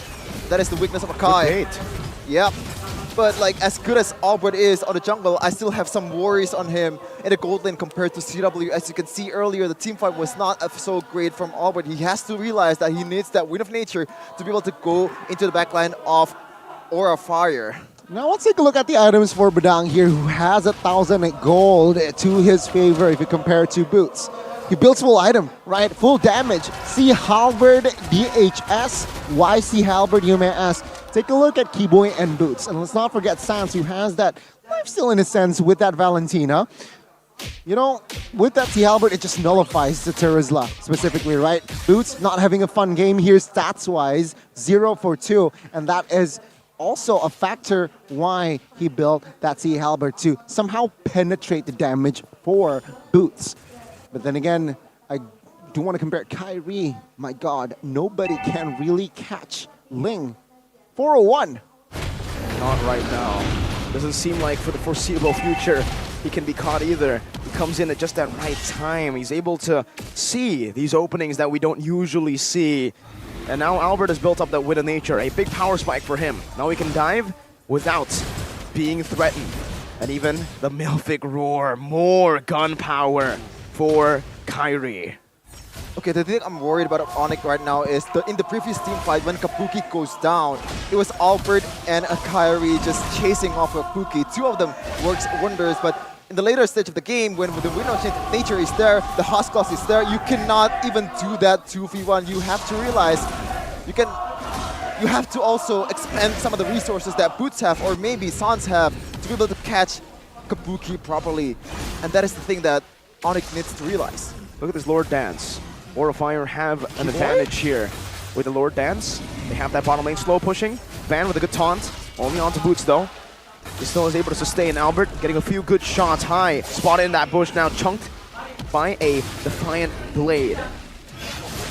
That is the weakness of Akai. Yep. But like as good as Albert is on the jungle, I still have some worries on him in the gold lane compared to CW. As you can see earlier, the team fight was not so great from Albert. He has to realize that he needs that Wind of Nature to be able to go into the backline of Aura Fire. Now let's take a look at the items for Badang here, who has 1,000 gold to his favor if you compare it to Boots. He builds full item, right? Full damage. C Halberd DHS. Why C Halberd, you may ask? Take a look at Keyboy and Boots. And let's not forget Sans, who has that lifesteal in a sense with that Valentina. You know, with that C Halberd, it just nullifies the Terizla specifically, right? Boots not having a fun game here stats-wise, 0 for 2. And that is also a factor why he built that C Halberd to somehow penetrate the damage for Boots. But then again, I do want to compare Kyrie. My God, nobody can really catch Ling. 401. Not right now. Doesn't seem like for the foreseeable future he can be caught either. He comes in at just that right time. He's able to see these openings that we don't usually see. And now Albert has built up that Wind of Nature, a big power spike for him. Now he can dive without being threatened. And even the Milfic Roar, more gun power for Kyrie. Okay, the thing I'm worried about Onyx right now is in the previous team fight when Kabuki goes down, it was Albert and Kyrie just chasing off Kabuki. Two of them works wonders, but in the later stage of the game, when the Wind of Nature is there, the Huskos is there, you cannot even do that 2v1. You have to realize you have to also expand some of the resources that Boots have or maybe Sans have to be able to catch Kabuki properly. And that is the thing that Onyx needs to realize. Look at this Lord Dance. Aura Fire have an advantage here. With the Lord Dance, they have that bottom lane slow pushing. Van with a good taunt. Only onto Boots though. He still is able to sustain. Albert getting a few good shots high. Spotted in that bush now, chunked by a Defiant Blade.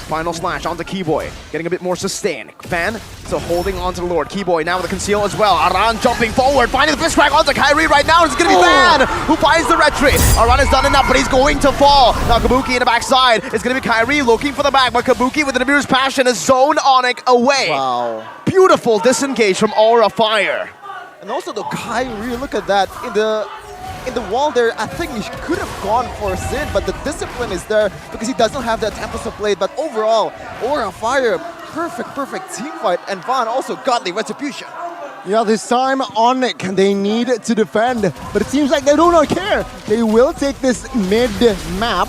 Final slash onto Keyboy, getting a bit more sustain. Van still holding onto the Lord. Keyboy now with the conceal as well. Aran jumping forward, finding the Blitzcrank onto Kyrie right now. It's going to be Van who finds the retreat. Aran has done enough, but he's going to fall. Now Kabuki in the backside. It's going to be Kyrie looking for the back, but Kabuki with an abused passion has zoned Onyx away. Wow. Beautiful disengage from Aura Fire. And also the Kyrie, look at that. In the wall there, I think he could have gone for a Sin, but the discipline is there because he doesn't have that Tempest of Blade. But overall, Aura Fire, perfect team fight. And Van also godly retribution. Yeah, this time Onyx, they need to defend, but it seems like they do not care. They will take this mid-map,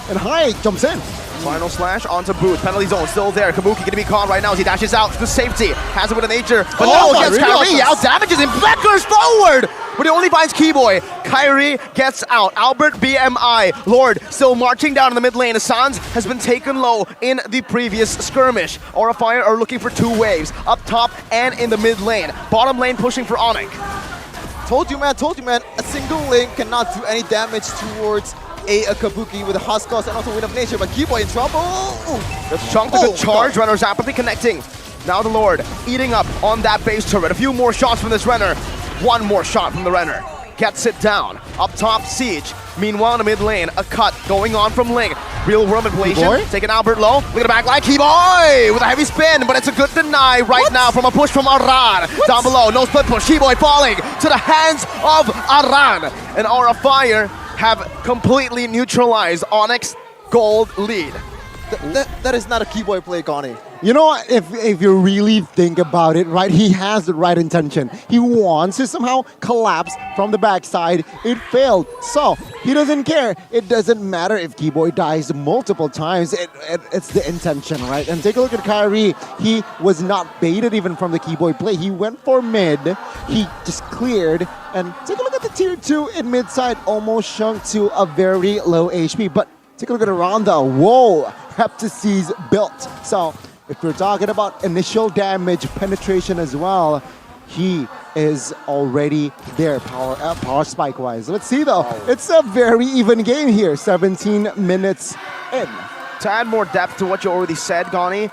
and Hai jumps in. Final slash onto Boots. Penalty zone still there. Kabuki going to be caught right now as he dashes out to safety. Has it with a nature, but no, gets Kyrie out. Damages him. Blackers forward, but he only finds Keyboy. Kyrie gets out. Albert BMI. Lord still marching down in the mid lane. Sans has been taken low in the previous skirmish. Aura Fire are looking for two waves, up top and in the mid lane. Bottom lane pushing for Onyx. Told you, man. A single link cannot do any damage towards a Kabuki with a Huskos and also Wind of Nature, but Keyboy in trouble. That's chunked a good charge. Renner's apathy connecting. Now the Lord eating up on that base turret. A few more shots from this Renner. One more shot from the Renner. Gets it down. Up top, Siege. Meanwhile, in the mid lane, a cut going on from Ling. Real world manipulation. Taking Albert low. Look at the back line. Keyboy with a heavy spin, but it's a good deny right now from a push from Aran. Down below, no split push. Keyboy falling to the hands of Aran. And Aura Fire have completely neutralized Onyx gold lead. That is not a Keyboy play, Connie. You know what, if you really think about it, right, he has the right intention. He wants to somehow collapse from the backside. It failed, so he doesn't care. It doesn't matter if Keyboy dies multiple times. It's the intention, right? And take a look at Kyrie. He was not baited even from the Keyboy play. He went for mid. He just cleared. And take a look at the tier 2 in mid side. Almost shrunk to a very low HP. But take a look at Aranda. Whoa, Heptacy's built. So if we're talking about initial damage, penetration as well, he is already there power spike wise. Let's see though, it's a very even game here, 17 minutes in. To add more depth to what you already said, Gani,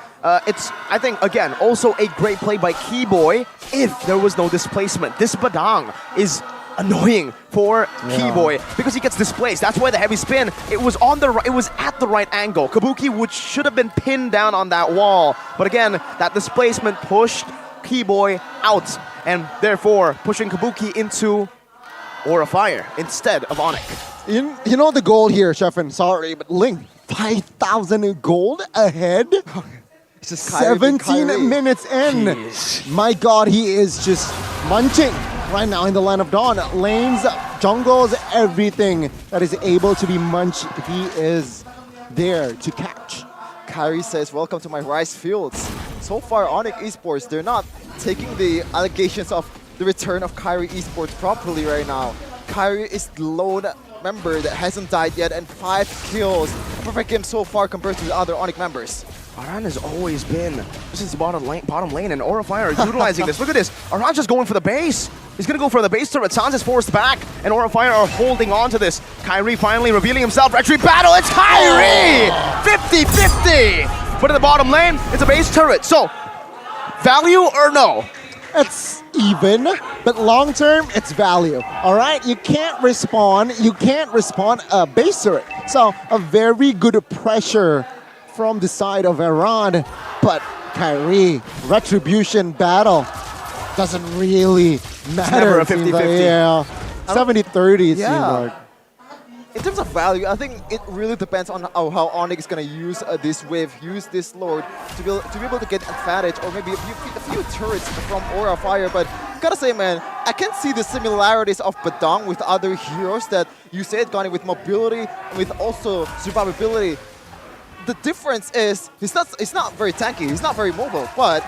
it's, I think, again, also a great play by Keyboy if there was no displacement. This Badang is annoying for Keyboy because he gets displaced. That's why the heavy spin, it was at the right angle. Kabuki should have been pinned down on that wall. But again, that displacement pushed Keyboy out and therefore pushing Kabuki into Aura Fire instead of Onyx. You know the goal here, Sheffin, sorry, but Ling, 5,000 gold ahead? It's just 17 minutes in. Jeez. My God, he is just munching right now in the line of dawn. Lanes, jungles, everything that is able to be munched, he is there to catch. Kyrie says, welcome to my rice fields. So far, Onyx Esports, they're not taking the allegations of the return of Kyrie Esports properly right now. Kyrie is the lone member that hasn't died yet and 5 kills. A perfect game so far compared to the other Onyx members. Aran has always been, this is the bottom lane, and Aura Fire are utilizing this. Look at this, Aran's just going for the base. He's gonna go for the base turret. Sans is forced back, and Aura Fire are holding on to this. Kyrie finally revealing himself. Retreat battle, it's Kyrie! 50-50! But in the bottom lane, it's a base turret. So, value or no? It's even, but long term, it's value. All right, you can't respawn a base turret. So, a very good pressure from the side of Iran, but Kyrie, retribution battle doesn't really matter. Never a 50-50. Yeah, 70-30 it seems like. In terms of value, I think it really depends on how Onyx is going to use this wave, use this Lord to be able to get advantage, or maybe a few turrets from Aura Fire. But gotta say, man, I can see the similarities of Badang with other heroes that you said, Gani, with mobility, with also survivability. The difference is he's not very tanky, he's not very mobile, but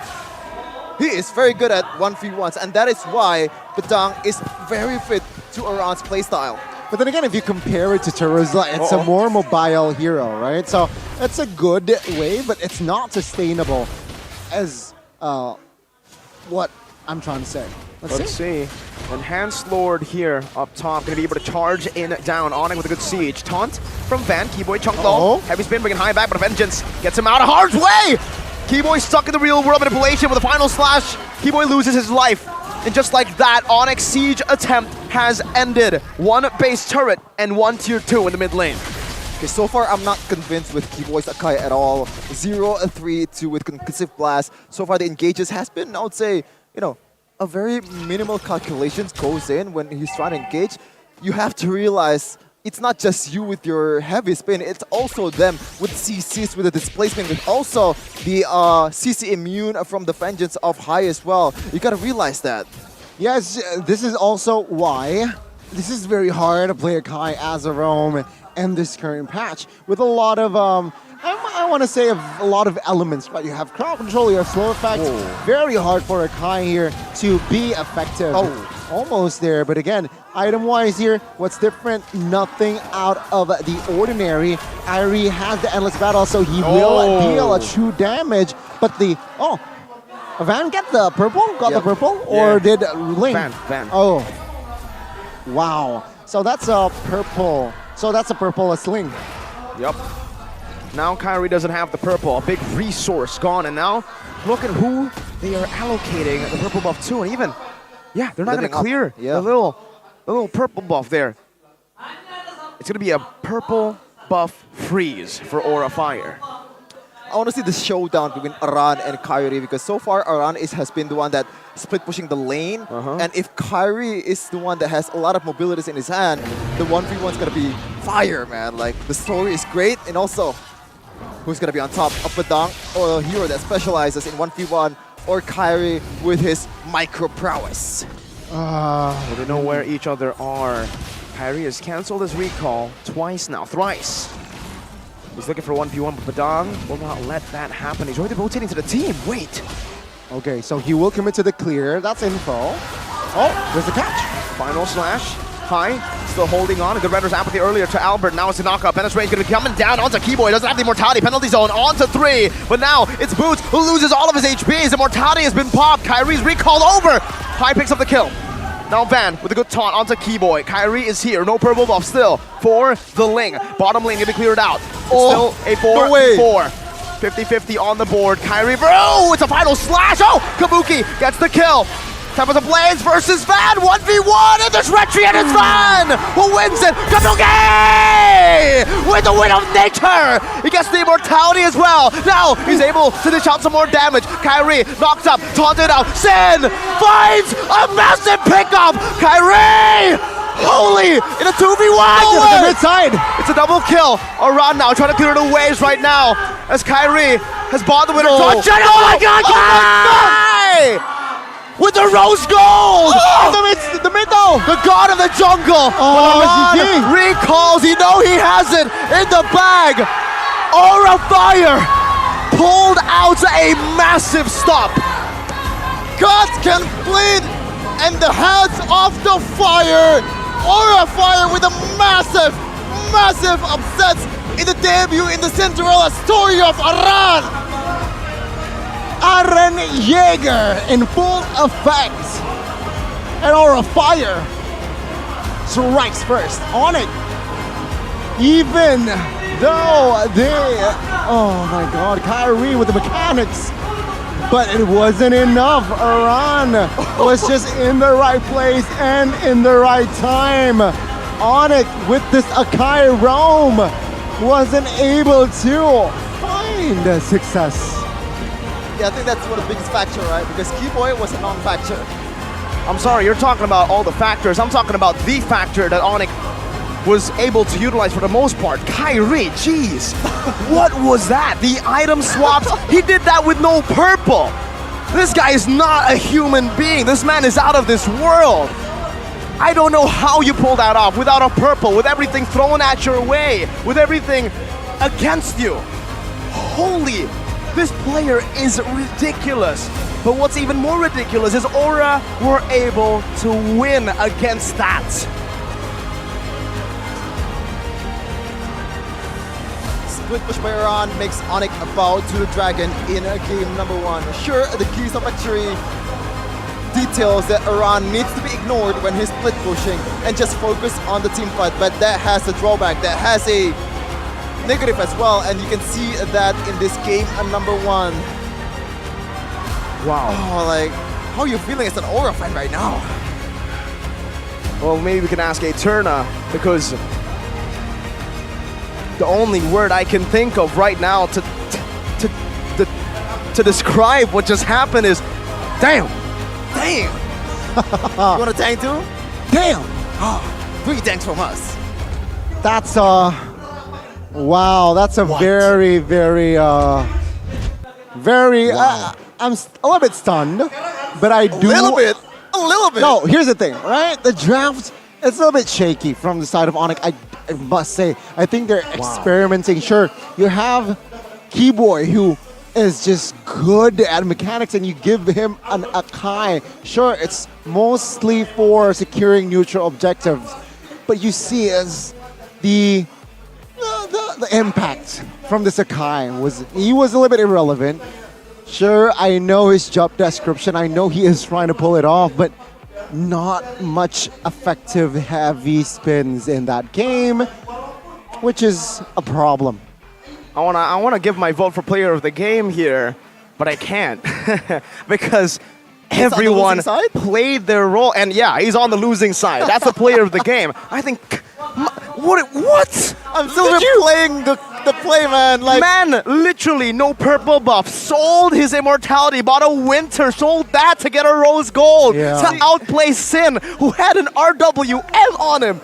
he is very good at 1v1s, and that is why Badang is very fit to Iran's playstyle. But then again, if you compare it to Teruzla, it's a more mobile hero, right? So it's a good way, but it's not sustainable as what I'm trying to say. Let's see. Enhanced Lord here up top, going to be able to charge in down. Onyx with a good siege. Taunt from Van. Keyboy chunked low. Heavy spin bringing high back, but Vengeance gets him out of harm's way! Keyboy stuck in the real world manipulation with a final slash. Keyboy loses his life. And just like that, Onyx siege attempt has ended. 1 base turret and 1 tier 2 in the mid lane. Okay, so far I'm not convinced with Keyboy's Akai at all. 0-3-2 with Concussive Blast. So far the engages has been, I would say, you know, a very minimal calculations goes in when he's trying to engage. You have to realize it's not just you with your heavy spin, it's also them with CCs, with the displacement, with also the CC immune from the Vengeance of High as well. You gotta realize that. Yes, this is also why this is very hard to play a Kai as a roam in this current patch with a lot of I want to say a lot of elements, but you have crowd control, you have slow effect. Very hard for a Kai here to be effective. Almost there, but again, item-wise here, what's different? Nothing out of the ordinary. Irie has the Endless Battle, so he will deal a true damage, but the... Van get the purple? Got the purple? Or did Ling? Van. Oh. Wow. So that's a purple. So that's a purple as Ling. Yep. Now Kyrie doesn't have the purple. A big resource gone, and now look at who they are allocating the purple buff to, and even, they're not going to clear the little purple buff there. It's going to be a purple buff freeze for Aura Fire. I want to see the showdown between Aran and Kyrie, because so far Aran has been the one that split pushing the lane, and if Kyrie is the one that has a lot of mobilities in his hand, the 1v1 is going to be fire, man. Like, the story is great, and also who's going to be on top of Badang, or a hero that specializes in 1v1, or Kyrie with his micro prowess. They know where each other are. Kyrie has cancelled his recall twice now, thrice. He's looking for 1v1, but Badang will not let that happen. He's already rotating to the team. Wait. Okay, so he will commit to the clear. That's info. Oh, there's the catch. Final slash. High, still holding on. A good Render's apathy earlier to Albert. Now it's a knockup. Penetrate's going to be coming down onto Keyboy. Doesn't have the Immortality. Penalty zone onto 3. But now it's Boots who loses all of his HP. His Immortality has been popped. Kyrie's recall over. High picks up the kill. Now Van with a good taunt onto Keyboy. Kyrie is here. No purple buff still for the Ling. Bottom lane getting cleared out. Still a 4-4. 50-50 on the board. Kyrie, bro, it's a final slash. Oh, Kabuki gets the kill. Tempest of Blades versus Van, 1v1, and there's Retri and it's Van who wins it. Kabuki with the win of nature. He gets the immortality as well. Now he's able to dish out some more damage. Kyrie knocked up, taunted out. Sin finds a massive pickup. Kyrie! Holy! In a 2v1! To the mid side. It's a double kill. Aran now trying to clear the waves right now as Kyrie has bought the winner. Oh. Oh my god! Kai! With the rose gold! The middle! The god of the jungle! Oh, Aran recalls, he has it in the bag! Aura Fire pulled out a massive stop! God can bleed and the hands of the fire! Aura Fire with a massive upsets in the debut in the Cinderella story of Aran! Aran Jaeger in full effect. And Aura Fire strikes first on it. Even though oh my god, Kyrie with the mechanics. But it wasn't enough. Aran was just in the right place and in the right time. On it with this Akai Roam. Wasn't able to find success. Yeah, I think that's one of the biggest factor, right? Because Keyboy was a non-factor. I'm sorry, you're talking about all the factors. I'm talking about the factor that Onyx was able to utilize for the most part. Kyrie, jeez. What was that? The item swaps, he did that with no purple. This guy is not a human being. This man is out of this world. I don't know how you pull that off without a purple, with everything thrown at your way, with everything against you. Holy, this player is ridiculous. But what's even more ridiculous is Aura were able to win against that. Split push by Aran makes Onyx a bow to the dragon in game number 1. Sure, the keys of victory details that Aran needs to be ignored when he's split pushing and just focus on the team fight, but that has a drawback, that has a negative as well, and you can see that in this game number 1. Wow. Oh, like, how are you feeling as an Aura fan right now? Well, maybe we can ask Eterna, because the only word I can think of right now to describe what just happened is, damn. Damn. You want a tank too? Damn. Oh, 3 tanks from us. That's wow, that's a very, very, I'm a little bit stunned, but I do. A little bit. No, here's the thing, right? The draft, it's a little bit shaky from the side of Onyx, I must say. I think they're experimenting. Sure, you have Keyboy, who is just good at mechanics, and you give him an Akai. Sure, it's mostly for securing neutral objectives, but you see as the impact from this Akai was a little bit irrelevant. Sure, I know his job description, I know he is trying to pull it off, but not much effective heavy spins in that game, which is a problem. I wanna give my vote for player of the game here, but I can't because everyone played their role, and yeah, he's on the losing side. That's the player of the game. I think. What? I'm still replaying the play, man. Like, man, literally no purple buff. Sold his immortality, bought a winter, sold that to get a rose gold to outplay Sin, who had an RWM on him.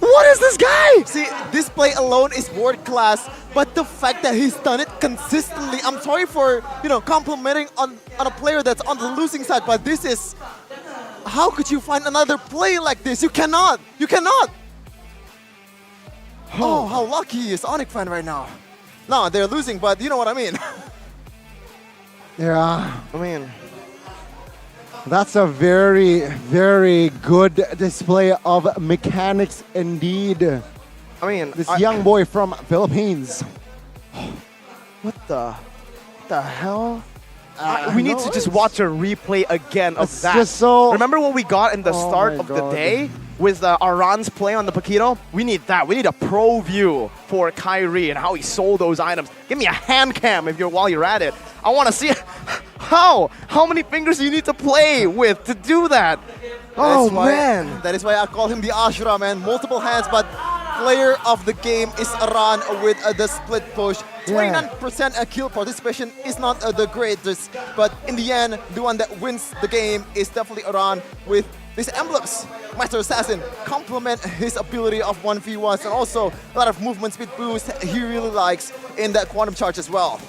What is this guy? See, this play alone is world class, but the fact that he's done it consistently, I'm sorry for, complimenting on a player that's on the losing side, but this is, how could you find another play like this? You cannot. You cannot. Oh, how lucky is Onyx fan right now. No, they're losing, but you know what I mean. Yeah. I mean, that's a very, very good display of mechanics indeed. I mean, this young boy from Philippines. What the hell? We need to just watch a replay again of that. Just so. Remember what we got in the start of the day with Aran's play on the Paquito? We need that. We need a pro view for Kyrie and how he sold those items. Give me a hand cam while you're at it. I want to see it. How? How many fingers do you need to play with to do that? Oh, man. That is why I call him the Ashura, man. Multiple hands, but player of the game is Aran with the split push. 29% kill participation is not the greatest, but in the end, the one that wins the game is definitely Aran with these emblems. Master Assassin complement his ability of 1v1s and also a lot of movement speed boost he really likes in that quantum charge as well.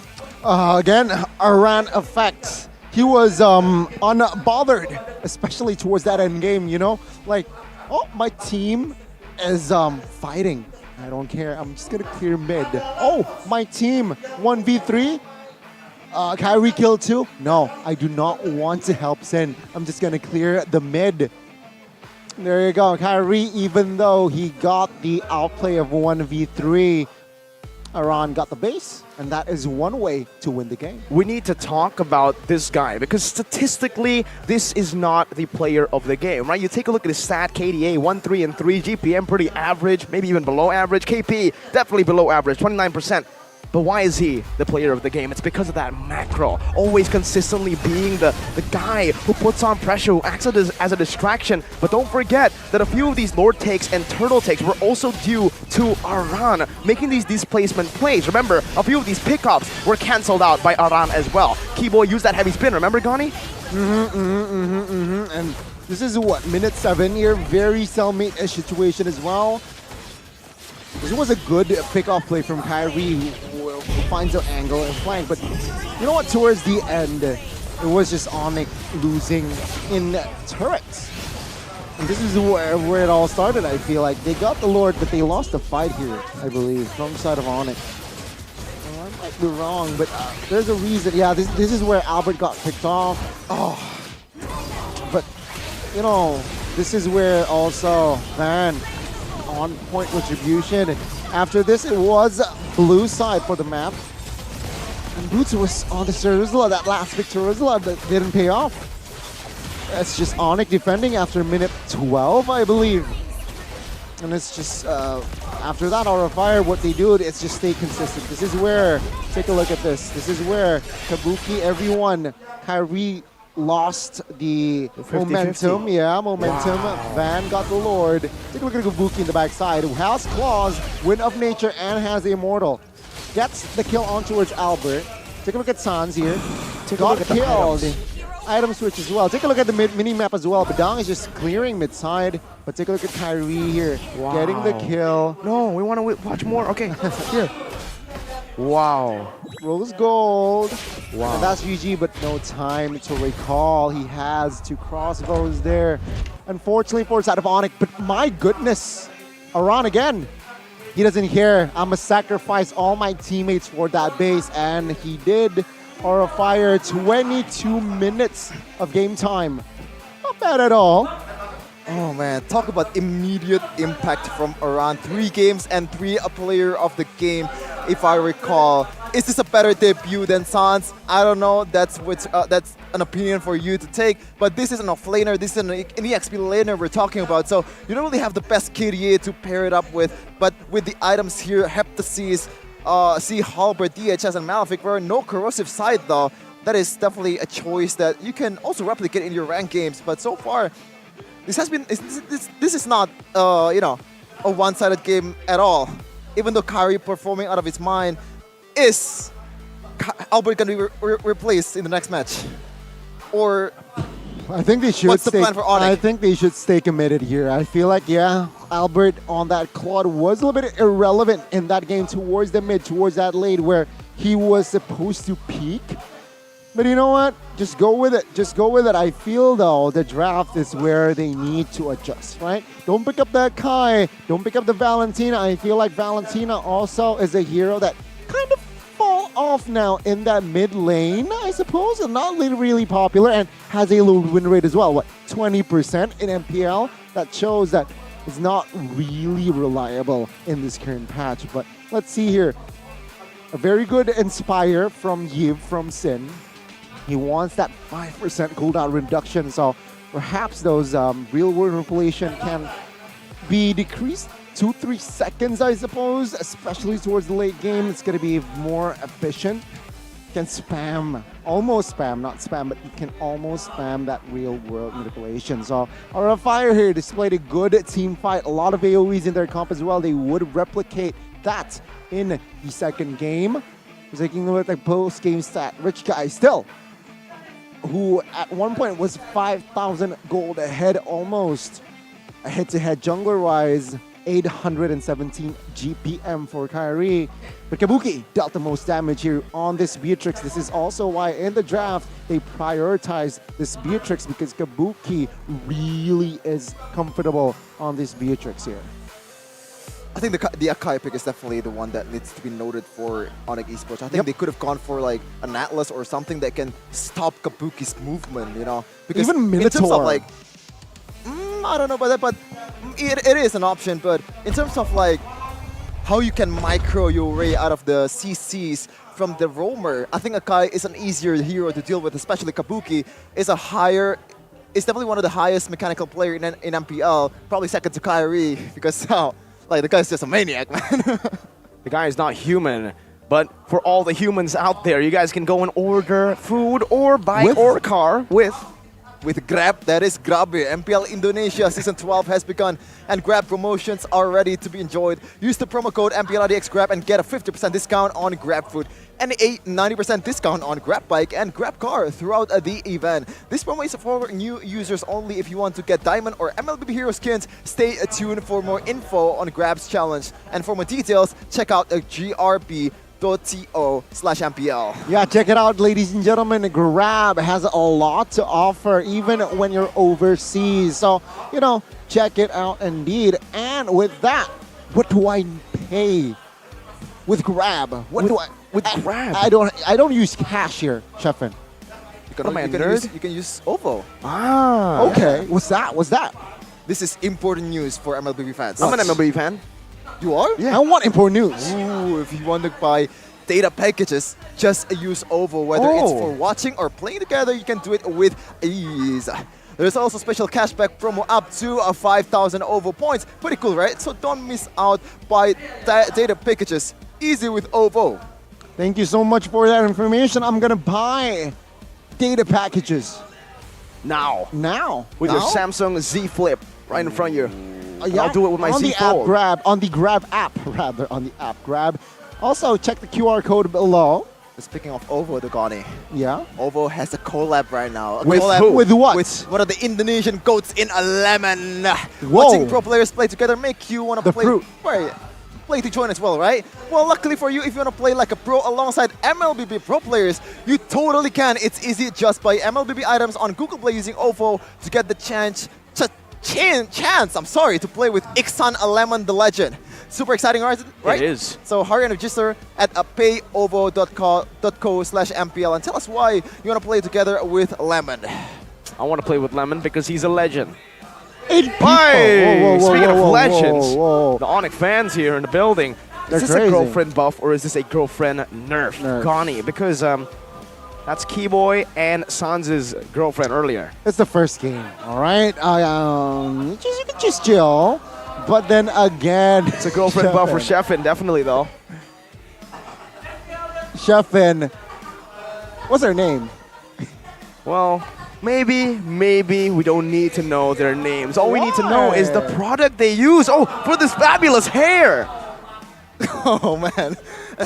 Again, Aran effects. He was unbothered, especially towards that end game, you know? Like, oh, my team is fighting. I don't care. I'm just gonna clear mid. Oh, my team 1v3. Kyrie killed 2. No, I do not want to help Sin. I'm just gonna clear the mid. There you go, Kyrie. Even though he got the outplay of 1v3, Aran got the base, and that is one way to win the game. We need to talk about this guy because statistically, this is not the player of the game, right? You take a look at his stat, KDA, 1, 3, and 3, GPM pretty average, maybe even below average, KP definitely below average, 29%. But why is he the player of the game? It's because of that macro, always consistently being the guy who puts on pressure, who acts as a distraction. But don't forget that a few of these Lord takes and Turtle takes were also due to Aran making these displacement plays. Remember, a few of these pickups were cancelled out by Aran as well. Keyboy used that heavy spin, remember, Gani? And this is what, minute 7 here, very cellmate-ish situation as well. This was a good pick-off play from Kyrie, who finds an angle and flank. But you know what? Towards the end, it was just Onyx losing in turrets. And this is where it all started, I feel like. They got the Lord, but they lost the fight here, I believe, from the side of Onyx. Well, I might be wrong, but there's a reason. Yeah, this is where Albert got picked off. Oh, but, you know, this is where also Van on-point retribution. And after this, it was blue side for the map. And Boots was on the Ceruzla, that last big Ceruzla that didn't pay off. That's just Onyx defending after minute 12, I believe. And it's just, after that Aura of Fire, what they do is just stay consistent. This is where, take a look at this. This is where Kabuki, everyone, Kyrie lost the 50-50. momentum. Yeah, momentum. Wow. Van got the Lord. Take a look at Kabuki in the backside, who has Claws, Wind of Nature, and has the Immortal. Gets the kill on towards Albert. Take a look at Sans here. Got killed. Item switch as well. Take a look at the mini-map as well. Badang is just clearing mid-side. But take a look at Kyrie here. Wow. Getting the kill. No, we want to watch more. Okay, here. Wow. Rose gold. Wow. And that's GG, but no time to recall. He has 2 crossbows there. Unfortunately for side of Onyx, but my goodness. Aran again. He doesn't care. I'm gonna sacrifice all my teammates for that base, and he did. Aura Fire, 22 minutes of game time. Not bad at all. Oh man, talk about immediate impact from Aran. 3 games and 3 a player of the game, if I recall. Is this a better debut than Sans? I don't know. That's an opinion for you to take. But this is an offlaner. This is an EXP laner we're talking about. So you don't really have the best KDA to pair it up with. But with the items here, Heptasis, Sea Halberd, DHS, and Malefic, were no corrosive side though. That is definitely a choice that you can also replicate in your ranked games. But so far, this is not you know, a one-sided game at all. Even though Kyrie performing out of his mind, is Albert going to be replaced in the next match? Or I think they should. What's the plan for Onyx? I think they should stay committed here. I feel like, yeah, Albert on that Claude was a little bit irrelevant in that game towards the mid, towards that late where he was supposed to peak. But you know what? Just go with it. Just go with it. I feel, though, the draft is where they need to adjust, right? Don't pick up that Kai. Don't pick up the Valentina. I feel like Valentina also is a hero that kind of fall off now in that mid lane, I suppose, and not really popular, and has a low win rate as well. What, 20% in MPL? That shows that it's not really reliable in this current patch. But let's see here. A very good Inspire from Yiv from Sin. He wants that 5% cooldown reduction, so perhaps those real-world manipulation can be decreased 2-3 seconds, I suppose, especially towards the late game. It's going to be more efficient. can spam, almost spam, not spam, but you can almost spam that real world manipulation. So our Fire here displayed a good team fight, a lot of AoEs in their comp as well. They would replicate that in the second game. Taking a look at the post-game stat, Rich Guy still, who at one point was 5,000 gold ahead almost. A head-to-head jungler-wise, 817 GPM for Kyrie. But Kabuki dealt the most damage here on this Beatrix. This is also why in the draft, they prioritized this Beatrix because Kabuki really is comfortable on this Beatrix here. I think the Akai pick is definitely the one that needs to be noted for Onyx Esports. I think they could have gone for like an Atlas or something that can stop Kabuki's movement, you know? Because even Minotaur. In terms of like, I don't know about that, but it is an option. But in terms of like how you can micro your way out of the CCs from the roamer, I think Akai is an easier hero to deal with, especially Kabuki is it's definitely one of the highest mechanical player in MPL, probably second to Kyrie, because like the guy's just a maniac, man. The guy is not human. But for all the humans out there, you guys can go and order food or bike or car with Grab. That is Grab. MPL Indonesia Season 12 has begun and Grab promotions are ready to be enjoyed. Use the promo code MPL ID Grab and get a 50% discount on Grab food and a 90% discount on Grab bike and Grab car throughout the event. This promo is for new users only. If you want to get Diamond or MLBB Hero skins, stay tuned for more info on Grab's challenge. And for more details, check out grb.to/MPL. Yeah, check it out, ladies and gentlemen. Grab has a lot to offer, even when you're overseas. So, you know, check it out indeed. And with that, what do I pay with Grab? What do I? With Grab? I don't use cash here, Chefin. You can use OVO. Ah. Okay. What's that? This is important news for MLBB fans. I'm an MLBB fan. You are? Yeah. I want important news. Ooh, if you want to buy data packages, just use OVO. Whether it's for watching or playing together, you can do it with ease. There's also special cashback promo up to 5,000 OVO points. Pretty cool, right? So don't miss out by data packages. Easy with OVO. Thank you so much for that information. I'm gonna buy data packages. Now. With Now? your Samsung Z Flip right in front of you. Yeah, I'll do it with my Z Fold. On the Grab app, rather. On the app Grab. Also, check the QR code below. Speaking of OVO, Dogani. Yeah? OVO has a collab right now. With collab who? With what? With one of the Indonesian goats in a lemon. Whoa. Watching pro players play together make you want to play. Fruit. Right. Play to join as well, right? Well, luckily for you, if you want to play like a pro alongside MLBB pro players, you totally can. It's easy. Just buy MLBB items on Google Play using OVO to get the chance to play with Iksan Lemon the Legend. Super exciting, right? It is. So hurry and register at payovo.co/MPL and tell us why you want to play together with Lemon. I want to play with Lemon because he's a legend. 8 people. Hey, Whoa, speaking of legends, whoa. the Onyx fans here in the building. They're Is this crazy. a girlfriend buff or is this a girlfriend nerf? Gani, because that's Keyboy and Sanz's girlfriend earlier. It's the first game, all right? You can just chill. But then again... It's a girlfriend buff for Chefin, definitely, though. Chefin. What's her name? Well, maybe we don't need to know their names. All we need to know is the product they use. Oh, for this fabulous hair. Oh, man.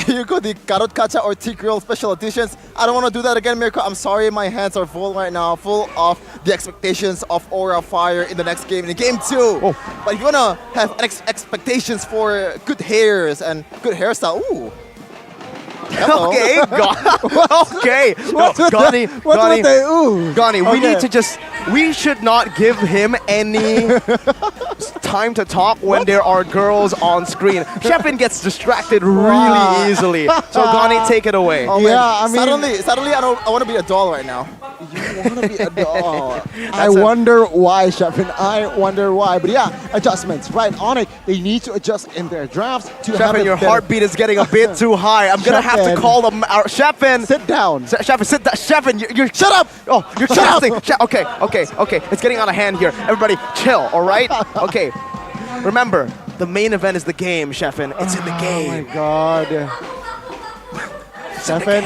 You got the Carrot Kacha or Tigreal special editions. I don't want to do that again, Mirko. I'm sorry, my hands are full right now, full of the expectations of Aura Fire in the next game, in Game 2. Oh. But if you want to have expectations for good hairs and good hairstyle, ooh. Okay, okay. Gani, we should not give him any time to talk when there are girls on screen. Chefin gets distracted really easily. So Gani, take it away. Oh, yeah, I mean, suddenly I want to be a doll right now. You want to be a doll. I wonder why, Chefin. I wonder why. But yeah, adjustments. Right on it. They need to adjust in their drafts to have Chefin, your heartbeat is getting a bit too high. I'm going to have to call them out. Chefin. Sit down. Chefin, sit down. Chefin, you're shut up. Oh, you're chatting. Okay. It's getting out of hand here. Everybody, chill, all right? Okay. Remember, the main event is the game, Chefin. It's in the game. Oh, my God. Chefin.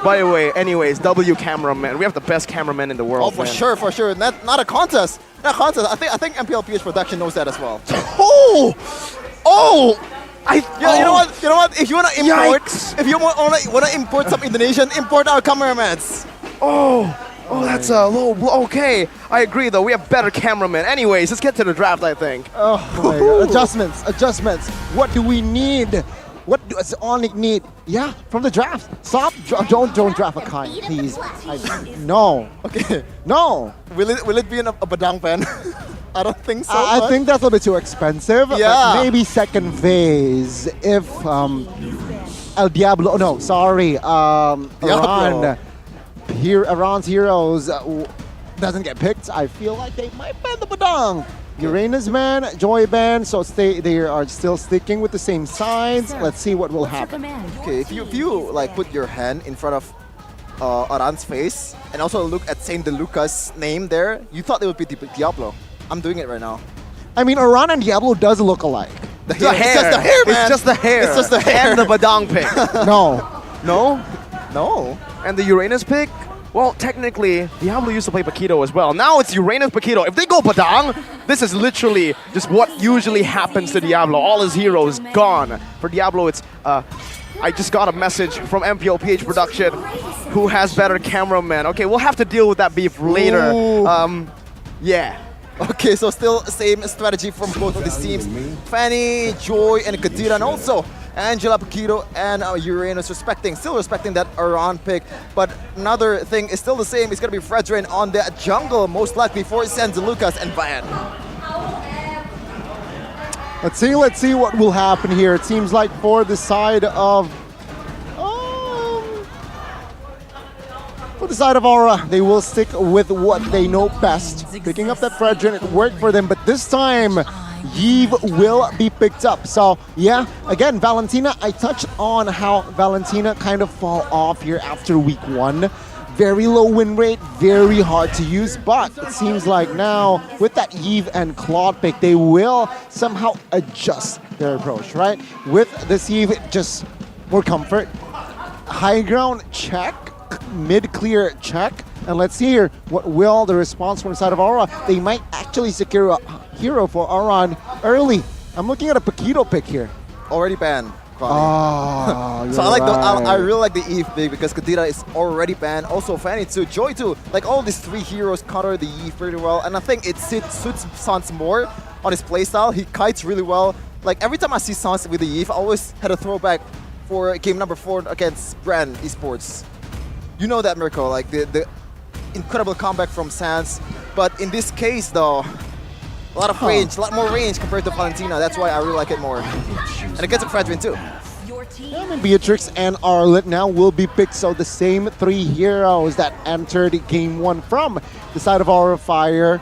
By the way, anyways, W cameraman. We have the best cameraman in the world. Oh, for man. sure, for sure. Not a contest. Not a contest. I think MPL PH production knows that as well. Oh! You know what? You know what? If you wanna import, Yikes. if you wanna import some Indonesian, import our cameramans. Oh, that's a little. Okay, I agree though. We have better cameramen. Anyways, let's get to the draft. I think. Oh my God. Adjustments. What do we need? What does Onyx need? Yeah, from the draft. Stop. Don't draft a kind, please. No. Okay. No. Will it be a Badang pen? I don't think so. I think that's a little bit too expensive. Yeah. But maybe second phase if El Diablo. No, sorry. Diablo. Iran's heroes doesn't get picked. I feel like they might ban the Badang. Uranus ban, Joy ban, so they are still sticking with the same sides. Let's see what will happen. Okay, if you like put your hand in front of Aran's face and also look at Saint DeLuca's name there, you thought it would be Diablo. I'm doing it right now. I mean, Aran and Diablo does look alike. The hair. It's just the hair, man. It's just the hair. It's just the hair. And the Badang pick. No. No. And the Uranus pick? Well, technically, Diablo used to play Paquito as well. Now it's Uranus Paquito. If they go Badang, this is literally just what usually happens to Diablo. All his heroes gone. For Diablo, it's I just got a message from MPL PH Production, who has better cameraman. Okay, we'll have to deal with that beef later. Yeah. Okay, so still same strategy from both of these teams. Fanny, Joy, and Kadira, and also Angela, Paquito, and Uranus still respecting that Aran pick. But another thing is still the same. It's going to be Fredrin on the jungle, most likely, for San Lucas and Van. Let's see what will happen here. It seems like for the side of Aura, they will stick with what they know best. Picking up that Fredrin, it worked for them, but this time Yves will be picked up. So yeah, again, Valentina, I touched on how Valentina kind of fall off here after week 1. Very low win rate, very hard to use, but it seems like now with that Yves and Claude pick, they will somehow adjust their approach, right? With this Yves, just more comfort. High ground, check. Mid-clear, check. And let's see here, what will the response from the side of Aura? They might actually secure a hero for Aran early. I'm looking at a Paquito pick here. Already banned. Oh, so I really like the Eve pick because Kadira is already banned. Also Fanny too, Joy too. Like all these 3 heroes counter the Eve pretty well, and I think it suits Sans more on his playstyle. He kites really well. Like every time I see Sans with the Eve, I always had a throwback for game number 4 against Brand Esports. You know that, Mirko, like the incredible comeback from Sans. But in this case, though, a lot of range, a lot more range compared to Valentina. That's why I really like it more. And it gets a Fredrin too. Yeah, I mean, Beatrix and Arlet now will be picked. So the same 3 heroes that entered game 1 from the side of Aura Fire,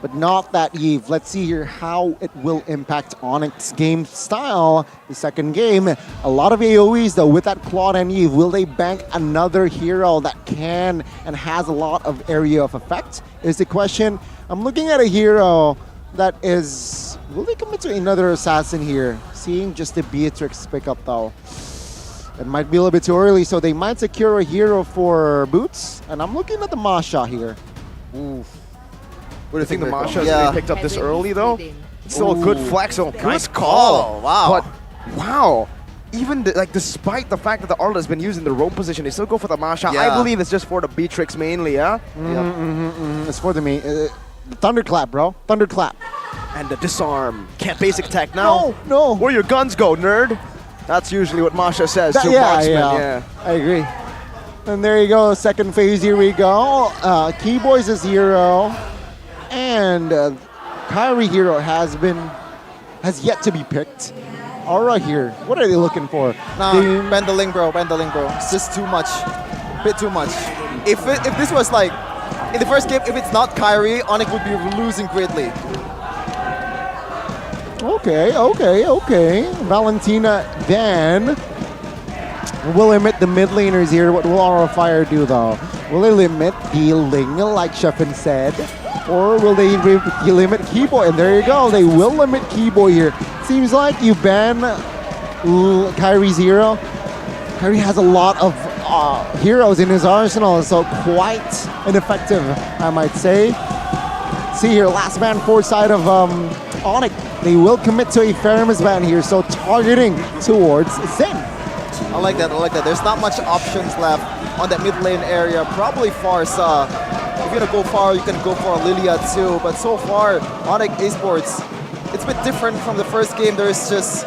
but not that Yves. Let's see here how it will impact Onyx game style. The second game, a lot of AoEs though with that Claude and Yves. Will they bank another hero that can and has a lot of area of effect? Is the question. I'm looking at a hero that is, will they commit to another assassin here? Seeing just the Beatrix pick up though. It might be a little bit too early, so they might secure a hero for Boots. And I'm looking at the Masha here. Ooh. What do you think the Masha is being picked up this early though? It's still a good flex, so nice call. Wow. But wow. Even despite the fact that the Arlet has been using the roam position, they still go for the Masha. Yeah. I believe it's just for the Beatrix mainly, yeah? It's for the Thunderclap, bro. Thunderclap. And the disarm. Can't basic attack now. No. Where your guns go, nerd? That's usually what Masha says to marksman. Yeah, I agree. And there you go. Second phase, here we go. Keyboys is hero. And Kyrie hero has yet to be picked. Aura here. What are they looking for? Nah, bend the link, bro. Bend the link, bro. It's just too much. Bit too much. If this was like in the first game, if it's not Kyrie, Onyx would be losing greatly. Okay. Valentina then will limit the mid laners here. What will Aura Fire do though? Will they limit healing like Sheffin said? Or will they limit Keyboy? And there you go. They will limit Keyboy here. Seems like you ban Kyrie's hero. Kyrie has a lot of heroes in his arsenal, so quite ineffective, I might say. See here, last man forward side of Onyx. They will commit to a Faramis ban here, so targeting towards Zen. I like that, I like that. There's not much options left on that mid lane area. Probably Farsa. If you're gonna go far, you can go for Lilia too. But so far, Onyx Esports, it's a bit different from the first game. There's just,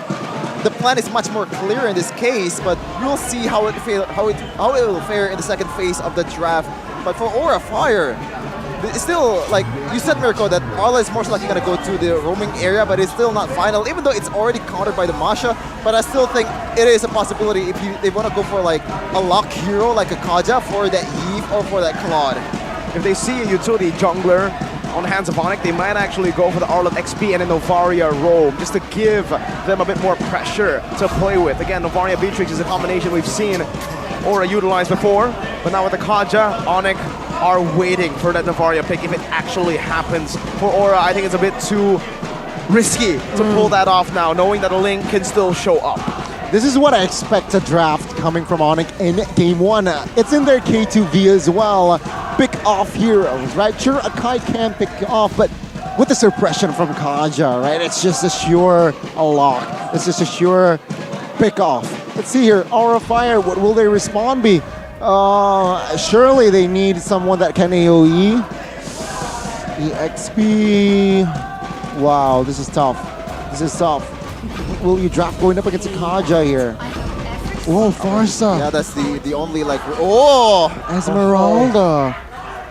the plan is much more clear in this case, but you'll see how it will fare in the second phase of the draft. But for Aura Fire, it's still, like you said, Mirko, that Arla is most likely going to go to the roaming area, but it's still not final, even though it's already countered by the Masha. But I still think it is a possibility if they want to go for like a lock hero like a Kaja for that Eve or for that Claude. If they see a utility jungler on Hands of Onyx, they might actually go for the Arlet XP and a Novaria roam, just to give them a bit more pressure to play with. Again, Novaria Beatrix is a combination we've seen Aura utilize before, but now with the Kaja, Onyx are waiting for that Novaria pick if it actually happens. For Aura, I think it's a bit too risky to pull that off now, knowing that a Link can still show up. This is what I expect a draft coming from Onyx in Game 1. It's in their K2V as well. Pick off heroes, right? Sure, Akai can pick off, but with the suppression from Kaja, right? It's just a sure lock. It's just a sure pick off. Let's see here, Aura Fire, what will their respawn be? Surely they need someone that can AoE. EXP. Wow, this is tough. This is tough. Will you draft going up against Kaja here? Oh, Farsa. Yeah, that's the only like. Oh, Esmeralda.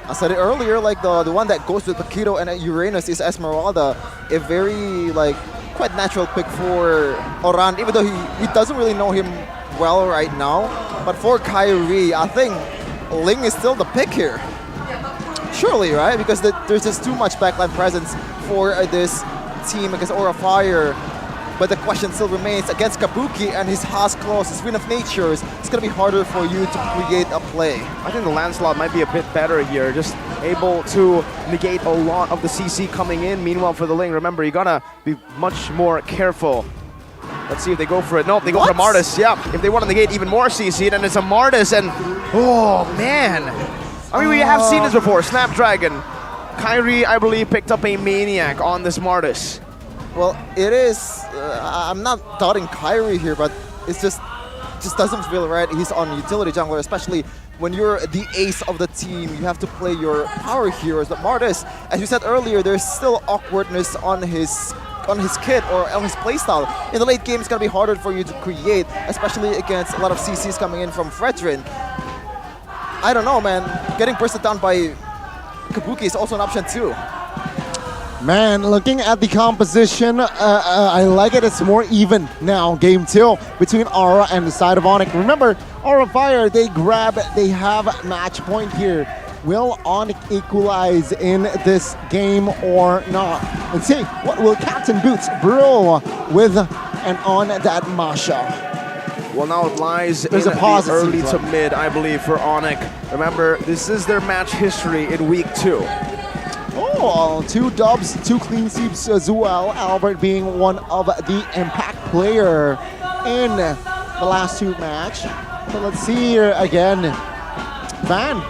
I said it earlier, like the one that goes with Paquito and Uranus is Esmeralda. A very like quite natural pick for Oran, even though he doesn't really know him well right now. But for Kyrie, I think Ling is still the pick here. Surely, right? Because there's just too much backline presence for this team against Aura Fire. But the question still remains, against Kabuki and his Haas Claws, his Wind of Natures, it's going to be harder for you to create a play. I think the Lancelot might be a bit better here, just able to negate a lot of the CC coming in. Meanwhile, for the Ling, remember, you gotta be much more careful. Let's see if they go for it. Nope, they go for Martis. Yeah, if they want to negate even more CC, then it's a Martis, and oh man. I mean, we have seen this before, Snapdragon. Kyrie, I believe, picked up a Maniac on this Martis. Well, it is, I'm not doubting Kyrie here, but it's just doesn't feel right. He's on utility jungler, especially when you're the ace of the team. You have to play your power heroes. But Martis, as you said earlier, there's still awkwardness on his kit or on his playstyle. In the late game, it's going to be harder for you to create, especially against a lot of CCs coming in from Fredrin. I don't know, man. Getting bursted down by Kabuki is also an option too. Man, looking at the composition, I like it. It's more even now, Game 2, between Aura and the side of Onyx. Remember, Aura Fire, they have match point here. Will Onyx equalize in this game or not? Let's see, what will Captain Boots brew with and on that Masha? Well, now it lies There's in a pause, the early to mid, I believe, for Onyx. Remember, this is their match history in week 2. Oh, 2 dubs, 2 clean sweeps as well. Albert being one of the impact player in the last 2 match. So let's see here again. Van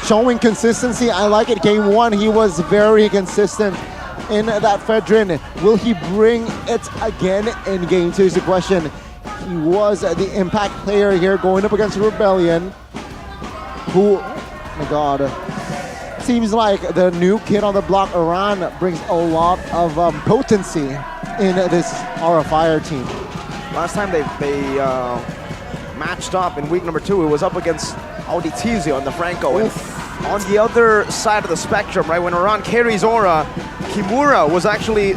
showing consistency. I like it. Game 1, he was very consistent in that Fedrin. Will he bring it again in Game 2 is the question. He was the impact player here going up against Rebellion, who, oh my god, seems like the new kid on the block, Iran, brings a lot of potency in this Aura Fire team. Last time they matched up in week number 2, it was up against Auditizio and the Franco. And on the other side of the spectrum, right, when Iran carries Aura, Kimura was actually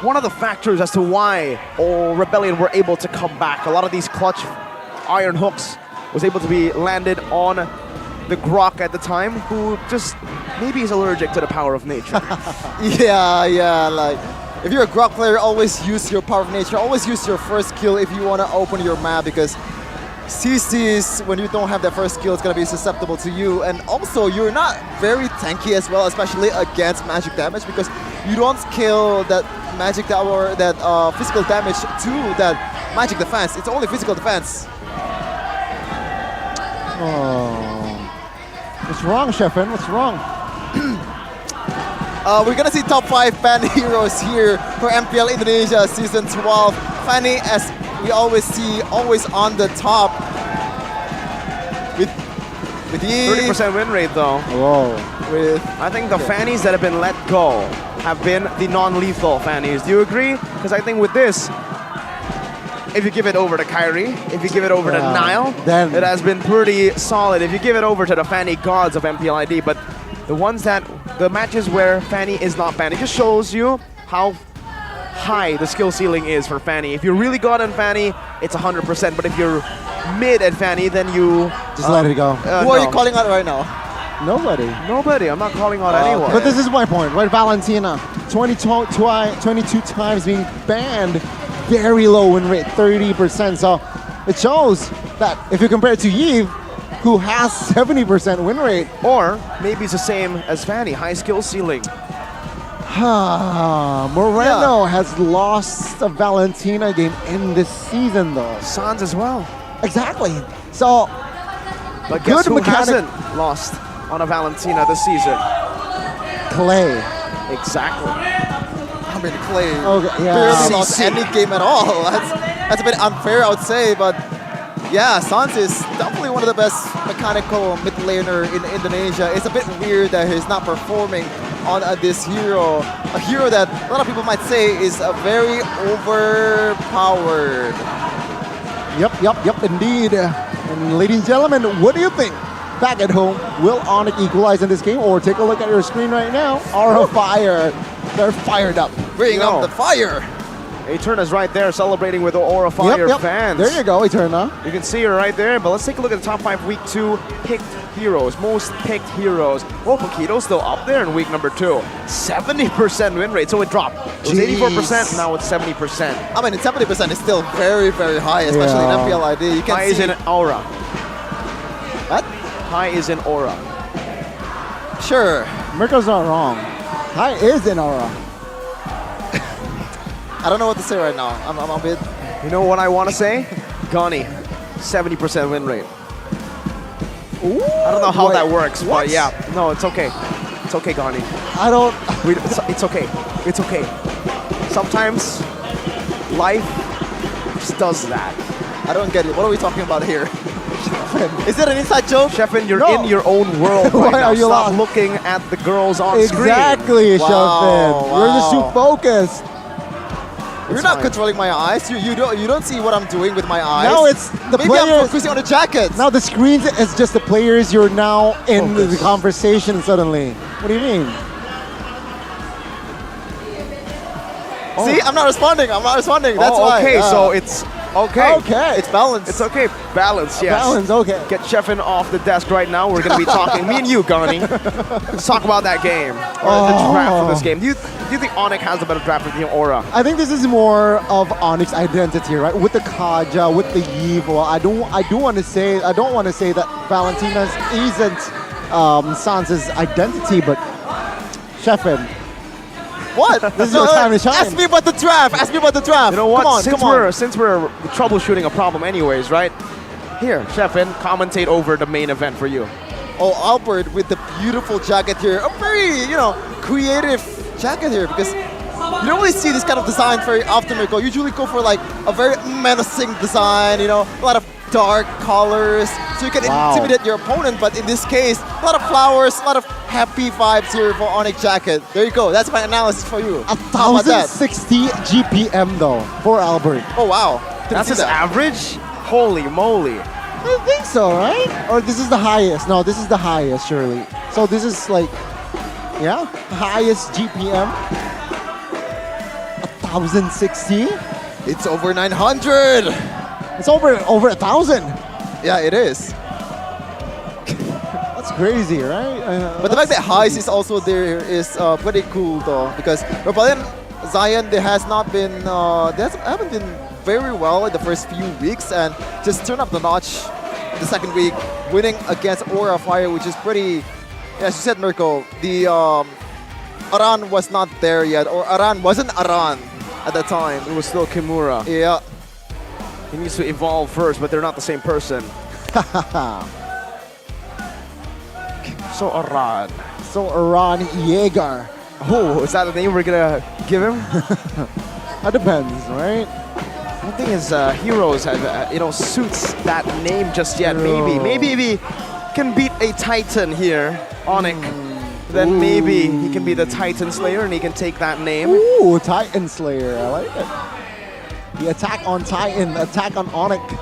one of the factors as to why Rebellion were able to come back. A lot of these clutch iron hooks was able to be landed on the Grok at the time, who just maybe is allergic to the power of nature. Yeah, like if you're a Grok player, always use your power of nature. Always use your first kill if you want to open your map, because CCs, when you don't have that first skill, it's going to be susceptible to you. And also, you're not very tanky as well, especially against magic damage, because you don't scale that magic tower, that physical damage to that magic defense. It's only physical defense. Oh. What's wrong, Sheffin? What's wrong? We're gonna see top 5 fan heroes here for MPL Indonesia Season 12. Fanny, as we always see, always on the top. With the 30% win rate though. Whoa. I think the Fannies that have been let go have been the non-lethal Fannies. Do you agree? Because I think with this, if you give it over to Kyrie, if you give it over to Nile, then it has been pretty solid. If you give it over to the Fanny gods of MPL ID, but the matches where Fanny is not banned, it just shows you how high the skill ceiling is for Fanny. If you're really good on Fanny, it's 100%. But if you're mid at Fanny, then you just let it go. Who are you calling out right now? Nobody. Nobody. I'm not calling out anyone. But this is my point, right? Valentina, 22 times being banned, very low win rate, 30%. So it shows that if you compare it to Yves, who has 70% win rate. Or maybe it's the same as Fanny, high skill ceiling. Moreno has lost a Valentina game in this season though. Sans as well. Exactly. So, but guess who hasn't lost on a Valentina this season? Clay. Exactly. I mean, Clay barely lost any game at all. That's a bit unfair, I would say, but yeah, Sans is definitely one of the best mechanical mid laner in Indonesia. It's a bit weird that he's not performing on this hero. A hero that a lot of people might say is very overpowered. Yep, indeed. And ladies and gentlemen, what do you think? Back at home, will Onyx equalize in this game? Or take a look at your screen right now. Aura Fire. They're fired up. Bring up the fire. Eterna's right there celebrating with the Aura Fire fans. There you go, Eterna. You can see her right there, but let's take a look at the top 5 week 2 picked heroes, most picked heroes. Oh, Paquito's still up there in week number 2. 70% win rate, so it dropped. It was 84%, now it's 70%. I mean, 70% is still very, very high, especially in MPL ID. You can High is in Aura. What? High is in Aura. Sure. Mirko's not wrong. High is in Aura. I don't know what to say right now. I'm a bit... You know what I want to say? Gani, 70% win rate. Ooh, I don't know how that works, what? but yeah. No, it's okay. It's okay, Gani. I don't... It's okay. It's okay. Sometimes life just does that. I don't get it. What are we talking about here? Is it an inside joke? Sheffin, you're in your own world right now. Stop looking at the girls on screen. Exactly, Sheffin. You're just too focused. You're not controlling my eyes. You don't see what I'm doing with my eyes. No, it's the Maybe players. I'm focusing on the jackets. Now the screens is just the players. You're now in the conversation suddenly. What do you mean? See, I'm not responding. That's why. Okay, so it's okay. Okay. It's balanced. It's okay. Balance, yes. Balance, okay. Get Sheffin off the desk right now. We're going to be talking, me and you, Gani. Let's talk about that game, or the draft of this game. Do you think Onyx has a better draft with the Aura? I think this is more of Onyx identity, right? With the Kaja, with the Yves. Well, I don't want to say that Valentina's isn't Sans's identity, but Sheffin. What? This is your time to shine. Ask me about the draft. You know what? Come on. Since we're troubleshooting a problem anyways, right? Here, Sheffin, commentate over the main event for you. Oh, Albert with the beautiful jacket here. A very, creative jacket here, because you don't really see this kind of design very often. You usually go for like a very menacing design, a lot of dark colors, so you can intimidate your opponent. But in this case, a lot of flowers, a lot of happy vibes here for Onyx jacket. There you go. That's my analysis for you. 1,060 GPM though for Albert. Oh wow. That's his average? Holy moly. I think so, right? Or this is the highest. No, this is the highest, surely. So this is like, highest GPM. 1,060. It's over 900. It's over 1,000. Yeah, it is. That's crazy, right? But the fact that Heist is also there is pretty cool, though, because Rebellion Zion they haven't been very well in the first few weeks, and just turn up the notch the second week, winning against Aura Fire, which is pretty. As you said, Mirko, the Aran was not there yet, or Aran wasn't Aran at that time. It was still Kimura. Yeah. He needs to evolve first, but they're not the same person. So Aran. So Aran Yeager. Oh, is that the name we're gonna give him? That depends, right? I don't think his heroes have, suits that name just yet. Maybe if he can beat a Titan here, Onyx, then maybe he can be the Titan Slayer and he can take that name. Ooh, Titan Slayer, I like it. The attack on Titan, attack on Onyx.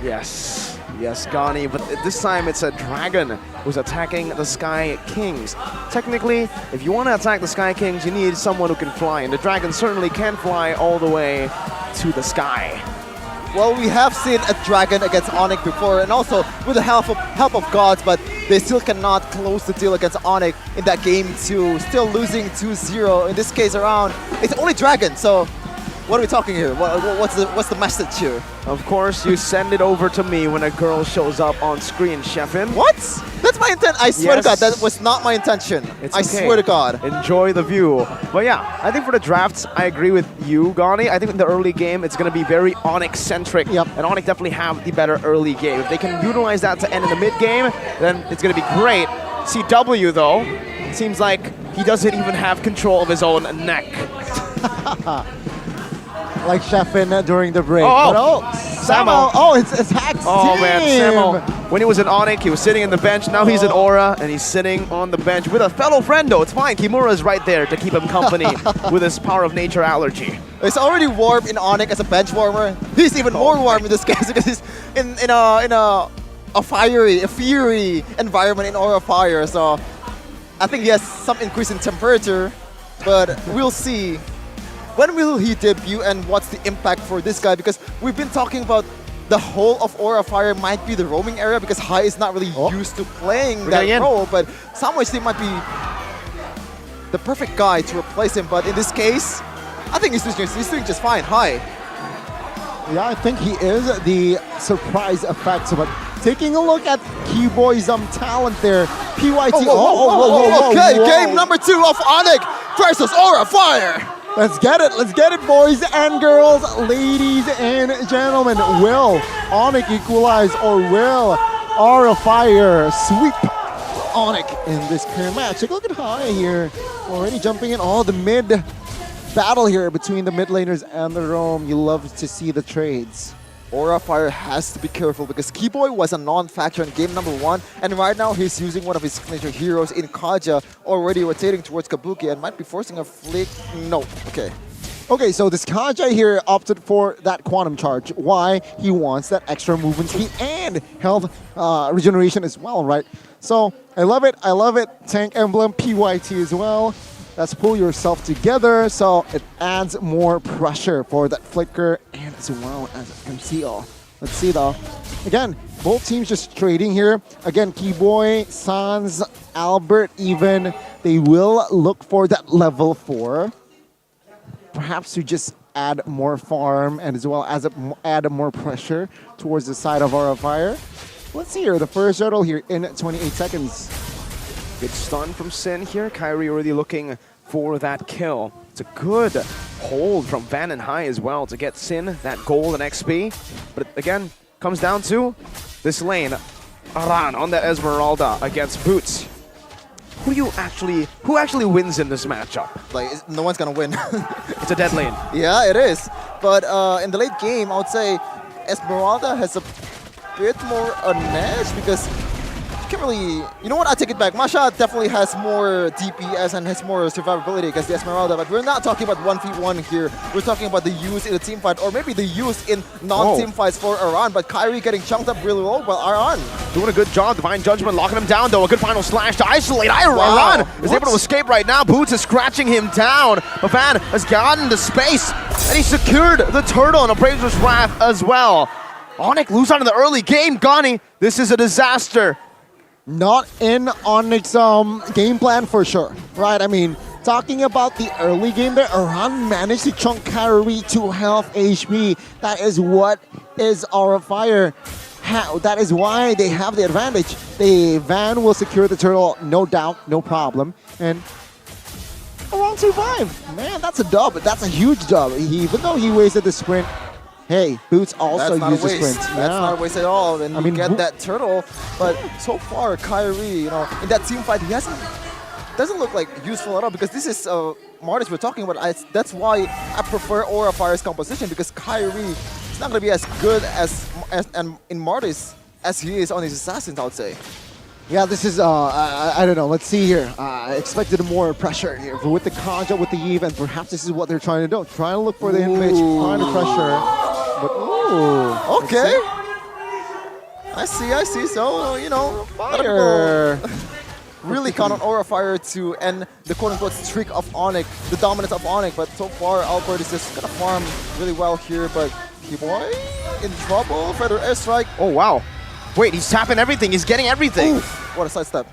Yes, Gani, but this time it's a dragon who's attacking the Sky Kings. Technically, if you want to attack the Sky Kings, you need someone who can fly, and the dragon certainly can fly all the way to the sky. Well, we have seen a dragon against Onyx before, and also with the help of gods, but they still cannot close the deal against Onyx in that game 2, still losing 2-0. In this case around, it's only dragon, so what are we talking here? What's the message here? Of course, you send it over to me when a girl shows up on screen, Sheffin. What? That's my intent. I swear to God, that was not my intention. I swear to God. Enjoy the view. But yeah, I think for the drafts, I agree with you, Gani. I think in the early game, it's going to be very Onyx-centric. Yep. And Onyx definitely have the better early game. If they can utilize that to end in the mid-game, then it's going to be great. CW, though, seems like he doesn't even have control of his own neck. Like Sheffin during the break. Oh, Samo. Oh, it's Hack's team. Man, Samo. When he was in Onyx, he was sitting in the bench. Now he's in Aura, and he's sitting on the bench with a fellow friend, though. It's fine. Kimura is right there to keep him company with his power of nature allergy. It's already warm in Onyx as a bench warmer. He's even more warm in this case because he's in a fiery environment in Aura Fire. So I think he has some increase in temperature, but we'll see. When will he debut and what's the impact for this guy? Because we've been talking about the whole of Aura Fire might be the roaming area because Hai is not really used to playing that role, but Samuel might be the perfect guy to replace him. But in this case, I think he's doing just fine. Hai. Yeah, I think he is the surprise effects. But taking a look at Keyboy's talent there, PYT. Okay, game number 2 of Onyx versus Aura Fire. Let's get it, boys and girls, ladies and gentlemen. Will Onyx equalize or will Aura Fire sweep Onyx in this current match? Take a look at Hai here, already jumping in all the mid battle here between the mid laners and the roam. You love to see the trades. Aura Fire has to be careful because Keyboy was a non-factor in game number 1, and right now he's using one of his signature heroes in Kaja, already rotating towards Kabuki and might be forcing a flick. No, okay. Okay, so this Kaja here opted for that Quantum Charge. Why? He wants that extra movement speed and health regeneration as well, right? So I love it. Tank Emblem, PYT as well. Let's pull yourself together so it adds more pressure for that flicker and as well as conceal. Let's see though. Again, both teams just trading here. Again, Keyboy, Sans, Albert even, they will look for that level 4. Perhaps to just add more farm and as well as add more pressure towards the side of Aura Fire. Let's see here, the first hurdle here in 28 seconds. Good stun from Sin here. Kyrie already looking for that kill. It's a good hold from Van and Hai as well to get Sin that gold and XP. But again, comes down to this lane. Aran on the Esmeralda against Boots. Who actually wins in this matchup? Like, no one's gonna win. It's a dead lane. Yeah, it is. But in the late game, I would say Esmeralda has a bit more an edge because can't really, you know what, I take it back. Masha definitely has more DPS and has more survivability against the Esmeralda, but we're not talking about 1v1 here. We're talking about the use in a team fight, or maybe the use in non-team fights for Aran, but Kyrie getting chunked up really low by Aran. Doing a good job, Divine Judgment locking him down though. A good final slash to isolate. Aran is able to escape right now. Boots is scratching him down. But Van has gotten the space, and he secured the turtle and Appraiser's Wrath as well. Onyx lose out in the early game. Gani, this is a disaster. Not in Onyx game plan for sure, right? I mean, talking about the early game there, Aran managed to chunk Kyrie to health HP. That is what is Aura Fire. That is why they have the advantage. The Van will secure the turtle, no doubt, no problem. And Aran survived. Man, that's a dub. That's a huge dub. Even though he wasted the sprint, Hey, Boots also That's not a uses waste. sprint. That's not a waste at all. And I mean, get that turtle. But so far, Kyrie, in that team fight, he doesn't look like useful at all because this is Martis we're talking about. That's why I prefer Aura Fire's composition because Kyrie is not going to be as good as in Martis as he is on his assassins, I would say. Yeah, this is, I don't know, let's see here. I expected more pressure here with the Kanja, with the Eve, and perhaps this is what they're trying to do. Trying to look for the image, trying to pressure. But, ooh. Okay. I see. So, Fire. Really count on Aura Fire to end the quote-unquote streak of Onyx, the dominance of Onyx. But so far, Albert is just going to farm really well here. But Keyboy in trouble. Feather airstrike. Oh, wow. Wait, he's tapping everything. He's getting everything. Oof, what a sidestep.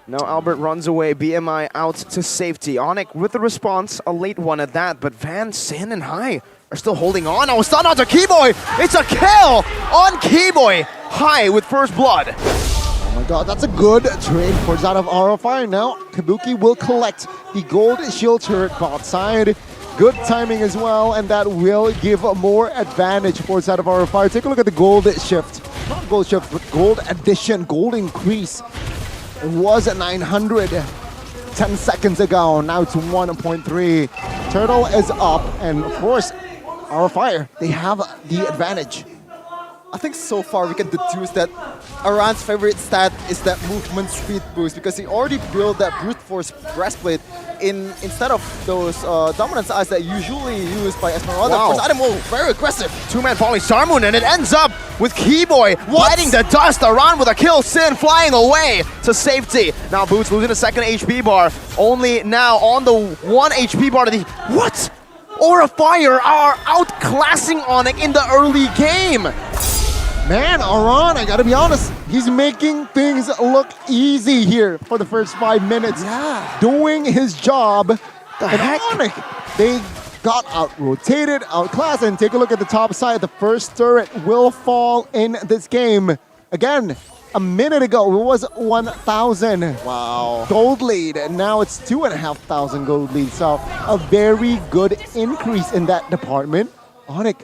Now Albert runs away. BMI out to safety. Onyx with the response. A late one at that. But Van, Sin, and Hai are still holding on. Now stun onto Keyboy. It's a kill on Keyboy. Hai with first blood. Oh my god, that's a good trade for out of Aura Fire. Now Kabuki will collect the gold shield turret bot side. Good timing as well, and that will give a more advantage for out of Aura Fire. Take a look at the gold shift. Not gold shift, but gold addition, gold increase. It was at 900 10 seconds ago. Now it's 1.3. Turtle is up, and of course, Aura Fire, they have the advantage. I think so far we can deduce that Aran's favorite stat is that movement speed boost because he already built that brute force breastplate instead of those dominance eyes that usually used by Esmeralda. Wow. Of course, Adam very aggressive. Two-man falling Star Moon, and it ends up with Keyboy biting the dust. Aran with a kill. Sin flying away to safety. Now Boots losing a second HP bar. Only now on the 1 HP bar to the... What? Aura Fire are outclassing Onyx in the early game. Man, Aran, I gotta be honest, he's making things look easy here for the first 5 minutes. Yeah. Doing his job. The heck? Onyx, they got out-rotated, outclassed, and take a look at the top side. The first turret will fall in this game. Again, a minute ago, it was 1,000. Wow. Gold lead, and now it's 2,500 gold lead. So a very good increase in that department. Onyx,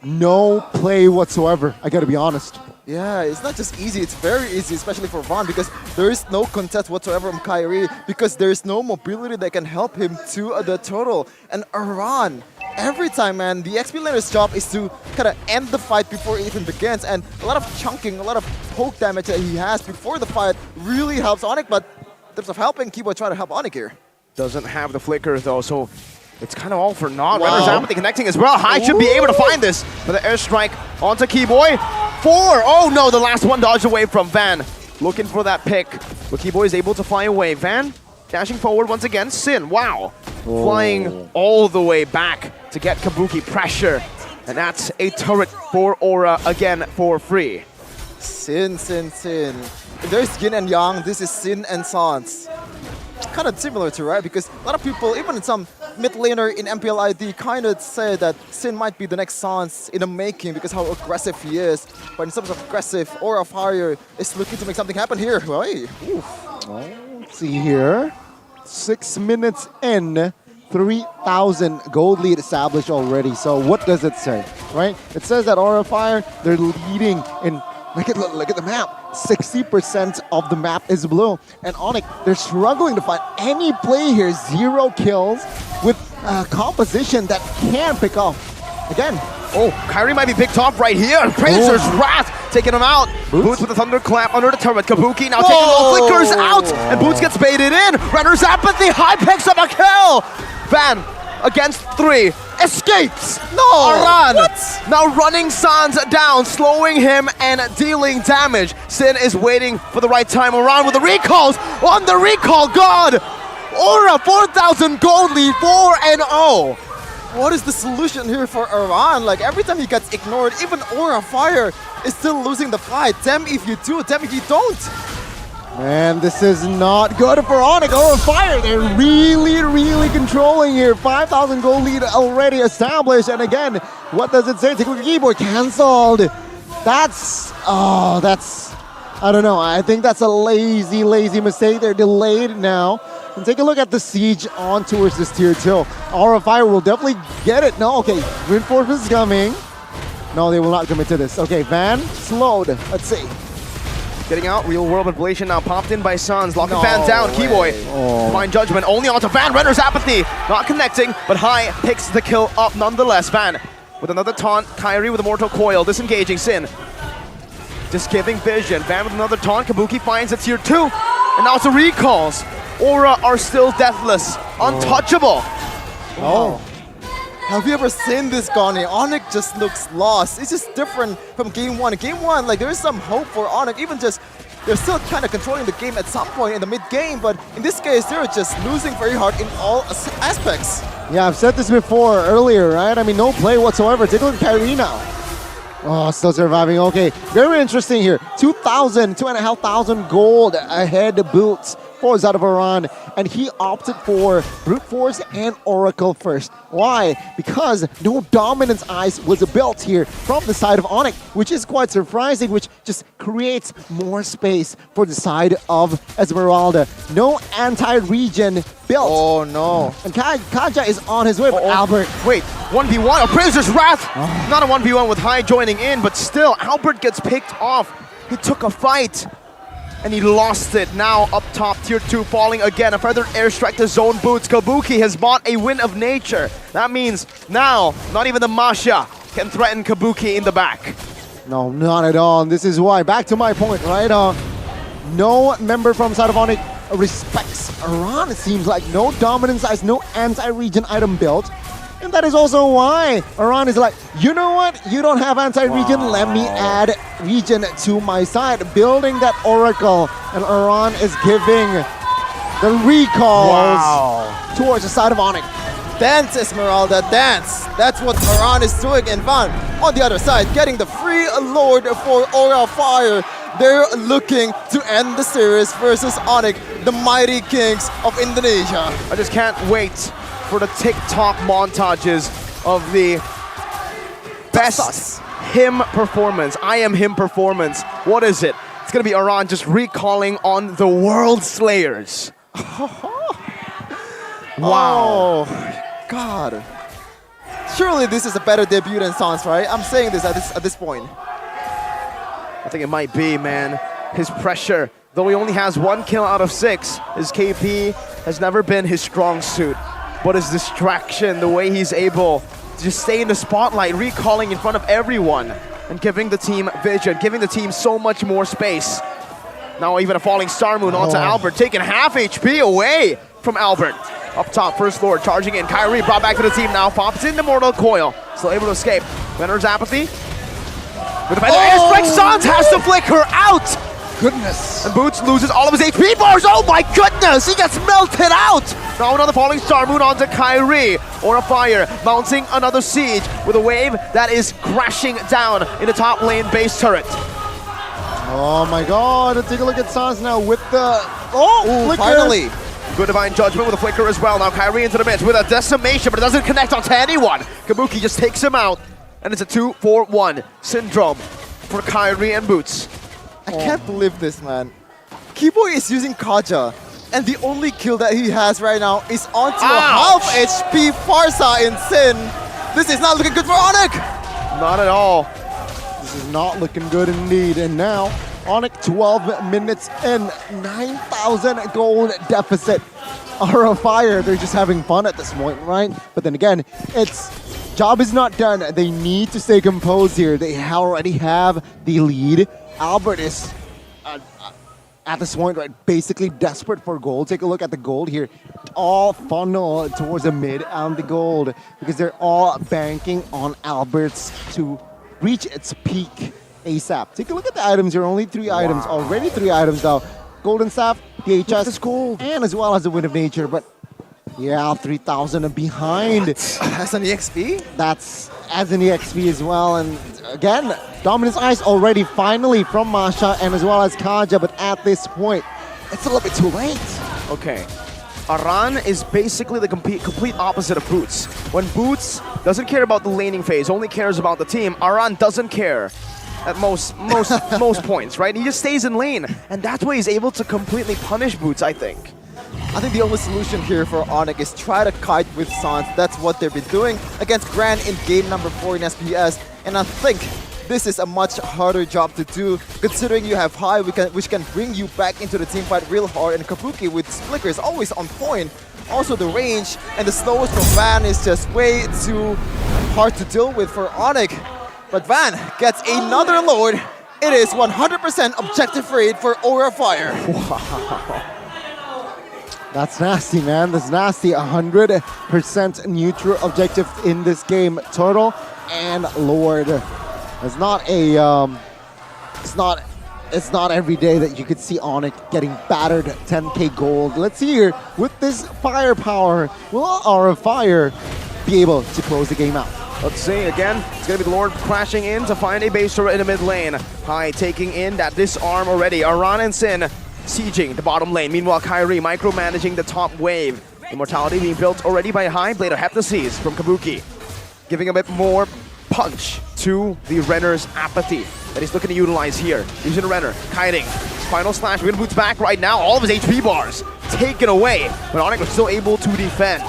no play whatsoever, I gotta be honest. Yeah, it's not just easy, it's very easy, especially for Van, because there is no contest whatsoever from Kyrie, because there is no mobility that can help him to the total. And Aran, every time, man, the XP laner's job is to kind of end the fight before it even begins, and a lot of chunking, a lot of poke damage that he has before the fight really helps Onyx, but in terms of helping, Keyboy trying to help Onyx here. Doesn't have the flicker though, so it's kind of all for naught. Wow. Renner's Apathy connecting as well. Hai should be able to find this for the airstrike onto Keyboy. 4. Oh no, the last one dodged away from Van. Looking for that pick, but Keyboy is able to fly away. Van dashing forward once again. Sin, wow. Flying all the way back to get Kabuki pressure. And that's a turret for Aura again for free. Sin. If there's yin and yang, this is Sin and Sans. Kind of similar to, right? Because a lot of people, even some mid laner in MPL ID, kind of say that Sin might be the next Sans in the making because how aggressive he is. But in terms of aggressive, Aura Fire is looking to make something happen here. Hey. Let's see here. 6 minutes in, 3,000 gold lead established already. So what does it say, right? It says that Aura Fire, they're leading in, look at the map. 60% of the map is blue. And Onyx, they're struggling to find any play here. 0 kills with a composition that can pick off. Again. Oh, Kyrie might be picked off right here. Razor's Wrath taking him out. Boots with a thunderclap under the turret. Kabuki now taking all flickers out. And Boots gets baited in. Renner's Apathy. Hai picks up a kill. Van against 3. Escapes! No! Aran! What? Now running Sans down, slowing him and dealing damage. Sin is waiting for the right time. Aran with the recalls! On the recall, God! Aura, 4,000 gold lead, 4-0. What is the solution here for Aran? Like, every time he gets ignored, even Aura Fire is still losing the fight. Damn if you do, damn if you don't. Man, this is not good for Onyx. Aura Fire, they're really controlling here. 5,000 gold lead already established. And again, what does it say? Take a look at keyboard, cancelled. That's, I don't know. I think that's a lazy mistake. They're delayed now. And take a look at the siege on towards this tier 2. Aura Fire will definitely get it. No, okay, reinforcements coming. No, they will not commit to this. Okay, Van, slowed. Let's see. Getting out, real world manipulation now popped in by Suns. Locking No Van down, way. Keyboy. Oh. Fine judgment, only onto Van. Renders apathy, not connecting, but High picks the kill up nonetheless. Van with another taunt, Kyrie with a Mortal Coil, disengaging Sin. Just giving vision, Van with another taunt, Kabuki finds a tier 2. And now it's a recalls. Aura are still deathless, untouchable. Oh. Have you ever seen this, Goni? Onyx just looks lost. It's just different from game 1. In game 1, like there is some hope for Onyx, even just they're still kind of controlling the game at some point in the mid-game, but in this case, they're just losing very hard in all aspects. Yeah, I've said this before earlier, right? I mean, no play whatsoever. Take a look at Kyrie now. Oh, still surviving. Okay, very interesting here. 2,500 gold ahead boots for Zad of Iran, and he opted for Brute Force and Oracle first. Why? Because no Dominance Ice was built here from the side of Onyx, which is quite surprising, which just creates more space for the side of Esmeralda. No anti-regen built. Oh no. And Kaja is on his way, but Albert. Wait, 1v1, a Prisoner's Wrath! Not a 1v1 with High joining in, but still, Albert gets picked off. He took a fight. And he lost it. Now up top, tier 2 falling again. A further airstrike to zone boots. Kabuki has bought a win of nature. That means now, not even the Masha can threaten Kabuki in the back. No, not at all. And this is why. Back to my point, right? No member from side of Onyx respects Iran. It seems like no dominance ice, no anti-regen item built. And that is also why Iran is like, you know what? You don't have anti-regen. Let me add regen to my side. Building that Oracle. And Iran is giving the recalls towards the side of Onyx. Dance, Esmeralda, dance. That's what Iran is doing. And Van, on the other side, getting the free Lord for Aura Fire. They're looking to end the series versus Onyx, the mighty kings of Indonesia. I just can't wait for the TikTok montages of the best him performance. I am him performance. What is it? It's gonna be Iran just recalling on the World Slayers. Wow. Oh, God. Surely this is a better debut than Sans, right? I'm saying this at this point. I think it might be, man. His pressure, though he only has 1 kill out of 6, his KP has never been his strong suit. But his distraction, the way he's able to just stay in the spotlight, recalling in front of everyone, and giving the team vision, giving the team so much more space. Now even a falling Star Moon onto Albert, taking half HP away from Albert. Up top, First Lord charging in. Kyrie brought back to the team now, pops in the Mortal Coil. Still able to escape. Venor's apathy. With the airstrike, Sans has to flicker out! Goodness. And Boots loses all of his HP bars. Oh my goodness, he gets melted out. Now another falling Star Moon onto Kyrie. Aura Fire mounting another siege with a wave that is crashing down in the top lane base turret. Oh my God, take a look at Sans now with the, flicker. Finally. Good Divine Judgment with a flicker as well. Now Kyrie into the mid with a decimation, but it doesn't connect onto anyone. Kabuki just takes him out. And it's a 2-4-1 syndrome for Kyrie and Boots. I can't believe this, man. Keyboy is using Kaja, and the only kill that he has right now is onto a half HP Farsa in Sin. This is not looking good for Onyx. Not at all. This is not looking good indeed. And now, Onyx 12 minutes in, 9,000 gold deficit. Aura Fire, they're just having fun at this point, right? But then again, job is not done. They need to stay composed here. They already have the lead. Albert is at this point, right, basically desperate for gold. Take a look at the gold here. All funnel towards the mid and the gold because they're all banking on Albert's to reach its peak ASAP. Take a look at the items here. Only 3 items. Already 3 items now. Golden Staff, DHS, gold, and as well as the Wind of Nature. But yeah, 3,000 behind. As an EXP? That's as an EXP as well. And again, Dominance Ice already finally from Masha and as well as Kaja. But at this point, it's a little bit too late. Okay. Aran is basically the complete opposite of Boots. When Boots doesn't care about the laning phase, only cares about the team, Aran doesn't care at most points, right? He just stays in lane. And that's why he's able to completely punish Boots, I think. I think the only solution here for Onyx is try to kite with Sans. That's what they've been doing against Grand in game number 4 in SPS. And I think this is a much harder job to do, considering you have High, which can bring you back into the team fight real hard, and Kabuki with Flicker is always on point. Also the range and the slows from Van is just way too hard to deal with for Onyx. But Van gets another Lord. It is 100% objective rate for Aura Fire. Wow. That's nasty, man. That's nasty. 100% neutral objective in this game total. And Lord, it's not a it's not every day that you could see Onyx getting battered 10k gold. Let's see here, with this firepower, will Aura Fire be able to close the game out? Let's see, again, it's going to be the Lord crashing in to find a base turret in the mid lane. High taking in that disarm already. Aran and Sin sieging the bottom lane. Meanwhile, Kyrie micromanaging the top wave. Immortality being built already by High. Blade of Heptases from Kabuki, giving a bit more punch to the Renner's apathy that he's looking to utilize here. Using the Renner, kiting. Final slash, Wind Boots back right now. All of his HP bars taken away, but Onyx was still able to defend.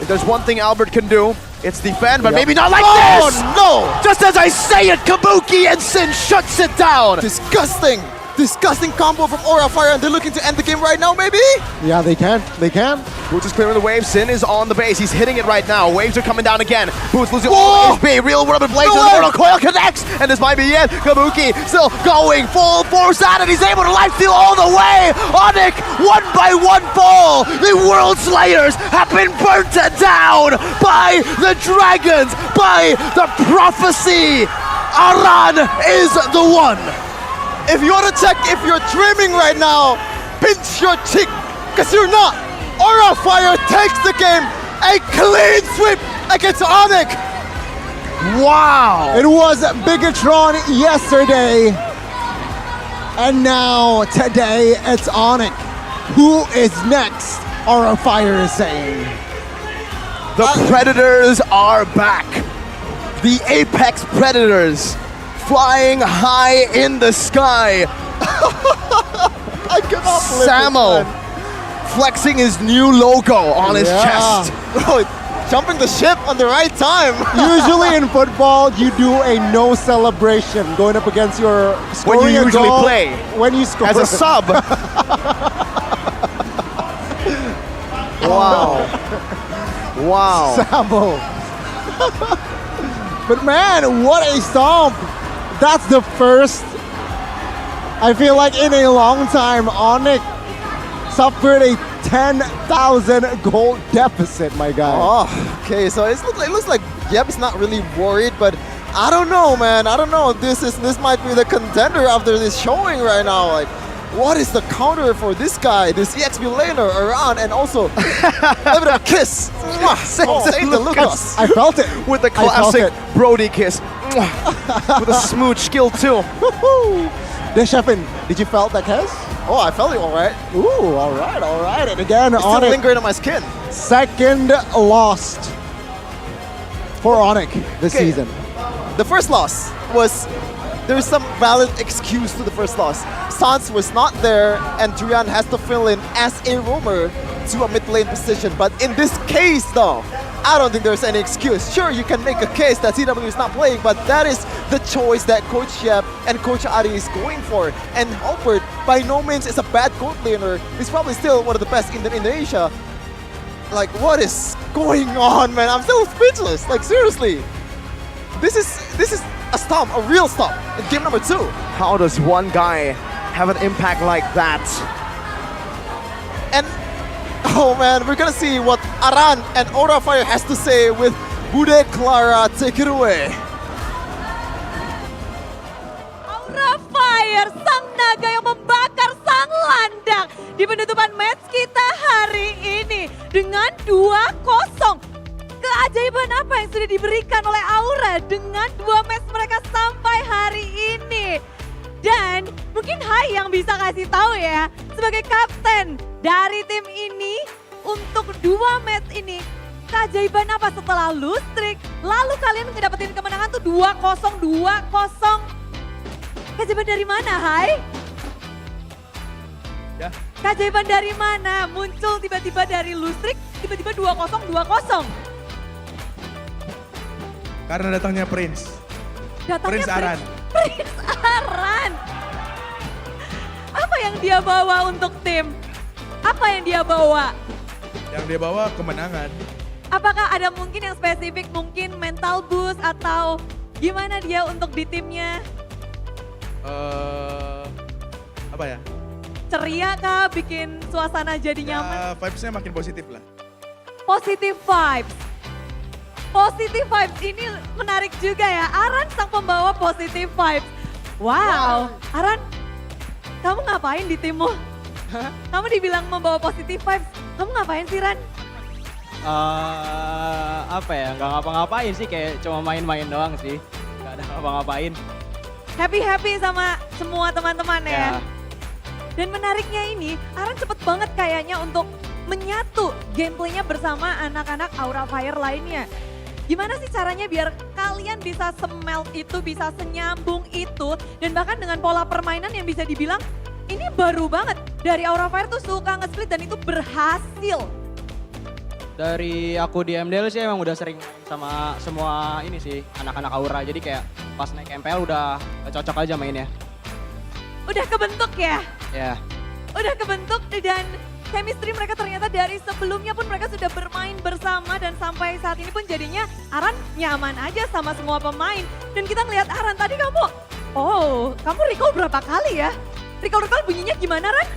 If there's one thing Albert can do, it's defend, but maybe not like this! Oh no! Just as I say it, Kabuki and Sin shuts it down! Disgusting! Disgusting combo from Aura Fire, and they're looking to end the game right now, maybe? Yeah, they can. They can. Boots is clearing the wave. Sin is on the base. He's hitting it right now. Waves are coming down again. Boots losing all HP. Real rubber blades. The Mortal Coil connects, and this might be it. Kabuki still going full force at it. He's able to lifesteal all the way. Onyx, one by one fall. The World Slayers have been burnt down by the Dragons, by the prophecy. Aran is the one. If you want to check if you're dreaming right now, pinch your cheek, because you're not. Aura Fire takes the game, a clean sweep against Onyx. Wow! It was Bigatron yesterday, and now today it's Onyx. Who is next? Aura Fire is saying. The Predators are back. The Apex Predators. Flying high in the sky. I cannot believe Samo flexing his new logo on his chest. Bro, jumping the ship on the right time. Usually in football, you do a no celebration going up against your scoring when you usually goal, play when you score as a sub. Wow. Wow. Samo. But man, what a stomp. That's the first, I feel like in a long time, Onyx suffered a 10,000 gold deficit, my guy. Oh, okay, so it looks like Yep is not really worried, but I don't know, man. I don't know. This might be the contender after this showing right now. Like, what is the counter for this guy, this EXP laner around, and also a bit of a kiss. Save the Lucas. I felt it. With the classic Brody kiss. With a smooth skill too. Deshefin, did you felt that kiss? Oh, I felt it all right. Ooh, all right, all right. And again, it's still lingering on my skin. Second lost for Onyx this season. The first loss was, there's some valid excuse to the first loss. Sans was not there, and Durian has to fill in as a roamer to a mid lane position. But in this case, though, I don't think there's any excuse. Sure, you can make a case that CW is not playing, but that is the choice that Coach Yep and Coach Ari is going for. And Halbert, by no means is a bad gold laner. He's probably still one of the best in Indonesia. Like, what is going on, man? I'm still speechless. Like, seriously. This is a stomp, a real stomp in game number 2. How does one guy have an impact like that? And oh man, we're gonna see what Aran and Aura Fire has to say with Bude Clara. Take it away. Aura Fire, sang naga yang membakar sang landak di penutupan match kita hari ini dengan 2-0. Keajaiban apa yang sudah diberikan oleh Aura dengan 2 match mereka sampai hari ini? Dan mungkin Hai yang bisa kasih tahu ya, sebagai kapten dari tim ini untuk 2 match ini, keajaiban apa setelah lose streak, lalu kalian ngedapetin kemenangan tuh 2-0, 2-0. Keajaiban dari mana, Hai? Ya, Keajaiban dari mana? Muncul tiba-tiba dari Lustrik, tiba-tiba 2-0. Karena datangnya Prince. Datangnya Prince Aran. Prince Aran. Apa yang dia bawa untuk tim? Apa yang dia bawa? Yang dia bawa kemenangan. Apakah ada mungkin yang spesifik, mungkin mental boost atau gimana dia untuk di timnya? Apa ya? Ceria kah, bikin suasana jadi nyaman? Vibes-nya makin positif lah. Positive vibes. Positive vibes ini menarik juga ya. Aran sang pembawa positive vibes. Wow. Aran, kamu ngapain di timmu? Kamu dibilang membawa positive vibes. Kamu ngapain sih, Ran? Apa ya, nggak ngapa-ngapain sih, kayak cuma main-main doang sih. Nggak ada ngapa-ngapain. Happy-happy sama semua teman-teman ya. Dan menariknya ini, Aran cepet banget kayaknya untuk menyatu gameplaynya bersama anak-anak Aura Fire lainnya. Gimana sih caranya biar kalian bisa semelt itu, bisa senyambung itu, dan bahkan dengan pola permainan yang bisa dibilang ini baru banget. Dari Aura Fire tuh suka nge-split dan itu berhasil. Dari aku di MDL sih emang udah sering sama semua ini sih, anak-anak Aura. Jadi kayak pas naik MPL udah cocok aja mainnya. Udah kebentuk ya? Ya. Udah kebentuk dan chemistry mereka ternyata dari sebelumnya pun mereka sudah bermain bersama dan sampai saat ini pun jadinya Aran nyaman aja sama semua pemain. Dan kita ngeliat Aran tadi kamu recall berapa kali ya? Recall bunyinya gimana Ran?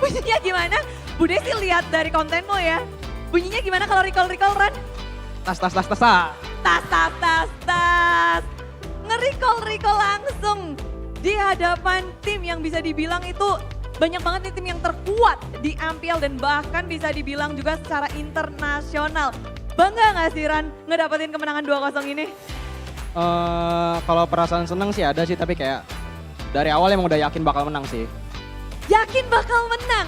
Bunyinya gimana? Bude sih lihat dari kontenmu ya. Bunyinya gimana kalau recall Ran? Tas. Nge-recall langsung di hadapan tim yang bisa dibilang itu banyak banget nih tim yang terkuat di MPL dan bahkan bisa dibilang juga secara internasional. Bangga gak sih Ran ngedapetin kemenangan 2-0 ini? Kalau perasaan seneng sih ada sih, tapi kayak dari awal emang udah yakin bakal menang sih. Yakin bakal menang?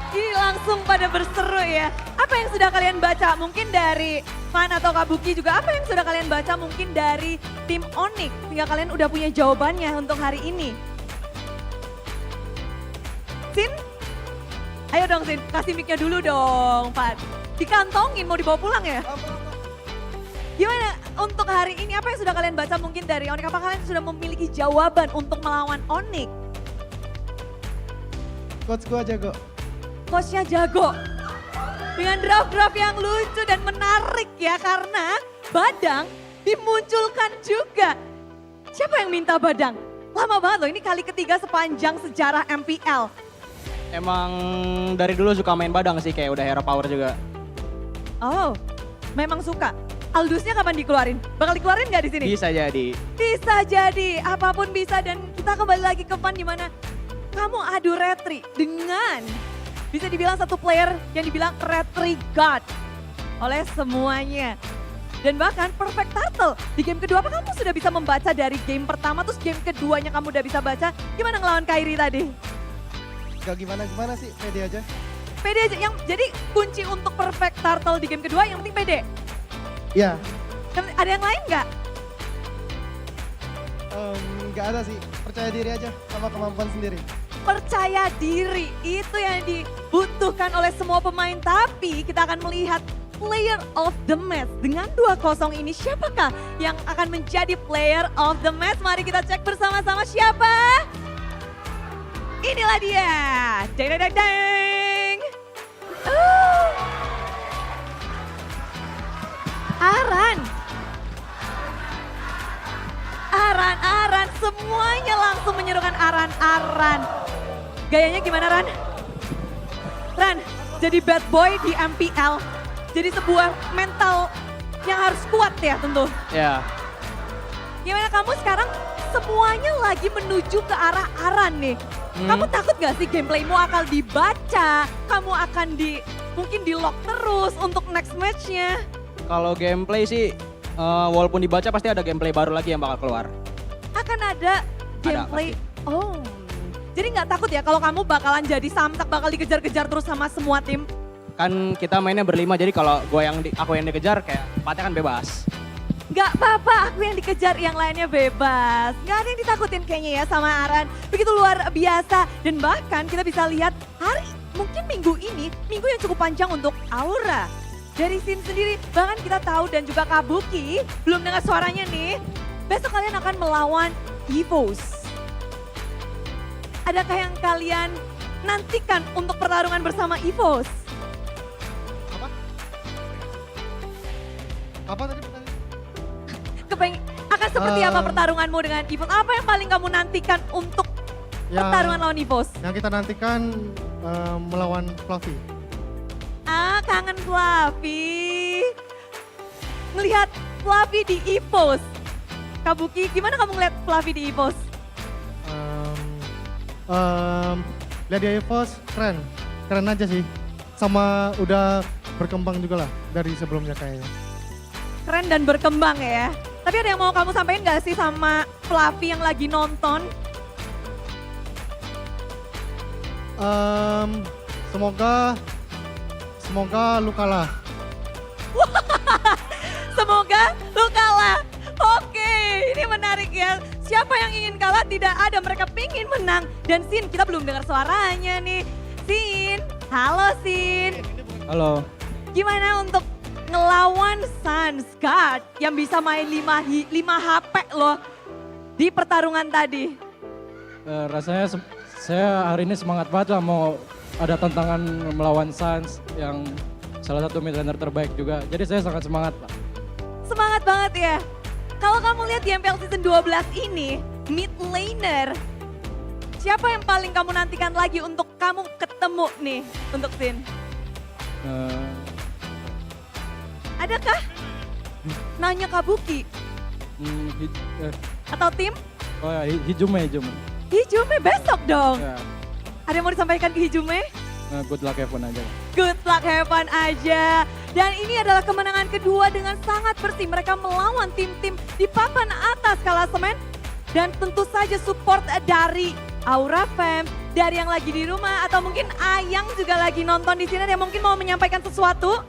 Ini langsung pada berseru ya. Apa yang sudah kalian baca? Mungkin dari Fan atau Kabuki juga, apa yang sudah kalian baca mungkin dari tim Onyx? Sehingga kalian udah punya jawabannya untuk hari ini. Sin? Ayo dong Sin, kasih mic-nya dulu dong Fan. Dikantongin, mau dibawa pulang ya? Gimana untuk hari ini, apa yang sudah kalian baca mungkin dari Onyx? Apakah kalian sudah memiliki jawaban untuk melawan Onyx? Coach gua jago. Coachnya jago. Dengan draft-draft yang lucu dan menarik ya, karena Badang dimunculkan juga. Siapa yang minta Badang? Lama banget loh, ini kali ketiga sepanjang sejarah MPL. Emang dari dulu suka main Badang sih, kayak udah hero power juga. Oh, memang suka. Aldusnya kapan dikeluarin? Bakal dikeluarin nggak di sini? Bisa jadi. Bisa jadi, apapun bisa. Dan kita kembali lagi ke Fan di mana kamu adu retri dengan bisa dibilang satu player yang dibilang retri god oleh semuanya. Dan bahkan perfect turtle di game kedua, apa kamu sudah bisa membaca dari game pertama terus game keduanya kamu udah bisa baca? Gimana ngelawan Kairi tadi? Gak gimana sih, pede aja. Pede aja, jadi kunci untuk perfect turtle di game kedua yang penting pede? Iya. Ada yang lain nggak? Nggak ada sih, percaya diri aja sama kemampuan sendiri. Percaya diri, itu yang dibutuhkan oleh semua pemain. Tapi kita akan melihat player of the match. Dengan 2-0 ini siapakah yang akan menjadi player of the match? Mari kita cek bersama-sama siapa. Inilah dia. Deng deng deng deng. Aran, semuanya langsung menyerukan Aran. Gayanya gimana Ran? Ran, jadi bad boy di MPL, jadi sebuah mental yang harus kuat ya tentu. Ya. Gimana kamu sekarang semuanya lagi menuju ke arah Aran nih. Kamu takut gak sih gameplaymu akan dibaca, kamu akan mungkin di lock terus untuk next matchnya? Kalau gameplay sih, walaupun dibaca pasti ada gameplay baru lagi yang bakal keluar. Akan ada gameplay, jadi nggak takut ya kalau kamu bakalan jadi samsak, bakal dikejar-kejar terus sama semua tim? Kan kita mainnya berlima, jadi kalau aku yang dikejar kayak empatnya kan bebas. Nggak apa-apa, aku yang dikejar, yang lainnya bebas. Nggak ada yang ditakutin kayaknya ya sama Aran. Begitu luar biasa. Dan bahkan kita bisa lihat mungkin minggu ini, minggu yang cukup panjang untuk Aura. Dari Sin sendiri, bahkan kita tahu dan juga Kabuki, belum dengar suaranya nih. Besok kalian akan melawan EVOS. Adakah yang kalian nantikan untuk pertarungan bersama EVOS? Apa tadi pertanyaan? Akan seperti apa pertarunganmu dengan EVOS? Apa yang paling kamu nantikan untuk pertarungan lawan EVOS? Yang kita nantikan melawan Fluffy. Kangen Fluffy. Ngelihat Fluffy di EVOS. Kabuki, gimana kamu ngeliat Fluffy di EVOS? Lihat di EVOS keren. Keren aja sih. Sama udah berkembang juga lah dari sebelumnya kayaknya. Keren dan berkembang ya. Tapi ada yang mau kamu sampaikan gak sih sama Fluffy yang lagi nonton? Semoga lu kalah. Semoga lu kalah. Oke, ini menarik ya. Siapa yang ingin kalah? Tidak ada, mereka pingin menang. Dan Sin, kita belum dengar suaranya nih. Sin, halo Sin. Halo. Gimana untuk ngelawan Sunsguard yang bisa main 5 HP loh di pertarungan tadi? Rasanya saya hari ini semangat banget lah mau ada tantangan melawan Suns yang salah satu mid laner terbaik juga. Jadi saya sangat semangat Pak. Semangat banget ya. Kalau kamu lihat di MPL Season 12 ini, mid laner, siapa yang paling kamu nantikan lagi untuk kamu ketemu nih untuk Sin? Adakah? Nanya Kabuki? Atau tim? Oh ya, Hijume. Hijume besok dong. Ya. Ada yang mau disampaikan ke Hijume? Good luck have fun aja. Good luck have fun aja. Dan ini adalah kemenangan kedua dengan sangat bersih. Mereka melawan tim-tim di papan atas klasemen. Dan tentu saja support dari Aura Fam, dari yang lagi di rumah atau mungkin Ayang juga lagi nonton di sini yang mungkin mau menyampaikan sesuatu.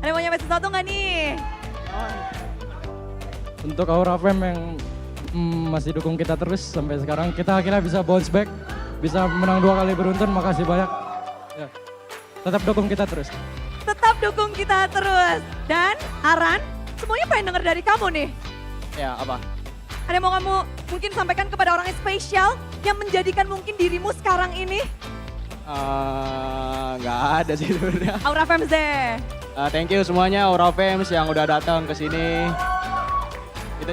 Ada yang mau menyampaikan sesuatu nggak nih? Untuk Aura Fam yang masih dukung kita terus sampai sekarang, kita akhirnya bisa bounce back, bisa menang 2 kali beruntun, makasih banyak. Ya. Tetap dukung kita terus. Tetap dukung kita terus. Dan Aran, semuanya pengen denger dari kamu nih. Ya, apa? Ada yang mau kamu mungkin sampaikan kepada orang yang spesial yang menjadikan mungkin dirimu sekarang ini? Nggak ada sih sebenarnya. Aura Fams deh. Thank you semuanya Aura Fams yang udah datang ke sini. Itu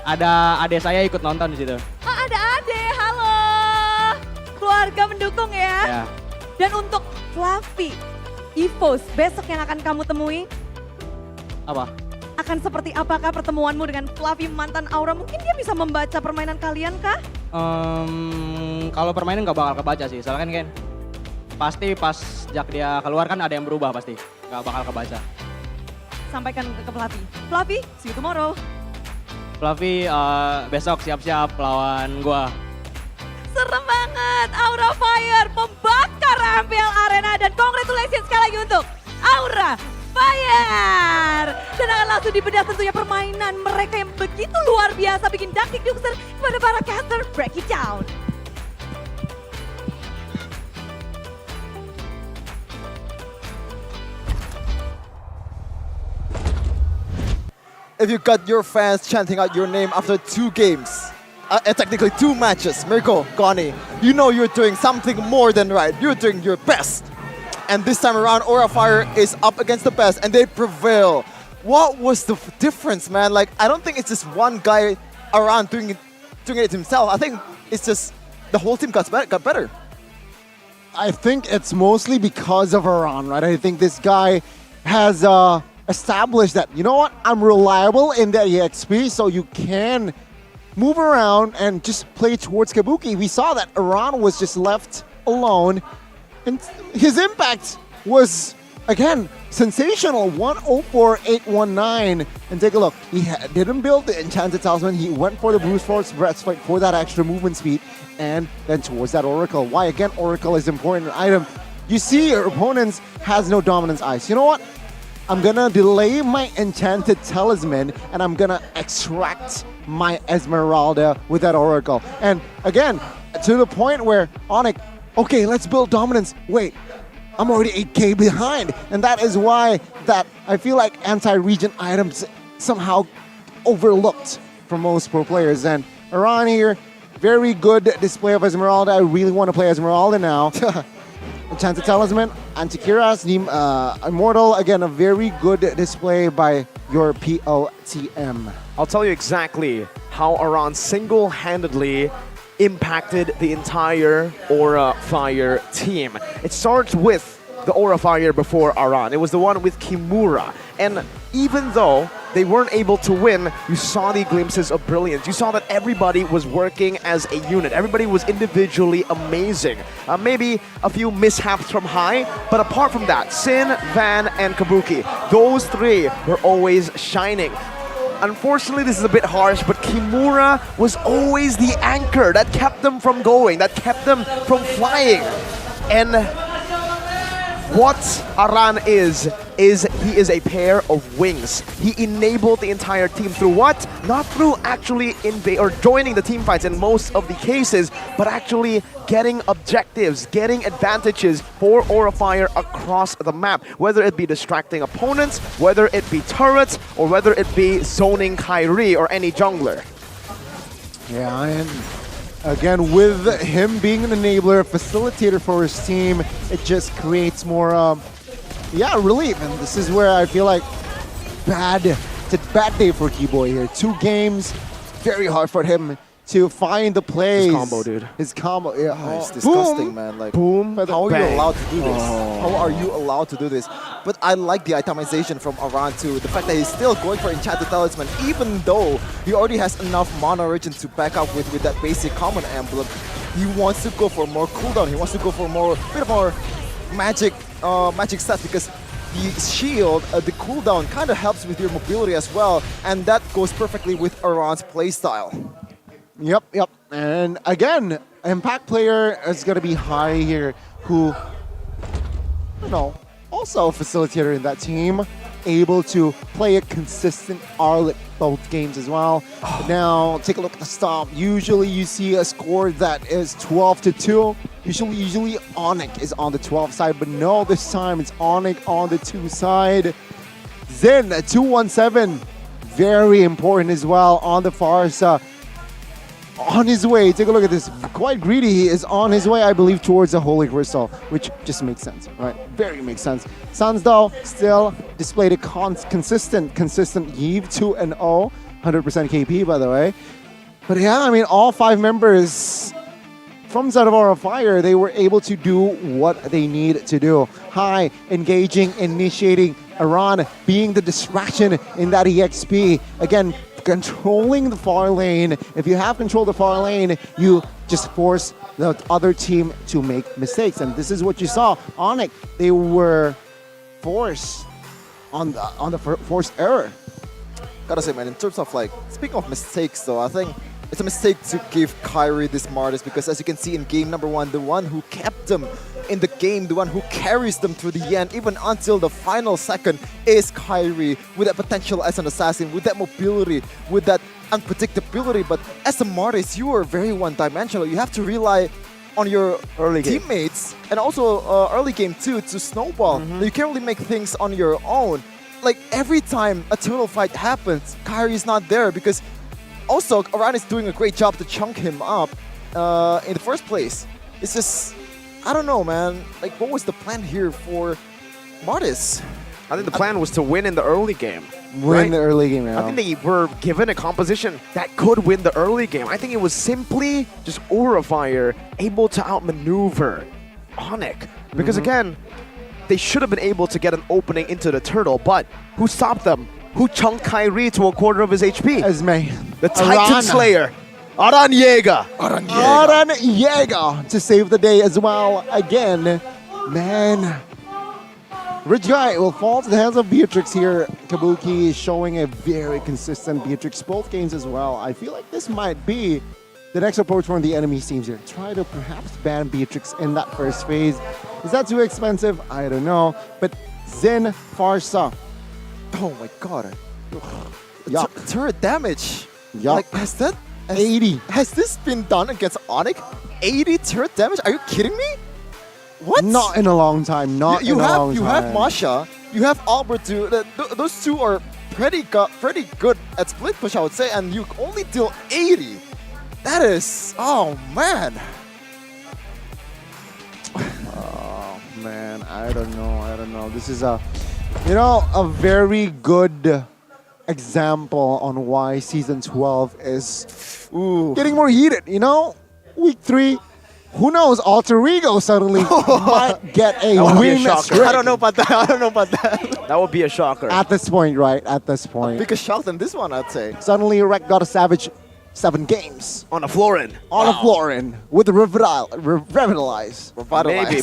ada adik saya ikut nonton di situ. Oh, ada adek, halo. Keluarga mendukung ya. Ya. Dan untuk Fluffy, EVOS besok yang akan kamu temui? Apa? Akan seperti apakah pertemuanmu dengan Fluffy mantan Aura? Mungkin dia bisa membaca permainan kalian kah? Kalau permainan nggak bakal kebaca sih, soalnya kan pasti pas sejak dia keluar kan ada yang berubah pasti, nggak bakal kebaca. Sampaikan ke Fluffy. Fluffy, see you tomorrow. Fluffy besok siap-siap lawan gua. Serem banget, Aura Fire membakar MPL Arena dan congratulations sekali lagi untuk Aura Fire. Dan akan langsung dibedah tentunya permainan mereka yang begitu luar biasa bikin dakdikdukser kepada para caster. Break it down. If you got your fans chanting out your name after 2 games, technically 2 matches, Mirko, Connie, you know you're doing something more than right. You're doing your best. And this time around, Aura Fire is up against the best and they prevail. What was the difference, man? Like, I don't think it's just one guy around doing it himself. I think it's just the whole team got better. I think it's mostly because of Aran, right? I think this guy has established that, you know what, I'm reliable in the EXP, so you can move around and just play towards Kabuki. We saw that Aran was just left alone, and his impact was, again, sensational. 104,819. And take a look, he didn't build the Enchanted Talisman, he went for the Bruce Force Breastplate for that extra movement speed, and then towards that Oracle. Why, again, Oracle is an important item. You see your opponents has no dominance ice. You know what? I'm gonna delay my enchanted talisman and I'm gonna extract my Esmeralda with that Oracle. And again, to the point where Onyx, okay, let's build dominance. Wait, I'm already 8k behind. And that is why that I feel like anti-region items somehow overlooked for most pro players. And Aran here, very good display of Esmeralda. I really want to play Esmeralda now. Enchanted Talisman, Antikyras, Immortal. Again, a very good display by your POTM. I'll tell you exactly how Aran single-handedly impacted the entire Aura Fire team. It starts with the Aura Fire before Aran. It was the one with Kimura. And even though they weren't able to win, you saw the glimpses of brilliance. You saw that everybody was working as a unit. Everybody was individually amazing. Maybe a few mishaps from High, but apart from that, Sin, Van, and Kabuki, those three were always shining. Unfortunately, this is a bit harsh, but Kimura was always the anchor that kept them from going, that kept them from flying. And what Aran is he is a pair of wings. He enabled the entire team through what? Not through actually joining the team fights in most of the cases, but actually getting objectives, getting advantages for Aura Fire across the map. Whether it be distracting opponents, whether it be turrets, or whether it be zoning Kyrie or any jungler. Yeah, and again, with him being an enabler, facilitator for his team, it just creates more, relief. And this is where I feel like it's a bad day for Keyboy here. 2 games, very hard for him to find the plays. His combo, dude. His combo, yeah. It's disgusting, man. Like, boom, how are bang. you allowed to do this? How are you allowed to do this? But I like the itemization from Aran too. The fact that he's still going for Enchanted Talisman, even though he already has enough Mana Origin to back up with that basic common emblem. He wants to go for more cooldown. He wants to go for bit more magic stats, because the shield, the cooldown kind of helps with your mobility as well, and that goes perfectly with Aran's playstyle. Yep. And again, impact player is going to be High here, who, also a facilitator in that team, able to play a consistent Arlet both games as well. But now, take a look at the stop. Usually you see a score that is 12-2. Usually Onyx is on the 12 side, but no, this time it's Onyx on the 2 side. Zen, 217, very important as well on the Farsa. On his way, take a look at this, quite greedy. He is on his way, I believe, towards the Holy Crystal, which just makes sense, right? Very makes sense. Suns, though, still displayed a consistent heave, 2-0, 100% KP, by the way. But yeah, I mean, all 5 members from Side of Aura Fire, they were able to do what they need to do. High, engaging, initiating, Aran being the distraction in that EXP. Again, controlling the far lane. If you have control of the far lane, you just force the other team to make mistakes. And this is what you saw. Onyx, they were forced on the forced error. Gotta say, man, in terms of speaking of mistakes though, I think it's a mistake to give Kyrie this Martis, because as you can see in game number 1, the one who kept them in the game, the one who carries them through the end, even until the final second, is Kyrie, with that potential as an assassin, with that mobility, with that unpredictability. But as a Martis, you are very one-dimensional. You have to rely on your early teammates and also early game too to snowball. You can't really make things on your own. Like every time a turtle fight happens, Kyrie is not there, because also Aran is doing a great job to chunk him up in the first place. It's just, I don't know, man. Like, what was the plan here for Martis? I think the plan was to win in the early game. Win the early game, yeah. I think they were given a composition that could win the early game. I think it was simply just Aura Fire able to outmaneuver Onyx. Because again, they should have been able to get an opening into the turtle, but who stopped them? Who chunked Kyrie to a quarter of his HP? Esme. The Titan Slayer. Aran Yeager. Aran Yeager to save the day as well. Again, man. Rich Guy will fall to the hands of Beatrix here. Kabuki is showing a very consistent Beatrix both games as well. I feel like this might be the next approach from the enemy teams here. Try to perhaps ban Beatrix in that first phase. Is that too expensive? I don't know. But Zen, Farsa, Oh my god. Yuck. Turret damage. Yuck. Like, has 80. Has this been done against Onyx? 80 turret damage? Are you kidding me? What? Not in a long time. Not in a long time. You have Masha. You have Albert too. Those two are pretty good at split push, I would say, and you only deal 80. That is, oh man. Oh man, I don't know. This is a very good example on why season 12 is getting more heated. Week 3. Who knows? Alter Ego suddenly might get a win. I don't know about that. That would be a shocker. At this point, right? At this point. Bigger shock than this one, I'd say. Suddenly, Rek got a savage 7 games. On a Florin. On a Florin. With Revitalize.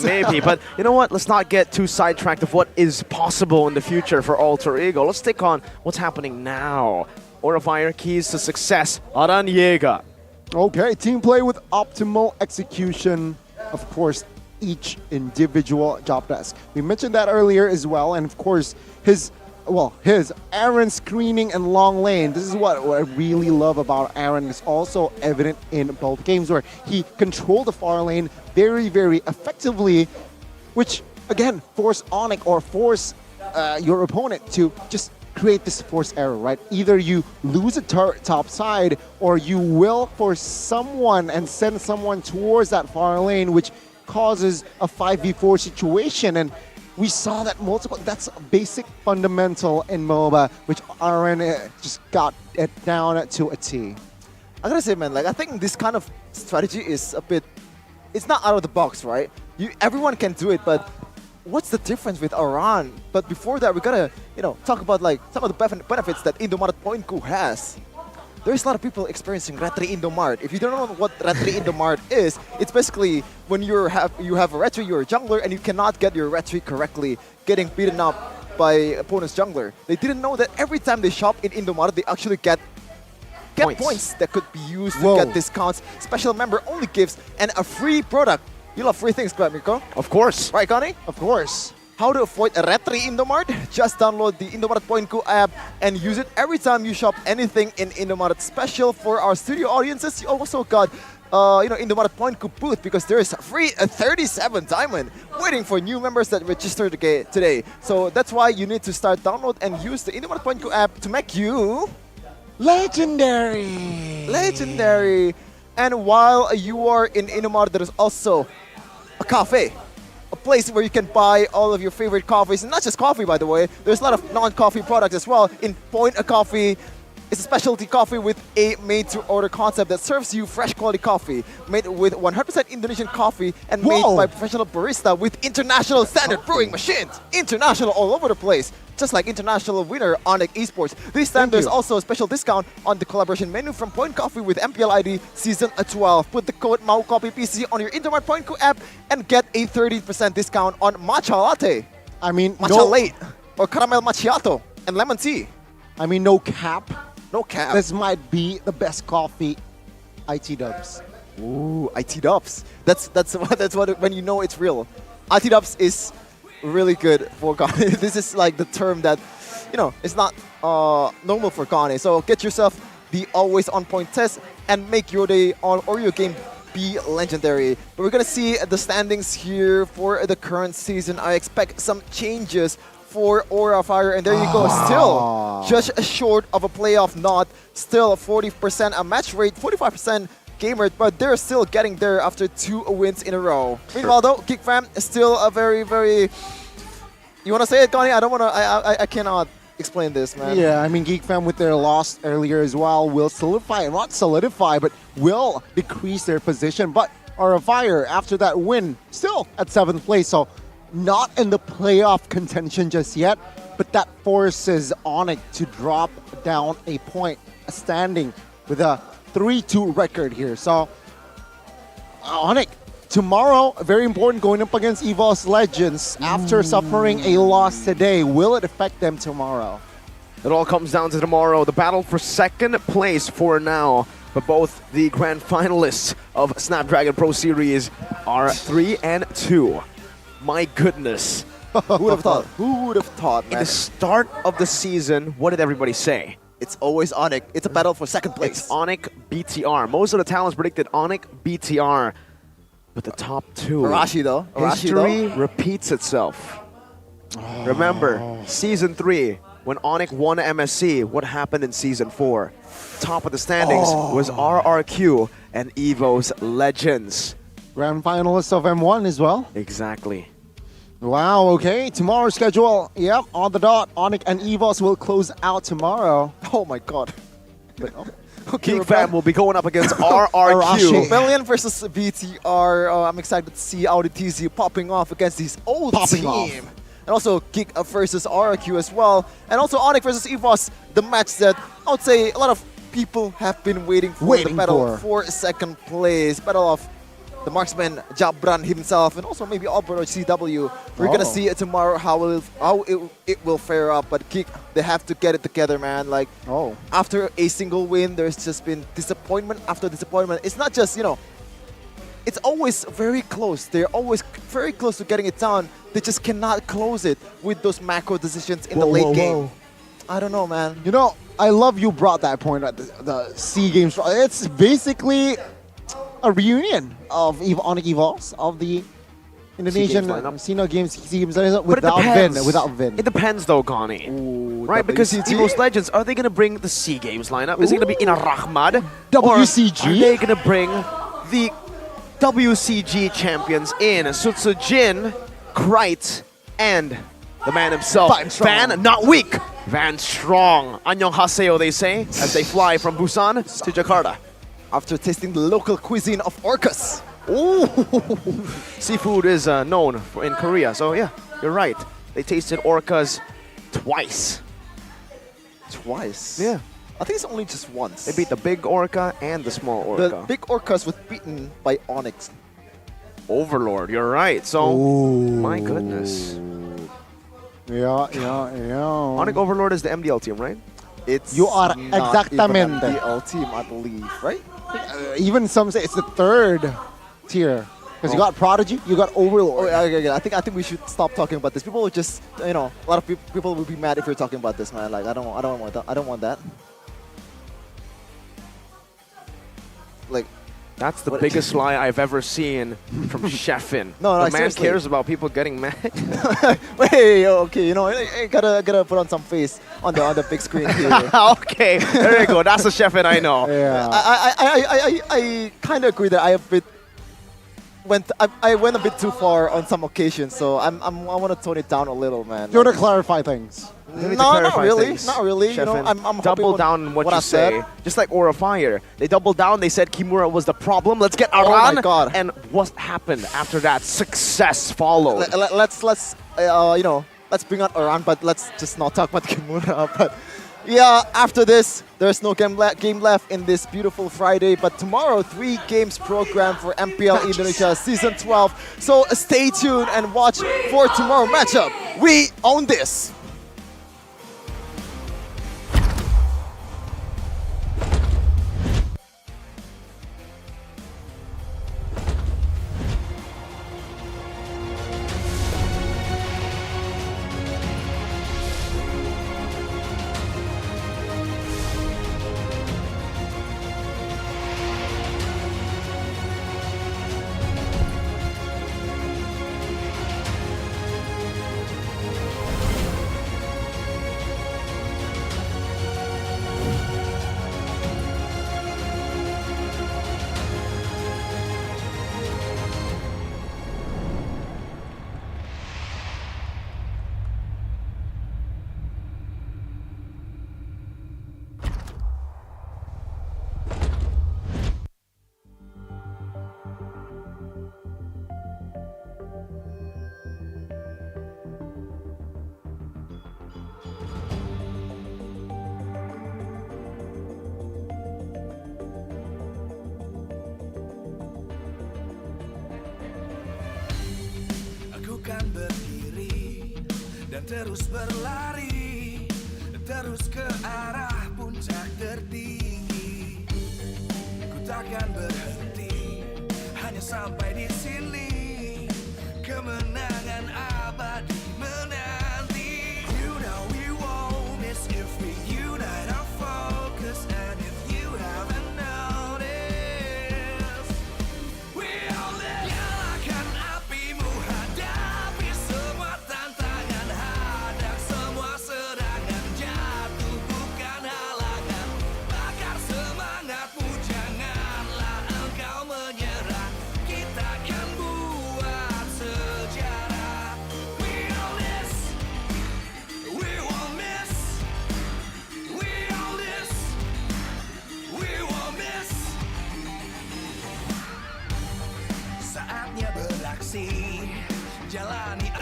Maybe. But you know what? Let's not get too sidetracked of what is possible in the future for Alter Ego. Let's take on what's happening now. Aura Fire keys to success. Aran Yeager. Okay, team play with optimal execution. Of course, each individual job task. We mentioned that earlier as well, and of course, his Aaron screening and long lane. This is what I really love about Aaron. Is also evident in both games where he controlled the far lane very, very effectively, which again force Onyx or force your opponent to just create this force error, right? Either you lose a top side or you will force someone and send someone towards that far lane, which causes a 5v4 situation. And we saw that multiple. That's a basic fundamental in MOBA, which Aaron just got it down to a T. I gotta say, man, like I think this kind of strategy is a bit. It's not out of the box, right? Everyone can do it, but what's the difference with Aran? But before that, we gotta, talk about like some of the benefits that Indomaret Point Coup has. There's a lot of people experiencing Retri Indomart. If you don't know what Retri Indomart is, it's basically when you have a Retri, you're a jungler, and you cannot get your Retri correctly, getting beaten up by opponent's jungler. They didn't know that every time they shop in Indomart, they actually get points that could be used to get discounts, special member only gifts, and a free product. You love free things, correct, Mirko? Of course. Right, Connie? Of course. How to avoid a Retri Indomart? Just download the Indomaret Point Coup app and use it every time you shop anything in Indomaret. Special for our studio audiences, you also got Indomaret Point Coup booth because there is a free 37 diamond waiting for new members that register today. So that's why you need to start download and use the Indomaret Point Coup app to make you legendary. And while you are in Indomaret, there is also a cafe, a place where you can buy all of your favorite coffees, and not just coffee, by the way. There's a lot of non-coffee products as well. In Point a Coffee, it's a specialty coffee with a made-to-order concept that serves you fresh quality coffee, made with 100% Indonesian coffee and made by professional barista with international standard brewing machines. International all over the place, just like international winner Onyx Esports. This time there's also a special discount on the collaboration menu from Point Coffee with MPL ID Season 12. Put the code MAUCOPYPC on your Indomaret Point Co app and get a 30% discount on matcha latte. Matcha late or caramel macchiato and lemon tea. No cap. No cap. This might be the best coffee. IT dubs. Ooh, IT dubs. That's what when you know it's real. IT dubs is really good for Gane. This is like the term that, it's not normal for Gane. So get yourself the always on point test and make your day or your game be legendary. But we're gonna see the standings here for the current season. I expect some changes for Aura Fire, and there you go. Still just short of a playoff nod. Still 40% a match rate, 45% gamer, but they're still getting there after 2 wins in a row. Meanwhile, though, Geek Fam is still a very, very. You wanna say it, Connie? I don't wanna. I cannot explain this, man. Yeah, Geek Fam with their loss earlier as well will not solidify, but will decrease their position. But Aura Fire, after that win, still at 7th place. So not in the playoff contention just yet, but that forces Onyx to drop down a point standing with a 3-2 record here. So Onyx tomorrow, very important, going up against EVOS Legends after suffering a loss today. Will it affect them tomorrow? It all comes down to tomorrow. The battle for 2nd place for now. But both the grand finalists of Snapdragon Pro Series are 3-2. My goodness. Who would have thought? Who would have thought, In man? the start of the season, what did everybody say? It's always Onyx. It's a battle for second place. It's Onyx BTR. Most of the talents predicted Onyx BTR. But the top two. Arashi though. History repeats itself. Remember, Season 3, when Onyx won MSC, what happened in Season 4? Top of the standings was RRQ and EVO's Legends. Grand finalists of M1 as well. Exactly. Wow, okay. Tomorrow's schedule. Yep, on the dot. Onyx and EVOS will close out tomorrow. Oh my god. Geek Fam will be going up against RRQ. Rebellion versus BTR. I'm excited to see Audi TZ popping off against his old team. And also Geek versus RRQ as well. And also Onyx versus EVOS, the match that I would say a lot of people have been waiting for. The battle for second place. Battle of the marksman Jabran himself, and also maybe Albert or CW. We're gonna see it tomorrow how it will fare up. But Geek, they have to get it together, man. Like after a single win, there's just been disappointment after disappointment. It's not just, you know, it's always very close. They're always very close to getting it down. They just cannot close it with those macro decisions in the late game. I don't know, man. You know, I love you brought that point at the C Games. It's basically a reunion of Onyx EVOS of the Indonesian Sino Games C Games without Vin. It depends though, Gani. Right, because EVO's Legends, are they going to bring the C Games lineup? Is it going to be Ina Rahmad? WCG? Or are they going to bring the WCG champions in Sutsujin, Krite, and the man himself, Van, not weak, Van Strong. Annyeonghaseyo, they say, as they fly from Busan to Jakarta. After tasting the local cuisine of orcas. Ooh, seafood is known in Korea, so yeah, you're right. They tasted orcas twice. Twice? Yeah. I think it's only just once. They beat the big orca and the small orca. The big orcas was beaten by Onyx. Overlord, you're right. So, my goodness. Yeah. Onyx Overlord is the MDL team, right? You are exactamente MPL team, I believe, right? Even some say it's the third tier. Because you got Prodigy, you got Overlord. Okay. I think we should stop talking about this. People will just, you know, a lot of people will be mad if you're talking about this, man. Like I don't want that. I don't want that. Like, that's the biggest lie I've ever seen from Sheffin. No, the man seriously. cares about people getting mad. Wait, okay, you know, I gotta put on some face on the big screen here. Okay, there you go. That's the Sheffin I know. Yeah. I kind of agree that I went a bit too far on some occasions, so I want to tone it down a little, man. You want to clarify things? No, not really. Not really. You know, I'm double down on what you say. Just like Aura Fire, they doubled down. They said Kimura was the problem. Let's get Aran. Oh my god! And what happened after that? Success followed. Let's you know, let's bring out Aran, but let's just not talk about Kimura. But yeah, after this, there's no game left in this beautiful Friday. But tomorrow, 3 games program for MPL Indonesia Season 12. So stay tuned and watch for tomorrow matchup. We own this. Kan berdiri dan terus berlari, terus ke arah puncak tertinggi. Ku takkan berhenti, hanya sampai di sini. Kemenangan abadi.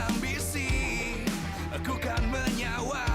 ambisi, aku kan menyawa